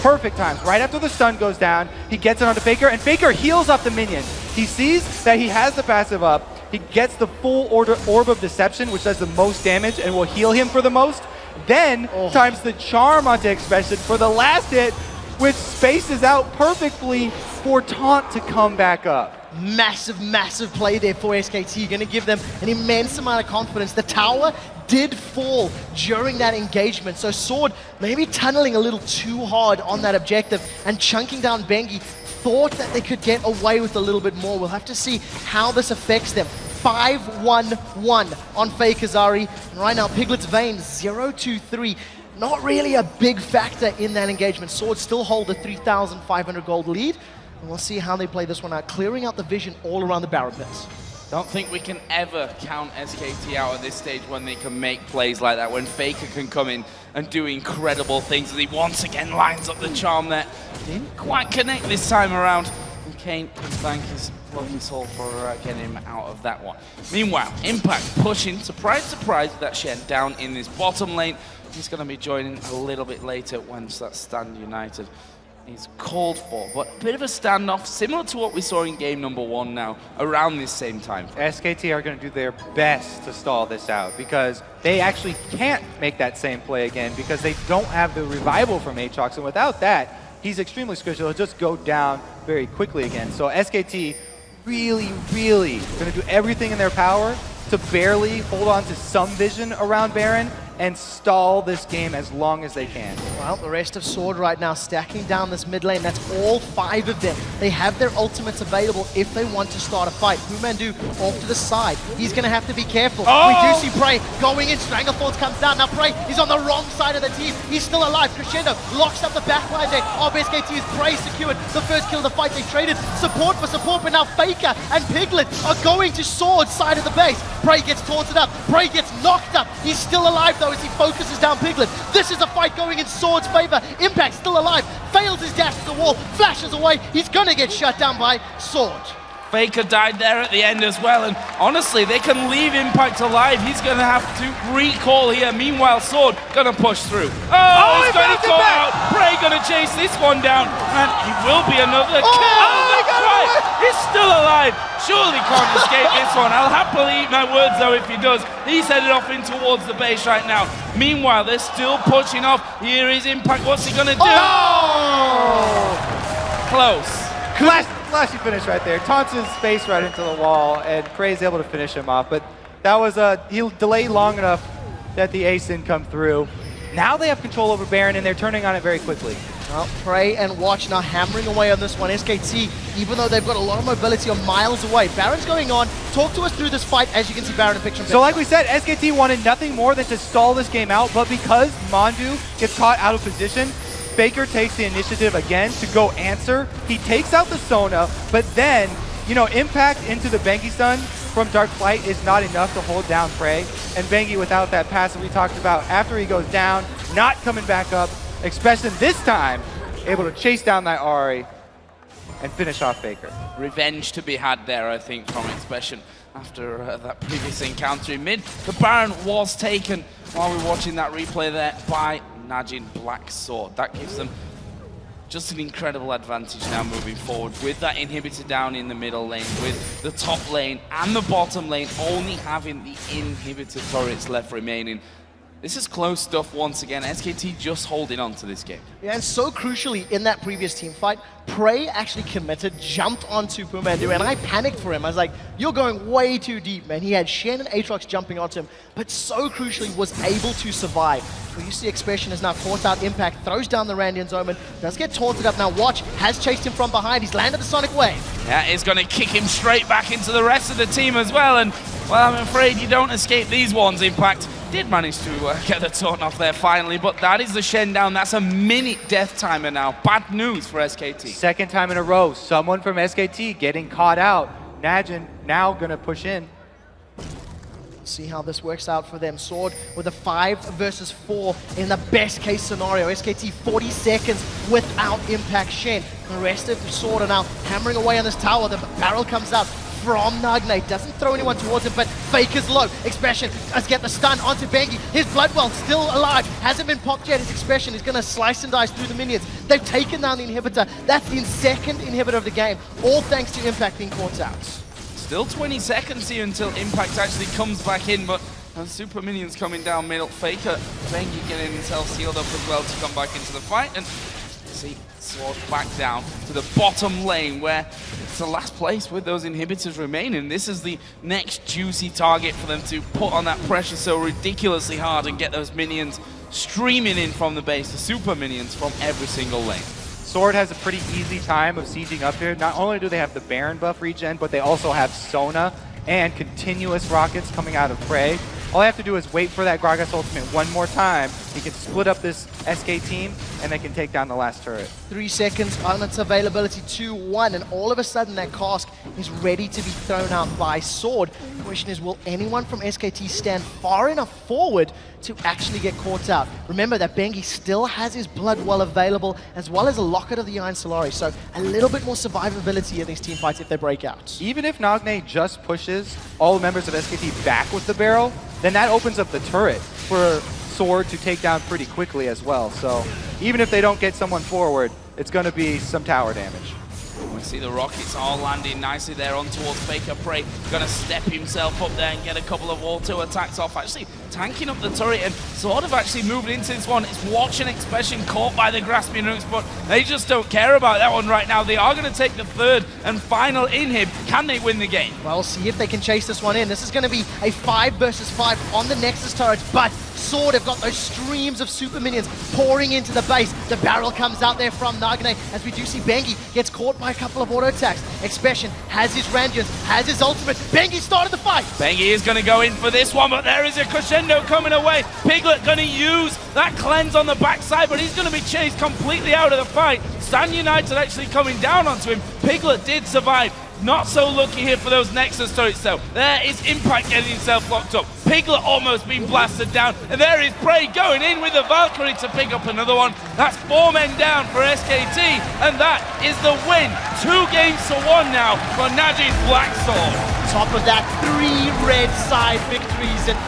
perfect times. Right after the stun goes down, he gets it onto Faker, and Faker heals up the minion. He sees that he has the passive up. He gets the full Orb of Deception, which does the most damage and will heal him for the most. Then times the charm onto Expression for the last hit, which spaces out perfectly for Taunt to come back up. Massive, massive play there for SKT. Going to give them an immense amount of confidence. The tower did fall during that engagement, so Sword maybe tunneling a little too hard on that objective and chunking down Bengi. Thought that they could get away with a little bit more. We'll have to see how this affects them. 5-1-1 on Fakezari. And right now, Piglet's Vein 0-2-3. Not really a big factor in that engagement. Sword still hold a 3,500 gold lead. And we'll see how they play this one out, clearing out the vision all around the barrel pits. Don't think we can ever count SKT out at this stage when they can make plays like that, when Faker can come in and do incredible things as he once again lines up the charm there. Didn't quite connect this time around. And Kane can thank his Lucky soul for getting him out of that one. Meanwhile, Impact pushing, surprise, surprise, that Shen down in this bottom lane. He's going to be joining a little bit later once that stand united is called for. But a bit of a standoff, similar to what we saw in game number 1 now, around this same time. SKT are going to do their best to stall this out because they actually can't make that same play again because they don't have the revival from Aatrox, and without that, he's extremely squishy. He'll just go down very quickly again. So SKT really going to do everything in their power to barely hold on to some vision around Baron and stall this game as long as they can. Well, the rest of Sword right now stacking down this mid lane. That's all 5 of them. They have their ultimates available if they want to start a fight. Pumandu off to the side. He's going to have to be careful. We do see Prey going in. Stranglethorns comes down. Now Prey is on the wrong side of the team. He's still alive. Crescendo locks up the backline there. SKT is Prey secured the first kill of the fight. They traded support for support, but now Faker and Piglet are going to Sword side of the base. Prey gets taunted up. Prey gets knocked up. He's still alive though as he focuses down Piglet. This is a fight going in Sword's favor. Impact still alive. Fails his dash to the wall. Flashes away. He's gonna get shut down by Sword. Faker died there at the end as well, and honestly, they can leave Impact alive. He's going to have to recall here. Meanwhile, Sword going to push through. Oh, he's going to call out. Prey going to chase this one down, and he will be another kill. That's right. He's still alive. Surely can't escape this one. I'll happily eat my words, though, if he does. He's headed off in towards the base right now. Meanwhile, they're still pushing off. Here is Impact. What's he going to do? Oh! Close. Flashy finish right there. Taunts his face right into the wall, and Prey's able to finish him off. But that was he'll delay long enough that the ace didn't come through. Now they have control over Baron, and they're turning on it very quickly. Well, Prey and Watch now hammering away on this one. SKT, even though they've got a lot of mobility, are miles away. Baron's going on. Talk to us through this fight. As you can see, Baron in picture. So like we said, SKT wanted nothing more than to stall this game out, but because Mondu gets caught out of position, Faker takes the initiative again to go answer. He takes out the Sona, but then, you know, impact into the Bengi stun from Dark Flight is not enough to hold down Prey. And Bengi, without that passive we talked about, after he goes down, not coming back up, Expression this time able to chase down that Ahri and finish off Faker. Revenge to be had there, I think, from Expression after that previous encounter in mid. The Baron was taken while we were watching that replay there by Najin Black Sword. That gives them just an incredible advantage now moving forward with that inhibitor down in the middle lane, with the top lane and the bottom lane only having the inhibitor turrets left remaining. This is close stuff once again. SKT just holding on to this game. Yeah, and so crucially in that previous team fight, Prey actually committed, jumped onto Pumandu, and I panicked for him. I was like, you're going way too deep, man. He had Shen and Aatrox jumping onto him, but so crucially was able to survive. Well, you see Expression is now caught out Impact, throws down the Randian's Omen, does get taunted up. Now Watch has chased him from behind. He's landed the Sonic Wave. Yeah, it's going to kick him straight back into the rest of the team as well, and well, I'm afraid you don't escape these ones. Impact did manage to get the taunt off there finally, but that is the Shen down. That's a minute death timer now. Bad news for SKT. Second time in a row, someone from SKT getting caught out. Najin now gonna push in. See how this works out for them. Sword with a 5 versus 4 in the best case scenario. SKT 40 seconds without Impact Shen. The rest of the Sword are now hammering away on this tower. The barrel comes out from Nagnate, doesn't throw anyone towards him, but Faker's low. Expression does get the stun onto Bengi. His Bloodwell still alive, hasn't been popped yet. His Expression is gonna slice and dice through the minions. They've taken down the inhibitor. That's the second inhibitor of the game, all thanks to Impact being caught out. Still 20 seconds here until Impact actually comes back in, but super minions coming down middle. Faker, Bengi getting himself sealed up as well to come back into the fight, and see Sword back down to the bottom lane where it's the last place with those inhibitors remaining. This is the next juicy target for them to put on that pressure so ridiculously hard and get those minions streaming in from the base, the super minions from every single lane. Sword has a pretty easy time of sieging up here. Not only do they have the Baron buff regen, but they also have Sona and continuous rockets coming out of Prey. All I have to do is wait for that Gragas ultimate one more time he can split up this SK team, and they can take down the last turret. 3 seconds on its availability, 2-1, and all of a sudden that cask is ready to be thrown out by Sword. The question is, will anyone from SKT stand far enough forward to actually get caught out? Remember that Bengi still has his Blood Well available, as well as a Locket of the Iron Solari, so a little bit more survivability in these team fights if they break out. Even if Nagne just pushes all the members of SKT back with the barrel, then that opens up the turret for Sword to take down pretty quickly as well. So even if they don't get someone forward, it's going to be some tower damage. We see the rockets all landing nicely there on towards Faker. Prey going to step himself up there and get a couple of wall 2 attacks off, actually tanking up the turret and sort of actually moving into this one. It's watching Expression caught by the grasping hooks, but they just don't care about that one right now. They are going to take the third and final in him. Can they win the game? Well, see if they can chase this one in. This is going to be a 5 versus 5 on the Nexus turret, but Sword have got those streams of super minions pouring into the base. The barrel comes out there from Nagne, as we do see Bengi gets caught by a couple of auto attacks. Expression has his Rangians, has his ultimate. Bengi started the fight. Bengi is going to go in for this one, but there is a crescendo coming away. Piglet going to use that cleanse on the backside, but he's going to be chased completely out of the fight. Stan United actually coming down onto him. Piglet did survive. Not so lucky here for those Nexus turrets though. There is Impact getting himself locked up. Piglet almost being blasted down. And there is Prey going in with the Valkyrie to pick up another one. That's 4 men down for SKT. And that is the win. 2 games to 1 now for Najin's Black Sword. Top of that, 3 red side victories. And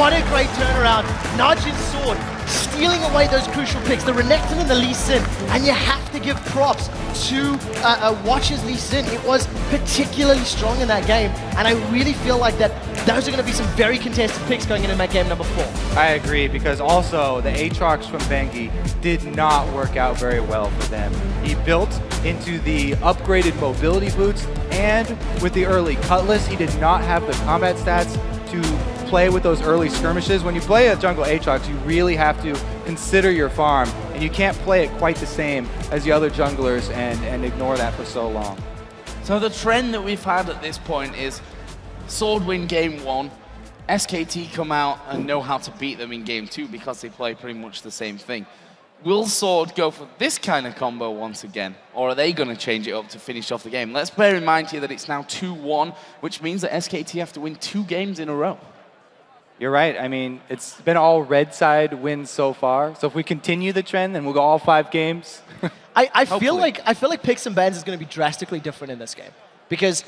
what a great turnaround. Najin's Sword stealing away those crucial picks, the Renekton and the Lee Sin, and you have to give props to Watcher's Lee Sin. It was particularly strong in that game, and I really feel like that those are going to be some very contested picks going into that game number 4. I agree, because also the Aatrox from Bengi did not work out very well for them. He built into the upgraded mobility boots, and with the early Cutlass, he did not have the combat stats to play with those early skirmishes. When you play a jungle Aatrox, you really have to consider your farm, and you can't play it quite the same as the other junglers and ignore that for so long. So the trend that we've had at this point is Sword win game 1, SKT come out and know how to beat them in game 2 because they play pretty much the same thing. Will Sword go for this kind of combo once again, or are they going to change it up to finish off the game? Let's bear in mind here that it's now 2-1, which means that SKT have to win 2 games in a row. You're right. I mean, it's been all red side wins so far. So if we continue the trend, then we'll go all 5 games. I feel like picks and bans is going to be drastically different in this game, because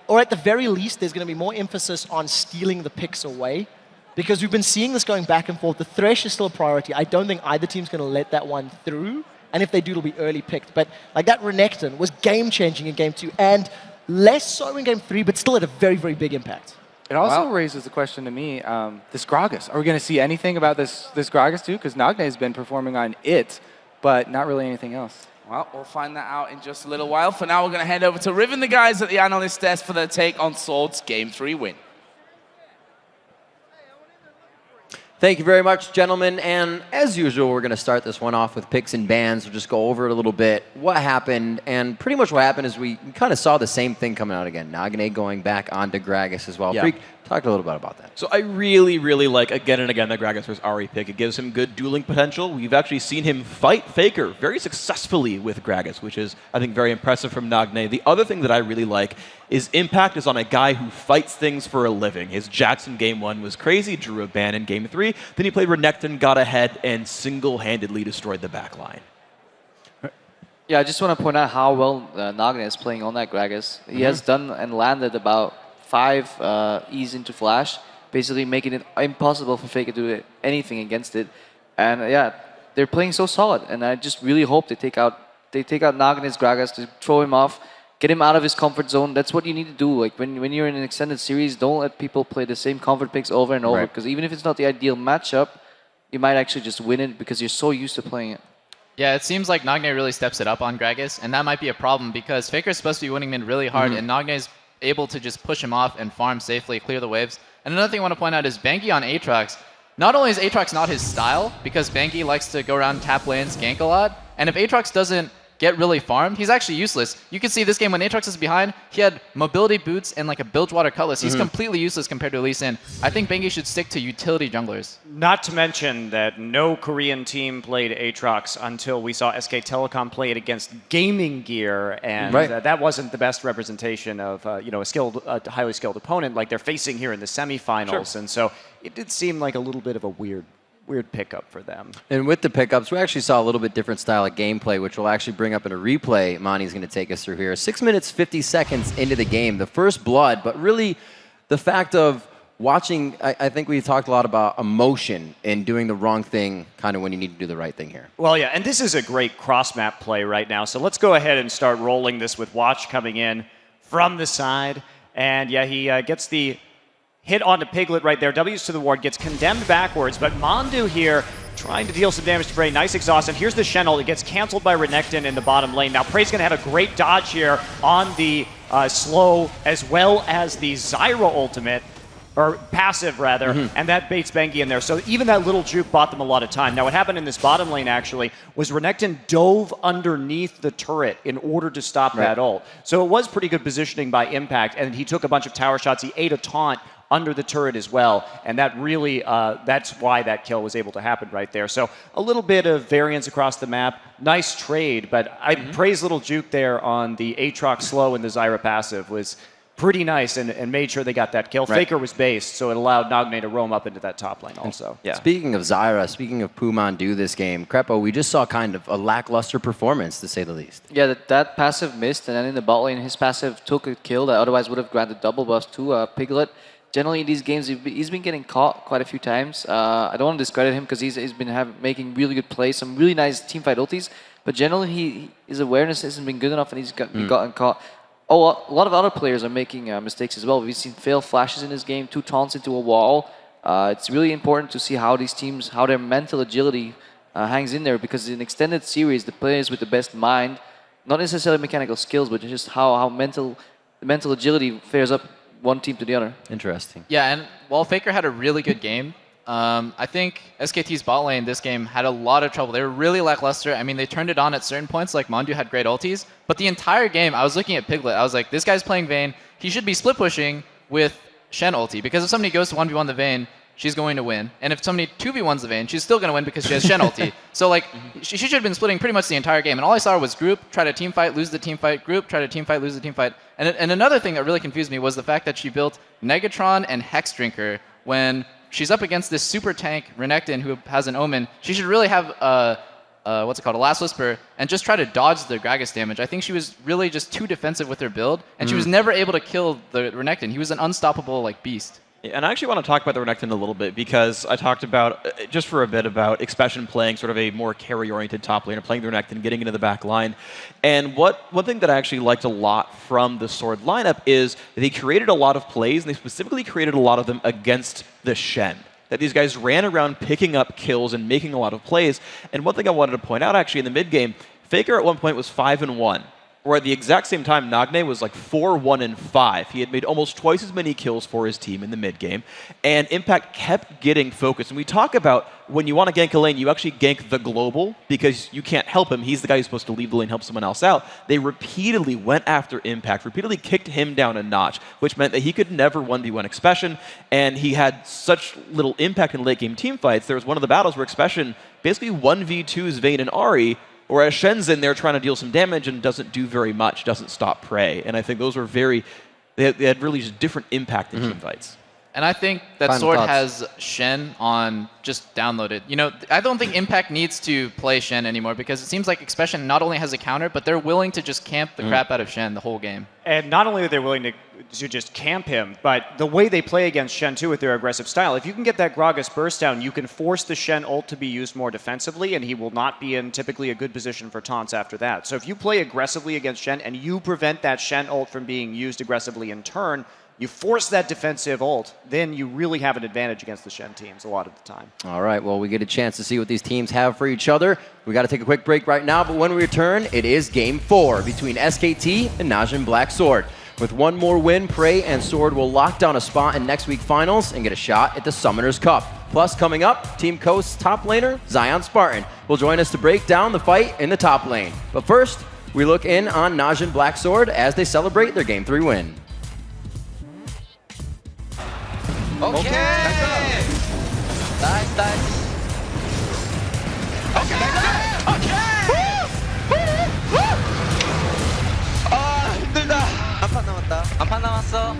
or at the very least, there's going to be more emphasis on stealing the picks away, because we've been seeing this going back and forth. The Thresh is still a priority. I don't think either team's going to let that one through, and if they do, it'll be early picked. But like that Renekton was game-changing in game 2, and less so in game 3, but still had a very, very big impact. It also raises the question to me, this Gragas. Are we going to see anything about this Gragas too? Because Nagne has been performing on it, but not really anything else. Well, we'll find that out in just a little while. For now, we're going to head over to Riv and the guys at the analyst desk for their take on Sword's game 3 win. Thank you very much, gentlemen. And as usual, we're going to start this one off with picks and bans. We'll just go over it a little bit, what happened. And pretty much what happened is we kind of saw the same thing coming out again. Nagne going back onto Gragas as well. Yeah. Freak, talk a little bit about that. So I really, really like, again and again, the Gragas vs. Ahri pick. It gives him good dueling potential. We've actually seen him fight Faker very successfully with Gragas, which is, I think, very impressive from Nagne. The other thing that I really like is Impact is on a guy who fights things for a living. His Jackson game 1 was crazy, drew a ban in game 3. Then he played Renekton, got ahead, and single-handedly destroyed the backline. Yeah, I just want to point out how well Nagne is playing on that Gragas. He has done and landed about 5 E's into Flash, basically making it impossible for Faker to do anything against it. And yeah, they're playing so solid, and I just really hope they take out Nagne's Gragas to throw him off, get him out of his comfort zone. That's what you need to do. Like when you're in an extended series, don't let people play the same comfort picks over and over, because even if it's not the ideal matchup, you might actually just win it because you're so used to playing it. Yeah, it seems like Nagne really steps it up on Gragas, and that might be a problem because Faker's supposed to be winning mid really hard, and Nagne's able to just push him off and farm safely, clear the waves. And another thing I want to point out is Bengi on Aatrox. Not only is Aatrox not his style, because Bengi likes to go around tap lanes, gank a lot, and if Aatrox doesn't get really farmed, he's actually useless. You can see this game when Aatrox is behind, he had mobility boots and like a Bilgewater Cutlass. He's completely useless compared to Lee Sin. I think Bengi should stick to utility junglers. Not to mention that no Korean team played Aatrox until we saw SK Telecom play it against Gaming Gear, and that wasn't the best representation of a highly skilled opponent like they're facing here in the semifinals. And so it did seem like a little bit of a weird pickup for them. And with the pickups, we actually saw a little bit different style of gameplay, which we'll actually bring up in a replay. Monty's going to take us through here. 6 minutes, 50 seconds into the game, the first blood, but really the fact of watching, I think we talked a lot about emotion and doing the wrong thing kind of when you need to do the right thing here. Well, yeah, and this is a great cross-map play right now. So let's go ahead and start rolling this with Watch coming in from the side. And yeah, he gets the hit onto Piglet right there. W's to the ward, gets condemned backwards, but Mondu here trying to deal some damage to Prey. Nice exhaust, and here's the Shen ult. It gets canceled by Renekton in the bottom lane. Now Prey's going to have a great dodge here on the slow as well as the Zyra ultimate, or passive rather, and that baits Bengi in there. So even that little juke bought them a lot of time. Now what happened in this bottom lane actually was Renekton dove underneath the turret in order to stop that ult. So it was pretty good positioning by Impact, and he took a bunch of tower shots. He ate a taunt under the turret as well, and that really, that's why that kill was able to happen right there. So a little bit of variance across the map. Nice trade, but I praise little juke there on the Aatrox slow and the Zyra passive was pretty nice and made sure they got that kill. Faker was based, so it allowed Nagne to roam up into that top lane also. Speaking of Zyra, speaking of Pumandu this game, Crepo, we just saw kind of a lackluster performance, to say the least. Yeah, that passive missed, and then in the bot lane, his passive took a kill that otherwise would have granted double buffs to Piglet. Generally, in these games, he's been getting caught quite a few times. I don't want to discredit him because he's been making really good plays, some really nice teamfight ultis. But generally, his awareness hasn't been good enough, and he's gotten caught. Oh, a lot of other players are making mistakes as well. We've seen fail flashes in this game, 2 taunts into a wall. It's really important to see how these teams, how their mental agility hangs in there, because in extended series, the players with the best mind, not necessarily mechanical skills, but just how the mental agility fares up one team to the other. Interesting. Yeah, and while Faker had a really good game, I think SKT's bot lane this game had a lot of trouble. They were really lackluster. I mean, they turned it on at certain points, like Mondu had great ultis, but the entire game, I was looking at Piglet, I was like, this guy's playing Vayne, he should be split pushing with Shen ulti, because if somebody goes to 1v1 the Vayne, she's going to win. And if somebody 2v1s the Vayne, she's still going to win because she has Shen ulti. So like, she should have been splitting pretty much the entire game. And all I saw was group, try to team fight, lose the team fight, group, try to team fight, lose the team fight. And another thing that really confused me was the fact that she built Negatron and Hex Drinker when she's up against this super tank Renekton who has an Omen. She should really have what's it called, a Last Whisper, and just try to dodge the Gragas damage. I think she was really just too defensive with her build, and she was never able to kill the Renekton. He was an unstoppable like beast. And I actually want to talk about the Renekton a little bit because I talked about, just for a bit, about Expression playing sort of a more carry-oriented top laner, playing the Renekton, getting into the back line. And one thing that I actually liked a lot from the Sword lineup is they created a lot of plays, and they specifically created a lot of them against the Shen. That these guys ran around picking up kills and making a lot of plays. And one thing I wanted to point out actually in the mid-game, Faker at one point was 5-1. Or at the exact same time, Nagne was like 4-1-5. He had made almost twice as many kills for his team in the mid-game, and Impact kept getting focused. And we talk about when you want to gank a lane, you actually gank the global because you can't help him. He's the guy who's supposed to leave the lane, help someone else out. They repeatedly went after Impact, repeatedly kicked him down a notch, which meant that he could never 1v1 Expression, and he had such little impact in late-game teamfights. There was one of the battles where Expression basically 1v2s Vayne and Ahri, whereas Shen's in there trying to deal some damage and doesn't do very much, doesn't stop Prey. And I think those were they had really just different impact in teamfights. And I think that Sword has Shen on just downloaded. You know, I don't think Impact needs to play Shen anymore because it seems like Expression not only has a counter, but they're willing to just camp the crap out of Shen the whole game. And not only are they willing to just camp him, but the way they play against Shen too with their aggressive style, if you can get that Gragas burst down, you can force the Shen ult to be used more defensively, and he will not be in typically a good position for taunts after that. So if you play aggressively against Shen and you prevent that Shen ult from being used aggressively in turn, you force that defensive ult, then you really have an advantage against the Shen teams a lot of the time. All right, well, we get a chance to see what these teams have for each other. We got to take a quick break right now, but when we return, it is Game 4 between SKT and Najin Black Sword. With one more win, Prey and Sword will lock down a spot in next week's finals and get a shot at the Summoners Cup. Plus, coming up, Team Coast's top laner, Zion Spartan, will join us to break down the fight in the top lane. But first, We look in on Najin Black Sword as they celebrate their Game 3 win. Okay. Nice, nice. 아, 힘들다. 한판 남았다. 한판 남았어.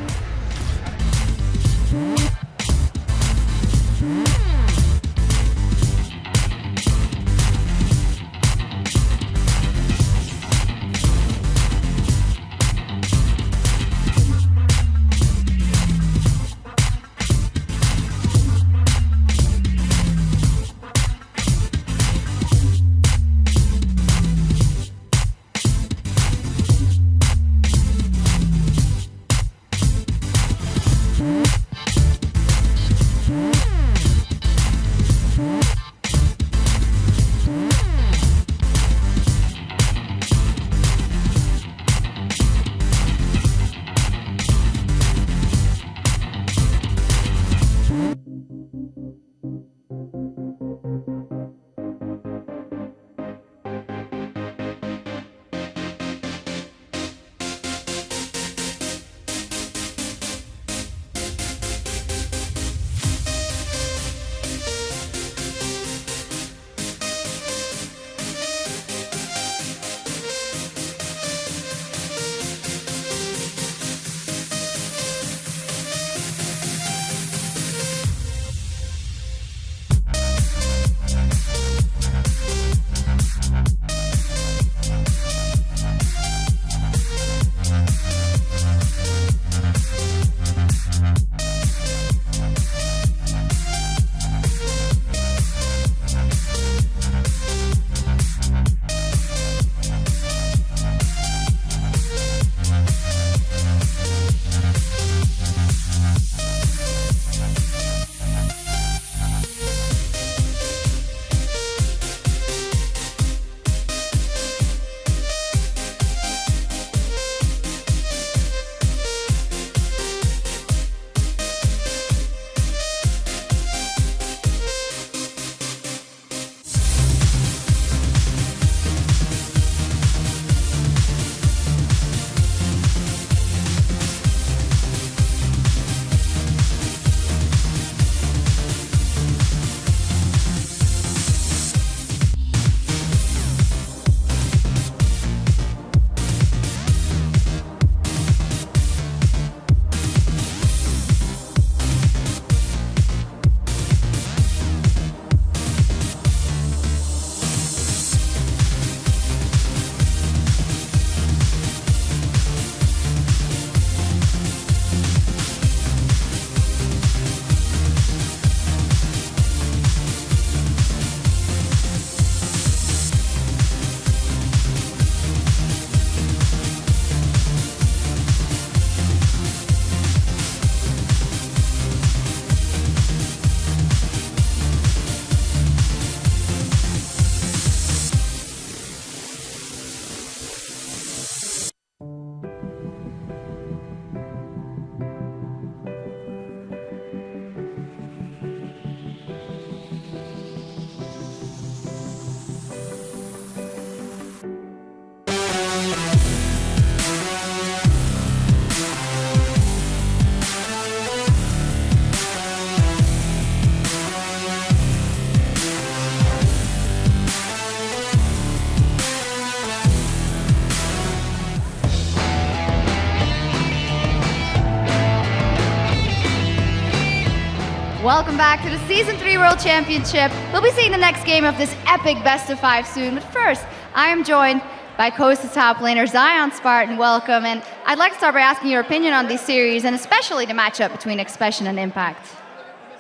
Welcome back to the Season 3 World Championship. We'll be seeing the next game of this epic best-of-5 soon, but first, I am joined by Costa top laner Zion Spartan. Welcome, and I'd like to start by asking your opinion on this series, and especially the matchup between Expression and Impact.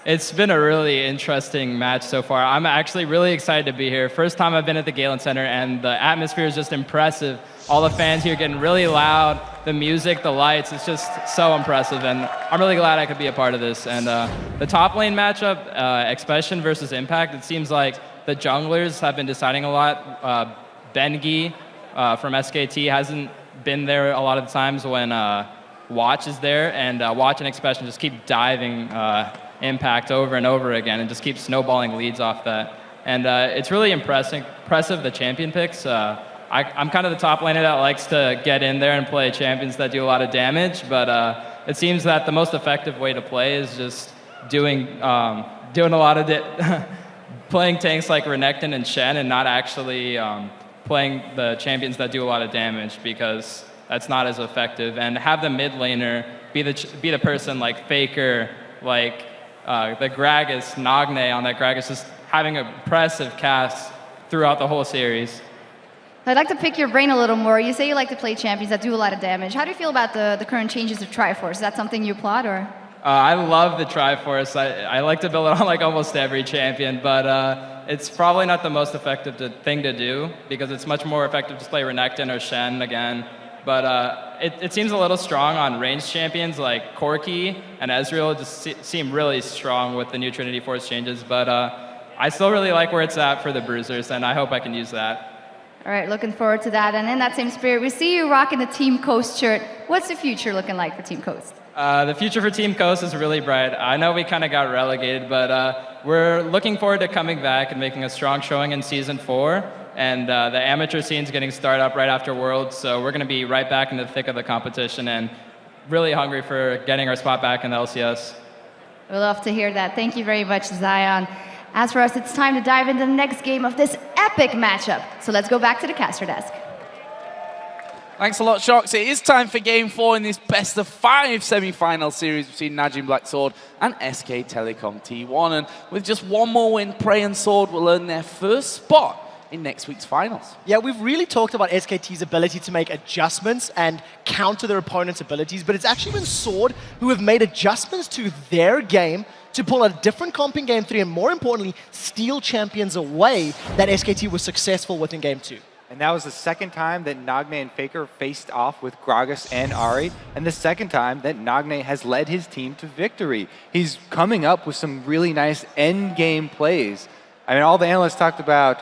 It's been a really interesting match so far. I'm actually really excited to be here. First time I've been at the Galen Center, and the atmosphere is just impressive. All the fans here getting really loud, the music, the lights, it's just so impressive, and I'm really glad I could be a part of this. And the top lane matchup, Expression versus Impact, it seems like the junglers have been deciding a lot. Bengi from SKT hasn't been there a lot of the times when Watch is there, and Watch and Expression just keep diving Impact over and over again and just keep snowballing leads off that. And it's really impressive, the champion picks. I'm kind of the top laner that likes to get in there and play champions that do a lot of damage, but it seems that the most effective way to play is just doing a lot of playing tanks like Renekton and Shen and not actually playing the champions that do a lot of damage, because that's not as effective. And have the mid laner be the person like Faker, like the Gragas, Nagne on that Gragas, just having impressive casts throughout the whole series. I'd like to pick your brain a little more. You say you like to play champions that do a lot of damage. How do you feel about the current changes of Triforce? Is that something you applaud, or? I love the Triforce. I like to build it on like almost every champion, but it's probably not the most effective thing to do, because it's much more effective to play Renekton or Shen again. But it seems a little strong on ranged champions like Corki and Ezreal. Just seem really strong with the new Trinity Force changes, but I still really like where it's at for the Bruisers, and I hope I can use that. All right, looking forward to that. And in that same spirit, we see you rocking the Team Coast shirt. What's the future looking like for Team Coast? The future for Team Coast is really bright. I know we kind of got relegated, but we're looking forward to coming back and making a strong showing in Season 4. And the amateur scene's getting started up right after Worlds, so we're going to be right back in the thick of the competition and really hungry for getting our spot back in the LCS. We'd love to hear that. Thank you very much, Zion. As for us, it's time to dive into the next game of this epic matchup. So let's go back to the caster desk. Thanks a lot, Shox. It is time for Game 4 in this best-of-5 semi-final series between Najin Black Sword and SK Telecom T1. And with just one more win, Prey and Sword will earn their first spot in next week's finals. Yeah, we've really talked about SKT's ability to make adjustments and counter their opponent's abilities, but it's actually been Sword who have made adjustments to their game to pull a different comp in Game 3 and, more importantly, steal champions away that SKT was successful with in Game 2. And that was the second time that Nagne and Faker faced off with Gragas and Ahri, and the second time that Nagne has led his team to victory. He's coming up with some really nice end-game plays. I mean, all the analysts talked about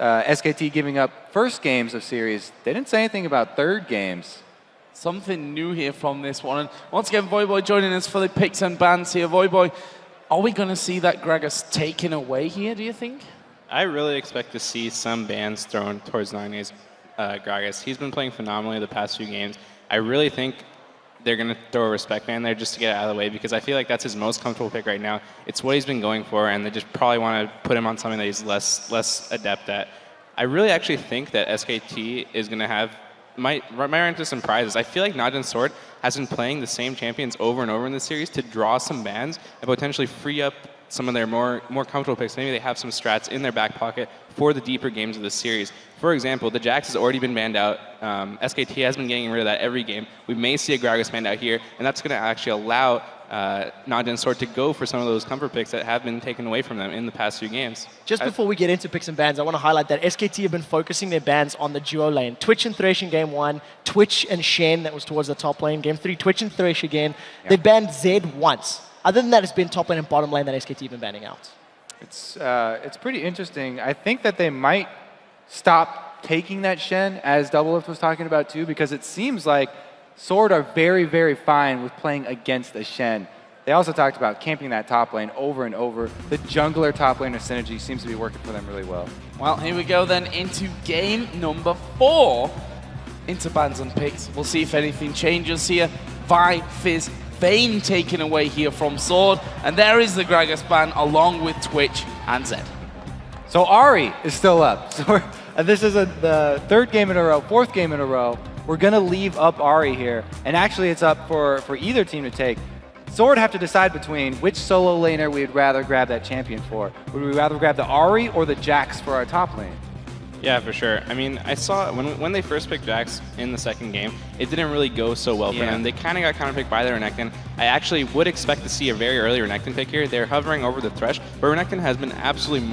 SKT giving up first games of series. They didn't say anything about third games. Something new here from this one. And once again, Voyboy joining us for the picks and bans here. Voyboy, are we going to see that Gragas taken away here, do you think? I really expect to see some bans thrown towards Nagne's Gragas. He's been playing phenomenally the past few games. I really think they're going to throw a respect ban there just to get it out of the way, because I feel like that's his most comfortable pick right now. It's what he's been going for, and they just probably want to put him on something that he's less adept at. I really actually think that SKT is going to have might run into some prizes. I feel like Najin Sword has been playing the same champions over and over in this series to draw some bans and potentially free up some of their more comfortable picks. Maybe they have some strats in their back pocket for the deeper games of the series. For example, the Jax has already been banned out. SKT has been getting rid of that every game. We may see a Gragas banned out here, and that's going to actually allow Najin Sword to go for some of those comfort picks that have been taken away from them in the past few games. Just before we get into picks and bans, I want to highlight that SKT have been focusing their bans on the duo lane. Twitch and Thresh in Game 1, Twitch and Shen, that was towards the top lane. Game 3, Twitch and Thresh again. Yeah. They've banned Zed once. Other than that, it's been top lane and bottom lane that SKT have been banning out. It's pretty interesting. I think that they might stop taking that Shen, as Doublelift was talking about too, because it seems like Sword are very, very fine with playing against a Shen. They also talked about camping that top lane over and over. The jungler top laner synergy seems to be working for them really well. Well, here we go then into game number 4. Into bans and picks. We'll see if anything changes here. Vi, Fizz, Vayne taken away here from Sword. And there is the Gragas ban along with Twitch and Zed. So Ahri is still up. So this is the third game in a row, fourth game in a row. We're going to leave up Ahri here. And actually it's up for either team to take. Sword have to decide between which solo laner we'd rather grab that champion for. Would we rather grab the Ahri or the Jax for our top lane? Yeah, for sure. I mean, I saw when they first picked Jax in the second game, it didn't really go so well for them. They kind of got counterpicked by the Renekton. I actually would expect to see a very early Renekton pick here. They're hovering over the Thresh, but Renekton has been absolutely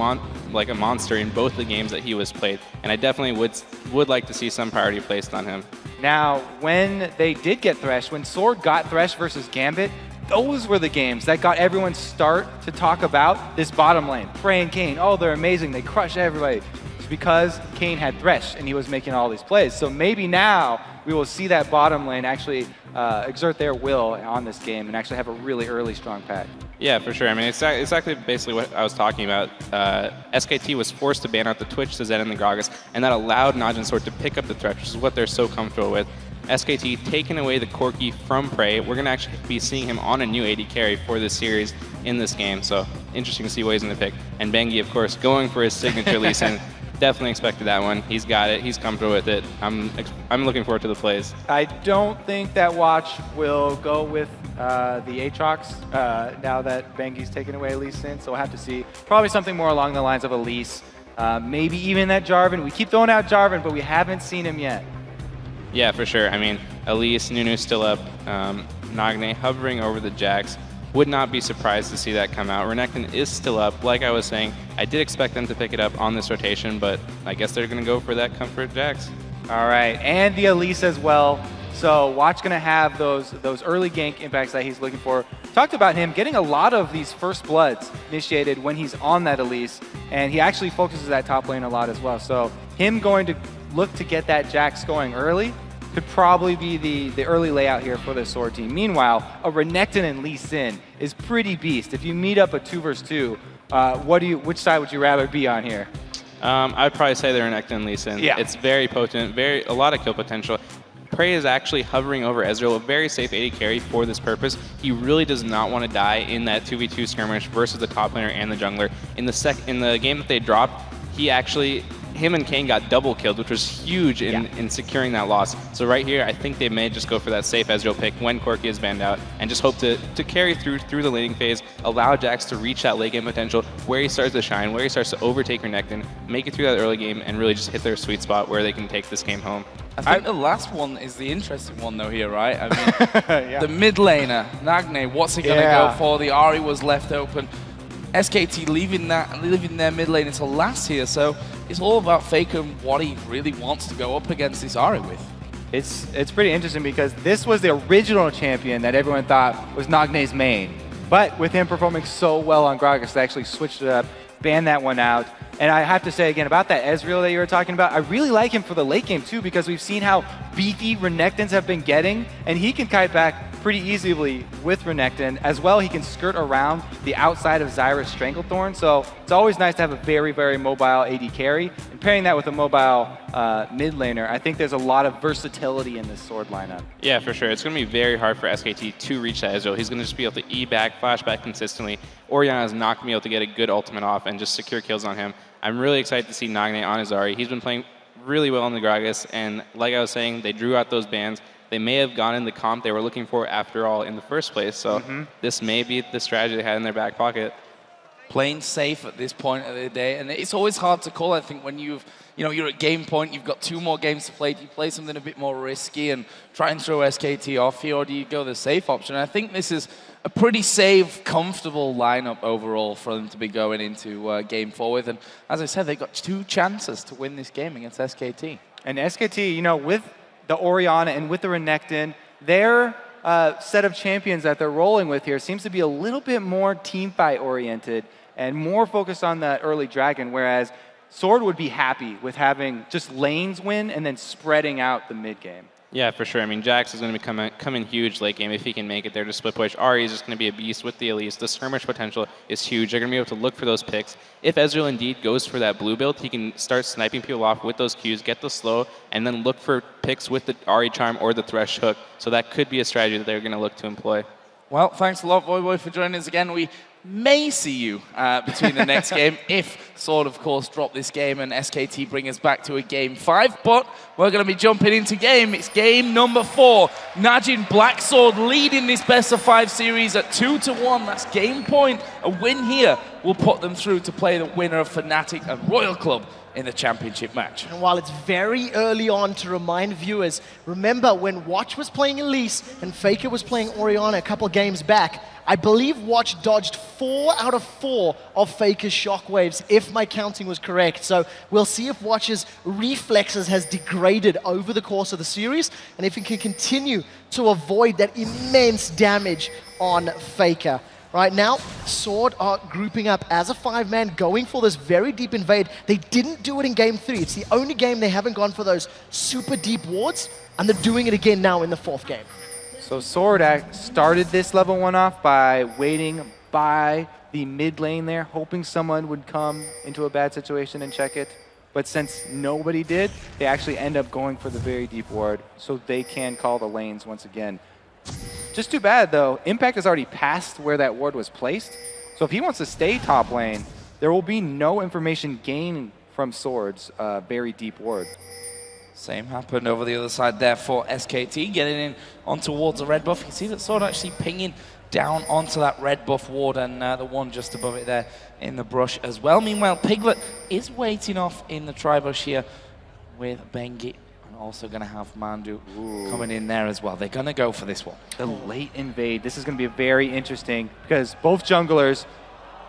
like a monster in both the games that he was played, and I definitely would like to see some priority placed on him. Now, when they did get Thresh, when Sword got Thresh versus Gambit, those were the games that got everyone start to talk about this bottom lane. Prey and Kayn, oh, they're amazing. They crush everybody. It's because Kayn had Thresh and he was making all these plays. So maybe now we will see that bottom lane actually exert their will on this game and actually have a really early strong pack. Yeah, for sure. I mean, it's exactly basically what I was talking about. SKT was forced to ban out the Twitch, the Zen, and the Gragas, and that allowed Najin Sword to pick up the threat, which is what they're so comfortable with. SKT taking away the Corki from Prey. We're going to actually be seeing him on a new AD carry for this series in this game, so interesting to see what he's going to pick. And Bengi, of course, going for his signature Lee Sin. Definitely expected that one. He's got it. He's comfortable with it. I'm looking forward to the plays. I don't think that watch will go with the Aatrox now that Bengi's taken away Lee Sin, so we'll have to see. Probably something more along the lines of Elise. Maybe even that Jarvan. We keep throwing out Jarvan, but we haven't seen him yet. Yeah, for sure. I mean, Elise, Nunu's still up. Nagne hovering over the Jax. Would not be surprised to see that come out. Renekton is still up. Like I was saying, I did expect them to pick it up on this rotation, but I guess they're going to go for that comfort Jax. All right, and the Elise as well. So Watch going to have those early gank impacts that he's looking for. Talked about him getting a lot of these first bloods initiated when he's on that Elise, and he actually focuses that top lane a lot as well. So him going to look to get that Jax going early could probably be the early layout here for the Sword team. Meanwhile, a Renekton and Lee Sin is pretty beast. If you meet up a 2 versus 2, which side would you rather be on here? I'd probably say the Renekton and Lee Sin. Yeah. It's very potent, a lot of kill potential. Prey is actually hovering over Ezreal, a very safe AD carry for this purpose. He really does not want to die in that 2v2 skirmish versus the top laner and the jungler. In the game that they dropped, him and Kane got double killed, which was huge in securing that loss. So right here, I think they may just go for that safe Ezreal pick when Corki is banned out and just hope to carry through the laning phase, allow Jax to reach that late game potential where he starts to shine, where he starts to overtake Renekton, make it through that early game, and really just hit their sweet spot where they can take this game home. I think the last one is the interesting one though here, right? I mean, the mid laner, Nagne, what's he going to go for? The Ahri was left open. SKT leaving their mid lane until last here, so it's all about Faker and what he really wants to go up against this Ahri with. It's pretty interesting because this was the original champion that everyone thought was Nagne's main. But with him performing so well on Gragas, they actually switched it up, banned that one out. And I have to say again about that Ezreal that you were talking about, I really like him for the late game too because we've seen how beefy Renektons have been getting, and he can kite back pretty easily with Renekton. As well, he can skirt around the outside of Zyra's Stranglethorn, so it's always nice to have a very, very mobile AD carry. And pairing that with a mobile mid laner, I think there's a lot of versatility in this Sword lineup. Yeah, for sure. It's going to be very hard for SKT to reach that Ezreal. He's going to just be able to E back, flash back consistently. Orianna's not going to be able to get a good ultimate off and just secure kills on him. I'm really excited to see Nagne on his Ahri. He's been playing really well in the Gragas, and like I was saying, they drew out those bans. They may have gone in the comp they were looking for after all in the first place, so this may be the strategy they had in their back pocket. Playing safe at this point of the day, and it's always hard to call. I think when you're at game point, you've got 2 more games to play. Do you play something a bit more risky and try and throw SKT off here, or do you go the safe option? I think this is a pretty safe, comfortable lineup overall for them to be going into game 4 with. And as I said, they've got 2 chances to win this game against SKT. And SKT, with the Orianna and with the Renekton, their set of champions that they're rolling with here seems to be a little bit more team fight oriented and more focused on the early dragon, whereas Sword would be happy with having just lanes win and then spreading out the mid game. Yeah, for sure. I mean, Jax is going to be coming huge late game if he can make it there to split push. Ahri is just going to be a beast with the Elise. The skirmish potential is huge. They're going to be able to look for those picks. If Ezreal indeed goes for that blue build, he can start sniping people off with those Qs, get the slow, and then look for picks with the Ahri charm or the Thresh hook. So that could be a strategy that they're going to look to employ. Well, thanks a lot, Voyboy, for joining us again. We may see you between the next game if Sword, of course, drop this game and SKT bring us back to a game 5. But we're going to be jumping into game. It's game number 4. Najin Black Sword leading this best-of-5 series at 2-1. That's game point. A win here will put them through to play the winner of Fnatic and Royal Club in the championship match. And while it's very early on to remind viewers, remember when Watch was playing Elise and Faker was playing Orianna a couple games back, I believe Watch dodged 4 out of 4 of Faker's shockwaves, if my counting was correct. So we'll see if Watch's reflexes has degraded over the course of the series, and if he can continue to avoid that immense damage on Faker. Right now, Sword are grouping up as a 5-man, going for this very deep invade. They didn't do it in game 3. It's the only game they haven't gone for those super deep wards, and they're doing it again now in the 4th game. So Sword started this level 1 off by waiting by the mid lane there, hoping someone would come into a bad situation and check it. But since nobody did, they actually end up going for the very deep ward so they can call the lanes once again. Just too bad, though. Impact has already passed where that ward was placed. So if he wants to stay top lane, there will be no information gained from Sword's very deep ward. Same happened over the other side there for SKT, getting in on towards the red buff. You can see that Sword actually pinging down onto that red buff ward and the one just above it there in the brush as well. Meanwhile, Piglet is waiting off in the tri-bush here with Bengi. And also going to have Mandu coming in there as well. They're going to go for this one. The late invade. This is going to be very interesting because both junglers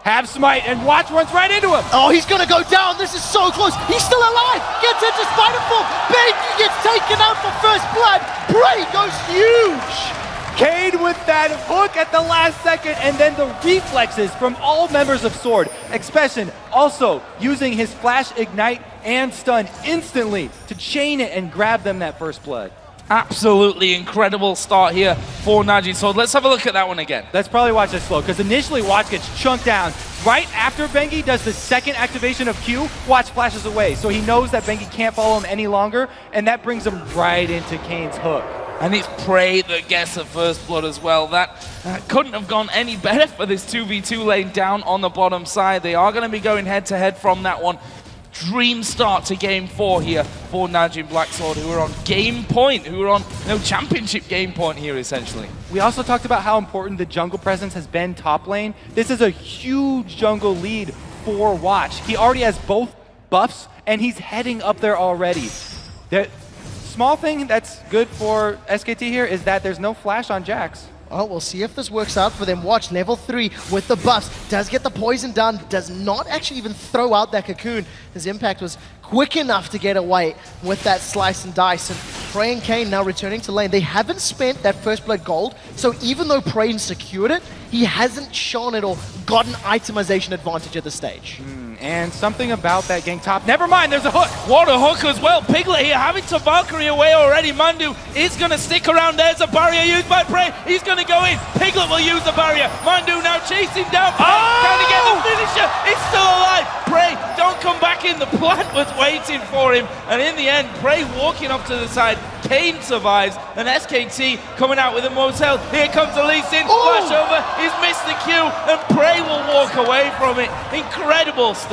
have smite, and Watch runs right into him. Oh, he's going to go down. This is so close. He's still alive. Gets into Spiderfall. Bengi gets taken out for first blood. Prey goes huge. Cade with that hook at the last second, and then the reflexes from all members of Sword. Expression also using his flash, ignite, and stun instantly to chain it and grab them that first blood. Absolutely incredible start here for Najin Sword. Let's have a look at that one again. Let's probably watch this slow, because initially Watch gets chunked down. Right after Bengi does the second activation of Q, Watch flashes away. So he knows that Bengi can't follow him any longer, and that brings him right into Kane's hook. And it's Prey that gets the first blood as well. That couldn't have gone any better for this 2v2 lane down on the bottom side. They are going to be going head-to-head from that one. Dream start to game 4 here for Najin Blacksword, who are on game point, who are on championship game point here, essentially. We also talked about how important the jungle presence has been top lane. This is a huge jungle lead for Watch. He already has both buffs, and he's heading up there already. The small thing that's good for SKT here is that there's no flash on Jax. Oh, we'll see if this works out for them. Watch, level 3 with the buffs. Does get the poison done. Does not actually even throw out that cocoon. His impact was quick enough to get away with that slice and dice. And Prey and Kane now returning to lane. They haven't spent that first blood gold. So even though Prey secured it, he hasn't shown it or gotten itemization advantage at this stage. And something about that gang top. Never mind, there's a hook. What a hook as well. Piglet here having to Valkyrie away already. Mandu is going to stick around. There's a barrier used by Prey. He's going to go in. Piglet will use the barrier. Mandu now chasing down Prey. Trying to get the finisher. He's still alive. Prey, don't come back in. The plant was waiting for him. And in the end, Prey walking off to the side. Kane survives. And SKT coming out with a motel. Here comes the Lee Sin. Flash over. He's missed the Q. And Prey will walk away from it. Incredible stuff.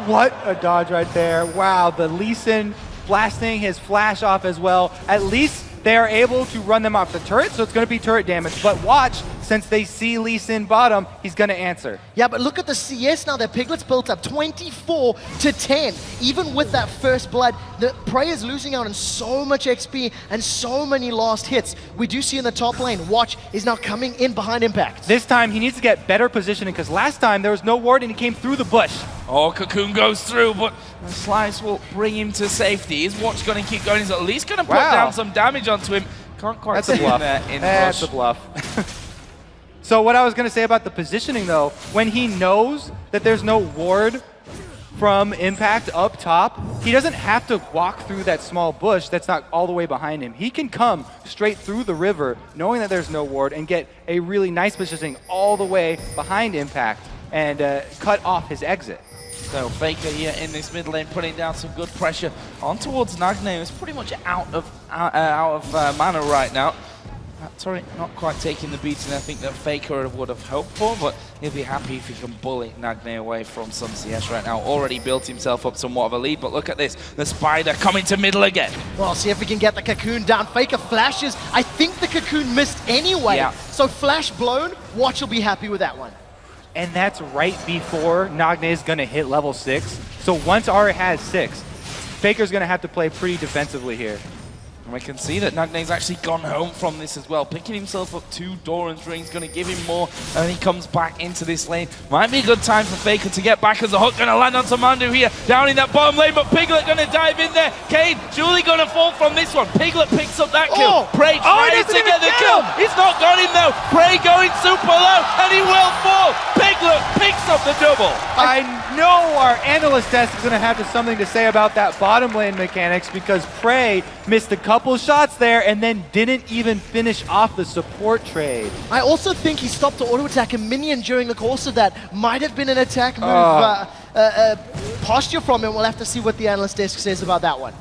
What a dodge right there. Wow, the Lee Sin blasting his flash off as well. At least they are able to run them off the turret, so it's going to be turret damage. But Watch, since they see Lee Sin bottom, he's going to answer. Yeah, but look at the CS now. Their Piglet's built up 24-10. Even with that first blood, the Prey is losing out on so much XP and so many last hits. We do see in the top lane, Watch is now coming in behind Impact. This time, he needs to get better positioning, because last time there was no ward and he came through the bush. Oh, Cocoon goes through, but the slice will bring him to safety. Is Watch going to keep going? He's at least going to put down some damage onto him. Can't quite That's a bluff. That's a bluff. So what I was going to say about the positioning, though, when he knows that there's no ward from Impact up top, he doesn't have to walk through that small bush that's not all the way behind him. He can come straight through the river, knowing that there's no ward, and get a really nice positioning all the way behind Impact and cut off his exit. So Faker here in this mid lane putting down some good pressure on towards Nagne. It's pretty much out of mana right now. Sorry, not quite taking the beating I think that Faker would have hoped for, but he'll be happy if he can bully Nagne away from some CS right now. Already built himself up somewhat of a lead, but look at this. The Spider coming to middle again. Well, see if we can get the cocoon down. Faker flashes. I think the cocoon missed anyway. Yeah. So flash blown, Watch will be happy with that one. And that's right before Nagne is going to hit level 6. So once Aura has 6, Faker's going to have to play pretty defensively here. And we can see that Nagne's actually gone home from this as well, picking himself up 2 Doran's rings, going to give him more, and he comes back into this lane. Might be a good time for Faker to get back as the hook going to land onto Mandu here, down in that bottom lane, but Piglet going to dive in there. Kane, Julie going to fall from this one. Piglet picks up that kill. Prey tries to get the kill. He's not got him though. Prey going super low, and he will fall. Piglet picks up the double. I know our analyst desk is going to have something to say about that bottom lane mechanics because Prey missed a couple shots there and then didn't even finish off the support trade. I also think he stopped to auto-attack a minion during the course of that. Might have been an attack move posture from him. We'll have to see what the analyst desk says about that one.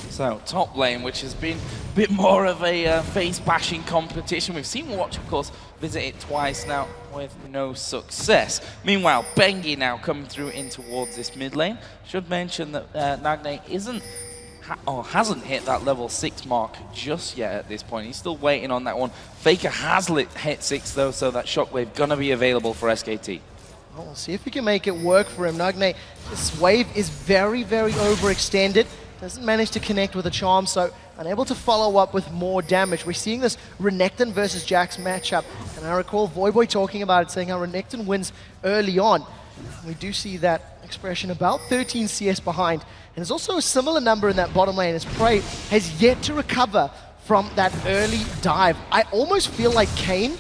So, top lane, which has been a bit more of a face-bashing competition. We've seen Watch, of course, visit it twice now with no success. Meanwhile, Bengi now coming through in towards this mid lane. Should mention that Nagne hasn't hit that level 6 mark just yet at this point. He's still waiting on that one. Faker has hit 6 though, so that shockwave gonna be available for SKT. Well, we'll see if we can make it work for him. Nagne, this wave is very, very overextended. Doesn't manage to connect with a charm, so unable to follow up with more damage. We're seeing this Renekton versus Jax matchup, and I recall Voyboy talking about it, saying how Renekton wins early on. We do see that expression about 13 CS behind, and there's also a similar number in that bottom lane as Prey has yet to recover from that early dive. I almost feel like Kane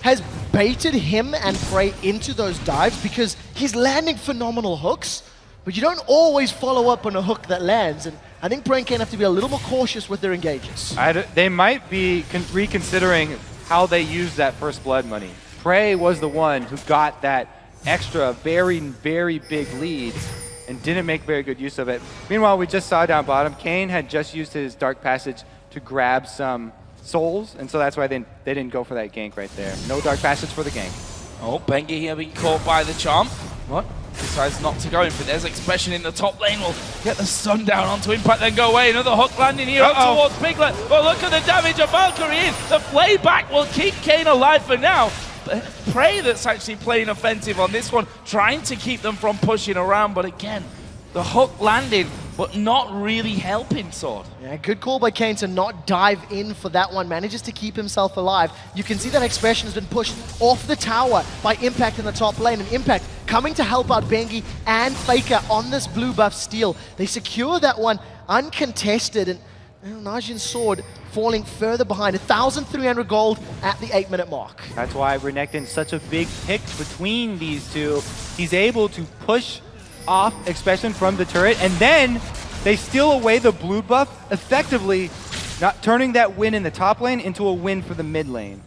has baited him and Prey into those dives because he's landing phenomenal hooks, but you don't always follow up on a hook that lands, and I think Prey and Kane have to be a little more cautious with their engages. They might be reconsidering how they use that first blood money. Prey was the one who got that extra very, very big lead and didn't make very good use of it. Meanwhile, we just saw down bottom, Kane had just used his Dark Passage to grab some souls, and so that's why they didn't go for that gank right there. No Dark Passage for the gank. Oh, Bengi here being caught by the charm. What? Decides not to go in for there's expression in the top lane. Will get the stun down onto Impact, then go away. Another hook landing here up towards Piglet. Well, look at the damage of Valkyrie in. The playback will keep Kane alive for now. But Prey that's actually playing offensive on this one, trying to keep them from pushing around. But again, the hook landing, but not really helping Sword. Yeah, good call by Kane to not dive in for that one. Manages to keep himself alive. You can see that expression has been pushed off the tower by Impact in the top lane. And Impact coming to help out Bengi and Faker on this blue buff steal. They secure that one uncontested. And Najin's Sword falling further behind. 1,300 gold at the 8-minute mark. That's why Renekton's such a big pick between these two. He's able to push off expression from the turret, and then they steal away the blue buff, effectively not turning that win in the top lane into a win for the mid lane.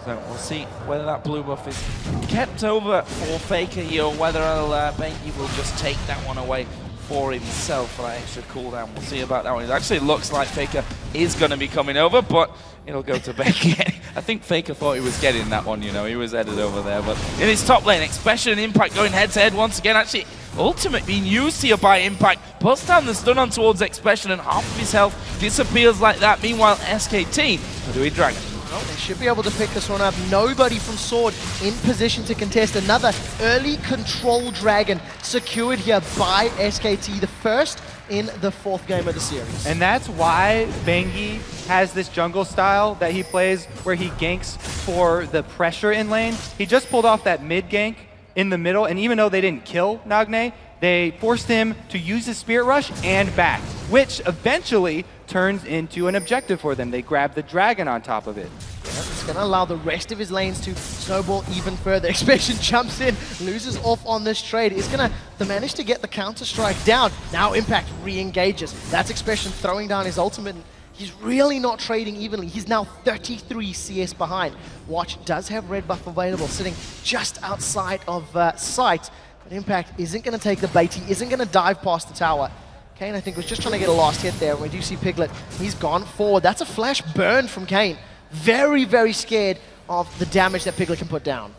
So we'll see whether that blue buff is kept over for Faker here, or whether Bengi will just take that one away for himself for that extra cooldown. We'll see about that one. It actually looks like Faker is going to be coming over, but it'll go to Bengi. I think Faker thought he was getting that one, you know, he was headed over there. But in his top lane, Expression and Impact going head-to-head once again. Actually, Ultimate being used here by Impact. Puts down the stun on towards Expression, and half of his health disappears like that. Meanwhile, SKT are doing Dragon. Well, they should be able to pick this one up. Nobody from Sword in position to contest. Another early control Dragon secured here by SKT, the first in the 4th game of the series. And that's why Bengi has this jungle style that he plays where he ganks for the pressure in lane. He just pulled off that mid gank in the middle, and even though they didn't kill Nagne, they forced him to use his Spirit Rush and back, which eventually turns into an objective for them. They grab the dragon on top of it. Yeah, it's going to allow the rest of his lanes to snowball even further. Expression jumps in, loses off on this trade. Is going to manage to get the counter-strike down. Now Impact re-engages. That's Expression throwing down his ultimate. He's really not trading evenly. He's now 33 CS behind. Watch does have red buff available, sitting just outside of sight. But Impact isn't going to take the bait. He isn't going to dive past the tower. Kane, I think, was just trying to get a last hit there. We do see Piglet. He's gone forward. That's a flash burn from Kane. Very, very scared of the damage that Piglet can put down.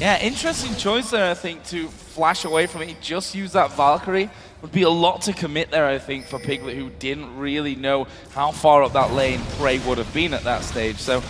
Yeah, interesting choice there, I think, to flash away from it. He just used that Valkyrie. Would be a lot to commit there, I think, for Piglet, who didn't really know how far up that lane Prey would have been at that stage. So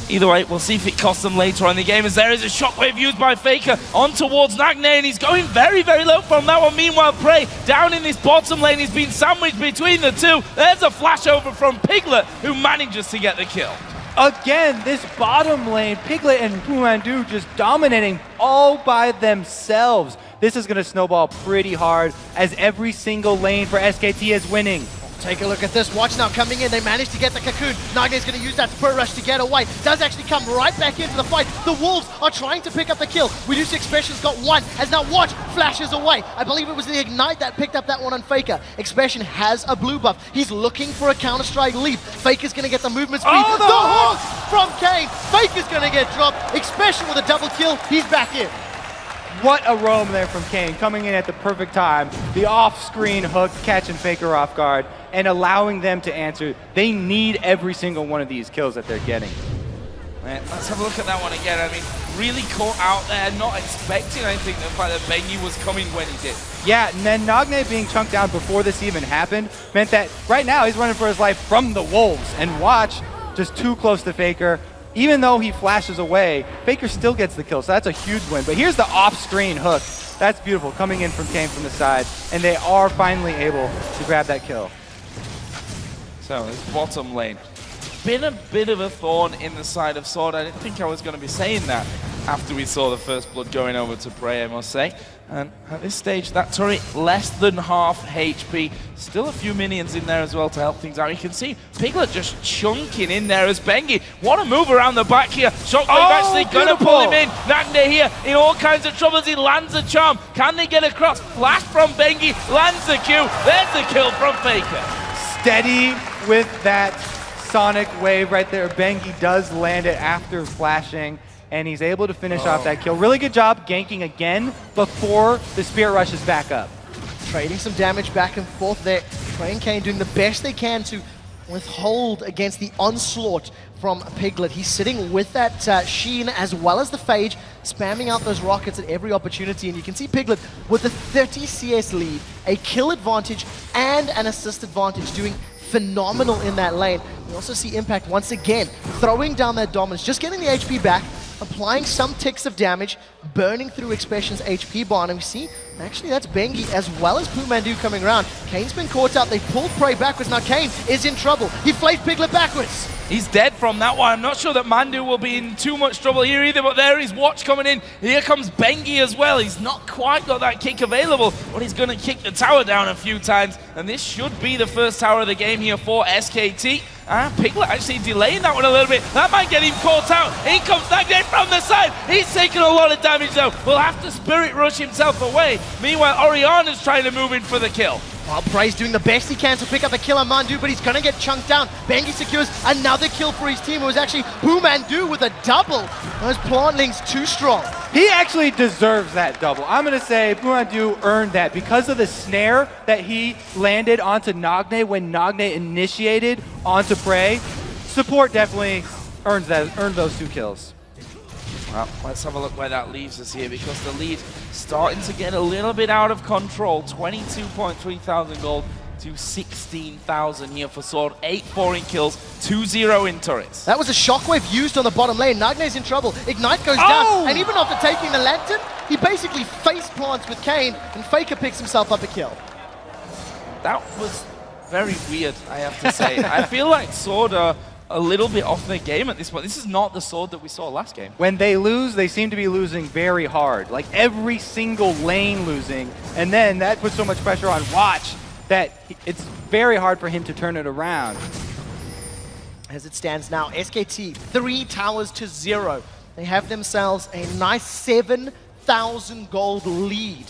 either way, we'll see if it costs them later on in the game, as there is a shockwave used by Faker on towards Nagne, and he's going very, very low from that one. Meanwhile, Prey down in this bottom lane. He's been sandwiched between the two. There's a flash over from Piglet, who manages to get the kill. Again, this bottom lane, Piglet and Pumandu just dominating all by themselves. This is going to snowball pretty hard, as every single lane for SKT is winning. Take a look at this. Watch now coming in. They managed to get the cocoon. Nagne's going to use that Spirit Rush to get away. Does actually come right back into the fight. The Wolves are trying to pick up the kill. We do see Expression's got one. As now Watch flashes away. I believe it was the Ignite that picked up that one on Faker. Expression has a blue buff. He's looking for a Counter-Strike leap. Faker's going to get the movement speed. Oh, the hook from Kane. Faker's going to get dropped. Expression with a double kill. He's back in. What a roam there from Kane, coming in at the perfect time. The off-screen hook, catching Faker off guard, and allowing them to answer. They need every single one of these kills that they're getting. Man, let's have a look at that one again. I mean, really caught out there, not expecting, I think, the fact that Bengi was coming when he did. Yeah, and then Nagne being chunked down before this even happened meant that right now he's running for his life from the Wolves. And Watch, just too close to Faker. Even though he flashes away, Faker still gets the kill, so that's a huge win. But here's the off-screen hook. That's beautiful, coming in from Kane from the side, and they are finally able to grab that kill. So this bottom lane, been a bit of a thorn in the side of Sword. I didn't think I was going to be saying that after we saw the first blood going over to Prey, I must say. And at this stage, that turret less than half HP. Still a few minions in there as well to help things out. You can see Piglet just chunking in there as Bengi. What a move around the back here. Shockwave actually going to pull him in. Nagne here in all kinds of troubles. He lands a charm. Can they get across? Flash from Bengi. Lands the Q. There's the kill from Faker. Steady with that Sonic wave right there. Bengi does land it after flashing, and he's able to finish off that kill. Really good job ganking again before the Spirit rushes back up. Trading some damage back and forth there. Prey and Kane doing the best they can to withhold against the onslaught from Piglet. He's sitting with that Sheen as well as the Phage, spamming out those rockets at every opportunity. And you can see Piglet with the 30 CS lead, a kill advantage and an assist advantage, doing phenomenal in that lane. We also see Impact once again throwing down that dominance, just getting the HP back, applying some ticks of damage, burning through Expression's HP bar, and we see, actually that's Bengi as well as Pumandu coming around. Kane's been caught out, they pulled Prey backwards, now Kane is in trouble. He flayed Piglet backwards. He's dead from that one. I'm not sure that Mandu will be in too much trouble here either, but there is Watch coming in. Here comes Bengi as well. He's not quite got that kick available, but he's going to kick the tower down a few times, and this should be the first tower of the game here for SKT. Piglet actually delaying that one a little bit. That might get him caught out. In comes Nagne from the side. He's taking a lot of damage though. Will have to Spirit Rush himself away. Meanwhile, Oriana's trying to move in for the kill. Well, Prey's doing the best he can to pick up the kill on Mandu, but he's going to get chunked down. Bengi secures another kill for his team. It was actually Pumandu with a double. Those plantlings too strong. He actually deserves that double. I'm going to say Pumandu earned that because of the snare that he landed onto Nagne when Nagne initiated onto Prey. Support definitely earned those two kills. Well, let's have a look where that leaves us here, because the lead starting to get a little bit out of control. 22.3 thousand gold to 16,000 here for Sword. 8-4 in kills, 2-0 in turrets. That was a shockwave used on the bottom lane. Nagne's in trouble. Ignite goes down, and even after taking the lantern, he basically face plants with Kane, and Faker picks himself up a kill. That was very weird, I have to say. I feel like Sword are a little bit off their game at this point. This is not the Sword that we saw last game. When they lose, they seem to be losing very hard. Like every single lane losing. And then that puts so much pressure on Watch that it's very hard for him to turn it around. As it stands now, SKT 3 towers to 0. They have themselves a nice 7,000 gold lead.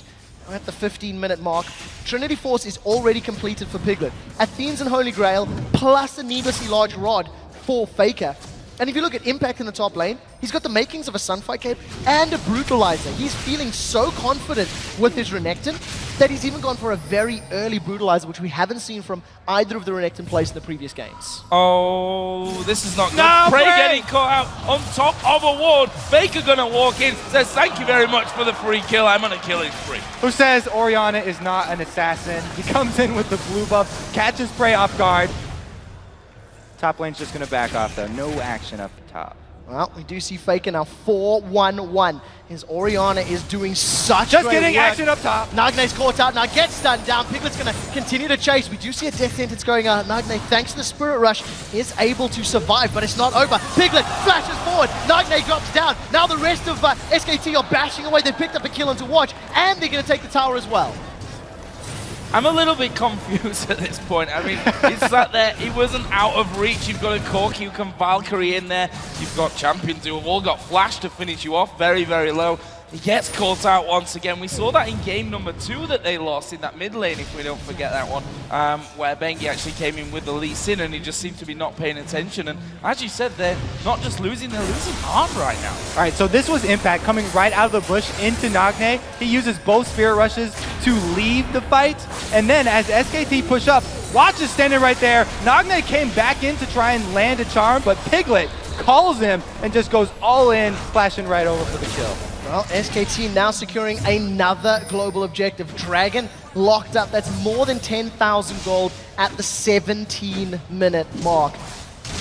At the 15-minute mark, Trinity Force is already completed for Piglet. Athene's and Holy Grail, plus a needlessly large rod for Faker. And if you look at Impact in the top lane, he's got the makings of a Sunfire Cape and a Brutalizer. He's feeling so confident with his Renekton that he's even gone for a very early Brutalizer, which we haven't seen from either of the Renekton plays in the previous games. Oh, this is not good. Prey getting caught out on top of a ward. Faker gonna walk in, says thank you very much for the free kill. I'm gonna kill his free. Who says Oriana is not an assassin. He comes in with the blue buff, catches Prey off guard. Top lane's just going to back off, though. No action up top. Well, we do see Faker now 4-1-1. His Oriana is doing such Just great getting work. action up top. Nagne's caught out, now gets stunned down. Piglet's going to continue to chase. We do see a death sentence going on. Nagne, thanks to the Spirit Rush, is able to survive, but it's not over. Piglet flashes forward. Nagne drops down. Now the rest of SKT are bashing away. They picked up a kill onto Watch, and they're going to take the tower as well. I'm a little bit confused at this point. I mean, it's that there, he wasn't out of reach. You've got a Corki who can Valkyrie in there. You've got champions who have all got flash to finish you off very, very low. He gets caught out once again. We saw that in game number 2 that they lost in that mid lane, if we don't forget that one, where Bengi actually came in with the Lee Sin and he just seemed to be not paying attention. And as you said, they're not just losing, they're losing hard right now. All right, so this was Impact coming right out of the bush into Nagne. He uses both Spirit Rushes to leave the fight. And then as SKT push up, Watch is standing right there. Nagne came back in to try and land a charm, but Piglet calls him and just goes all in, flashing right over for the kill. Well, SKT now securing another global objective. Dragon locked up. That's more than 10,000 gold at the 17-minute mark.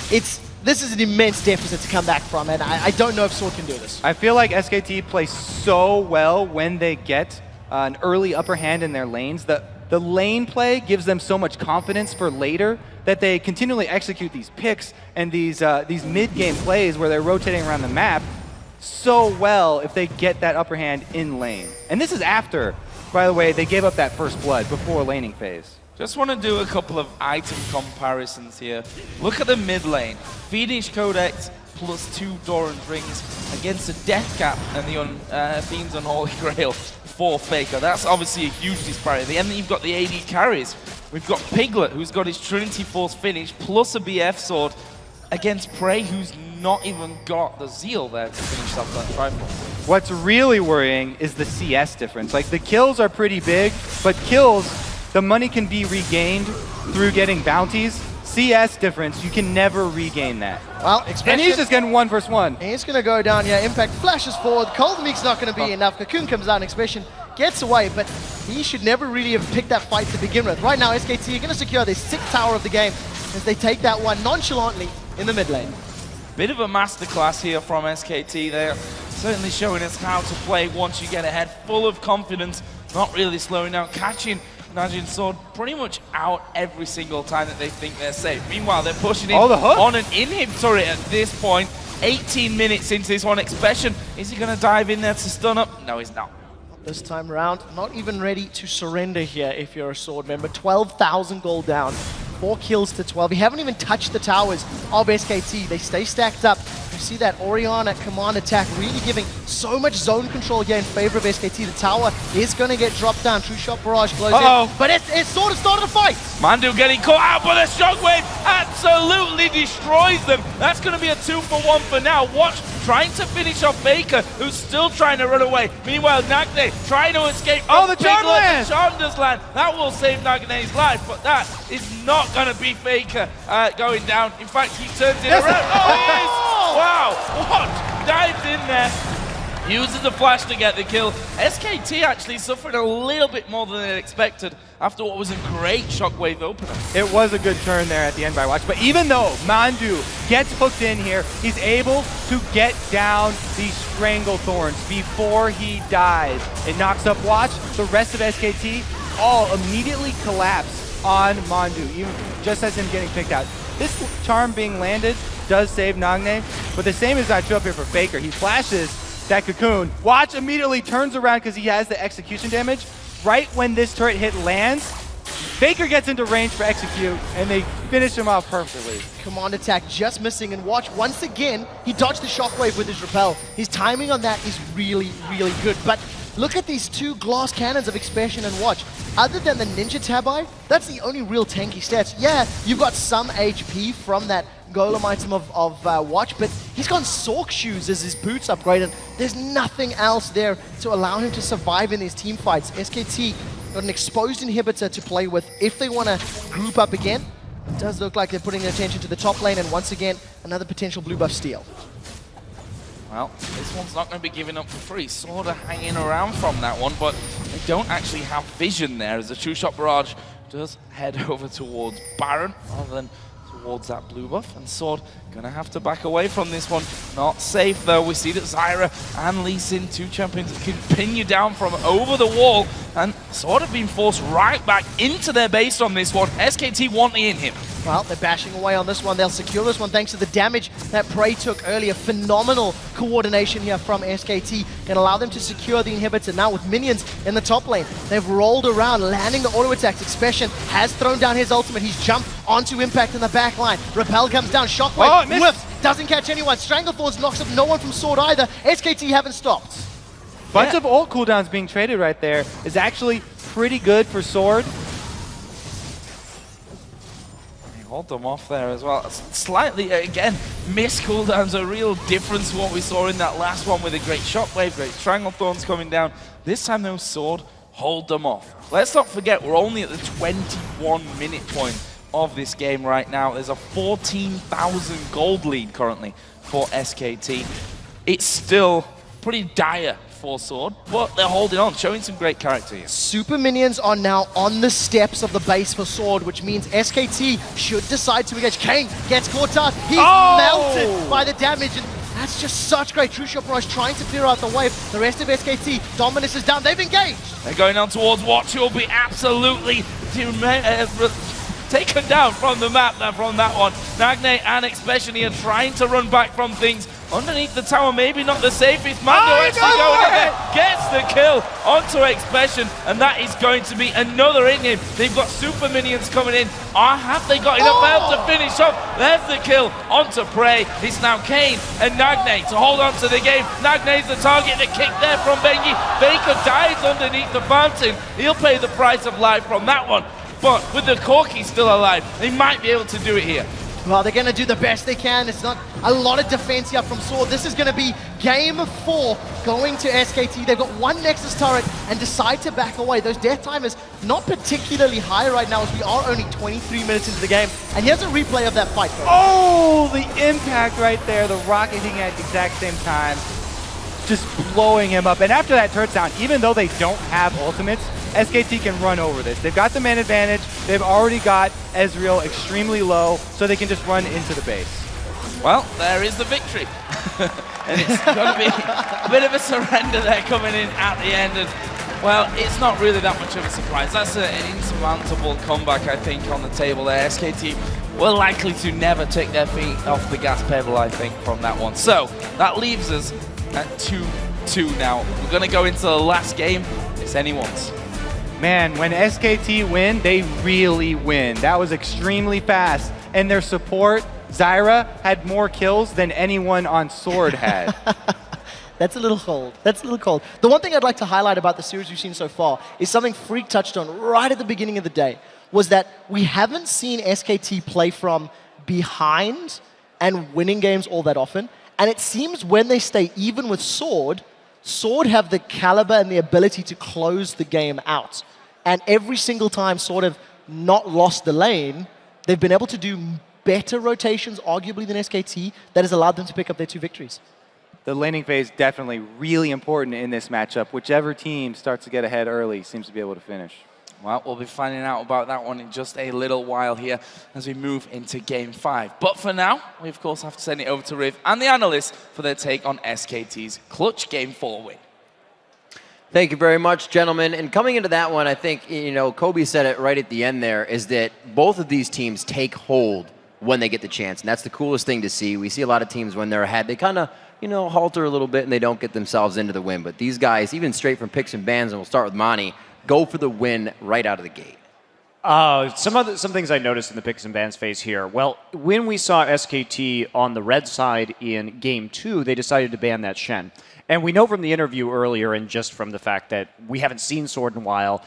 This is an immense deficit to come back from, and I don't know if Sword can do this. I feel like SKT plays so well when they get an early upper hand in their lanes. The lane play gives them so much confidence for later that they continually execute these picks and these mid-game plays where they're rotating around the map so well if they get that upper hand in lane. And this is after, by the way, they gave up that first blood before laning phase. Just want to do a couple of item comparisons here. Look at the mid lane. Fiendish Codex plus 2 Doran's rings against the Death Cap and the Fiend's Unholy Grail for Faker. That's obviously a huge disparity. And then you've got the AD carries. We've got Piglet, who's got his Trinity Force finish, plus a BF sword against Prey, who's not even got the Zeal there to finish up that trifle. What's really worrying is the CS difference. Like, the kills are pretty big, but kills, the money can be regained through getting bounties. CS difference, you can never regain that. Well, and he's just getting 1 versus 1. He's going to go down here. Impact flashes forward. Golden Meek's not going to be enough. Cocoon comes out and Expression gets away, but he should never really have picked that fight to begin with. Right now, SKT are going to secure their 6th tower of the game as they take that one nonchalantly in the mid lane. Bit of a masterclass here from SKT. They're certainly showing us how to play once you get ahead. Full of confidence, not really slowing down, catching Najin's sword pretty much out every single time that they think they're safe. Meanwhile, they're pushing in on an inhibitory at this point. 18 minutes into this one. Expression, is he going to dive in there to stun up? No, he's not. This time around, not even ready to surrender here if you're a Sword member. 12,000 gold down. 4 kills to 12. We haven't even touched the towers of SKT. They stay stacked up. You see that Orianna command attack really giving so much zone control here in favor of SKT. The tower is going to get dropped down. True Shot Barrage glows in. But it's sort of started a fight. Mandu getting caught out, but the Shockwave absolutely destroys them. That's going to be a 2-for-1 for now. Watch trying to finish off Baker, who's still trying to run away. Meanwhile, Nagne trying to escape. Oh, the charm land! The charm does land. That will save Nagne's life, but that is not going to be Faker going down. In fact, he turns it around. Oh, he is! Wow, what? Dives in there. Uses the flash to get the kill. SKT actually suffered a little bit more than they expected after what was a great Shockwave opener. It was a good turn there at the end by Watch, but even though Mandu gets hooked in here, he's able to get down these Strangle Thorns before he dies. It knocks up Watch. The rest of SKT all immediately collapse on Mandu, even just as him getting picked out. This charm being landed does save Nagne, but the same is not true up here for Faker. He flashes that Cocoon. Watch immediately turns around because he has the execution damage. Right when this turret hit lands, Faker gets into range for execute, and they finish him off perfectly. Command attack just missing, and Watch, once again, he dodged the Shockwave with his repel. His timing on that is really, really good. But look at these 2 glass cannons of Expression and Watch. Other than the Ninja Tabi, that's the only real tanky stats. Yeah, you've got some HP from that Golem item of Watch, but he's got Sork Shoes as his boots upgraded. There's nothing else there to allow him to survive in these team fights. SKT got an exposed inhibitor to play with if they want to group up again. It does look like they're putting their attention to the top lane, and once again, another potential blue buff steal. Well, this one's not going to be given up for free. Sort of hanging around from that one, but they don't actually have vision there as the True Shot Barrage does head over towards Baron rather than towards that blue buff. And Sword Gonna have to back away from this one. Not safe though. We see that Zyra and Lee Sin, two champions, continue down from over the wall and sort of being forced right back into their base on this one. SKT want the in him. Well, they're bashing away on this one. They'll secure this one thanks to the damage that Prey took earlier. Phenomenal coordination here from SKT can allow them to secure the inhibitor. Now with minions in the top lane, they've rolled around, landing the auto attacks. Expression has thrown down his ultimate. He's jumped onto Impact in the back line. Repel comes down, Shockwave whiffs, doesn't catch anyone. Stranglethorns knocks up no one from Sword either. SKT haven't stopped. Bunch of ult cooldowns being traded right there is actually pretty good for Sword. Hold them off there as well. Slightly, again, missed cooldowns, a real difference to what we saw in that last one with a great Shockwave, great Stranglethorns coming down. This time, though, Sword, hold them off. Let's not forget, we're only at the 21-minute point of this game right now. There's a 14,000 gold lead currently for SKT. It's still pretty dire for Sword, but they're holding on, showing some great character here. Super minions are now on the steps of the base for Sword, which means SKT should decide to engage. Kane gets caught out. He's melted by the damage, and that's just such great. True Shot Barrage trying to clear out the wave. The rest of SKT, Dominus is down. They've engaged. They're going on towards Watch, who will be absolutely taken down from the map from that one. Nagne and especially are trying to run back from things underneath the tower, maybe not the safest. Mando actually going in there, gets the kill onto Expression, and that is going to be another in him. They've got super minions coming in. Have they got enough health to finish off? There's the kill onto Prey. It's now Kane and Nagne to hold on to the game. Nagne's the target, the kick there from Bengi. Faker dies underneath the fountain. He'll pay the price of life from that one. But with the Corki still alive, they might be able to do it here. Well, they're going to do the best they can. It's not a lot of defense here from Sword. This is going to be game 4 going to SKT. They've got one Nexus turret and decide to back away. Those death timers not particularly high right now as we are only 23 minutes into the game. And here's a replay of that fight. Oh, the impact right there. The rocket hitting at the exact same time. Just blowing him up. And after that turret down, even though they don't have ultimates, SKT can run over this. They've got the man advantage. They've already got Ezreal extremely low, so they can just run into the base. Well, there is the victory. And it's going to be a bit of a surrender there coming in at the end. And, well, it's not really that much of a surprise. That's an insurmountable comeback, I think, on the table there. SKT were likely to never take their feet off the gas pedal, I think, from that one. So that leaves us at 2-2 now. We're going to go into the last game. It's anyone's. Man, when SKT win, they really win. That was extremely fast. And their support, Zyra, had more kills than anyone on Sword had. That's a little cold. That's a little cold. The one thing I'd like to highlight about the series we've seen so far is something Freak touched on right at the beginning of the day, was that we haven't seen SKT play from behind and winning games all that often. And it seems when they stay even with Sword have the caliber and the ability to close the game out. And every single time Sword have not lost the lane, they've been able to do better rotations, arguably, than SKT, that has allowed them to pick up their 2 victories. The laning phase definitely really important in this matchup. Whichever team starts to get ahead early seems to be able to finish. Well, we'll be finding out about that one in just a little while here as we move into Game 5. But for now, we of course have to send it over to Riv and the analysts for their take on SKT's clutch Game 4 win. Thank you very much, gentlemen. And coming into that one, I think, Kobe said it right at the end there, is that both of these teams take hold when they get the chance. And that's the coolest thing to see. We see a lot of teams when they're ahead, they kind of, halter a little bit and they don't get themselves into the win. But these guys, even straight from picks and bans, and we'll start with Mani, go for the win right out of the gate. Some things I noticed in the picks and bans phase here. Well, when we saw SKT on the red side in Game 2, they decided to ban that Shen. And we know from the interview earlier, and just from the fact that we haven't seen Sword in a while,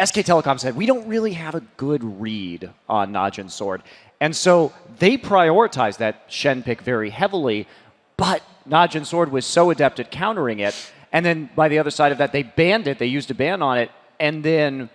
SK Telecom said, we don't really have a good read on Najin Sword. And so they prioritized that Shen pick very heavily, but Najin Sword was so adept at countering it. And then by the other side of that, they banned it. They used a ban on it. And then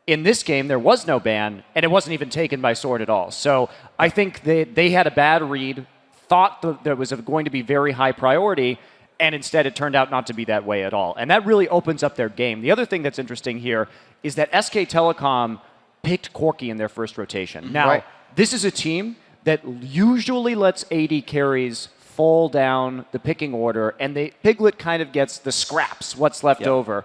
in this game, there was no ban, and it wasn't even taken by Sword at all. So I think they had a bad read, thought that there was going to be very high priority, and instead it turned out not to be that way at all. And that really opens up their game. The other thing that's interesting here is that SK Telecom picked Corki in their first rotation. Now, this is a team that usually lets AD carries fall down the picking order, and Piglet kind of gets the scraps, what's left over.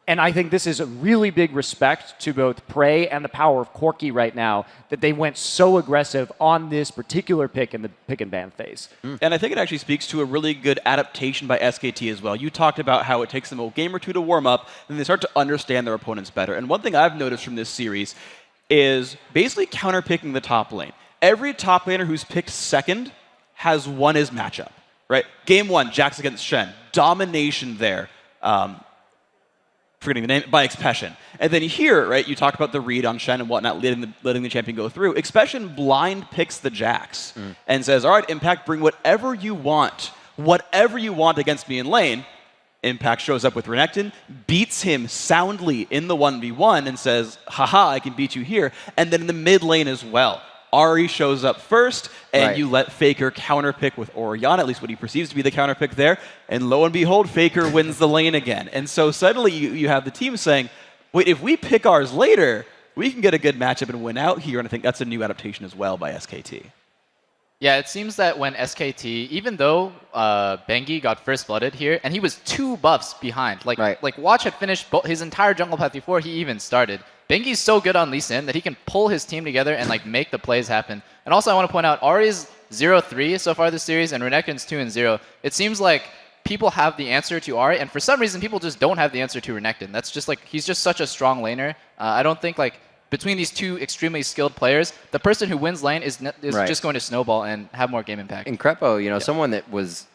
And I think this is a really big respect to both Prey and the power of Corki right now that they went so aggressive on this particular pick in the pick and ban phase. And I think it actually speaks to a really good adaptation by SKT as well. You talked about how it takes them a game or two to warm up, and they start to understand their opponents better. And one thing I've noticed from this series is basically counterpicking the top lane. Every top laner who's picked second has won his matchup, right? Game 1, Jax against Shen. Domination there. Forgetting the name, by Expression. And then here, right, you talk about the read on Shen and whatnot, letting the champion go through. Expression blind picks the Jax and says, all right, Impact, bring whatever you want against me in lane. Impact shows up with Renekton, beats him soundly in the 1v1 and says, haha, I can beat you here. And then in the mid lane as well. Ahri shows up first, and you let Faker counterpick with Orianna, at least what he perceives to be the counterpick there, and lo and behold, Faker wins the lane again. And so suddenly you have the team saying, wait, if we pick ours later, we can get a good matchup and win out here, and I think that's a new adaptation as well by SKT. Yeah, it seems that when SKT, even though Bengi got first blooded here, and he was 2 buffs behind, like Watch had finished his entire jungle path before he even started. Bengi's so good on Lee Sin that he can pull his team together and like make the plays happen. And also I want to point out, Ahri's 0-3 so far this series, and Renekton's 2-0. It seems like people have the answer to Ahri, and for some reason people just don't have the answer to Renekton. That's just like, he's just such a strong laner. I don't think like, between these two extremely skilled players, the person who wins lane is just going to snowball and have more game impact. In Crepo, you know, someone that was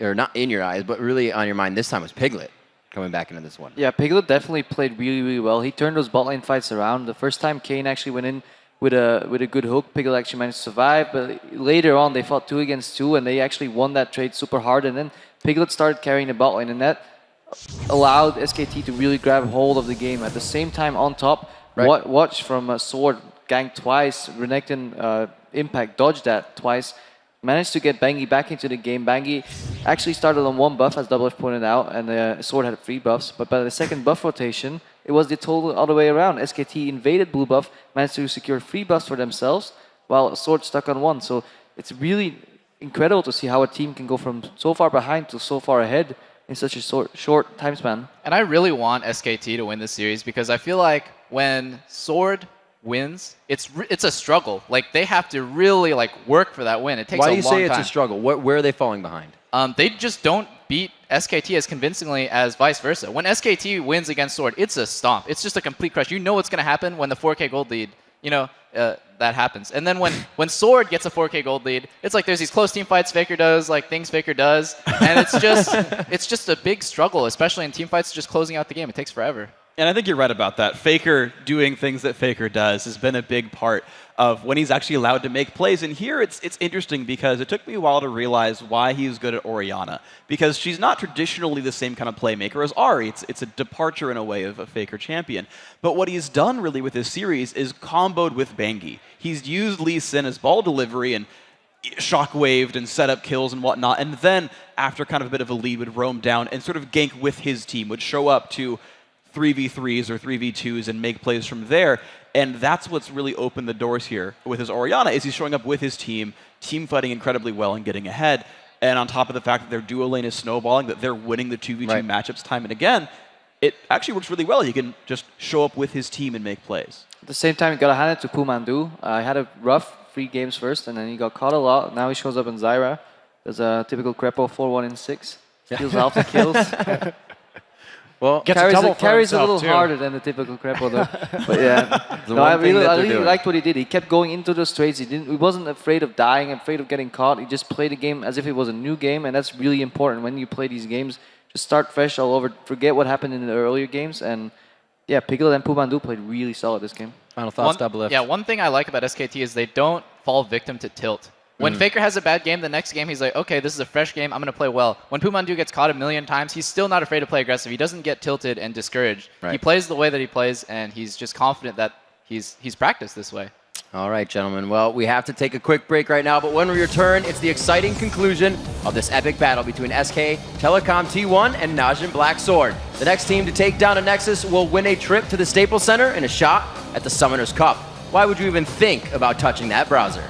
or not in your eyes, but really on your mind this time was Piglet coming back into this one. Yeah, Piglet definitely played really, really well. He turned those bot lane fights around. The first time Kane actually went in with a good hook, Piglet actually managed to survive, but later on they fought 2 against 2 and they actually won that trade super hard, and then Piglet started carrying the bot lane, and that allowed SKT to really grab hold of the game. At the same time, on top, Watch from Sword ganked twice. Renekton Impact dodged that twice. Managed to get Bengi back into the game. Bengi actually started on 1 buff, as Double F pointed out, and Sword had 3 buffs. But by the second buff rotation, it was the total other way around. SKT invaded blue buff, managed to secure 3 buffs for themselves, while Sword stuck on 1. So it's really incredible to see how a team can go from so far behind to so far ahead in such a short time span. And I really want SKT to win this series because I feel like when Sword wins, it's a struggle. Like they have to really like work for that win. It takes a long time. Why do you say it's a struggle? Where are they falling behind? They just don't beat SKT as convincingly as vice versa. When SKT wins against Sword, it's a stomp. It's just a complete crush. You know what's going to happen when the 4K gold lead, you know, that happens. And then when Sword gets a 4K gold lead, it's like there's these close team fights Faker does, like things Faker does, and it's just a big struggle, especially in team fights, just closing out the game. It takes forever. And I think you're right about that. Faker doing things that Faker does has been a big part of when he's actually allowed to make plays. And here it's interesting because it took me a while to realize why he's good at Orianna. Because she's not traditionally the same kind of playmaker as Ahri. It's a departure in a way of a Faker champion. But what he's done really with this series is comboed with Bengi. He's used Lee Sin as ball delivery and shockwaved and set up kills and whatnot. And then after kind of a bit of a lead would roam down and sort of gank with his team, would show up to 3v3s or 3v2s and make plays from there. And that's what's really opened the doors here with his Orianna, is he's showing up with his team fighting incredibly well and getting ahead. And on top of the fact that their duo lane is snowballing, that they're winning the 2v2 matchups time and again, it actually works really well. He can just show up with his team and make plays. At the same time, you gotta hand it to Pumandu. He had a rough 3 games first, and then he got caught a lot. Now he shows up in Zyra. There's a typical Crepo 4-1 in 6. Steals alpha kills. Well, carries a little harder than the typical Crepo though. But yeah, no, I really liked what he did. He kept going into those trades. He wasn't afraid of dying, afraid of getting caught. He just played the game as if it was a new game, and that's really important when you play these games. Just start fresh all over. Forget what happened in the earlier games, and yeah, Piglet and Pumandu played really solid this game. Final thoughts, Double F. Yeah, one thing I like about SKT is they don't fall victim to tilt. When Faker has a bad game, the next game he's like, okay, this is a fresh game, I'm going to play well. When Pumandu gets caught a million times, he's still not afraid to play aggressive. He doesn't get tilted and discouraged. He plays the way that he plays, and he's just confident that he's practiced this way. All right, gentlemen. Well, we have to take a quick break right now, but when we return, it's the exciting conclusion of this epic battle between SK Telecom T1 and Najin Black Sword. The next team to take down a Nexus will win a trip to the Staples Center and a shot at the Summoners Cup. Why would you even think about touching that browser?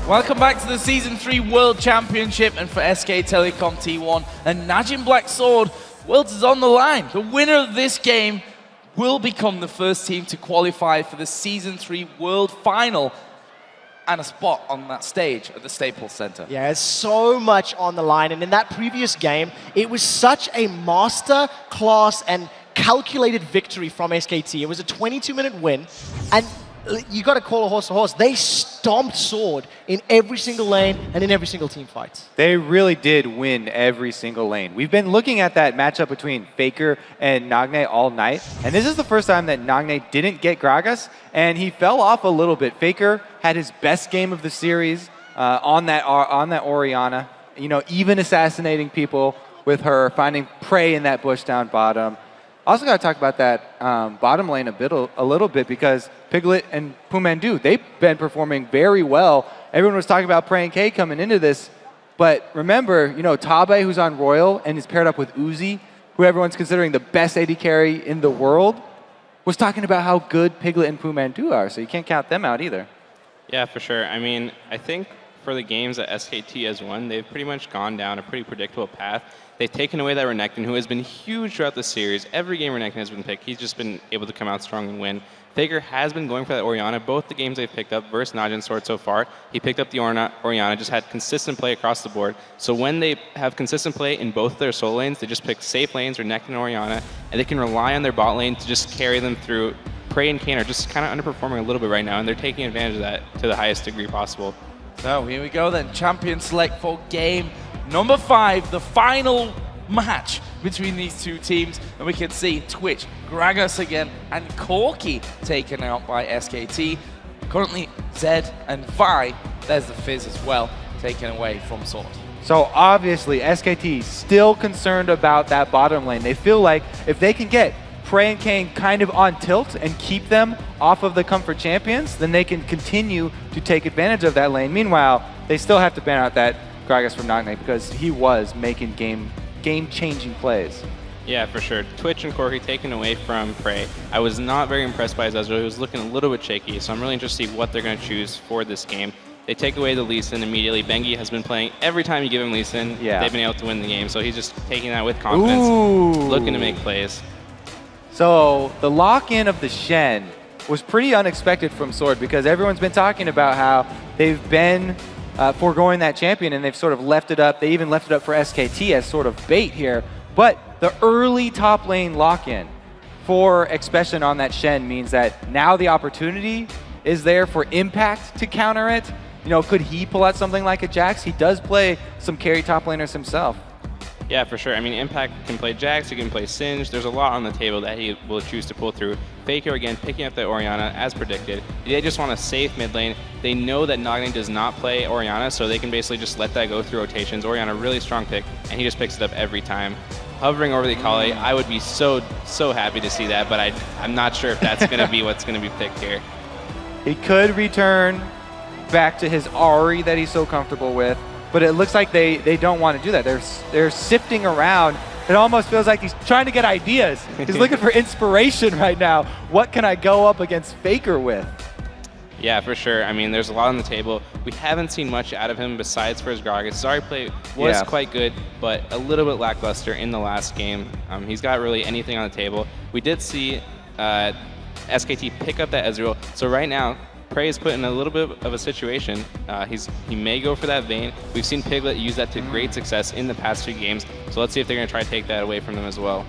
Welcome back to the Season 3 World Championship, and for SK Telecom T1 and Najin Black Sword, Worlds is on the line. The winner of this game will become the first team to qualify for the Season 3 World Final and a spot on that stage at the Staples Center. Yeah, there's so much on the line, and in that previous game, it was such a master class and calculated victory from SKT. It was a 22-minute win, and you got to call a horse. They stomped Sword in every single lane and in every single team fight. They really did win every single lane. We've been looking at that matchup between Faker and Nagne all night, and this is the first time that Nagne didn't get Gragas, and he fell off a little bit. Faker had his best game of the series on that Orianna, you know, even assassinating people with her, finding prey in that bush down bottom. Also got to talk about that bottom lane a little bit, because Piglet and Pumandu, they've been performing very well. Everyone was talking about Prey and K coming into this, but remember, you know, Tabe, who's on Royal and is paired up with Uzi, who everyone's considering the best AD carry in the world, was talking about how good Piglet and Pumandu are, so you can't count them out either. Yeah, for sure. I mean, I think for the games that SKT has won, they've pretty much gone down a pretty predictable path. They've taken away that Renekton, who has been huge throughout the series. Every game Renekton has been picked, he's just been able to come out strong and win. Faker has been going for that Orianna. Both the games they've picked up versus Najin Sword so far, he picked up the Orianna, just had consistent play across the board. So when they have consistent play in both their solo lanes, they just pick safe lanes, Renekton and Orianna, and they can rely on their bot lane to just carry them through. Prey and Kayn are just kind of underperforming a little bit right now, and they're taking advantage of that to the highest degree possible. So here we go then, Champion Select for game number 5, the final match between these two teams, and we can see Twitch, Gragas again, and Corki taken out by SKT. Currently Zed and Vi, there's the Fizz as well, taken away from Sword. So obviously SKT still concerned about that bottom lane. They feel like if they can get Prey and Kayn kind of on tilt and keep them off of the comfort champions, then they can continue to take advantage of that lane. Meanwhile, they still have to ban out that Gragas from Nagne, because he was making game-changing plays. Yeah, for sure. Twitch and Corki taken away from Prey. I was not very impressed by Ezreal. He was looking a little bit shaky, so I'm really interested to see what they're going to choose for this game. They take away the Lee Sin immediately. Bengi has been playing every time you give him Lee Sin, they've been able to win the game, so he's just taking that with confidence, looking to make plays. So the lock-in of the Shen was pretty unexpected from Sword, because everyone's been talking about how they've been foregoing that champion, and they've sort of left it up. They even left it up for SKT as sort of bait here. But the early top lane lock-in for Expression on that Shen means that now the opportunity is there for Impact to counter it. You know, could he pull out something like a Jax? He does play some carry top laners himself. Yeah, for sure. I mean, Impact can play Jax, he can play Singe. There's a lot on the table that he will choose to pull through. Faker, again, picking up the Orianna, as predicted. They just want a safe mid lane. They know that Nagne does not play Orianna, so they can basically just let that go through rotations. Orianna, really strong pick, and he just picks it up every time. Hovering over the Akali, I would be so happy to see that, but I'm not sure if that's going to be what's going to be picked here. He could return back to his Ahri that he's so comfortable with, but it looks like they don't want to do that. They're sifting around. It almost feels like he's trying to get ideas. He's looking for inspiration right now. What can I go up against Faker with? Yeah, for sure. I mean, there's a lot on the table. We haven't seen much out of him besides for his Gragas. Zari play was quite good, but a little bit lackluster in the last game. He's got really anything on the table. We did see SKT pick up that Ezreal. So right now, Prey is put in a little bit of a situation. He may go for that Vayne. We've seen Piglet use that to great success in the past 2 games. So let's see if they're going to try to take that away from them as well.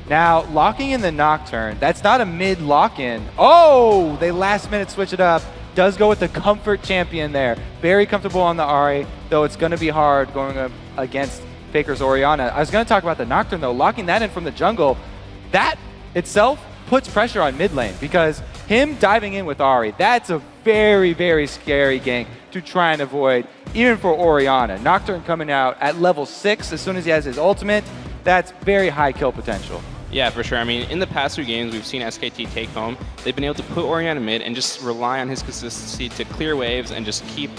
Now, locking in the Nocturne, that's not a mid lock-in. Oh, they last minute switch it up. Does go with the comfort champion there. Very comfortable on the Ahri, though it's going to be hard going up against Faker's Orianna. I was going to talk about the Nocturne, though. Locking that in from the jungle, that itself puts pressure on mid lane, because him diving in with Ahri, that's a very, very scary gank to try and avoid, even for Orianna. Nocturne coming out at level 6 as soon as he has his ultimate, that's very high kill potential. Yeah, for sure. I mean, in the past 2 games, we've seen SKT take home. They've been able to put Orianna mid and just rely on his consistency to clear waves and just keep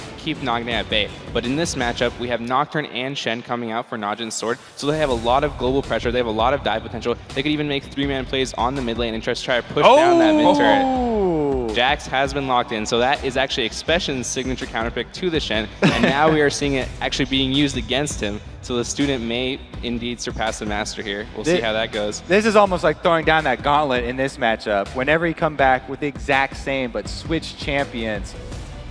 Nagne at bay. But in this matchup, we have Nocturne and Shen coming out for Najin's Sword, so they have a lot of global pressure. They have a lot of dive potential. They could even make 3-man plays on the mid lane and just try to push down that mid turret. Jax has been locked in, so that is actually Expression's signature counterpick to the Shen, and now we are seeing it actually being used against him. So the student may indeed surpass the master here. We'll see how that goes. This is almost like throwing down that gauntlet in this matchup. Whenever he come back with the exact same but switch champions,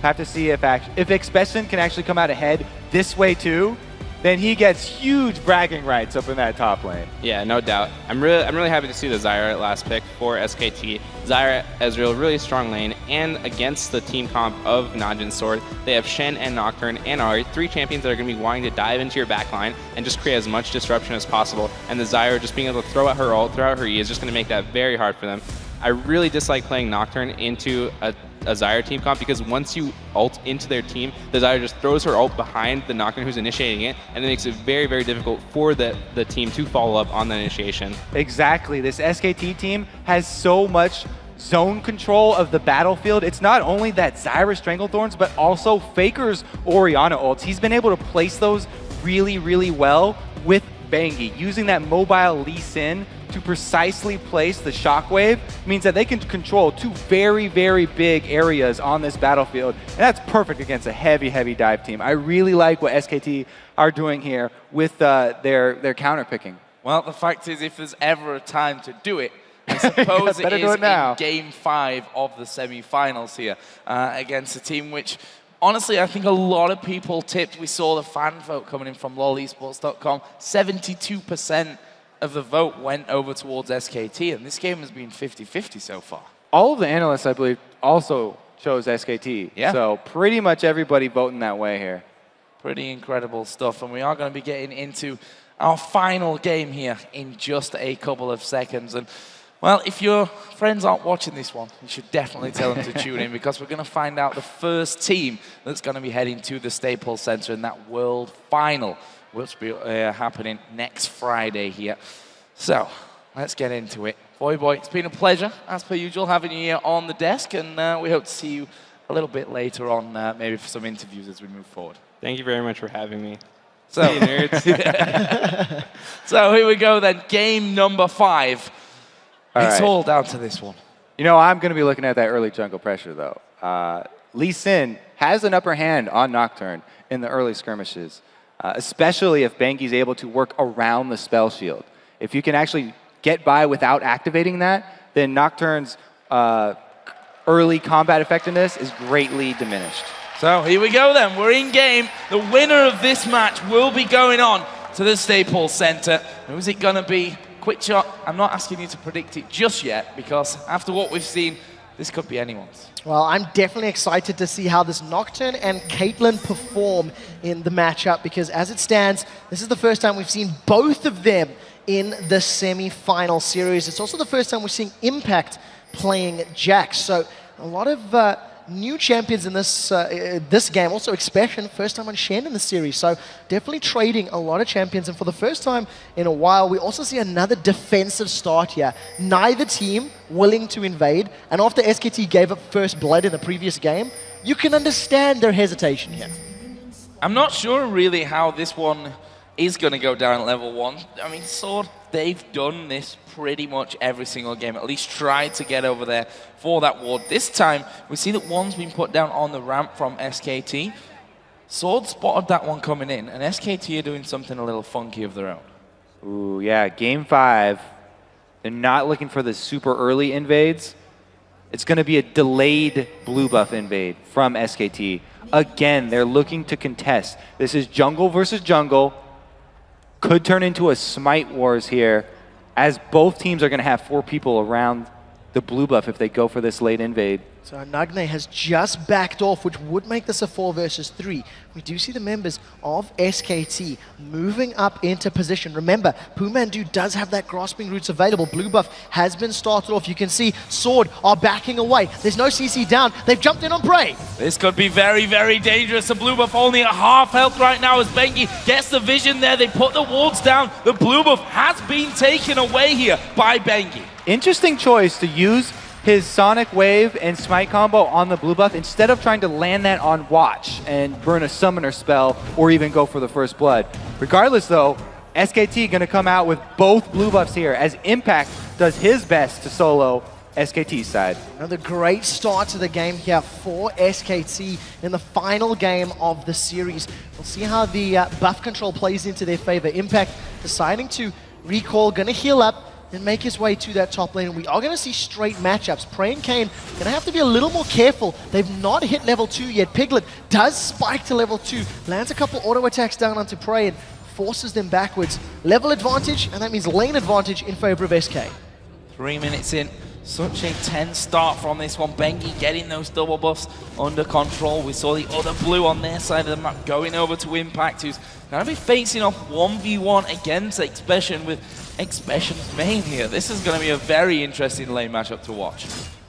have to see if Expression can actually come out ahead this way too, then he gets huge bragging rights up in that top lane. Yeah, no doubt. I'm really happy to see the Zyra last pick for SKT. Zyra, Ezreal, really strong lane, and against the team comp of Najin Sword, they have Shen and Nocturne and Ahri, 3 champions that are going to be wanting to dive into your backline and just create as much disruption as possible. And the Zyra just being able to throw out her ult, throw out her E is just going to make that very hard for them. I really dislike playing Nocturne into a Zyra team comp because once you ult into their team, the Zyra just throws her ult behind the Nocturne who's initiating it, and it makes it very, very difficult for the team to follow up on the initiation. Exactly. This SKT team has so much zone control of the battlefield. It's not only that Zyra Stranglethorns, but also Faker's Orianna ults. He's been able to place those really, really well with Bengi. Using that mobile Lee Sin to precisely place the shockwave means that they can control 2 very, very big areas on this battlefield, and that's perfect against a heavy, heavy dive team. I really like what SKT are doing here with their counter picking. Well, the fact is, if there's ever a time to do it, I suppose it is in Game 5 of the semi-finals here against a team which, honestly, I think a lot of people tipped. We saw the fan vote coming in from lolesports.com. 72% of the vote went over towards SKT, and this game has been 50-50 so far. All of the analysts, I believe, also chose SKT. Yeah. So pretty much everybody voting that way here. Pretty incredible stuff, and we are going to be getting into our final game here in just a couple of seconds. And well, if your friends aren't watching this one, you should definitely tell them to tune in, because we're going to find out the first team that's going to be heading to the Staples Center in that World Final, which will be happening next Friday here. So, let's get into it. Boy, it's been a pleasure, as per usual, having you here on the desk, and we hope to see you a little bit later on, maybe for some interviews as we move forward. Thank you very much for having me. So, nerds. So here we go then, game number 5. It's all down to this one. You know, I'm going to be looking at that early jungle pressure, though. Lee Sin has an upper hand on Nocturne in the early skirmishes, especially if Bengi's able to work around the spell shield. If you can actually get by without activating that, then Nocturne's early combat effectiveness is greatly diminished. So here we go then, we're in game. The winner of this match will be going on to the Staples Center. Who's it going to be? Quick shot, I'm not asking you to predict it just yet, because after what we've seen, this could be anyone's. Well, I'm definitely excited to see how this Nocturne and Caitlyn perform in the matchup, because as it stands, this is the first time we've seen both of them in the semi-final series. It's also the first time we're seeing Impact playing Jax. So a lot of new champions in this game. Also Expression, first time on Shen in the series. So definitely trading a lot of champions. And for the first time in a while, we also see another defensive start here. Neither team willing to invade. And after SKT gave up first blood in the previous game, you can understand their hesitation here. I'm not sure really how this one is going to go down at level 1. I mean, Sword, they've done this pretty much every single game, at least tried to get over there for that ward. This time, we see that one's been put down on the ramp from SKT. Sword spotted that one coming in, and SKT are doing something a little funky of their own. Ooh, yeah, game 5. They're not looking for the super early invades. It's going to be a delayed blue buff invade from SKT. Again, they're looking to contest. This is jungle versus jungle. Could turn into a smite wars here, as both teams are going to have 4 people around the blue buff if they go for this late invade. So Nagne has just backed off, which would make this a 4 versus 3. We do see the members of SKT moving up into position. Remember, Pumandu does have that grasping roots available. Blue buff has been started off. You can see Sword are backing away. There's no CC down. They've jumped in on Prey. This could be very, very dangerous. The blue buff only at half health right now as Bengi gets the vision there. They put the wards down. The blue buff has been taken away here by Bengi. Interesting choice to use his Sonic Wave and Smite combo on the blue buff instead of trying to land that on Watch and burn a Summoner spell or even go for the first blood. Regardless though, SKT gonna come out with both blue buffs here as Impact does his best to solo SKT side. Another great start to the game here for SKT in the final game of the series. We'll see how the buff control plays into their favor. Impact deciding to recall, gonna heal up and make his way to that top lane. And we are gonna see straight matchups. Prey and Kane gonna have to be a little more careful. They've not hit level 2 yet. Piglet does spike to level 2, lands a couple auto attacks down onto Prey and forces them backwards. Level advantage, and that means lane advantage in favor of SK. 3 minutes in. Such a tense start from this one. Bengi getting those double buffs under control. We saw the other blue on their side of the map going over to Impact, who's going to be facing off 1v1 against Expression with Expression's main here. This is going to be a very interesting lane matchup to watch.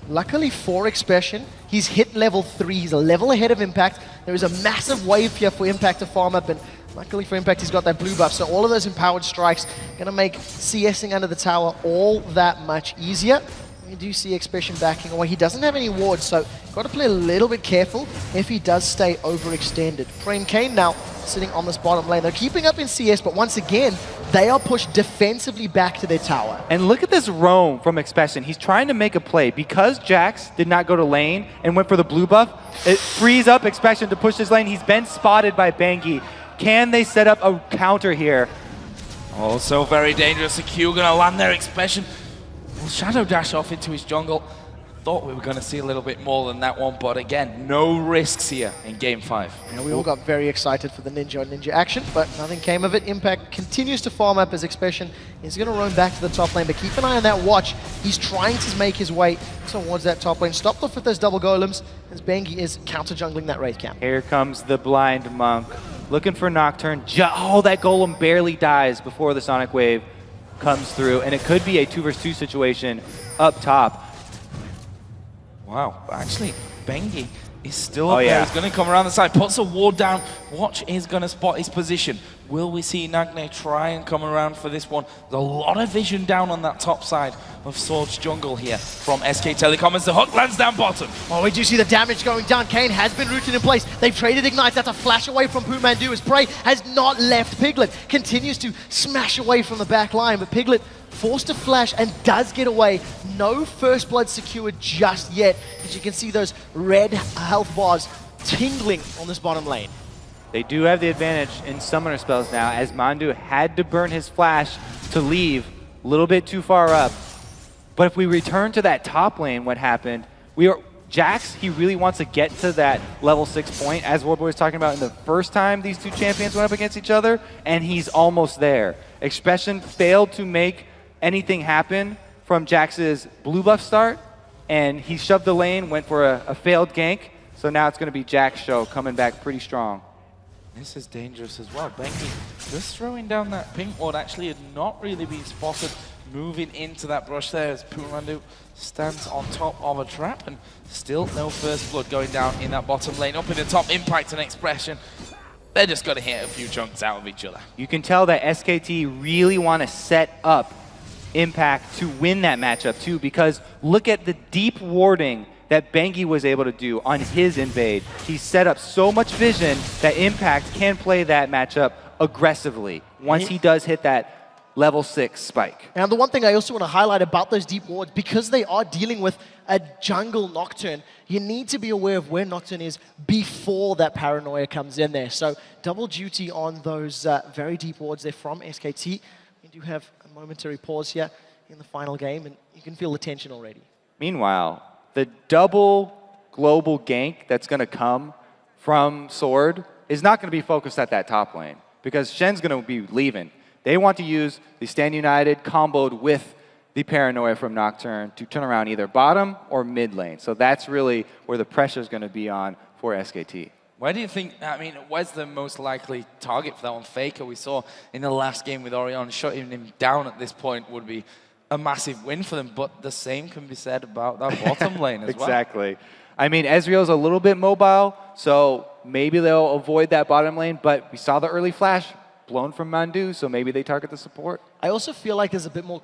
Luckily for Expression, he's hit level 3. He's a level ahead of Impact. There is a massive wave here for Impact to farm up, and luckily for Impact, he's got that blue buff. So all of those empowered strikes going to make CSing under the tower all that much easier. You do see Expression backing away. He doesn't have any wards, so got to play a little bit careful if he does stay overextended. Prey and Kane now sitting on this bottom lane. They're keeping up in CS, but once again, they are pushed defensively back to their tower. And look at this roam from Expression. He's trying to make a play. Because Jax did not go to lane and went for the blue buff, it frees up Expression to push his lane. He's been spotted by Bengi. Can they set up a counter here? Also very dangerous. The Q going to land there. Expression will shadow dash off into his jungle. Thought we were going to see a little bit more than that one, but again, no risks here in Game 5. Yeah, we all got very excited for the Ninja action, but nothing came of it. Impact continues to farm up as Expression is going to roam back to the top lane, but keep an eye on that watch. He's trying to make his way towards that top lane. Stopped off with those double golems as Bengi is counter-jungling that Wraith camp. Here comes the blind monk. Looking for Nocturne. Oh, that golem barely dies before the Sonic Wave comes through, and it could be a 2 versus 2 situation up top. Wow, actually, Bengi is still up there. He's going to come around the side, puts a ward down. Watch is going to spot his position. Will we see Nagne try and come around for this one? There's a lot of vision down on that top side of Sword's jungle here from SK Telecom as the hook lands down bottom. Oh, we do see the damage going down. Kane has been rooted in place. They've traded Ignites. That's a flash away from Pumandu as Prey has not left. Piglet continues to smash away from the back line, but Piglet forced to flash and does get away. No first blood secured just yet. As you can see those red health bars tingling on this bottom lane. They do have the advantage in summoner spells now, as Mandu had to burn his flash to leave a little bit too far up. But if we return to that top lane, what happened, Jax, he really wants to get to that level 6 point, as Warboy was talking about in the first time these two champions went up against each other, and he's almost there. Expression failed to make anything happen from Jax's blue buff start, and he shoved the lane, went for a failed gank, so now it's going to be Jax's show coming back pretty strong. This is dangerous as well. Bengi just throwing down that pink ward actually had not really been spotted moving into that brush there as Pumandu stands on top of a trap, and still no first blood going down in that bottom lane. Up in the top, Impact and Expression. They're just going to hit a few chunks out of each other. You can tell that SKT really want to set up Impact to win that matchup too, because look at the deep warding that Bengi was able to do on his invade. He set up so much vision that Impact can play that matchup aggressively once he does hit that level 6 spike. And the one thing I also want to highlight about those deep wards, because they are dealing with a jungle Nocturne, you need to be aware of where Nocturne is before that paranoia comes in there. So double duty on those very deep wards there from SKT. We do have a momentary pause here in the final game, and you can feel the tension already. Meanwhile, the double global gank that's going to come from Sword is not going to be focused at that top lane, because Shen's going to be leaving. They want to use the Stand United comboed with the Paranoia from Nocturne to turn around either bottom or mid lane. So that's really where the pressure is going to be on for SKT. Where do you think, I mean, where's the most likely target for that one? Faker, we saw in the last game with Orion, shutting him down at this point would be a massive win for them, but the same can be said about that bottom lane as well. Exactly. I mean, Ezreal's a little bit mobile, so maybe they'll avoid that bottom lane, but we saw the early flash blown from Mandu, so maybe they target the support. I also feel like there's a bit more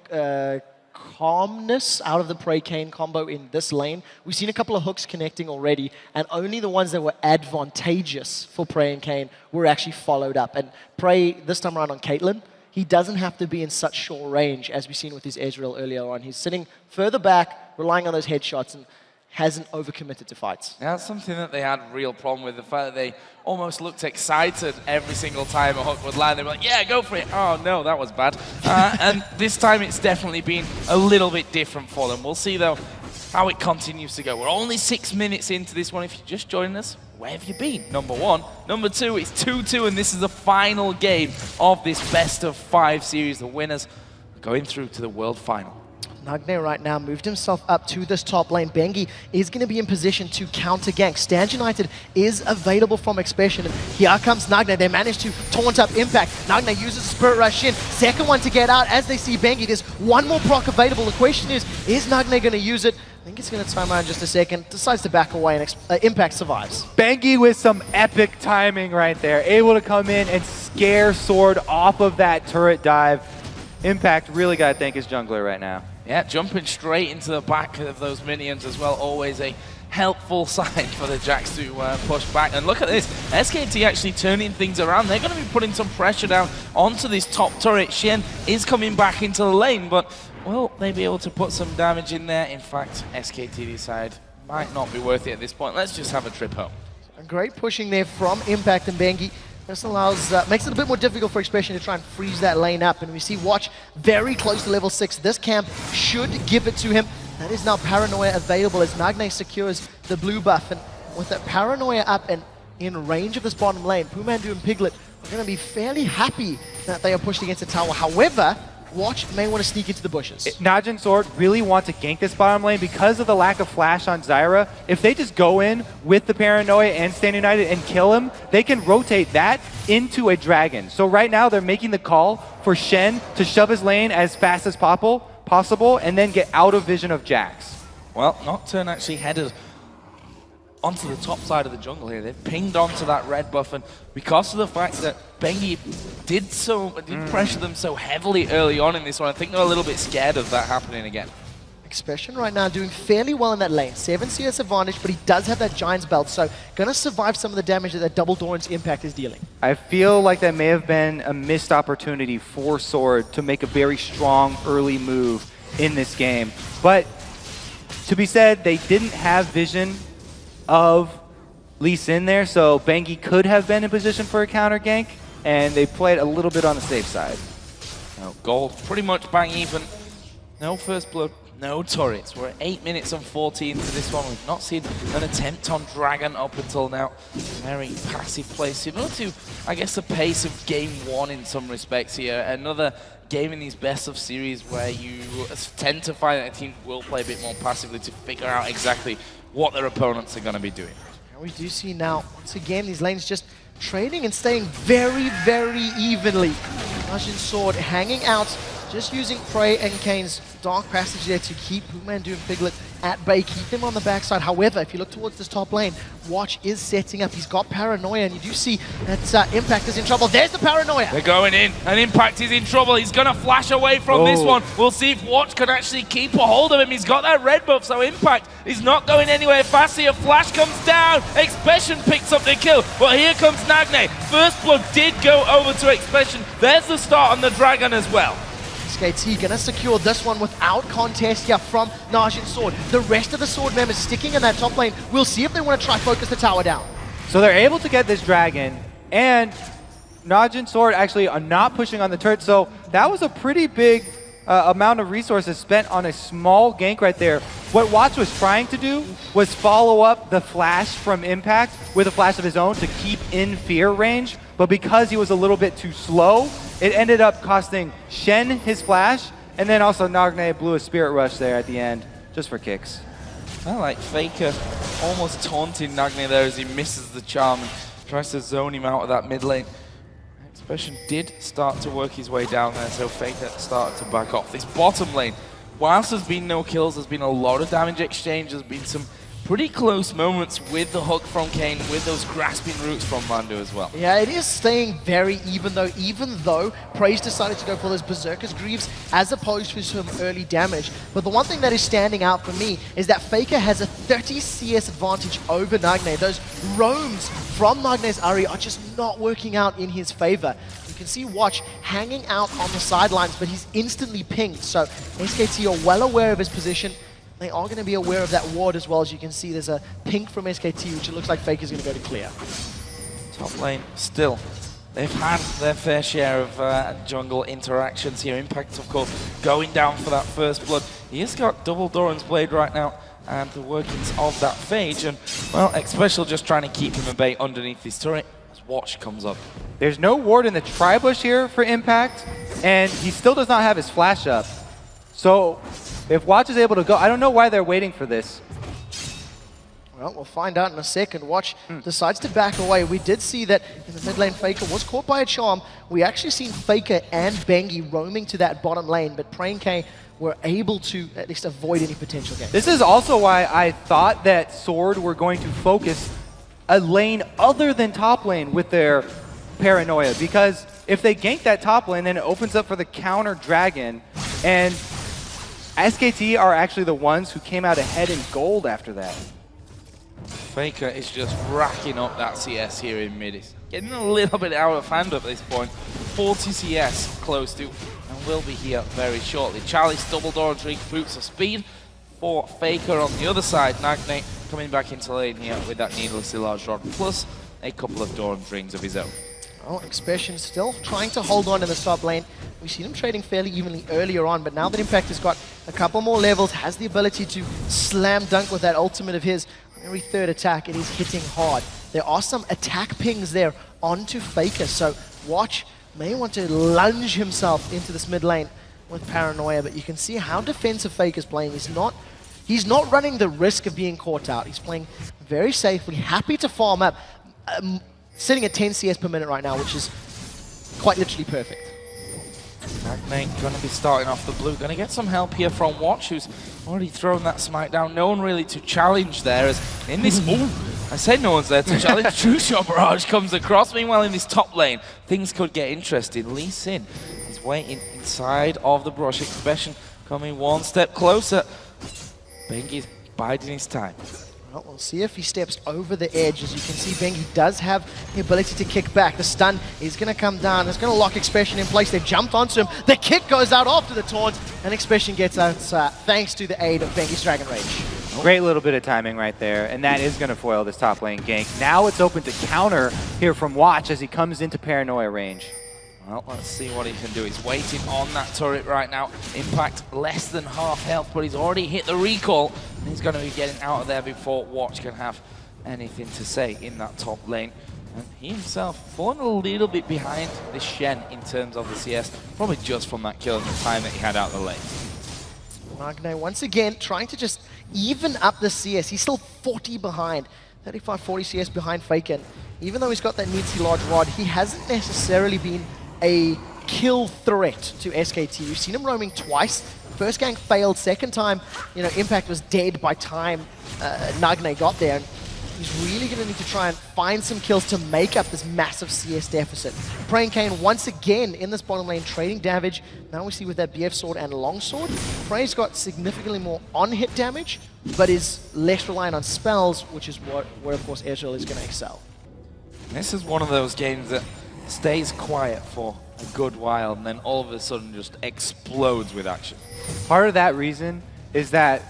calmness out of the Prey Kane combo in this lane. We've seen a couple of hooks connecting already, and only the ones that were advantageous for Prey and Kane were actually followed up. And Prey, this time around on Caitlyn, he doesn't have to be in such short range as we've seen with his Ezreal earlier on. He's sitting further back, relying on those headshots and hasn't overcommitted to fights. Yeah, that's something that they had a real problem with, the fact that they almost looked excited every single time a hook would land. They were like, yeah, go for it. Oh, no, that was bad. And this time it's definitely been a little bit different for them. We'll see, though, how it continues to go. We're only 6 minutes into this one. If you're just joining us, where have you been? Number one. Number two, it's 2-2, and this is the final game of this best-of-5 series. The winners are going through to the World Final. Nagne right now moved himself up to this top lane. Bengi is going to be in position to counter gank. Stand United is available from Expression. And here comes Nagne. They managed to taunt up Impact. Nagne uses Spirit Rush in. Second one to get out as they see Bengi. There's one more proc available. The question is Nagne going to use it? I think it's going to time out in just a second. Decides to back away and Impact survives. Bengi with some epic timing right there. Able to come in and scare Sword off of that turret dive. Impact really got to thank his jungler right now. Yeah, jumping straight into the back of those minions as well. Always a helpful sign for the Jacks to push back. And look at this, SKT actually turning things around. They're going to be putting some pressure down onto this top turret. Shen is coming back into the lane, but will they be able to put some damage in there? In fact, SKT decide might not be worth it at this point. Let's just have a trip home. A great pushing there from Impact and Bengi. This allows, makes it a bit more difficult for Expression to try and freeze that lane up. And we see Watch very close to level 6. This camp should give it to him. That is now Paranoia available as Nagne secures the blue buff. And with that Paranoia up and in range of this bottom lane, Pumandu and Piglet are going to be fairly happy that they are pushed against the tower. However, Watch may want to sneak into the bushes. Najin Sword really want to gank this bottom lane because of the lack of flash on Zyra. If they just go in with the Paranoia and Stand United and kill him, they can rotate that into a dragon. So right now they're making the call for Shen to shove his lane as fast as possible and then get out of vision of Jax. Well, Nocturne actually headed onto the top side of the jungle here. They've pinged onto that red buff, and because of the fact that Bengi did pressure them so heavily early on in this one, I think they're a little bit scared of that happening again. Expression right now doing fairly well in that lane. 7 CS advantage, but he does have that Giant's Belt, so gonna survive some of the damage that Double Doran's Impact is dealing. I feel like that may have been a missed opportunity for Sword to make a very strong early move in this game. But to be said, they didn't have vision of Lee Sin there, so Bengi could have been in position for a counter gank, and they played a little bit on the safe side. Now, gold pretty much bang even. No first blood, no turrets. We're at 8 minutes and 14 to this one. We've not seen an attempt on Dragon up until now. Very passive play, similar to, I guess, the pace of game 1 in some respects here. Another game in these best of series where you tend to find that a team will play a bit more passively to figure out exactly what their opponents are going to be doing. And we do see now, once again, these lanes just trading and staying very, very evenly. Najin Sword hanging out, just using Prey and Kane's Dark Passage there to keep Pumandu and Piglet at bay, keep them on the backside. However, if you look towards this top lane, Watch is setting up. He's got Paranoia, and you do see that Impact is in trouble. There's the Paranoia. They're going in, and Impact is in trouble. He's going to flash away from this one. We'll see if Watch can actually keep a hold of him. He's got that red buff, so Impact is not going anywhere fast here. Flash comes down. Expression picks up the kill, but here comes Nagne. First blood did go over to Expression. There's the start on the Dragon as well. SKT gonna secure this one without contest here from Najin Sword. The rest of the Sword members sticking in that top lane. We'll see if they want to try focus the tower down. So they're able to get this dragon, and Najin Sword actually are not pushing on the turret, so that was a pretty big amount of resources spent on a small gank right there. What Watch was trying to do was follow up the flash from Impact with a flash of his own to keep in fear range, but because he was a little bit too slow, it ended up costing Shen his flash, and then also Nagne blew a Spirit Rush there at the end, just for kicks. I like Faker almost taunting Nagne there as he misses the charm and tries to zone him out of that mid lane. Expression did start to work his way down there, so Faker started to back off. This bottom lane, whilst there's been no kills, there's been a lot of damage exchange, there's been some pretty close moments with the hook from Kane, with those grasping roots from Mando as well. Yeah, it is staying very even though Praise decided to go for those Berserker's Greaves as opposed to some early damage. But the one thing that is standing out for me is that Faker has a 30 CS advantage over Nagne. Those roams from Nagne's Ari are just not working out in his favor. You can see Watch hanging out on the sidelines, but he's instantly pinged. So SKT are well aware of his position. they are going to be aware of that ward as well. As you can see, there's a pink from SKT, which it looks like Faker's going to go to clear. Top lane, still. They've had their fair share of jungle interactions here. Impact, of course, going down for that first blood. He has got double Doran's Blade right now, and the workings of that Phage. And, well, Xpecial just trying to keep him at bay underneath this turret as Watch comes up. There's no ward in the tri-bush here for Impact, and he still does not have his flash up. So if Watch is able to go, I don't know why they're waiting for this. Well, we'll find out in a second. Watch decides to back away. We did see that in the mid lane, Faker was caught by a charm. We actually seen Faker and Bengi roaming to that bottom lane, but Praying K were able to at least avoid any potential gain. This is also why I thought that Sword were going to focus a lane other than top lane with their Paranoia, because if they gank that top lane, then it opens up for the counter Dragon, and SKT are actually the ones who came out ahead in gold after that. Faker is just racking up that CS here in mid. It's getting a little bit out of hand at this point. 40 CS close to, and will be here very shortly. Charlie's double door drink boots of speed for Faker on the other side. Nagne coming back into lane here with that needlessly large rod, plus a couple of Doran rings of his own. Well, Xpecial still trying to hold on in the top lane. We've seen him trading fairly evenly earlier on, but now that Impact has got a couple more levels, has the ability to slam dunk with that ultimate of his. On every third attack, it is hitting hard. There are some attack pings there onto Faker, so Watch may want to lunge himself into this mid lane with Paranoia, but you can see how defensive Faker's playing. He's not running the risk of being caught out. He's playing very safely, happy to farm up, sitting at 10 CS per minute right now, which is quite literally perfect. Nagne going to be starting off the blue. Going to get some help here from Watch, who's already thrown that smite down. No one really to challenge there. As in this, I said no one's there to challenge. True Shot Barrage comes across. Meanwhile, in this top lane, things could get interesting. Lee Sin is waiting inside of the brush. Xpecial coming one step closer. Bengi's biding his time. Well, we'll see if he steps over the edge. As you can see, Bengi does have the ability to kick back. The stun is going to come down. It's going to lock Xpecial in place. They've jumped onto him. The kick goes out after the taunt, and Xpecial gets out thanks to the aid of Bengi's Dragon Rage. Great little bit of timing right there, and that is going to foil this top lane gank. Now it's open to counter here from Watch as he comes into Paranoia range. Well, let's see what he can do. He's waiting on that turret right now. Impact less than half health, but he's already hit the recall. And he's going to be getting out of there before Watch can have anything to say in that top lane. And he himself falling a little bit behind the Shen in terms of the CS, probably just from that kill and the time that he had out the lane. Nagne once again trying to just even up the CS. He's still 40 behind, 35-40 CS behind Faker. Even though he's got that meaty large rod, he hasn't necessarily been a kill threat to SKT. We've seen him roaming twice. First gank failed, second time, Impact was dead by time Nagne got there. And he's really going to need to try and find some kills to make up this massive CS deficit. Praying Kane once again in this bottom lane trading damage. Now we see with that BF sword and longsword, Prey's got significantly more on-hit damage, but is less reliant on spells, which is where of course Ezreal is going to excel. This is one of those games that stays quiet for a good while and then all of a sudden just explodes with action. Part of that reason is that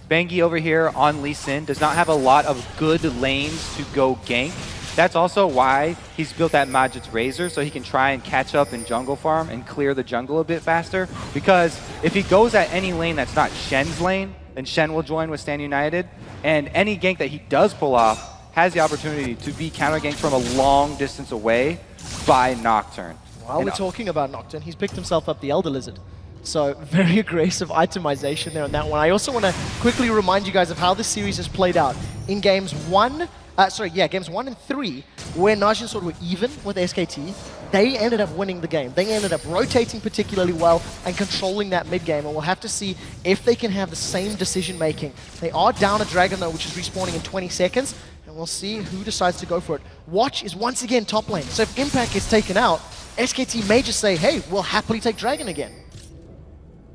Bengi over here on Lee Sin does not have a lot of good lanes to go gank. That's also why he's built that Majid's Razor, so he can try and catch up in jungle farm and clear the jungle a bit faster. Because if he goes at any lane that's not Shen's lane, then Shen will join with Stand United. And any gank that he does pull off has the opportunity to be counter ganked from a long distance away by Nocturne. While we're talking about Nocturne, he's picked himself up the Elder Lizard. So very aggressive itemization there on that one. I also want to quickly remind you guys of how this series has played out. In games 1 and 3, where Najin Sword were even with SKT, they ended up winning the game. They ended up rotating particularly well and controlling that mid game, and we'll have to see if they can have the same decision making. They are down a Dragon though, which is respawning in 20 seconds, and we'll see who decides to go for it. Watch is once again top lane, so if Impact gets taken out, SKT may just say, hey, we'll happily take Dragon again.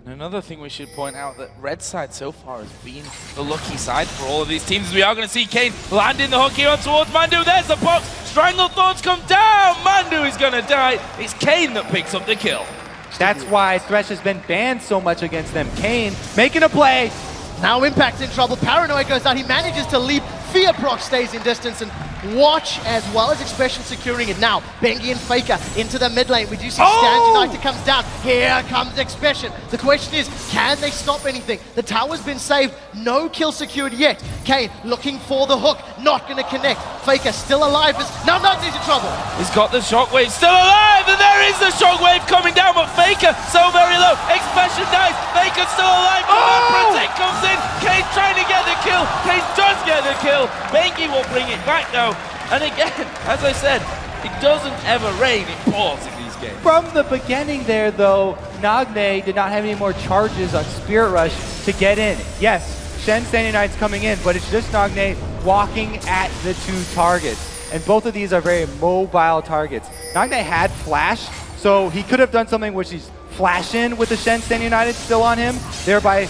And another thing we should point out that red side so far has been the lucky side for all of these teams. We are going to see Kane landing the hook here on towards Mandu. There's the box. Strangled Thorns come down. Mandu is going to die. It's Kane that picks up the kill. That's why Thresh has been banned so much against them. Kane making a play, Now Impact's in trouble. Paranoia goes out. He manages to leap. Fear proc stays in distance, and watch as well as Expression securing it. Now, Bengi and Faker into the mid lane. We do see Stand United comes down. Here comes Expression. The question is, can they stop anything? The tower's been saved. No kill secured yet. Kane looking for the hook. Not going to connect. Faker still alive. Now Nugne's in trouble. He's got the shockwave still alive, and there is the shockwave coming down, but Faker so very low. Expression dies. Faker still alive, but Protect comes in. Kane trying to get the kill. Kane does get the kill. Bengi will bring it back though. And again, as I said, it doesn't ever rain, it pours in these games. From the beginning there though, Nagne did not have any more charges on Spirit Rush to get in. Yes, Shen Standing Knight's coming in, but it's just Nagne walking at the two targets. And both of these are very mobile targets. Nagne had flash, so he could have done something which is flash in with the Shen Standing United still on him, thereby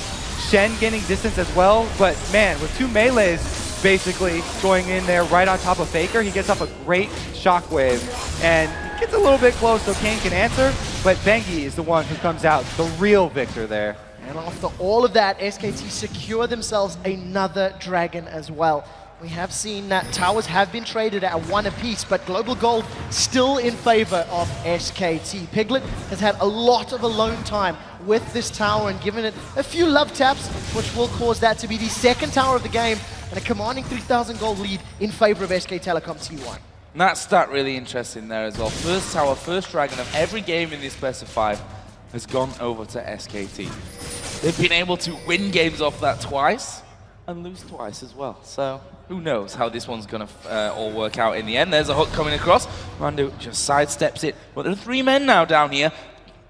Shen gaining distance as well. But man, with two melees basically going in there right on top of Faker, he gets off a great shockwave and gets a little bit close so Kane can answer, but Bengi is the one who comes out the real victor there. And after all of that, SKT secure themselves another dragon as well. We have seen that towers have been traded at 1 apiece, but Global Gold still in favor of SKT. Piglet has had a lot of alone time with this tower and given it a few love taps, which will cause that to be the second tower of the game and a commanding 3,000 gold lead in favor of SK Telecom T1. And that stat really interesting there as well. First tower, first dragon of every game in this best of 5 has gone over to SKT. They've been able to win games off that twice and lose twice as well. So who knows how this one's going to all work out in the end. There's a hook coming across. Randu just sidesteps it. But there are 3 men now down here.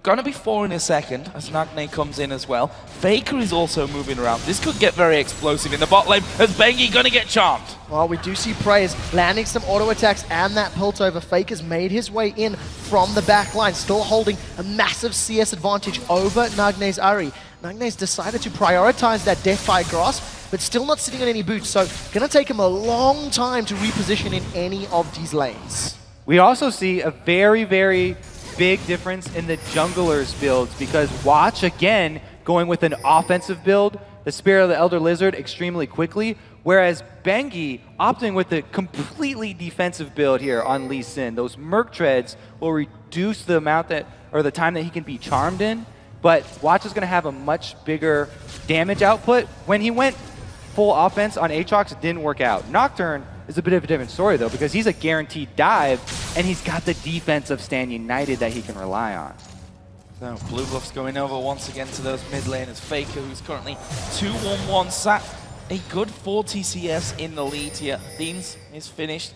Gonna be 4 in a second as Nagne comes in as well. Faker is also moving around. This could get very explosive in the bot lane as Bengi gonna get charmed. Well, we do see Praise landing some auto attacks and that pult over. Faker's made his way in from the back line, still holding a massive CS advantage over Nagne's Ari. Nagne's decided to prioritize that death by grasp, but still not sitting on any boots, so gonna take him a long time to reposition in any of these lanes. We also see a very, very big difference in the junglers builds because watch again going with an offensive build, the Spirit of the Elder Lizard extremely quickly, whereas Bengi opting with a completely defensive build here on Lee Sin. Those Merc Treads will reduce the amount that, or the time that he can be charmed in, but Watch is going to have a much bigger damage output. When he went full offense on Aatrox, it didn't work out. Nocturne is a bit of a different story though, because he's a guaranteed dive and he's got the defense of Stand United that he can rely on. So Blue Bluff's going over once again to those mid laners. Faker, who's currently 2-1-1, sat a good 40 CS in the lead here. Deans is finished.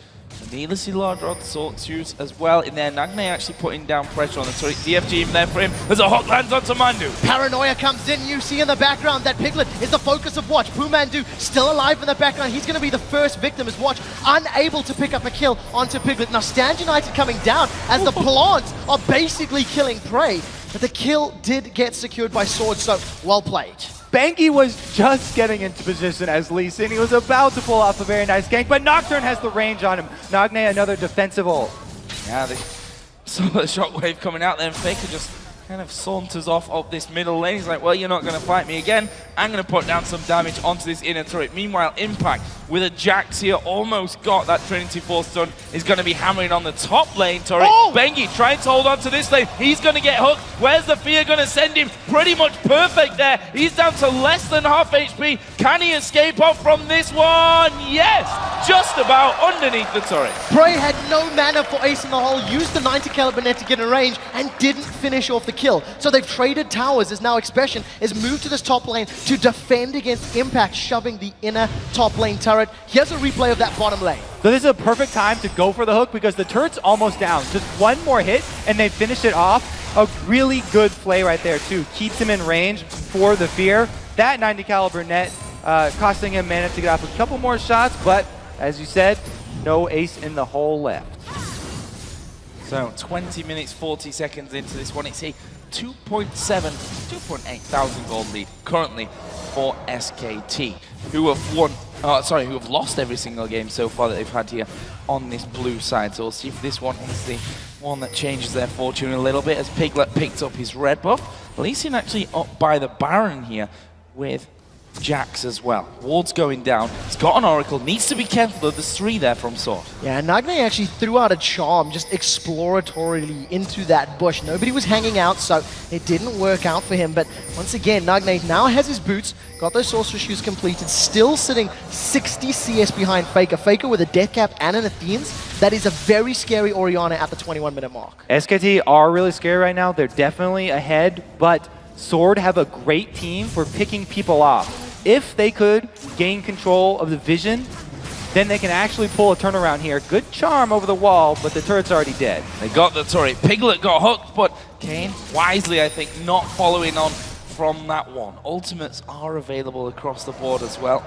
Needlessly large rod shoots as well in there. Nagne actually putting down pressure on the turret. DFG in there for him as a hook lands onto Mandu. Paranoia comes in. You see in the background that Piglet is the focus of Watch. Pumandu still alive in the background. He's going to be the first victim as Watch unable to pick up a kill onto Piglet. Now Stand United coming down as the plants are basically killing Prey. But the kill did get secured by Sword, so well played. Bengi was just getting into position as Lee Sin. He was about to pull off a very nice gank, but Nocturne has the range on him. Nagne, another defensive ult. Yeah, they saw the shockwave coming out there, and Faker just kind of saunters off of this middle lane. He's like, well, you're not going to fight me again. I'm going to put down some damage onto this inner turret. Meanwhile, Impact with a Jax here almost got that Trinity Force stun. Is going to be hammering on the top lane turret. Bengi trying to hold on to this lane. He's going to get hooked. Where's the fear going to send him? Pretty much perfect there. He's down to less than half HP. Can he escape off from this one? Yes! Just about underneath the turret. Prey had no mana for Ace in the Hole, used the 90 caliber net to get in range, and didn't finish off the kill. So they've traded towers as now Expression is moved to this top lane to defend against Impact, shoving the inner top lane turret. Here's a replay of that bottom lane. So this is a perfect time to go for the hook because the turret's almost down. Just one more hit and they finish it off. A really good play right there too. Keeps him in range for the fear. That 90 caliber net costing him mana to get off a couple more shots, but as you said, no Ace in the Hole left. So 20 minutes, 40 seconds into this one. It's a 2.8 thousand gold lead currently for SKT, who have who have lost every single game so far that they've had here on this blue side. So we'll see if this one is the one that changes their fortune a little bit as Piglet picks up his red buff. Lee Sin actually up by the Baron here with Jax as well. Ward's going down. He's got an Oracle. Needs to be careful though. There's 3 there from Sword. Yeah, Nagne actually threw out a charm just exploratorily into that bush. Nobody was hanging out, so it didn't work out for him. But once again, Nagne now has his boots, got those Sorcerer Shoes completed, still sitting 60 CS behind Faker. Faker with a Death Cap and an Athene's. That is a very scary Orianna at the 21-minute mark. SKT are really scary right now. They're definitely ahead, but Sword have a great team for picking people off. If they could gain control of the vision, then they can actually pull a turnaround here. Good charm over the wall, but the turret's already dead. They got the turret. Piglet got hooked, but Kane, wisely, I think, not following on from that one. Ultimates are available across the board as well.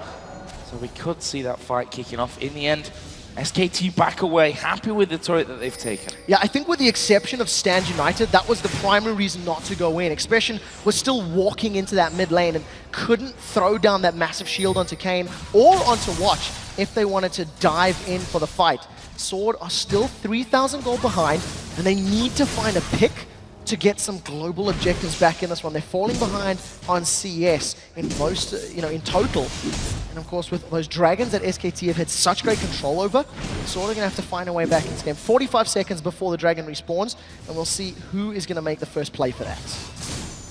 So we could see that fight kicking off. In the end, SKT back away, happy with the turret that they've taken. Yeah, I think with the exception of Stand United, that was the primary reason not to go in. Expression was still walking into that mid lane and couldn't throw down that massive shield onto Kane or onto Watch if they wanted to dive in for the fight. Sword are still 3,000 gold behind, and they need to find a pick to get some global objectives back in this one. They're falling behind on CS in most, in total. And of course, with those dragons that SKT have had such great control over, Sword are going to have to find a way back in this game. 45 seconds before the dragon respawns, and we'll see who is going to make the first play for that.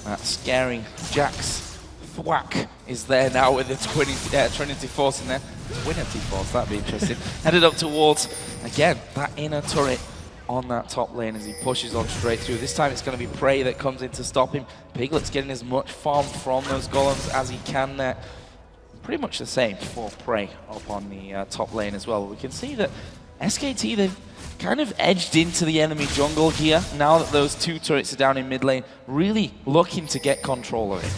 That's scary. Jax Thwack is there now with the Trinity Force in there. Twinity Force, that'd be interesting. Headed up towards, again, that inner turret on that top lane as he pushes on straight through. This time it's going to be Prey that comes in to stop him. Piglet's getting as much farm from those golems as he can there. Pretty much the same for Prey up on the top lane as well. We can see that SKT, they've kind of edged into the enemy jungle here now that those 2 turrets are down in mid lane, really looking to get control of it.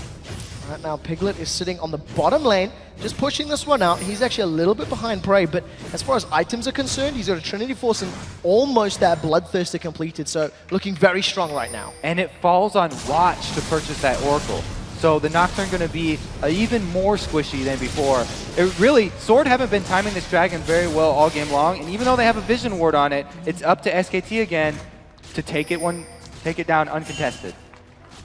Right now, Piglet is sitting on the bottom lane, just pushing this one out. He's actually a little bit behind Prey, but as far as items are concerned, he's got a Trinity Force and almost that Bloodthirster completed, so looking very strong right now. And it falls on Watch to purchase that Oracle. So the Nocturne going to be even more squishy than before. It really, Sword haven't been timing this dragon very well all game long, and even though they have a Vision Ward on it, it's up to SKT again to take it down uncontested.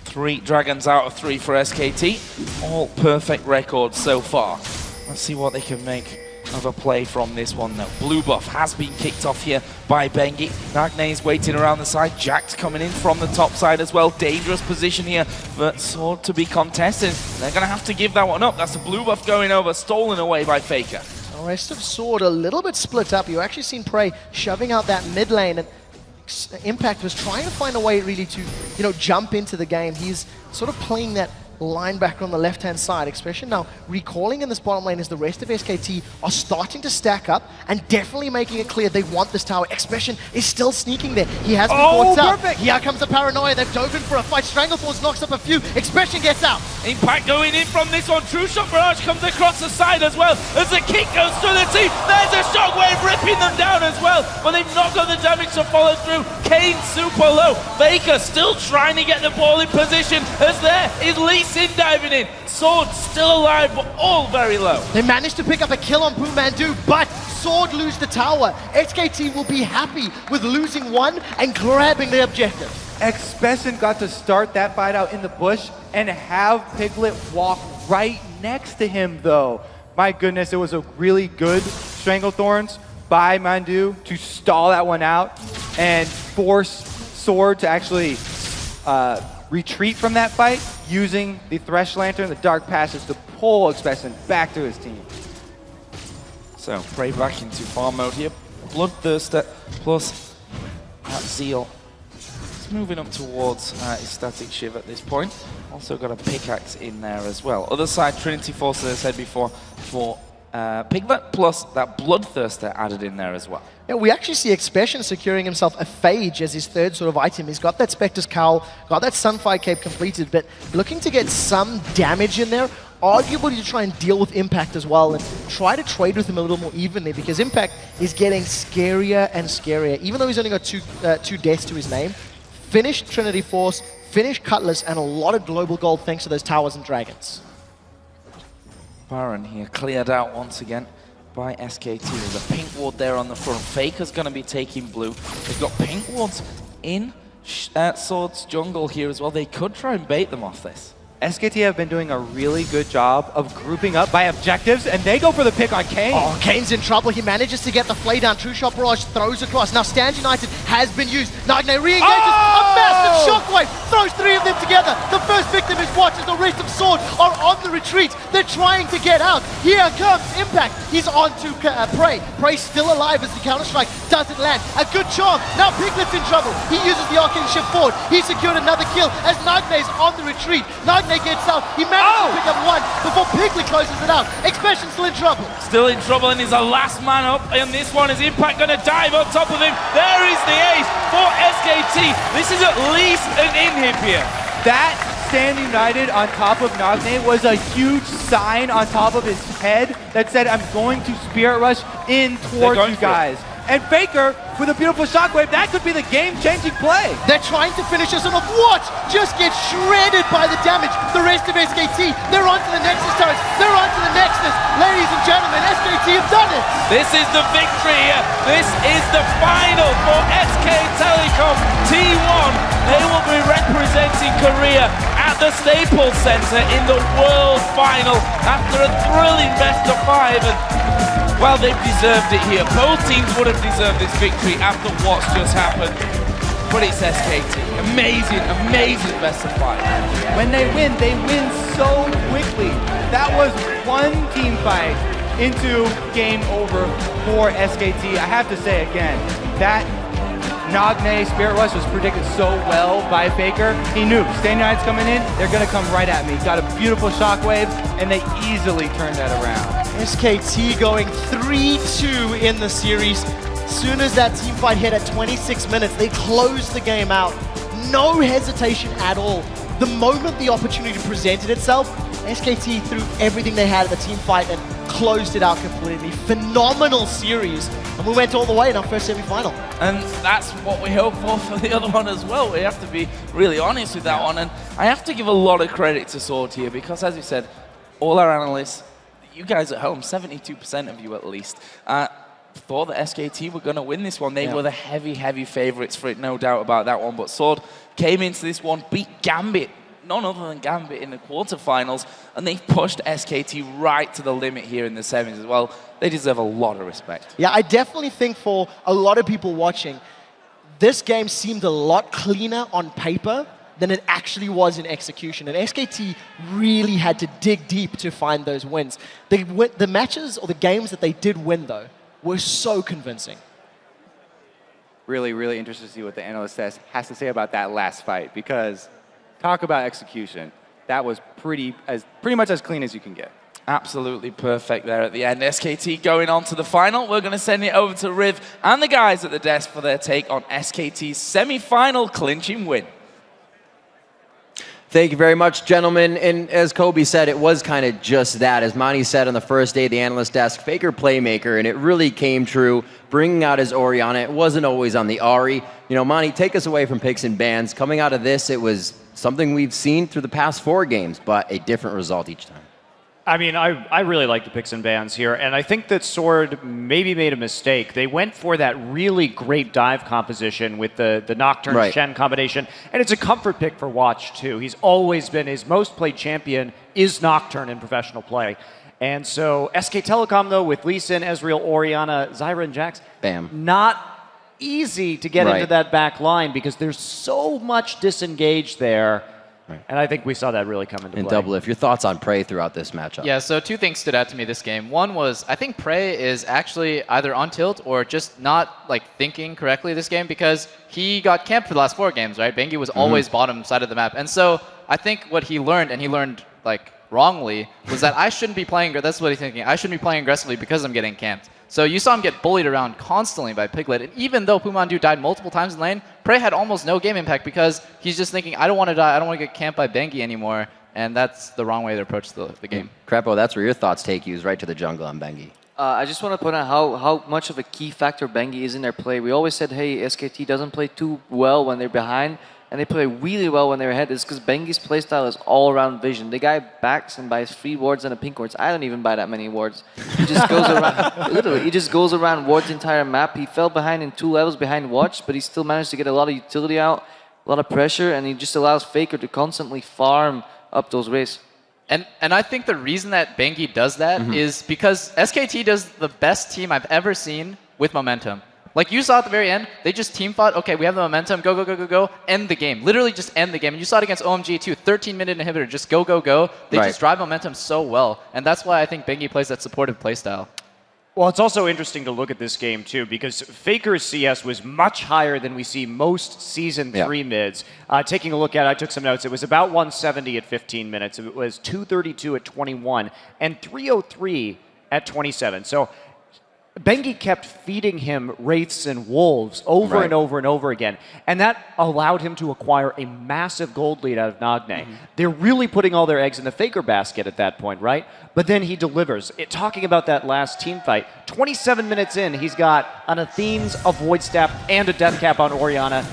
3 dragons out of 3 for SKT. All perfect records so far. Let's see what they can make of a play from this one though. Blue buff has been kicked off here by Bengi. Nagne's waiting around the side. Jax coming in from the top side as well. Dangerous position here, but Sword to be contested. They're going to have to give that one up. That's a blue buff going over, stolen away by Faker. The rest of Sword a little bit split up. You actually seen Prey shoving out that mid lane, and Impact was trying to find a way really to, jump into the game. He's sort of playing that linebacker on the left-hand side. Expression now recalling in this bottom lane as the rest of SKT are starting to stack up and definitely making it clear they want this tower. Expression is still sneaking there. He has been caught out. Perfect. Here comes the Paranoia. They've dove in for a fight. Strangleforce knocks up a few. Expression gets out. Impact going in from this one. True Shot Barrage comes across the side as well as the kick goes through the team. There's a shockwave ripping them down as well, but they've not got the damage to follow through. Kane super low. Faker still trying to get the ball in position as there is Lee Sin diving in. Sword still alive, but all very low. They managed to pick up a kill on Pumandu, but Sword lose the tower. SKT will be happy with losing one and grabbing the objective. Expression got to start that fight out in the bush and have Piglet walk right next to him though. My goodness, it was a really good Stranglethorns by Mandu to stall that one out and force Sword to actually retreat from that fight using the Thresh Lantern, the Dark Passage to pull Expression back to his team. So, Prey back into farm mode here. Bloodthirster plus that Zeal. He's moving up towards his Static Shiv at this point. Also got a pickaxe in there as well. Other side, Trinity Force, as I said before, for Piglet, plus that Bloodthirster added in there as well. Yeah, we actually see Expression securing himself a Phage as his third sort of item. He's got that Spectre's Cowl, got that Sunfire Cape completed, but looking to get some damage in there, arguably to try and deal with Impact as well and try to trade with him a little more evenly, because Impact is getting scarier and scarier. Even though he's only got two deaths to his name, finished Trinity Force, finished Cutlass, and a lot of global gold thanks to those towers and dragons. Baron here cleared out once again by SKT. There's a pink ward there on the front. Faker's going to be taking blue. They've got pink wards in Sword's jungle here as well. They could try and bait them off this. SKT have been doing a really good job of grouping up by objectives, and they go for the pick on Kane. Oh, Kane's in trouble. He manages to get the flay down. True Shot Barrage throws across. Now Stand United has been used. Nagne re-engages. A massive shockwave. Throws three of them together. The first victim is Watch as the rest of Sword are on the retreat. They're trying to get out. Here comes Impact. He's on to Prey. Prey's still alive as the counter-strike doesn't land. A good charm. Now Piglet's in trouble. He uses the arcane shift forward. He secured another kill as Nagne's on the retreat. Nagne gets out. He manages to pick up one before Piglet closes it out. Expression still in trouble. Still in trouble, and he's the last man up. And this one is Impact going to dive on top of him. There is the ace for SKT. This is at least an inhib here. That Stand United on top of Nagne was a huge sign on top of his head that said, I'm going to Spirit Rush in towards you guys. And Faker with a beautiful shockwave, that could be the game-changing play. They're trying to finish us off. Watch just get shredded by the damage. The rest of SKT, they're onto the Nexus turrets. They're onto the Nexus. Ladies and gentlemen, SKT have done it. This is the victory here. This is the final for SK Telecom T1. They will be representing Korea at the Staples Center in the World Final after a thrilling best of 5. And well, they've deserved it here. Both teams would have deserved this victory after what's just happened. But it's SKT. Amazing, amazing best of 5. When they win so quickly. That was one team fight into game over for SKT. I have to say again, that Nagne Spirit Rush was predicted so well by Faker. He knew, Stand United's coming in, they're gonna come right at me. Got a beautiful shockwave, and they easily turned that around. SKT going 3-2 in the series. Soon as that team fight hit at 26 minutes, they closed the game out. No hesitation at all. The moment the opportunity presented itself, SKT threw everything they had at the team fight and closed it out completely. Phenomenal series. And we went all the way in our first semi-final. And that's what we hope for the other one as well. We have to be really honest with that one. And I have to give a lot of credit to Sword here because, as you said, all our analysts, you guys at home, 72% of you at least, thought that SKT were going to win this one. They were the heavy favorites for it, no doubt about that one. But Sword came into this one, beat Gambit, none other than Gambit in the quarterfinals, and they pushed SKT right to the limit here in the semis as well. They deserve a lot of respect. Yeah, I definitely think for a lot of people watching, this game seemed a lot cleaner on paper than it actually was in execution. And SKT really had to dig deep to find those wins. The matches or the games that they did win, though, were so convincing. Really interested to see what the analyst has to say about that last fight, because talk about execution. That was pretty much as clean as you can get. Absolutely perfect there at the end. SKT going on to the final. We're going to send it over to Riv and the guys at the desk for their take on SKT's semi-final clinching win. Thank you very much, gentlemen. And as Kobe said, it was kind of just that. As Monty said on the first day of the analyst desk, Faker playmaker, and it really came true, bringing out his Orianna. It wasn't always on the Ahri. You know, Monty, take us away from picks and bans. Coming out of this, it was something we've seen through the past 4 games, but a different result each time. I mean, I really like the picks and bans here, and I think that Sword maybe made a mistake. They went for that really great dive composition with the Nocturne Shen combination, and it's a comfort pick for Watch, too. He's always been, his most played champion is Nocturne in professional play. And so SK Telecom, though, with Lee Sin, Ezreal, Orianna, Zyra, and Jax, not easy to get into that back line because there's so much disengaged there. And I think we saw that really come into play. And Double, if your thoughts on Prey throughout this matchup? Yeah, so 2 things stood out to me this game. One was, I think Prey is actually either on tilt or just not thinking correctly this game because he got camped for the last 4 games, right? Bengi was always bottom side of the map. And so I think what he learned, and he learned wrongly, was that I shouldn't be playing, that's what he's thinking, I shouldn't be playing aggressively because I'm getting camped. So you saw him get bullied around constantly by Piglet, and even though Pumandu died multiple times in lane, Prey had almost no game impact because he's just thinking, I don't want to die, I don't want to get camped by Bengi anymore, and that's the wrong way to approach the game. Crepo, that's where your thoughts take you, is right to the jungle on Bengi. I just want to point out how much of a key factor Bengi is in their play. We always said, hey, SKT doesn't play too well when they're behind, and they play really well when they're ahead. It's because Bengi's playstyle is all around vision. The guy backs and buys 3 wards and a pink wards. I don't even buy that many wards. He just goes around, literally, he just goes around wards the entire map. He fell behind in 2 levels behind Watch, but he still managed to get a lot of utility out, a lot of pressure, and he just allows Faker to constantly farm up those races. And I think the reason that Bengi does that is because SKT does the best team I've ever seen with momentum. Like you saw at the very end, they just team fought. Okay, we have the momentum. Go, go, go, go, go. End the game. Literally just end the game. And you saw it against OMG too. 13-minute inhibitor. Just go, go, go. They just drive momentum so well. And that's why I think Bengi plays that supportive playstyle. Well, it's also interesting to look at this game, too, because Faker's CS was much higher than we see most Season 3 mids. Taking a look at it, I took some notes. It was about 170 at 15 minutes. It was 232 at 21 and 303 at 27. So Bengi kept feeding him Wraiths and Wolves over and over and over again, and that allowed him to acquire a massive gold lead out of Nagne. They're really putting all their eggs in the Faker basket at that point, right? But then he delivers. Talking about that last team fight, 27 minutes in, he's got an Athene's, a Void Staff, and a Death Cap on Orianna.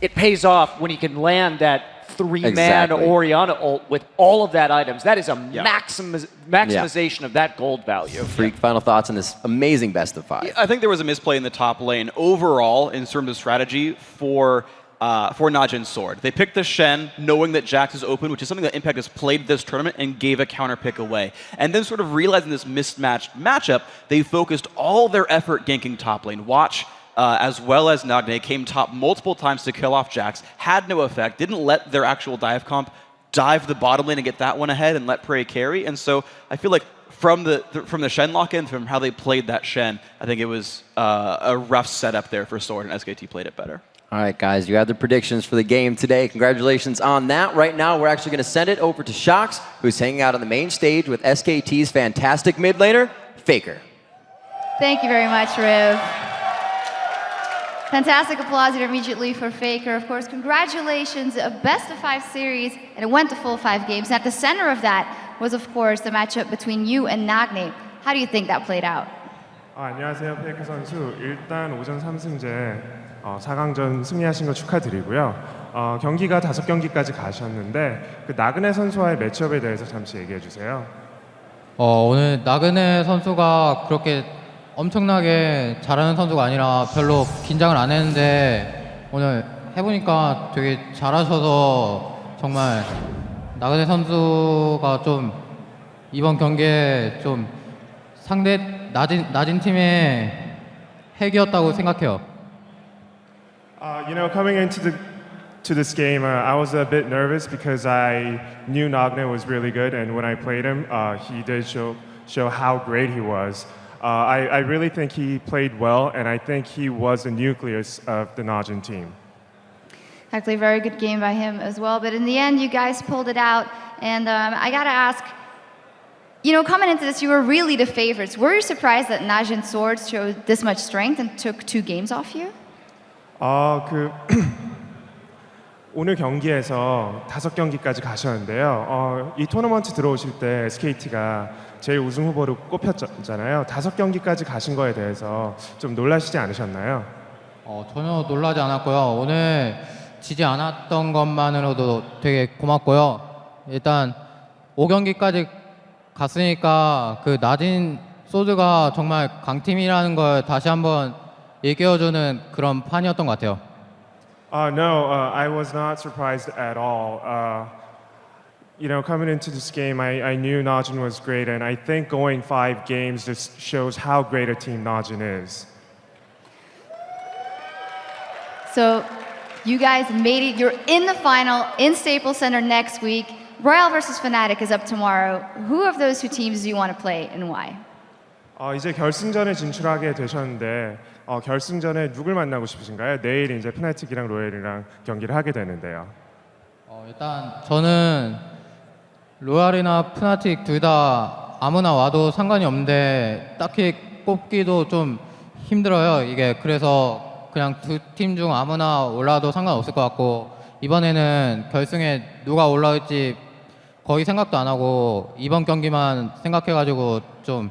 It pays off when he can land that three-man Orianna ult with all of that items. That is a maximization of that gold value. Freak, final thoughts on this amazing best of 5. I think there was a misplay in the top lane overall in terms of strategy for Najin's Sword. They picked the Shen knowing that Jax is open, which is something that Impact has played this tournament, and gave a counter pick away. And then sort of realizing this mismatched matchup, they focused all their effort ganking top lane. Watch as well as Nagne came top multiple times to kill off Jax, had no effect, didn't let their actual dive comp dive the bottom lane and get that one ahead and let Prey carry. And so I feel like from the Shen lock-in, from how they played that Shen, I think it was a rough setup there for Sword, and SKT played it better. All right, guys, you have the predictions for the game today. Congratulations on that. Right now, we're actually going to send it over to Shox, who's hanging out on the main stage with SKT's fantastic mid laner, Faker. Thank you very much, Riv. Fantastic applause here immediately for Faker. Of course, congratulations, a best of 5 series, and it went to full 5 games. And at the center of that was, of course, the matchup between you and Nagne. How do you think that played out? 안녕하세요, 페이커 선수. 일단 오전 3승제 4강전 승리하신 거 축하드리고요. 경기가 5경기까지 가셨는데 그 나그네 선수와의 매치업에 대해서 잠시 얘기해 주세요. 오늘 나그네 선수가 그렇게 엄청나게 잘하는 선수가 아니라 별로 긴장을 안 했는데 오늘 해보니까 되게 잘하셔서 정말 나그네 선수가 좀 이번 경기에 좀 상대 낮은 팀의 핵이었다고 생각해요. You know, coming into this game, I was a bit nervous because I knew Nagne was really good, and when I played him, he did show how great he was. I really think he played well, and I think he was the nucleus of the Najin team. Actually, a very good game by him as well. But in the end, you guys pulled it out. And I got to ask, you know, coming into this, you were really the favorites. Were you surprised that Najin Swords showed this much strength and took 2 games off you? 오늘 경기에서 5경기까지 가셨는데요. 이 토너먼트 들어오실 때 SKT가 제일 우승 후보로 꼽혔잖아요. 5경기까지 가신 거에 대해서 좀 놀라시지 않으셨나요? 전혀 놀라지 않았고요. 오늘 지지 않았던 것만으로도 되게 고맙고요. 일단 5경기까지 갔으니까 그 나진 소드가 정말 강팀이라는 걸 다시 한번 일깨워주는 그런 판이었던 것 같아요. No, I was not surprised at all. You know, coming into this game, I knew Najin was great, and I think going 5 games just shows how great a team Najin is. So, you guys made it. You're in the final in Staples Center next week. Royal versus Fnatic is up tomorrow. Who of those 2 teams do you want to play, and why? 이제 결승전에 진출하게 되셨는데 결승전에 누굴 만나고 싶으신가요? 내일 이제 프나틱이랑 로얄이랑 경기를 하게 되는데요. 일단 저는 로얄이나 프나틱 둘 다 아무나 와도 상관이 없는데 딱히 꼽기도 좀 힘들어요. 이게 그래서 그냥 2 팀 중 아무나 올라와도 상관없을 것 같고 이번에는 결승에 누가 올라올지 거의 생각도 안 하고 이번 경기만 생각해가지고 좀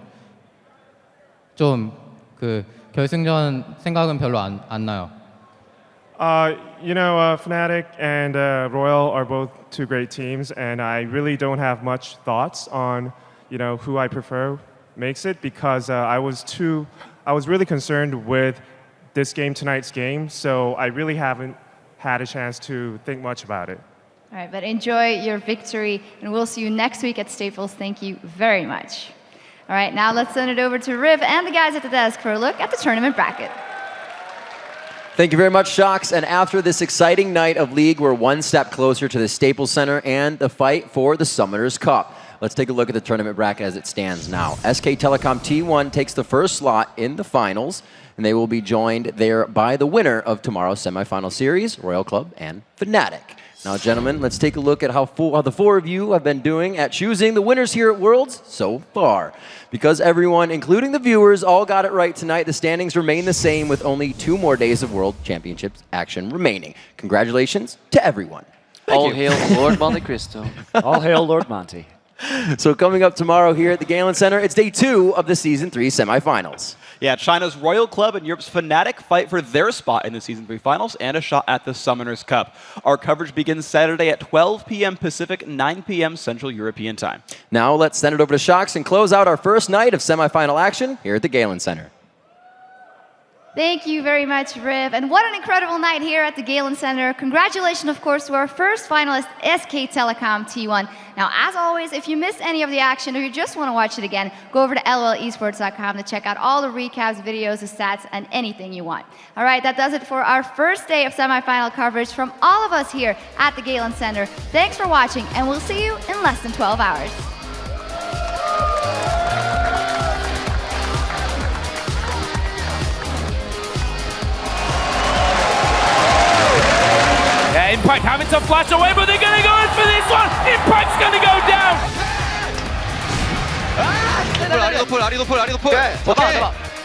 그 결승전 생각은 별로 안 나요. You know, Fnatic and Royal are both 2 great teams, and I really don't have much thoughts on, you know, who I prefer makes it because I was really concerned with tonight's game, so I really haven't had a chance to think much about it. All right, but enjoy your victory, and we'll see you next week at Staples. Thank you very much. All right, now let's send it over to Riv and the guys at the desk for a look at the tournament bracket. Thank you very much, Shocks. And after this exciting night of League, we're one step closer to the Staples Center and the fight for the Summoners Cup. Let's take a look at the tournament bracket as it stands now. SK Telecom T1 takes the first slot in the finals, and they will be joined there by the winner of tomorrow's semifinal series, Royal Club and Fnatic. Now, gentlemen, let's take a look at how the four of you have been doing at choosing the winners here at Worlds so far. Because everyone, including the viewers, all got it right tonight, the standings remain the same with only 2 more days of World Championships action remaining. Congratulations to everyone. All hail Lord Monte Cristo. All hail Lord Monte. So coming up tomorrow here at the Galen Center, it's day 2 of the Season 3 semifinals. Yeah, China's Royal Club and Europe's Fnatic fight for their spot in the Season 3 finals and a shot at the Summoners Cup. Our coverage begins Saturday at 12 p.m. Pacific, 9 p.m. Central European Time. Now let's send it over to Shocks and close out our first night of semifinal action here at the Galen Center. Thank you very much, Riv. And what an incredible night here at the Galen Center. Congratulations, of course, to our first finalist, SK Telecom T1. Now, as always, if you missed any of the action or you just want to watch it again, go over to lolesports.com to check out all the recaps, videos, the stats, and anything you want. All right, that does it for our first day of semifinal coverage from all of us here at the Galen Center. Thanks for watching, and we'll see you in less than 12 hours. Yeah, Impact having to flash away, but they're going to go in for this one. Impact's going to go down. 아리 노플. 오케이.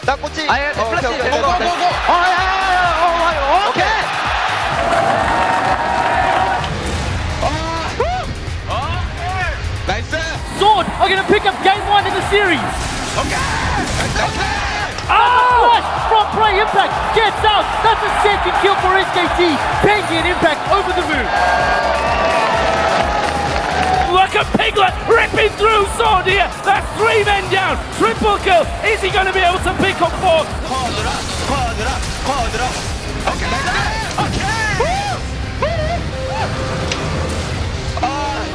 땅꼬치. 오케이. 나이스. Sword are going to pick up game 1 in the series. Oh! From Prey, Impact gets out. That's a second kill for SKT. Benji and Impact over the moon. Look at Piglet ripping through Sword here. That's 3 men down. Triple kill. Is he going to be able to pick up 4?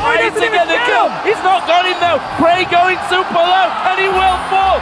Trying to get the kill. He's not got him though. Prey going super low, and he will fall.